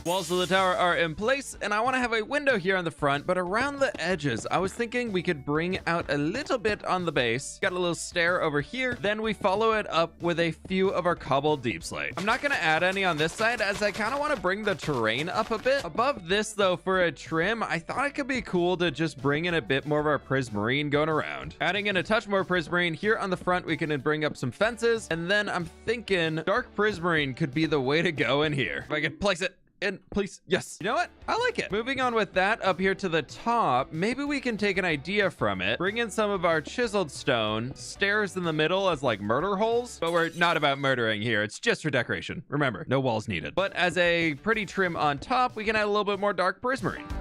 Walls of the tower are in place, and I want to have a window here on the front, but around the edges, I was thinking we could bring out a little bit on the base. Got a little stair over here. Then we follow it up with a few of our cobbled deep slate. I'm not going to add any on this side as I kind of want to bring the terrain up a bit. Above this, though, for a trim, I thought it could be cool to just bring in a bit more of our prismarine going around. Adding in a touch more prismarine here on the front, we can bring up some fences, and then I'm thinking dark prismarine could be the way to go in here. If I could place it and please, yes. You know what? I like it. Moving on with that up here to the top, maybe we can take an idea from it, bring in some of our chiseled stone, stairs in the middle as like murder holes, but we're not about murdering here. It's just for decoration. Remember, no walls needed. But as a pretty trim on top, we can add a little bit more dark prismarine.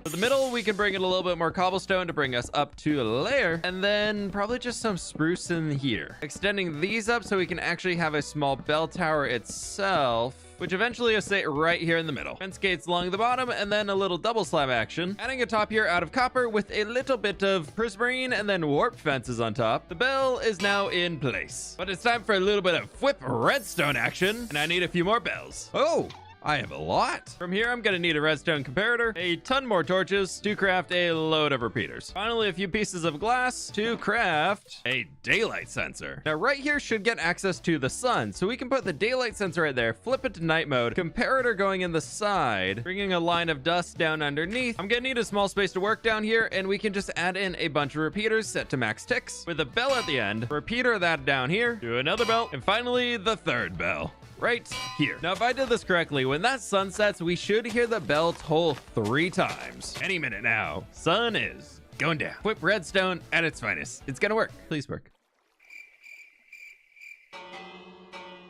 For the middle, we can bring in a little bit more cobblestone to bring us up to a layer, and then probably just some spruce in here. Extending these up so we can actually have a small bell tower itself, which eventually will sit right here in the middle. Fence gates along the bottom, and then a little double slab action. Adding a top here out of copper with a little bit of prismarine and then warp fences on top. The bell is now in place. But it's time for a little bit of whip redstone action, and I need a few more bells. Oh! I have a lot. From here, I'm gonna need a redstone comparator, a ton more torches to craft a load of repeaters. Finally, a few pieces of glass to craft a daylight sensor. Now, right here should get access to the sun, so we can put the daylight sensor right there, flip it to night mode, comparator going in the side, bringing a line of dust down underneath. I'm gonna need a small space to work down here, and we can just add in a bunch of repeaters set to max ticks with a bell at the end, repeater that down here, do another bell, and finally the third bell. Right here. Now, if I did this correctly, when that sun sets, we should hear the bell toll 3 times. Any minute now, sun is going down. Whip redstone at its finest. It's gonna work. Please work.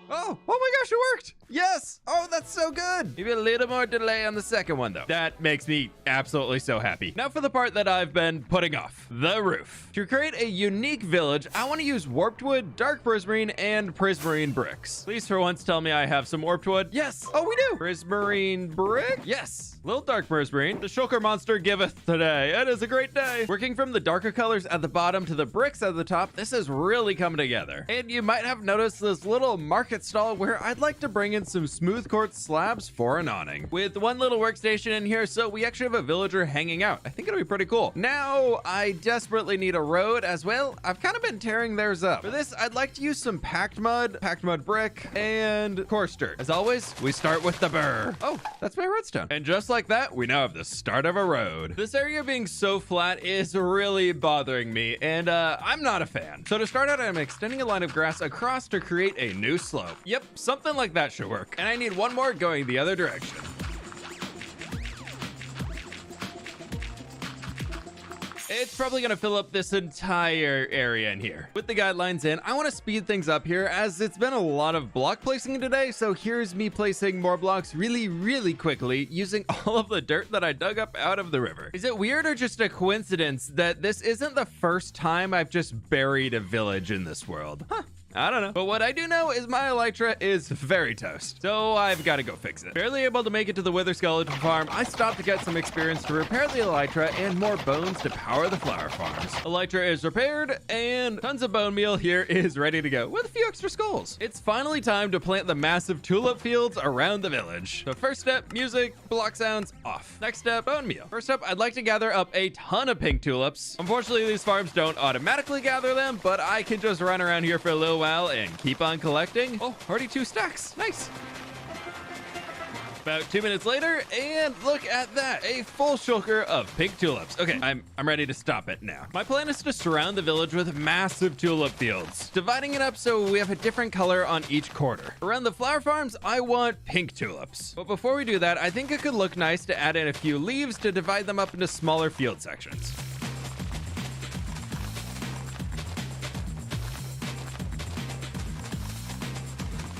Oh my gosh, it worked. Yes. Oh, that's so good. Maybe a little more delay on the second one, though. That makes me absolutely so happy. Now for the part that I've been putting off, the roof. To create a unique village, I want to use warped wood, dark prismarine, and prismarine bricks. Please for once tell me I have some warped wood. Yes. Oh, we do. Prismarine brick. Yes. Little dark prismarine. The shulker monster giveth today. It is a great day. Working from the darker colors at the bottom to the bricks at the top, this is really coming together. And you might have noticed this little market stall where I'd like to bring in some smooth quartz slabs for an awning with one little workstation in here, so we actually have a villager hanging out. I think it'll be pretty cool. Now I desperately need a road as well. I've kind of been tearing theirs up. For this, I'd like to use some packed mud brick, and coarse dirt. As always, we start with the burr. Oh, that's my redstone. And just like that, we now have the start of a road. This area being so flat is really bothering me, and I'm not a fan. So to start out, I'm extending a line of grass across to create a new slope. Yep, something like that should work. And I need one more going the other direction. It's probably gonna fill up this entire area in here. With the guidelines in, I wanna speed things up here as it's been a lot of block placing today, so here's me placing more blocks really quickly using all of the dirt that I dug up out of the river. Is it weird or just a coincidence that this isn't the first time I've just buried a village in this world? Huh. I don't know. But what I do know is my elytra is very toast, so I've got to go fix it. Barely able to make it to the Wither Skeleton Farm, I stopped to get some experience to repair the elytra and more bones to power the flower farms. Elytra is repaired, and tons of bone meal here is ready to go, with a few extra skulls. It's finally time to plant the massive tulip fields around the village. So first step, music, block sounds, off. Next step, bone meal. First up, I'd like to gather up a ton of pink tulips. Unfortunately, these farms don't automatically gather them, but I can just run around here for a little while and keep on collecting. Oh, already 2 stacks. Nice. About 2 minutes later, and look at that, a full shulker of pink tulips. Okay, I'm ready to stop it now. My plan is to surround the village with massive tulip fields, dividing it up so we have a different color on each quarter. Around the flower farms, I want pink tulips. But before we do that, I think it could look nice to add in a few leaves to divide them up into smaller field sections.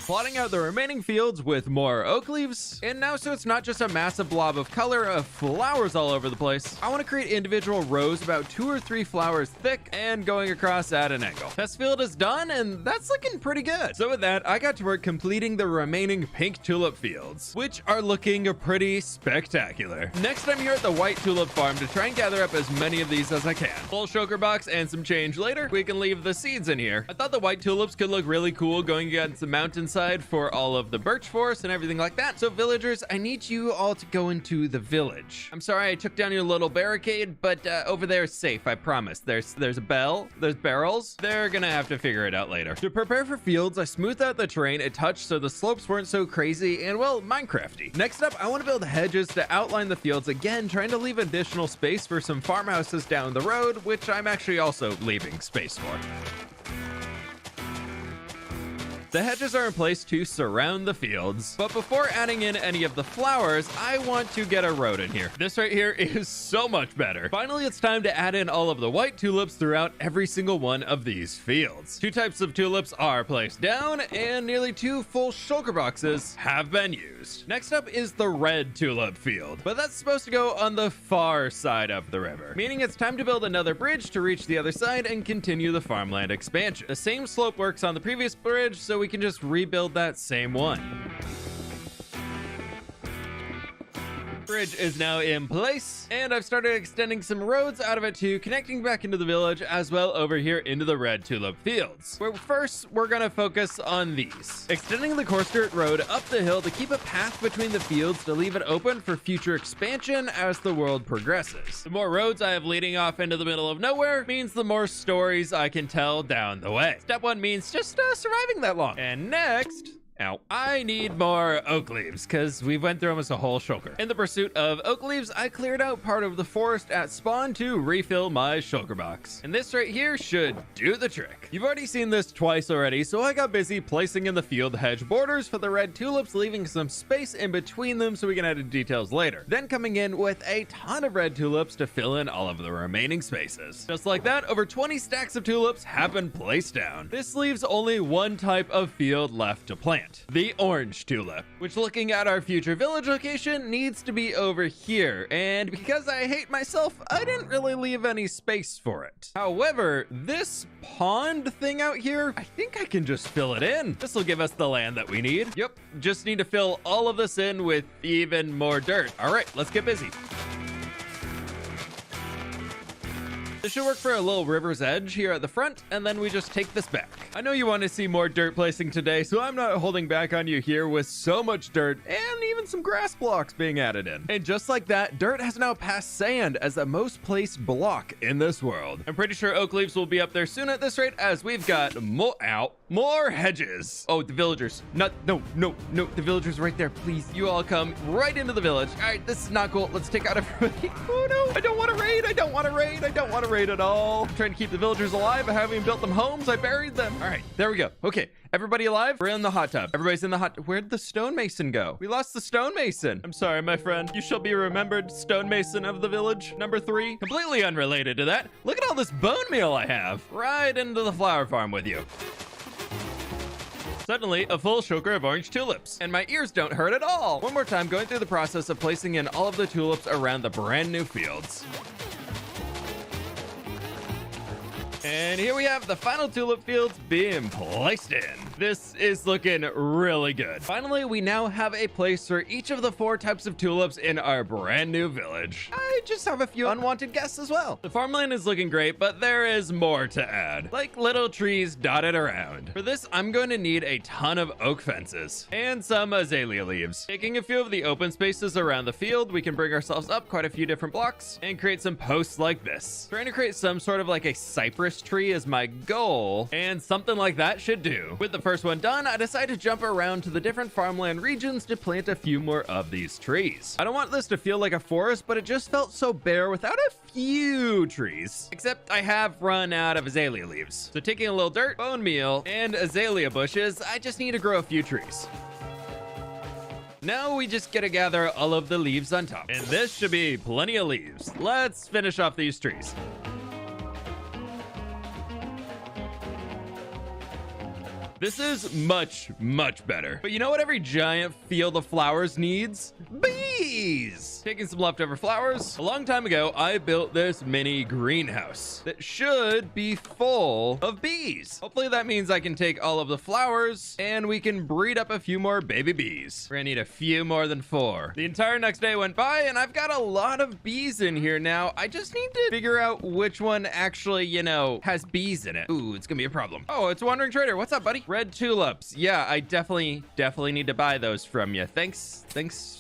Plotting out the remaining fields with more oak leaves. And now, so it's not just a massive blob of color of flowers all over the place, I want to create individual rows about 2 or 3 flowers thick and going across at an angle. Test field is done, and that's looking pretty good. So with that, I got to work completing the remaining pink tulip fields, which are looking pretty spectacular. Next, I'm here at the white tulip farm to try and gather up as many of these as I can. Full shulker box and some change later, we can leave the seeds in here. I thought the white tulips could look really cool going against the mountainside for all of the birch forest and everything like that. So villagers, I need you all to go into the village. I'm sorry I took down your little barricade, but over there is safe, I promise. There's a bell, there's barrels. They're gonna have to figure it out later. To prepare for fields, I smoothed out the terrain a touch so the slopes weren't so crazy and, well, Minecrafty. Next up, I want to build hedges to outline the fields again, trying to leave additional space for some farmhouses down the road, which I'm actually also leaving space for. The hedges are in place to surround the fields, but before adding in any of the flowers, I want to get a road in here. This right here is so much better. Finally, it's time to add in all of the white tulips throughout every single one of these fields. 2 types of tulips are placed down, and nearly 2 full shulker boxes have been used. Next up is the red tulip field, but that's supposed to go on the far side of the river, meaning it's time to build another bridge to reach the other side and continue the farmland expansion. The same slope works on the previous bridge, so we can just rebuild that same one. Bridge is now in place, and I've started extending some roads out of it too, connecting back into the village as well over here into the red tulip fields. Where first, we're gonna focus on these. Extending the coarse dirt road up the hill to keep a path between the fields to leave it open for future expansion as the world progresses. The more roads I have leading off into the middle of nowhere means the more stories I can tell down the way. Step 1 means just surviving that long. And next, ow, I need more oak leaves because we went through almost a whole shulker. In the pursuit of oak leaves, I cleared out part of the forest at spawn to refill my shulker box. And this right here should do the trick. You've already seen this twice already, so I got busy placing in the field hedge borders for the red tulips, leaving some space in between them so we can add in details later. Then coming in with a ton of red tulips to fill in all of the remaining spaces. Just like that, over 20 stacks of tulips have been placed down. This leaves only one type of field left to plant. The orange tulip, which looking at our future village location needs to be over here, and because I hate myself, I didn't really leave any space for it. However, this pond thing out here, I think I can just fill it in. This will give us the land that we need. Yep, just need to fill all of this in with even more dirt. All right, let's get busy. This should work for a little river's edge here at the front, and then we just take this back. I know you want to see more dirt placing today, so I'm not holding back on you here with so much dirt and even some grass blocks being added in. And just like that, dirt has now passed sand as the most placed block in this world. I'm pretty sure oak leaves will be up there soon at this rate, as we've got more hedges. Oh, the villagers. No, the villagers right there, please. You all come right into the village. All right, this is not cool. Let's take out everybody. Oh no, I don't want to raid. I don't want to raid. I don't want to raid at all. I'm trying to keep the villagers alive. I haven't even built them homes. I buried them. All right, there we go. Okay, everybody alive? We're in the hot tub. Everybody's in the hot tub. Where'd the stonemason go? We lost the stonemason. I'm sorry, my friend. You shall be remembered, stonemason of the village. Number 3. Completely unrelated to that. Look at all this bone meal I have. Right into the flower farm with you. Suddenly, a full shulker of orange tulips, and my ears don't hurt at all. One more time, going through the process of placing in all of the tulips around the brand new fields. And here we have the final tulip fields being placed in. This is looking really good. Finally, we now have a place for each of the 4 types of tulips in our brand new village. I just have a few unwanted guests as well. The farmland is looking great, but there is more to add, like little trees dotted around. For this, I'm going to need a ton of oak fences and some azalea leaves. Taking a few of the open spaces around the field, we can bring ourselves up quite a few different blocks and create some posts like this. Trying to create some sort of like a cypress tree is my goal, and something like that should do. With the first one done, I decided to jump around to the different farmland regions to plant a few more of these trees. I don't want this to feel like a forest, but it just felt so bare without a few trees. Except I have run out of azalea leaves. So taking a little dirt, bone meal, and azalea bushes, I just need to grow a few trees. Now we just gotta gather all of the leaves on top. And this should be plenty of leaves. Let's finish off these trees. This is much, much better. But you know what every giant field of flowers needs? Bees! Taking some leftover flowers. A long time ago, I built this mini greenhouse that should be full of bees. Hopefully that means I can take all of the flowers and we can breed up a few more baby bees. We're gonna need a few more than 4. The entire next day went by and I've got a lot of bees in here now. I just need to figure out which one actually, you know, has bees in it. Ooh, it's gonna be a problem. Oh, it's Wandering Trader. What's up, buddy? Red tulips. Yeah, I definitely need to buy those from you. Thanks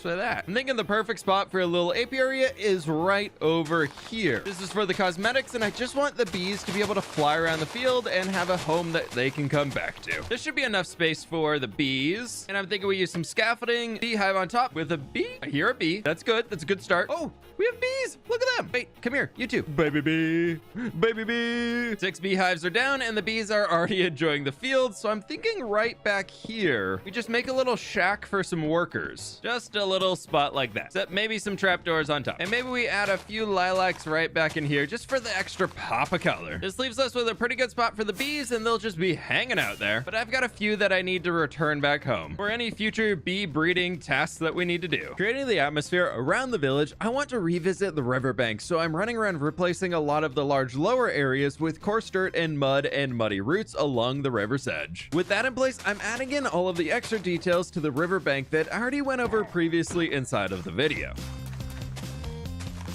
for that. I'm thinking the perfect spot for a little apiary is right over here. This is for the cosmetics, and I just want the bees to be able to fly around the field and have a home that they can come back to. This should be enough space for the bees, and I'm thinking we use some scaffolding, beehive on top with a bee. I hear a bee. That's good. That's a good start. Oh, we have bees. Look at them. Wait, come here. You too. Baby bee. Baby bee. 6 beehives are down, and the bees are already enjoying the field, so I'm thinking right back here, we just make a little shack for some workers. Just a little spot like that. Except maybe some trapdoors on top. And maybe we add a few lilacs right back in here just for the extra pop of color. This leaves us with a pretty good spot for the bees, and they'll just be hanging out there. But I've got a few that I need to return back home for any future bee breeding tasks that we need to do. Creating the atmosphere around the village, I want to revisit the riverbank, so I'm running around replacing a lot of the large lower areas with coarse dirt and mud and muddy roots along the river's edge. With that in place, I'm adding in all of the extra details to the riverbank that I already went over previously inside of the video.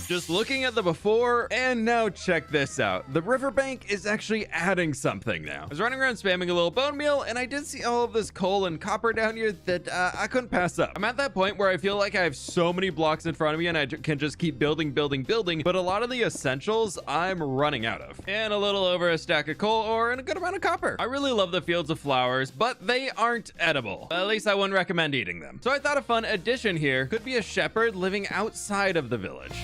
Just looking at the before, and now check this out. The riverbank is actually adding something now. I was running around spamming a little bone meal, and I did see all of this coal and copper down here that I couldn't pass up. I'm at that point where I feel like I have so many blocks in front of me, and I can just keep building, but a lot of the essentials I'm running out of. And a little over a stack of coal, or a good amount of copper. I really love the fields of flowers, but they aren't edible. At least I wouldn't recommend eating them. So I thought a fun addition here could be a shepherd living outside of the village.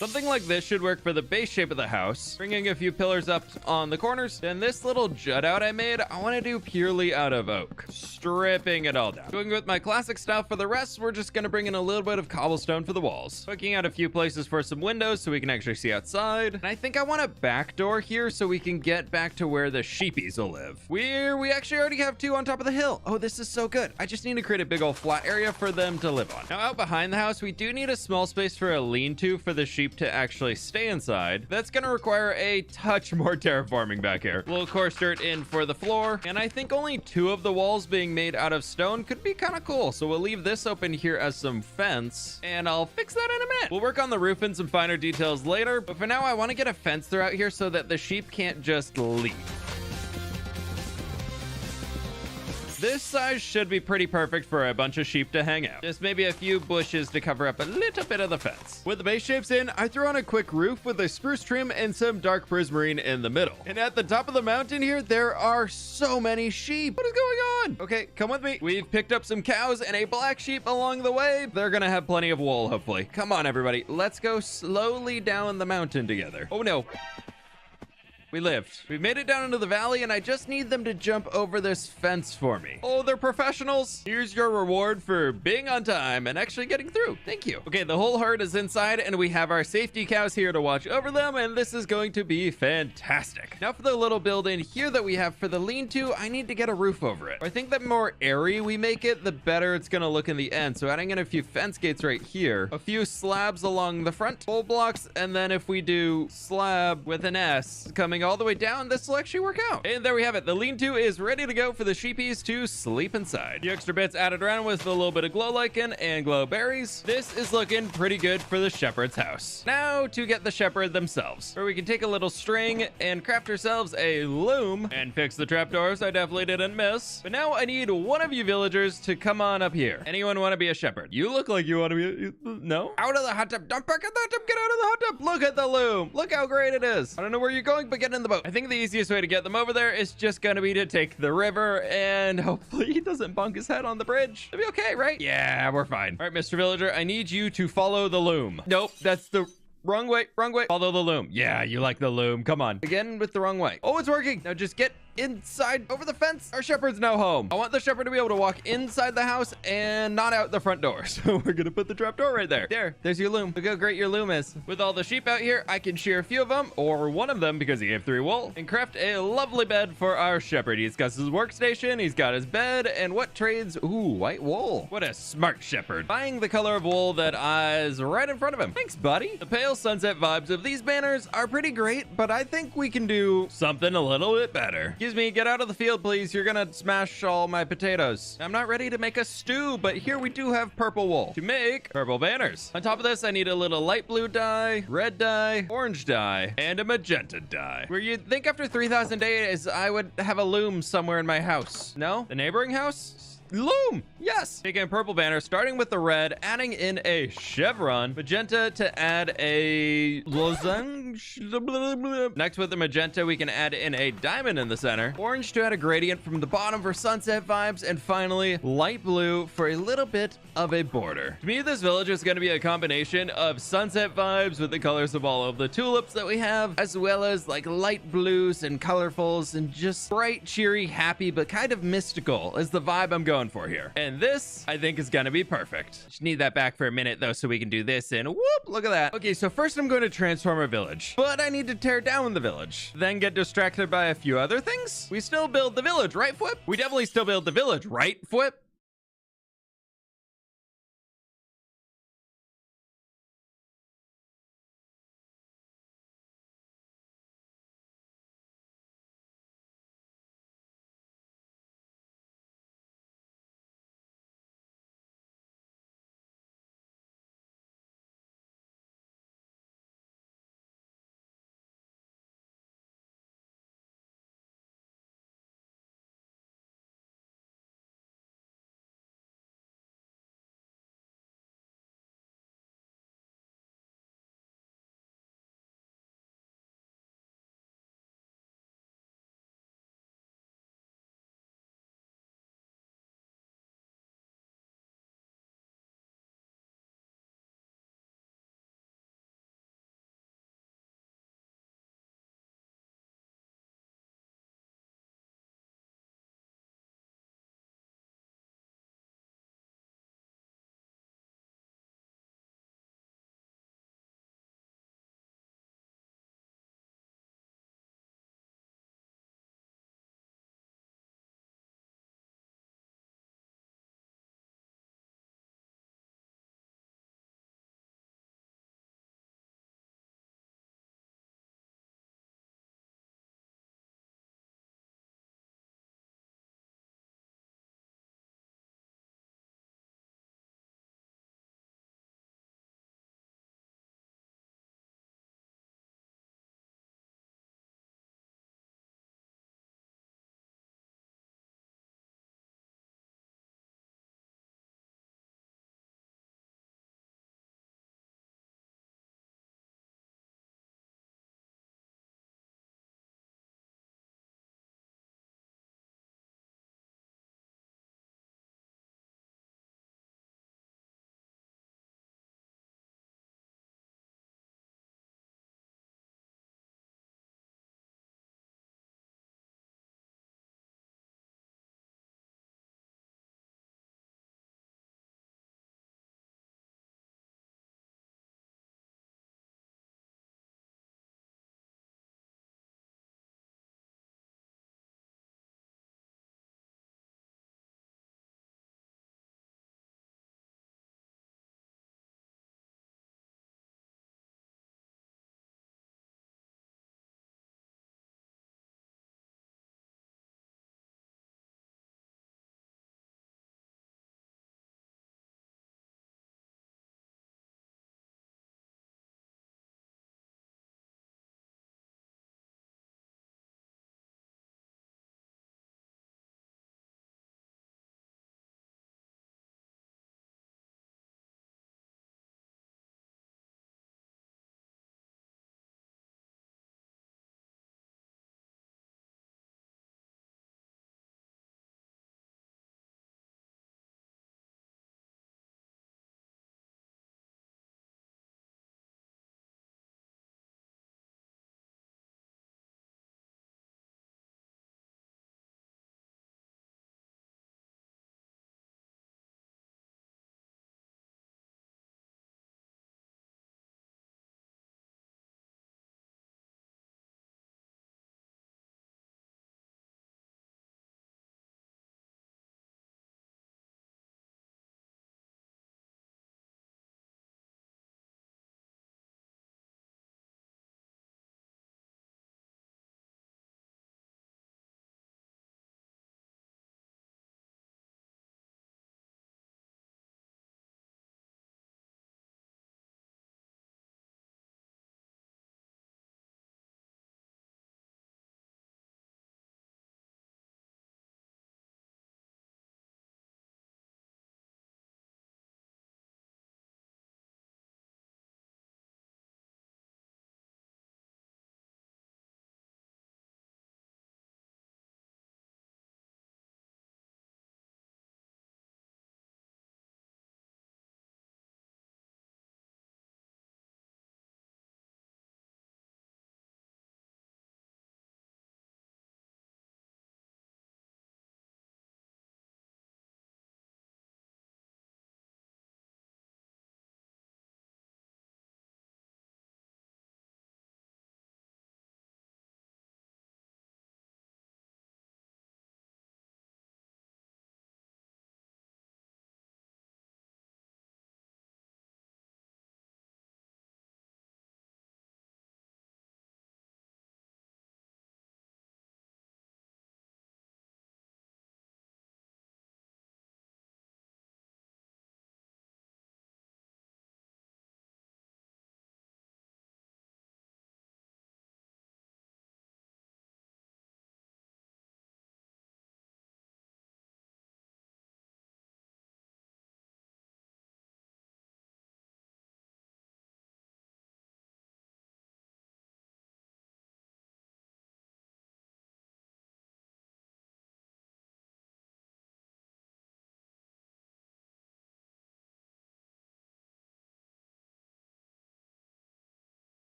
Something like this should work for the base shape of the house. Bringing a few pillars up on the corners. Then this little jut out I made, I want to do purely out of oak. Stripping it all down. Going with my classic style for the rest, we're just going to bring in a little bit of cobblestone for the walls. Hooking out a few places for some windows so we can actually see outside. And I think I want a back door here so we can get back to where the sheepies will live. We actually already have 2 on top of the hill. Oh, this is so good. I just need to create a big old flat area for them to live on. Now out behind the house, we do need a small space for a lean-to for the sheep to actually stay inside. That's gonna require a touch more terraforming back here. A little coarse dirt in for the floor, and I think only 2 of the walls being made out of stone could be kind of cool. So we'll leave this open here as some fence, and I'll fix that in a minute. We'll work on the roof and some finer details later, but for now I want to get a fence throughout here so that the sheep can't just leave. This size should be pretty perfect for a bunch of sheep to hang out. Just maybe a few bushes to cover up a little bit of the fence. With the base shapes in, I threw on a quick roof with a spruce trim and some dark prismarine in the middle. And at the top of the mountain here, there are so many sheep. What is going on? Okay, come with me. We've picked up some cows and a black sheep along the way. They're gonna have plenty of wool, hopefully. Come on, everybody. Let's go slowly down the mountain together. Oh no. We lived. We've made it down into the valley, and I just need them to jump over this fence for me. Oh, they're professionals. Here's your reward for being on time and actually getting through. Thank you. Okay, the whole herd is inside, and we have our safety cows here to watch over them, and this is going to be fantastic. Now for the little building here that we have for the lean-to, I need to get a roof over it. I think the more airy we make it, the better it's gonna look in the end. So adding in a few fence gates right here, a few slabs along the front, full blocks, and then if we do slab with an S coming all the way down, this will actually work out. And there we have it. The lean-to is ready to go for the sheepies to sleep inside. The extra bits added around with a little bit of glow lichen and glow berries. This is looking pretty good for the shepherd's house. Now to get the shepherd themselves, where we can take a little string and craft ourselves a loom and fix the trapdoors. I definitely didn't miss. But now I need one of you villagers to come on up here. Anyone want to be a shepherd? You look like you want to be. No? Out of the hot tub. Don't back in the hot tub. Get out of the hot tub. Look at the loom. Look how great it is. I don't know where you're going, but get in the boat. I think the easiest way to get them over there is just going to be to take the river, and hopefully he doesn't bunk his head on the bridge. It'll be okay, right? Yeah, we're fine. All right, Mr. Villager, I need you to follow the loom. Nope, that's the wrong way. Wrong way. Follow the loom. Yeah, you like the loom. Come on. Again with the wrong way. Oh, it's working. Now just get inside over the fence. Our shepherd's now home. I want the shepherd to be able to walk inside the house and not out the front door. So we're gonna put the trap door right there. There's your loom. Look how great your loom is. With all the sheep out here, I can shear a few of them, or one of them because he gave 3 wool, and craft a lovely bed for our shepherd. He's got his workstation, he's got his bed, and what trades? Ooh, white wool. What a smart shepherd. Buying the color of wool that is right in front of him. Thanks, buddy. The pale sunset vibes of these banners are pretty great, but I think we can do something a little bit better. Excuse me, get out of the field, please. You're gonna smash all my potatoes. I'm not ready to make a stew, but here we do have purple wool to make purple banners. On top of this, I need a little light blue dye, red dye, orange dye, and a magenta dye. Where you'd think after 3,000 days, I would have a loom somewhere in my house. No? The neighboring house? Loom! Yes! Taking a purple banner, starting with the red, adding in a chevron, magenta to add a losange. Next with the magenta, we can add in a diamond in the center, orange to add a gradient from the bottom for sunset vibes, and finally, light blue for a little bit of a border. To me, this village is going to be a combination of sunset vibes with the colors of all of the tulips that we have, as well as like light blues and colorfuls and just bright, cheery, happy, but kind of mystical is the vibe I'm going for here. And this, I think, is gonna be perfect. Just need that back for a minute though, so we can do this, and whoop, look at that. Okay, so first I'm going to transform our village, but I need to tear down the village, then get distracted by a few other things. We still build the village, right, Fwip? We definitely still build the village, right, Fwip?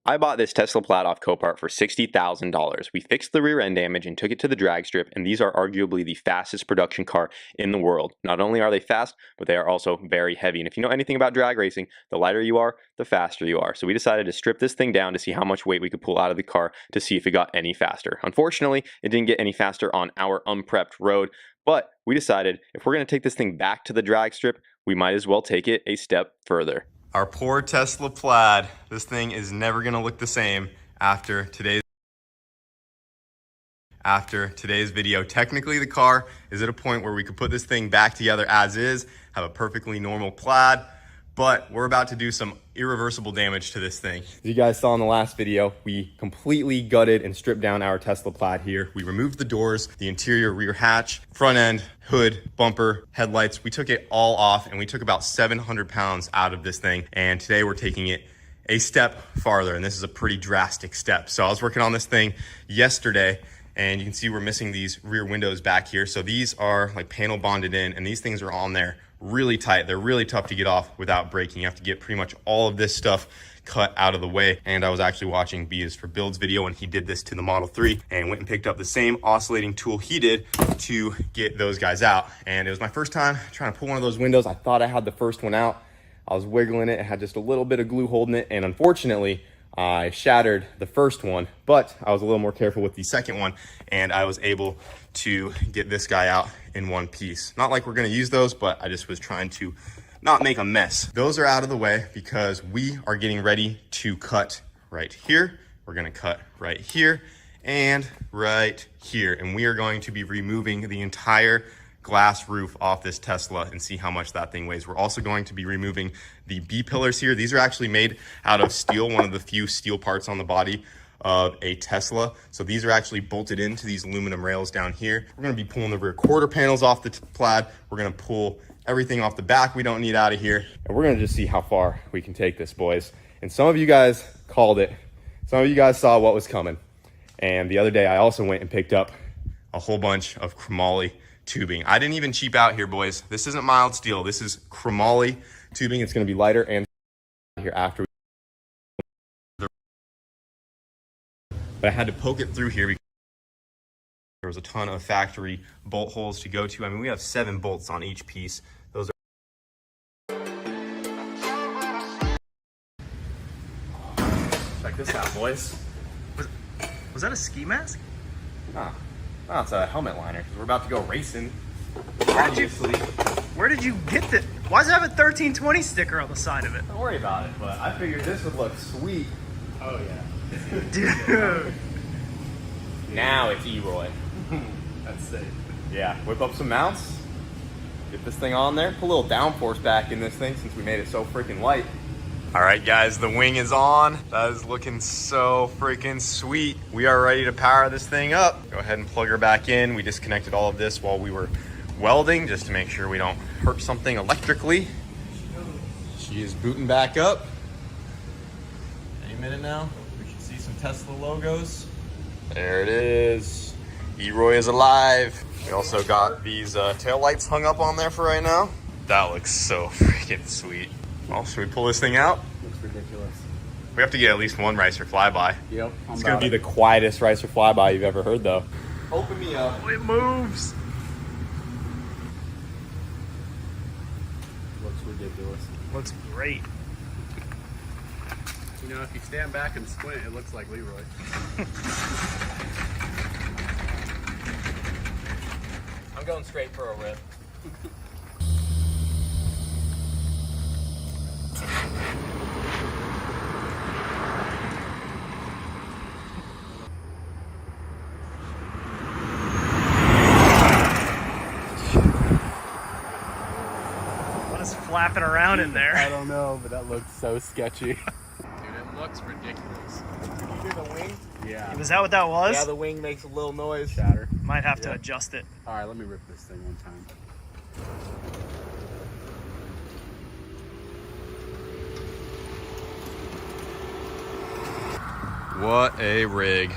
I bought this Tesla Plaid off Copart for $60,000. We fixed the rear end damage and took it to the drag strip, and these are arguably the fastest production car in the world. Not only are they fast, but they are also very heavy. And if you know anything about drag racing, the lighter you are, the faster you are. So we decided to strip this thing down to see how much weight we could pull out of the car to see if it got any faster. Unfortunately, it didn't get any faster on our unprepped road, but we decided if we're going to take this thing back to the drag strip, we might as well take it a step further. Our poor Tesla Plaid. This thing is never gonna look the same after today's video. Technically, the car is at a point where we could put this thing back together as is, have a perfectly normal Plaid, but we're about to do some irreversible damage to this thing. As you guys saw in the last video, we completely gutted and stripped down our Tesla Plaid here. We removed the doors, the interior rear hatch, front end, hood, bumper, headlights. We took it all off and we took about 700 pounds out of this thing. And today we're taking it a step farther, and this is a pretty drastic step. So I was working on this thing yesterday, and you can see we're missing these rear windows back here. So these are like panel bonded in, and these things are on there really tight. They're really tough to get off without breaking. You have to get pretty much all of this stuff cut out of the way. And I was actually watching B is for Builds video, and he did this to the Model 3 and went and picked up the same oscillating tool he did to get those guys out. And it was my first time trying to pull one of those windows. I thought I had the first one out. I was wiggling it. It had just a little bit of glue holding it, and unfortunately I shattered the first one, but I was a little more careful with the second one, and I was able to get this guy out in one piece. Not like we're gonna use those, but I just was trying to not make a mess. Those are out of the way because we are getting ready to cut right here. We're gonna cut right here and right here. And we are going to be removing the entire glass roof off this Tesla and see how much that thing weighs. We're also going to be removing the B-pillars here. These are actually made out of steel, one of the few steel parts on the body of a Tesla. So these are actually bolted into these aluminum rails down here. We're gonna be pulling the rear quarter panels off the Plaid. We're gonna pull everything off the back we don't need out of here. And we're gonna just see how far we can take this, boys. And some of you guys called it. Some of you guys saw what was coming. And the other day I also went and picked up a whole bunch of chromoly tubing. I didn't even cheap out here, boys. This isn't mild steel. This is chromoly tubing. It's gonna be lighter and here after. But I had to poke it through here because there was a ton of factory bolt holes to go to. I mean, we have 7 bolts on each piece. Those are... Check this out, boys. Was that a ski mask? Nah. No, it's a helmet liner because we're about to go racing. Where did you get that? Why does it have a 1320 sticker on the side of it? Don't worry about it, but I figured this would look sweet. Oh yeah. Dude. Now it's E-Roy. That's safe. Yeah, whip up some mounts, get this thing on there, put a little downforce back in this thing since we made it so freaking light. All right, guys, the wing is on. That is looking so freaking sweet. We are ready to power this thing up. Go ahead and plug her back in. We disconnected all of this while we were welding just to make sure we don't hurt something electrically. She is booting back up. Any minute now, we should see some Tesla logos. There it is. E-Roy is alive. We also got these tail lights hung up on there for right now. That looks so freaking sweet. Well, should we pull this thing out? Looks ridiculous. We have to get at least one Ricer flyby. Yep. It's gonna be the quietest Ricer flyby you've ever heard, though. Open me up. Oh, it moves. Looks ridiculous. Looks great. You know, if you stand back and squint, it looks like Leroy. I'm going straight for a rip. What is flapping around in there? I don't know, but that looks so sketchy. Dude, it looks ridiculous. Did you hear the wing? Yeah. Was that what that was? Yeah, the wing makes a little noise. Shatter. Might have to adjust it. All right, let me rip this thing one time. What a rig.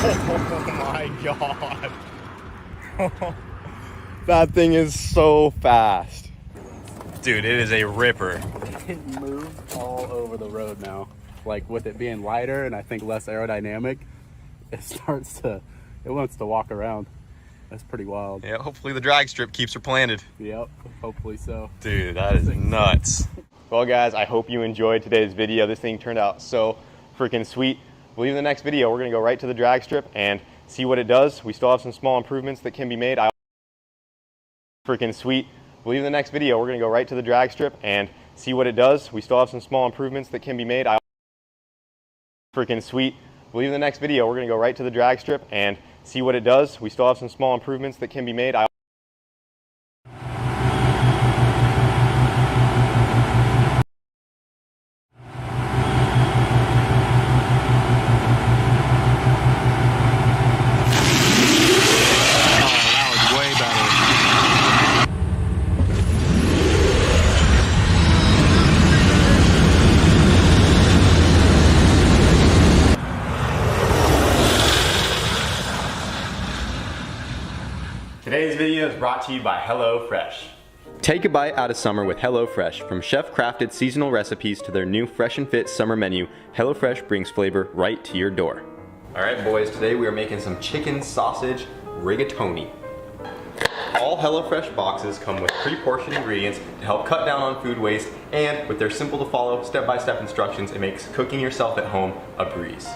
Oh my god. That thing is so fast. Dude, it is a ripper. It moves all over the road now. Like with it being lighter and I think less aerodynamic, it wants to walk around. That's pretty wild. Yeah, hopefully the drag strip keeps her planted. Yep, hopefully so. Dude, that is nuts. Well guys, I hope you enjoyed today's video. This thing turned out so freaking sweet. I believe in the next video, we're gonna go right to the drag strip and see what it does. We still have some small improvements that can be made. Freaking sweet. I believe in the next video, we're gonna go right to the drag strip and see what it does. We still have some small improvements that can be made. Freaking sweet. I believe in the next video, we're gonna go right to the drag strip and see what it does. We still have some small improvements that can be made. Today's video is brought to you by HelloFresh. Take a bite out of summer with HelloFresh. From chef-crafted seasonal recipes to their new Fresh and Fit summer menu, HelloFresh brings flavor right to your door. All right, boys, today we are making some chicken sausage rigatoni. All HelloFresh boxes come with pre-portioned ingredients to help cut down on food waste, and with their simple to follow step-by-step instructions, it makes cooking yourself at home a breeze.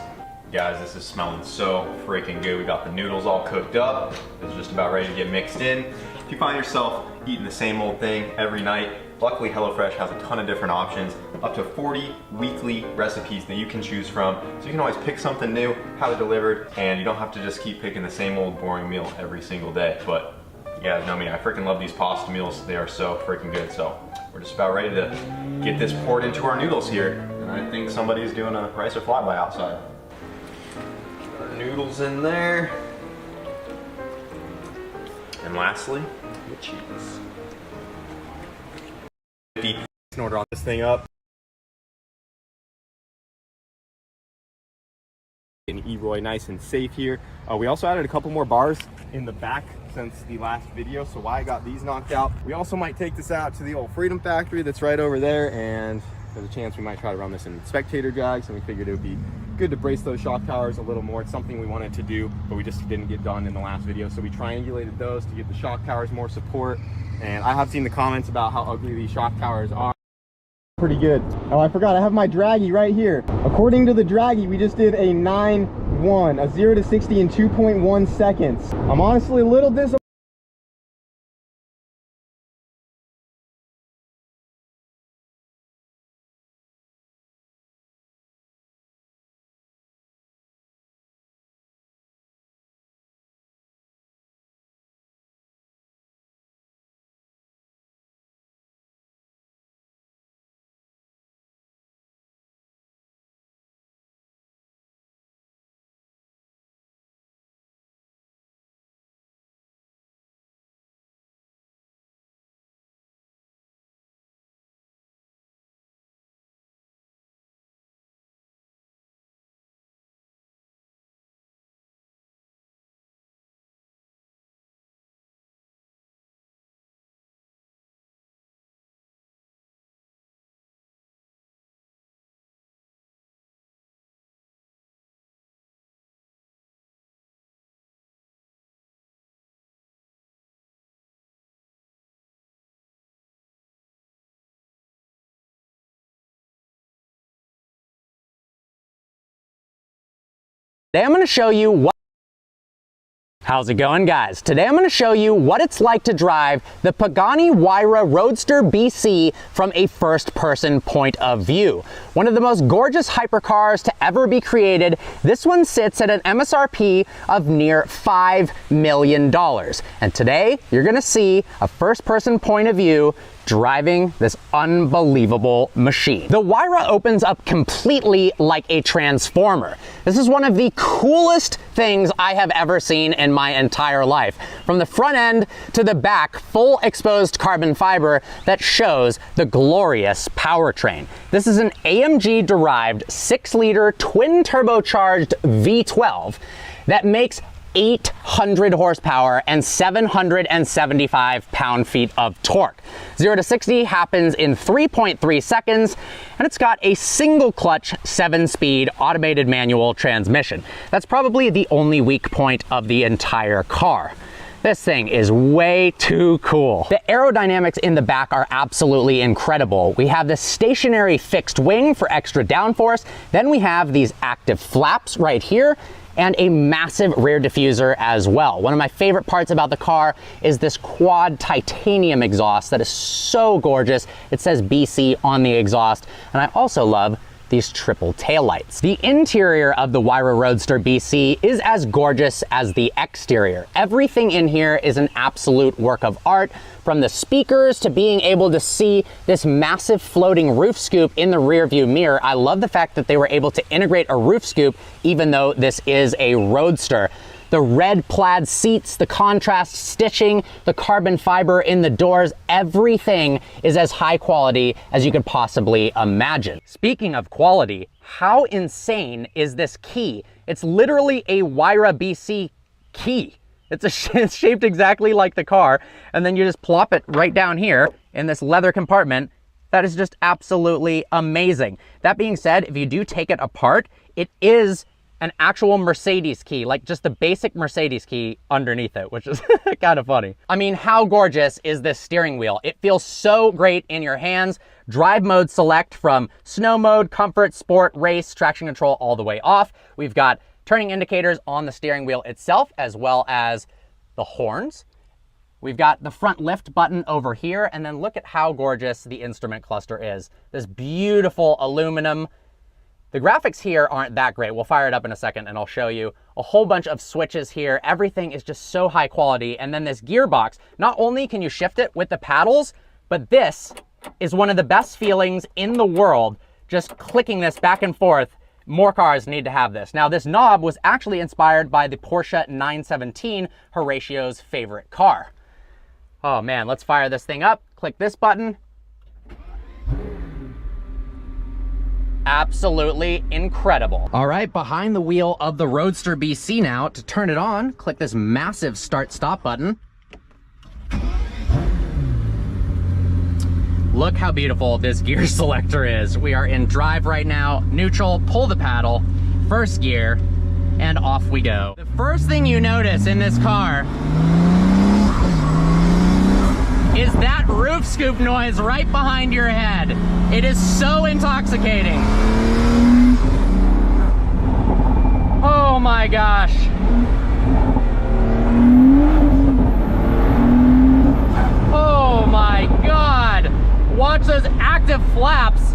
Guys, this is smelling so freaking good. We got the noodles all cooked up. It's just about ready to get mixed in. If you find yourself eating the same old thing every night, luckily HelloFresh has a ton of different options, up to 40 weekly recipes that you can choose from. So you can always pick something new, have it delivered, and you don't have to just keep picking the same old boring meal every single day. But you guys know me, I freaking love these pasta meals. They are so freaking good. So we're just about ready to get this poured into our noodles here. And I think somebody's doing a rice or flyby outside. Noodles in there, and lastly the cheese. In order on this thing up, getting E-Roy nice and safe here. We also added a couple more bars in the back since the last video, so why I got these knocked out. We also might take this out to the old Freedom Factory that's right over there, and there's a chance we might try to run this in spectator drags, and we figured it would be good to brace those shock towers a little more. It's something we wanted to do, but we just didn't get done in the last video. So we triangulated those to give the shock towers more support. And I have seen the comments about how ugly these shock towers are. Pretty good. Oh, I forgot, I have my Dragy right here. According to the Dragy, we just did a 9-1, a 0 to 60 in 2.1 seconds. I'm honestly a little disappointed. Today I'm going to show you what... How's it going, guys? Today I'm going to show you what it's like to drive the Pagani Huayra Roadster BC from a first-person point of view. One of the most gorgeous hypercars to ever be created, this one sits at an MSRP of near $5 million. And today you're going to see a first-person point of view driving this unbelievable machine. The Huayra opens up completely like a transformer. This is one of the coolest things I have ever seen in my entire life. From the front end to the back, full exposed carbon fiber that shows the glorious powertrain. This is an AMG-derived 6-liter twin turbocharged V12 that makes 800 horsepower and 775 pound-feet of torque. 0 to 60 happens in 3.3 seconds, and it's got a single clutch 7-speed automated manual transmission. That's probably the only weak point of the entire car. This thing is way too cool. The aerodynamics in the back are absolutely incredible. We have this stationary fixed wing for extra downforce. Then we have these active flaps right here and a massive rear diffuser as well. One of my favorite parts about the car is this quad titanium exhaust that is so gorgeous. It says BC on the exhaust, and I also love these triple taillights. The interior of the Wyra Roadster BC is as gorgeous as the exterior. Everything in here is an absolute work of art, from the speakers to being able to see this massive floating roof scoop in the rear view mirror. I love the fact that they were able to integrate a roof scoop even though this is a Roadster. The red plaid seats, the contrast stitching, the carbon fiber in the doors, everything is as high quality as you could possibly imagine. Speaking of quality, how insane is this key? It's literally a Wyra BC key. It's shaped exactly like the car, and then you just plop it right down here in this leather compartment. That is just absolutely amazing. That being said, if you do take it apart, it is an actual Mercedes key, like just the basic Mercedes key underneath it, which is kind of funny. I mean, how gorgeous is this steering wheel? It feels so great in your hands. Drive mode select from snow mode, comfort, sport, race, traction control all the way off. We've got turning indicators on the steering wheel itself, as well as the horns. We've got the front lift button over here, and then look at how gorgeous the instrument cluster is. This beautiful aluminum. The graphics here aren't that great. We'll fire it up in a second and I'll show you a whole bunch of switches here. Everything is just so high quality. And then this gearbox, not only can you shift it with the paddles, but this is one of the best feelings in the world, just clicking this back and forth. More cars need to have this. Now, this knob was actually inspired by the Porsche 917, Horatio's favorite car. Oh man, let's fire this thing up. Click this button. Absolutely incredible. All right, behind the wheel of the Roadster BC now. To turn it on, click this massive start-stop button. Look how beautiful this gear selector is. We are in drive right now, neutral, pull the paddle, first gear, and off we go. The first thing you notice in this car is that roof scoop noise right behind your head. It is so intoxicating. Oh my gosh. Oh my God. Watch those active flaps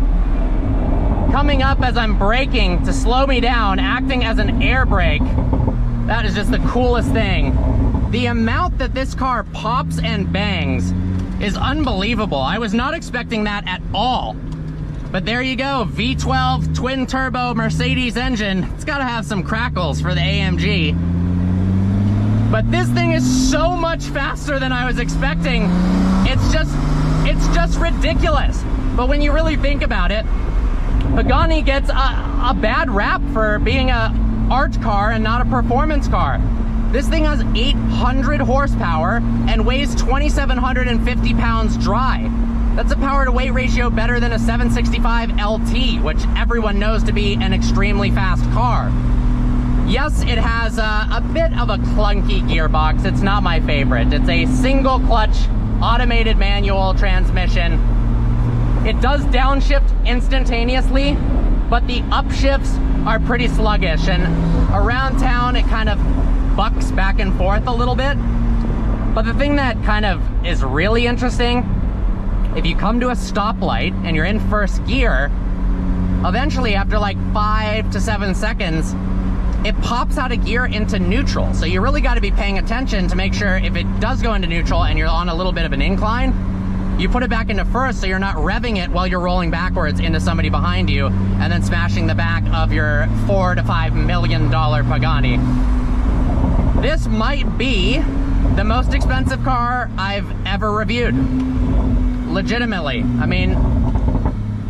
coming up as I'm braking to slow me down, acting as an air brake. That is just the coolest thing. The amount that this car pops and bangs is unbelievable. I was not expecting that at all. But there you go, V12 twin turbo Mercedes engine. It's gotta have some crackles for the AMG. But this thing is so much faster than I was expecting. It's just ridiculous. But when you really think about it, Pagani gets a bad rap for being a art car and not a performance car. This thing has 800 horsepower and weighs 2,750 pounds dry. That's a power to weight ratio better than a 765 LT, which everyone knows to be an extremely fast car. Yes, it has a bit of a clunky gearbox. It's not my favorite. It's a single clutch automated manual transmission. It does downshift instantaneously, but the upshifts are pretty sluggish, and around town it kind of bucks back and forth a little bit. But the thing that kind of is really interesting, if you come to a stoplight and you're in first gear, eventually after like 5 to 7 seconds, it pops out of gear into neutral. So you really got to be paying attention to make sure if it does go into neutral and you're on a little bit of an incline, you put it back into first so you're not revving it while you're rolling backwards into somebody behind you and then smashing the back of your $4 to $5 million Pagani. This might be the most expensive car I've ever reviewed. Legitimately. I mean,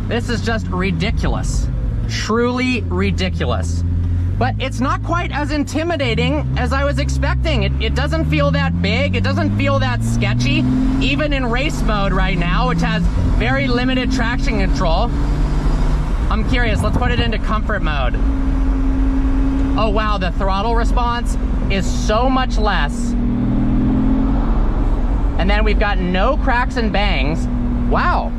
this is just ridiculous. Truly ridiculous. but it's not quite as intimidating as I was expecting. It doesn't feel that big. It doesn't feel that sketchy, even in race mode right now, which has very limited traction control. I'm curious, let's put it into comfort mode. Oh wow, the throttle response is so much less. And then we've got no cracks and bangs. Wow.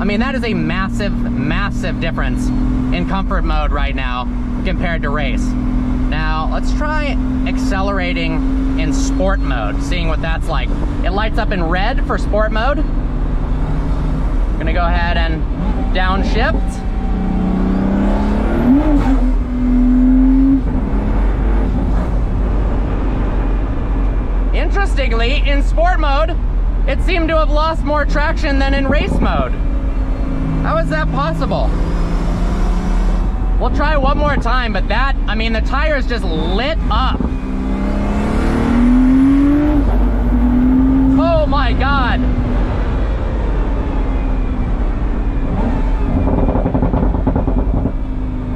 I mean, that is a massive, massive difference in comfort mode right now compared to race. Now, let's try accelerating in sport mode, seeing what that's like. It lights up in red for sport mode. I'm gonna go ahead and downshift. Interestingly, in sport mode, it seemed to have lost more traction than in race mode. How is that possible? We'll try one more time, but that, I mean, the tires just lit up. Oh my God.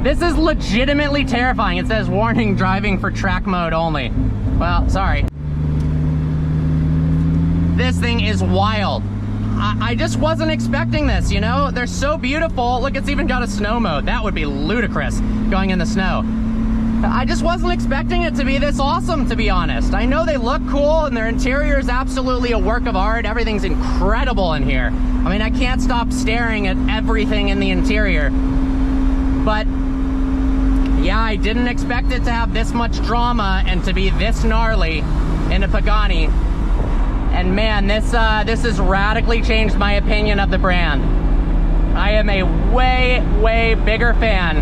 This is legitimately terrifying. It says warning, driving for track mode only. Well, sorry. This thing is wild. I just wasn't expecting this, you know? They're so beautiful. Look, it's even got a snow mode. That would be ludicrous, going in the snow. I just wasn't expecting it to be this awesome, to be honest. I know they look cool and their interior is absolutely a work of art. Everything's incredible in here. I mean, I can't stop staring at everything in the interior. But yeah, I didn't expect it to have this much drama and to be this gnarly in a Pagani. And man, this has radically changed my opinion of the brand. I am a way, way bigger fan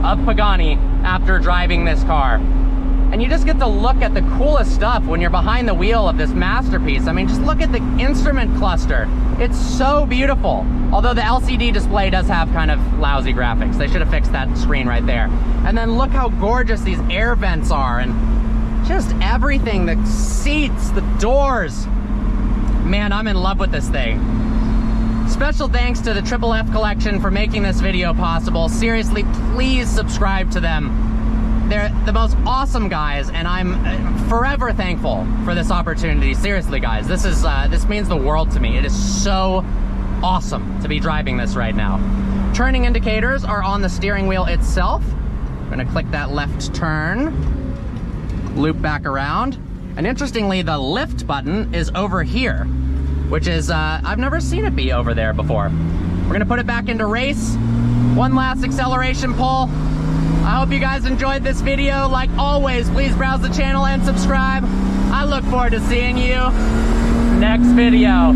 of Pagani after driving this car. And you just get to look at the coolest stuff when you're behind the wheel of this masterpiece. I mean, just look at the instrument cluster. It's so beautiful. Although the LCD display does have kind of lousy graphics. They should have fixed that screen right there. And then look how gorgeous these air vents are, and just everything, the seats, the doors. Man, I'm in love with this thing. Special thanks to the Triple F Collection for making this video possible. Seriously, please subscribe to them. They're the most awesome guys, and I'm forever thankful for this opportunity. Seriously, guys, this means the world to me. It is so awesome to be driving this right now. Turning indicators are on the steering wheel itself. I'm gonna click that left turn. Loop back around, and interestingly, the lift button is over here, which is I've never seen it be over there before. We're gonna put it back into race. One last acceleration pull. I hope you guys enjoyed this video. Like always, please browse the channel and subscribe. I look forward to seeing you next video.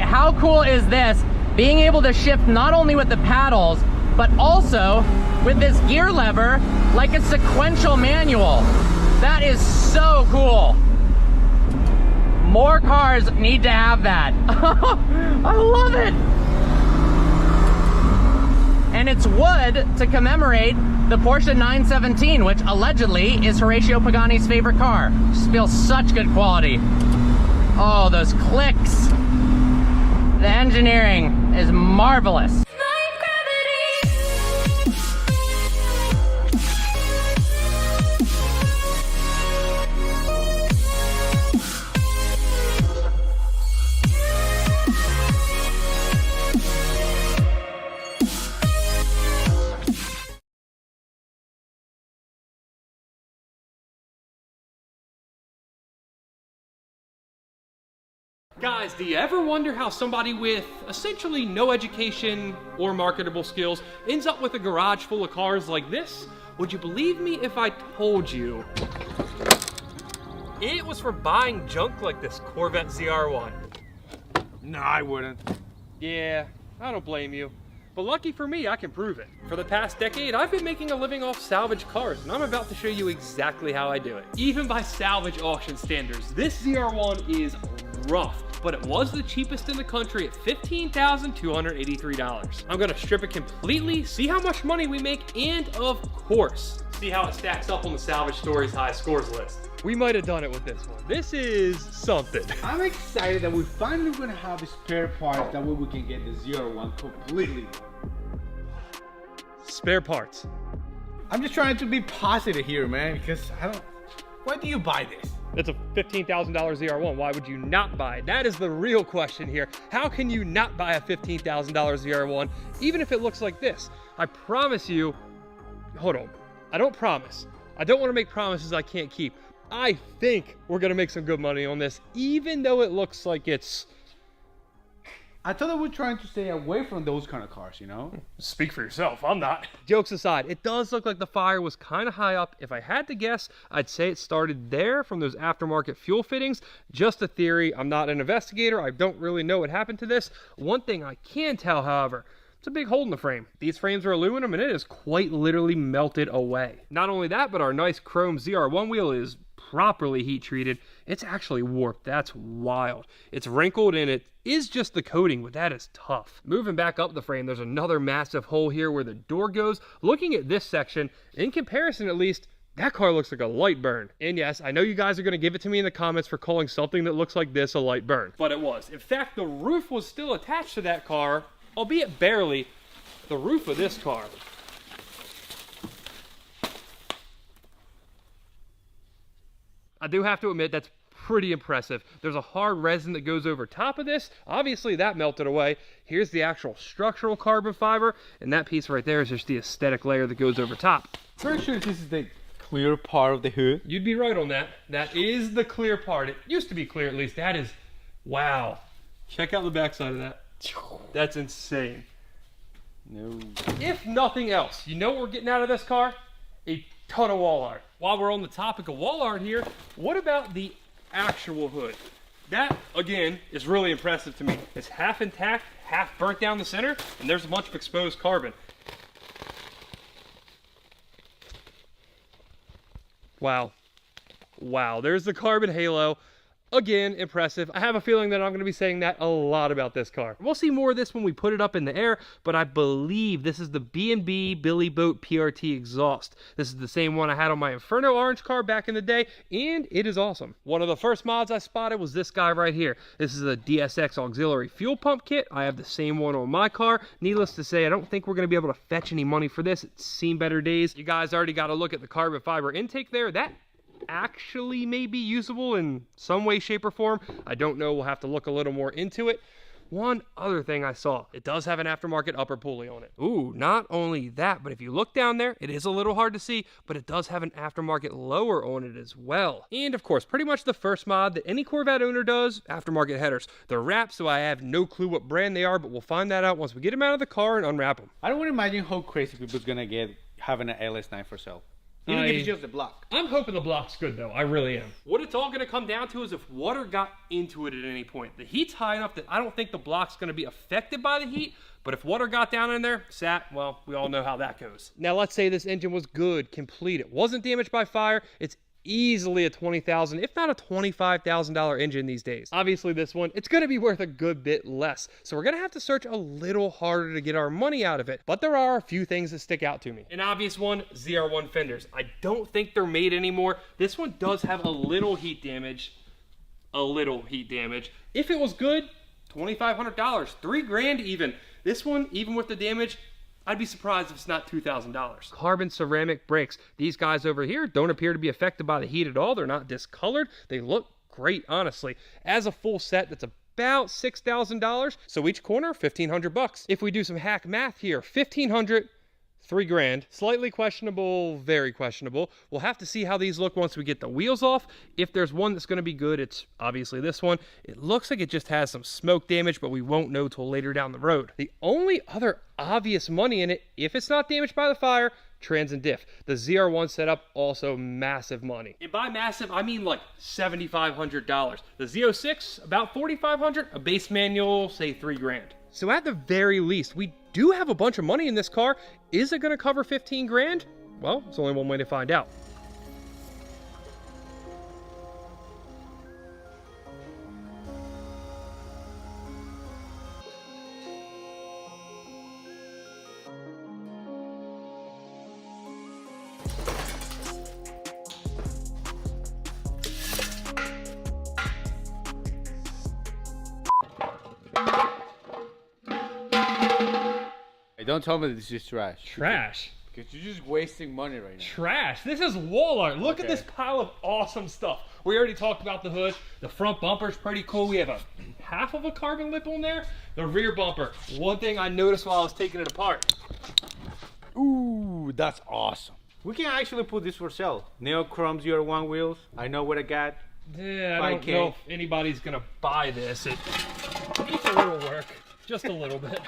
How cool is this? Being able to shift not only with the paddles, but also with this gear lever like a sequential manual. That is so cool. More cars need to have that. I love it. And it's wood to commemorate the Porsche 917, which allegedly is Horacio Pagani's favorite car. Just feels such good quality. Oh, those clicks. The engineering is marvelous. Guys, do you ever wonder how somebody with essentially no education or marketable skills ends up with a garage full of cars like this? Would you believe me if I told you it was for buying junk like this Corvette ZR1? No, I wouldn't. Yeah, I don't blame you. But lucky for me, I can prove it. For the past decade, I've been making a living off salvage cars, and I'm about to show you exactly how I do it. Even by salvage auction standards, this ZR1 is rough, but it was the cheapest in the country at $15,283. I'm gonna strip it completely, see how much money we make, and of course, see how it stacks up on the Salvage Stories high scores list. We might have done it with this one. This is something. I'm excited that we're finally gonna have spare parts, that way we can get the ZR1 completely. Spare parts. I'm just trying to be positive here, man, because why do you buy this? It's a $15,000 ZR1. Why would you not buy it? That is the real question here. How can you not buy a $15,000 ZR1, even if it looks like this? I promise you, hold on. I don't promise. I don't want to make promises I can't keep. I think we're gonna make some good money on this, even though it looks like it's... I thought that we're trying to stay away from those kind of cars, you know? Speak for yourself, I'm not. Jokes aside, it does look like the fire was kind of high up. If I had to guess, I'd say it started there from those aftermarket fuel fittings. Just a theory, I'm not an investigator, I don't really know what happened to this. One thing I can tell, however, it's a big hole in the frame. These frames are aluminum and it is quite literally melted away. Not only that, but our nice chrome ZR1 wheel is properly heat treated. It's actually warped. That's wild. It's wrinkled and it is just the coating, but that is tough. Moving back up the frame, there's another massive hole here where the door goes. Looking at this section, in comparison at least, that car looks like a light burn. And yes, I know you guys are going to give it to me in the comments for calling something that looks like this a light burn. But it was. In fact, the roof was still attached to that car, albeit barely, the roof of this car. I do have to admit, that's pretty impressive. There's a hard resin that goes over top of this. Obviously that melted away. Here's the actual structural carbon fiber, and that piece right there is just the aesthetic layer that goes over top. Pretty sure this is the clear part of the hood. You'd be right on that. That is the clear part. It used to be clear at least. That is, wow. Check out the backside of that. That's insane. No. If nothing else, you know what we're getting out of this car? A ton of wall art. While we're on the topic of wall art here, what about the actual hood? That, again, is really impressive to me. It's half intact, half burnt down the center, and there's a bunch of exposed carbon. Wow. Wow, there's the carbon halo. Again, impressive. I have a feeling that I'm going to be saying that a lot about this car. We'll see more of this when we put it up in the air, but I believe this is the B&B Billy Boat PRT exhaust. This is the same one I had on my Inferno Orange car back in the day, and it is awesome. One of the first mods I spotted was this guy right here. This is a DSX auxiliary fuel pump kit. I have the same one on my car. Needless to say, I don't think we're going to be able to fetch any money for this. It's seen better days. You guys already got to look at the carbon fiber intake there. That actually may be usable in some way, shape, or form. I don't know. We'll have to look a little more into it. One other thing I saw, it does have an aftermarket upper pulley on it. Ooh, not only that, but if you look down there, it is a little hard to see, but it does have an aftermarket lower on it as well. And of course, pretty much the first mod that any Corvette owner does, aftermarket headers. They're wrapped, so I have no clue what brand they are, but we'll find that out once we get them out of the car and unwrap them. I don't want to imagine how crazy people's gonna get having an LS9 for sale. Even if it's just the block. I'm hoping the block's good though, I really am. What it's all gonna come down to is if water got into it at any point. The heat's high enough that I don't think the block's gonna be affected by the heat, but if water got down in there, sat, well, we all know how that goes. Now let's say this engine was good, complete, it wasn't damaged by fire, it's easily a $20,000, if not a $25,000 engine these days. Obviously this one, it's gonna be worth a good bit less. So we're gonna have to search a little harder to get our money out of it. But there are a few things that stick out to me. An obvious one, ZR1 fenders. I don't think they're made anymore. This one does have a little heat damage. A little heat damage. If it was good, $2,500, $3,000 even. This one, even with the damage, I'd be surprised if it's not $2,000. Carbon ceramic brakes. These guys over here don't appear to be affected by the heat at all. They're not discolored. They look great, honestly. As a full set, that's about $6,000. So each corner, $1,500. If we do some hack math here, $1,500, $3,000. Slightly questionable, very questionable. We'll have to see how these look once we get the wheels off. If there's one that's going to be good, it's obviously this one. It looks like it just has some smoke damage, but we won't know till later down the road. The only other obvious money in it, if it's not damaged by the fire, trans and diff. The ZR1 setup, also massive money. And by massive, I mean like $7,500. The Z06, about $4,500. A base manual, say $3,000. So at the very least, we do have a bunch of money in this car. Is it gonna cover 15 grand? Well, it's only one way to find out. Hey, don't tell me this is trash. Trash. Because you're just wasting money right now. Trash. This is wall art. Look at Okay. this pile of awesome stuff. We already talked about the hood. The front bumper's pretty cool. We have a half of a carbon lip on there. The rear bumper. One thing I noticed while I was taking it apart. Ooh, that's awesome. We can actually put this for sale. Neochrome ZR1 wheels. I know what I got. Yeah, I don't 5K. know if anybody's gonna buy this. It needs a little work. Just a little bit.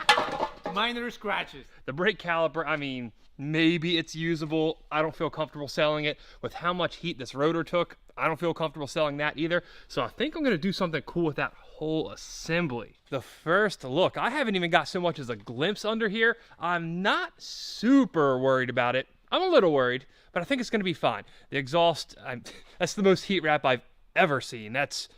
Minor scratches. The brake caliper, I mean, maybe it's usable. I don't feel comfortable selling it. With how much heat this rotor took, I don't feel comfortable selling that either. So I think I'm gonna do something cool with that whole assembly. The first look, I haven't even got so much as a glimpse under here. I'm not super worried about it. I'm a little worried, but I think it's gonna be fine. The exhaust, that's the most heat wrap I've ever seen. That's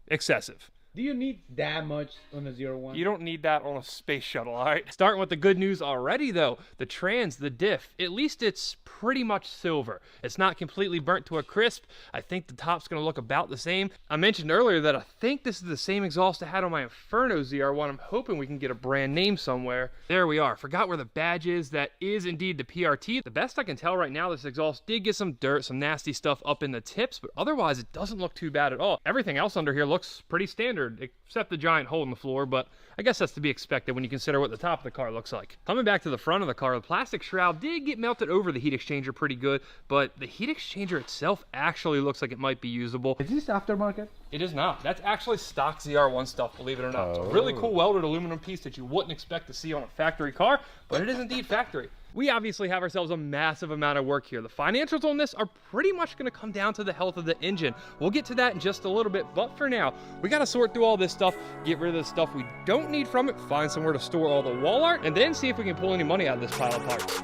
excessive. Do you need that much on a ZR1? You don't need that on a space shuttle, all right? Starting with the good news already, though. The trans, the diff, at least it's pretty much silver. It's not completely burnt to a crisp. I think the top's gonna look about the same. I mentioned earlier that I think this is the same exhaust I had on my Inferno ZR1. I'm hoping we can get a brand name somewhere. There we are. Forgot where the badge is. That is indeed the PRT. The best I can tell right now, this exhaust did get some dirt, some nasty stuff up in the tips, but otherwise it doesn't look too bad at all. Everything else under here looks pretty standard, except the giant hole in the floor, but I guess that's to be expected when you consider what the top of the car looks like. Coming back to the front of the car, the plastic shroud did get melted over the heat exchanger pretty good, but the heat exchanger itself actually looks like it might be usable. Is this aftermarket? It is not. That's actually stock ZR1 stuff, believe it or not. It's a really cool welded aluminum piece that you wouldn't expect to see on a factory car, but it is indeed factory. We obviously have ourselves a massive amount of work here. The financials on this are pretty much gonna come down to the health of the engine. We'll get to that in just a little bit, but for now, we gotta sort through all this stuff, get rid of the stuff we don't need from it, find somewhere to store all the wall art, and then see if we can pull any money out of this pile of parts.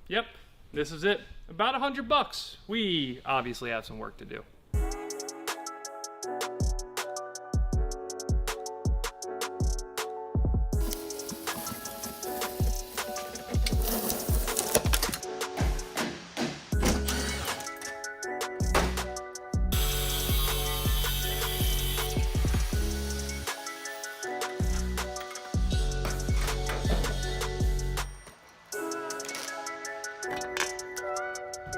Yep, this is it. About $100. We obviously have some work to do.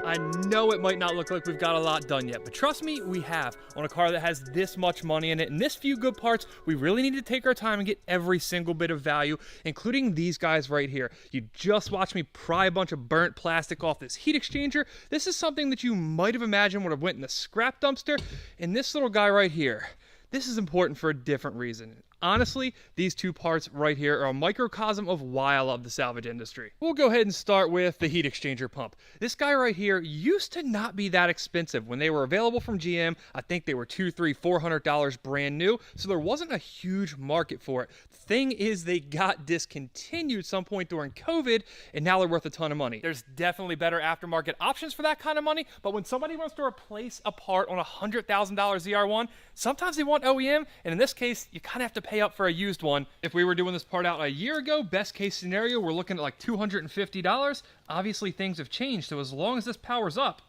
I know it might not look like we've got a lot done yet, but trust me, we have. On a car that has this much money in it and this few good parts, we really need to take our time and get every single bit of value, including these guys right here. You just watched me pry a bunch of burnt plastic off this heat exchanger. This is something that you might have imagined would have went in the scrap dumpster, and this little guy right here. This is important for a different reason. Honestly, these two parts right here are a microcosm of why I love the salvage industry. We'll go ahead and start with the heat exchanger pump. This guy right here used to not be that expensive. When they were available from GM, I think they were $200, $300, $400 brand new, so there wasn't a huge market for it. The thing is, they got discontinued some point during COVID, and now they're worth a ton of money. There's definitely better aftermarket options for that kind of money, but when somebody wants to replace a part on a $100,000 ZR1, sometimes they want OEM, and in this case, you kind of have to pay up for a used one. If we were doing this part out a year ago, best case scenario, we're looking at like $250. Obviously, things have changed, so as long as this powers up,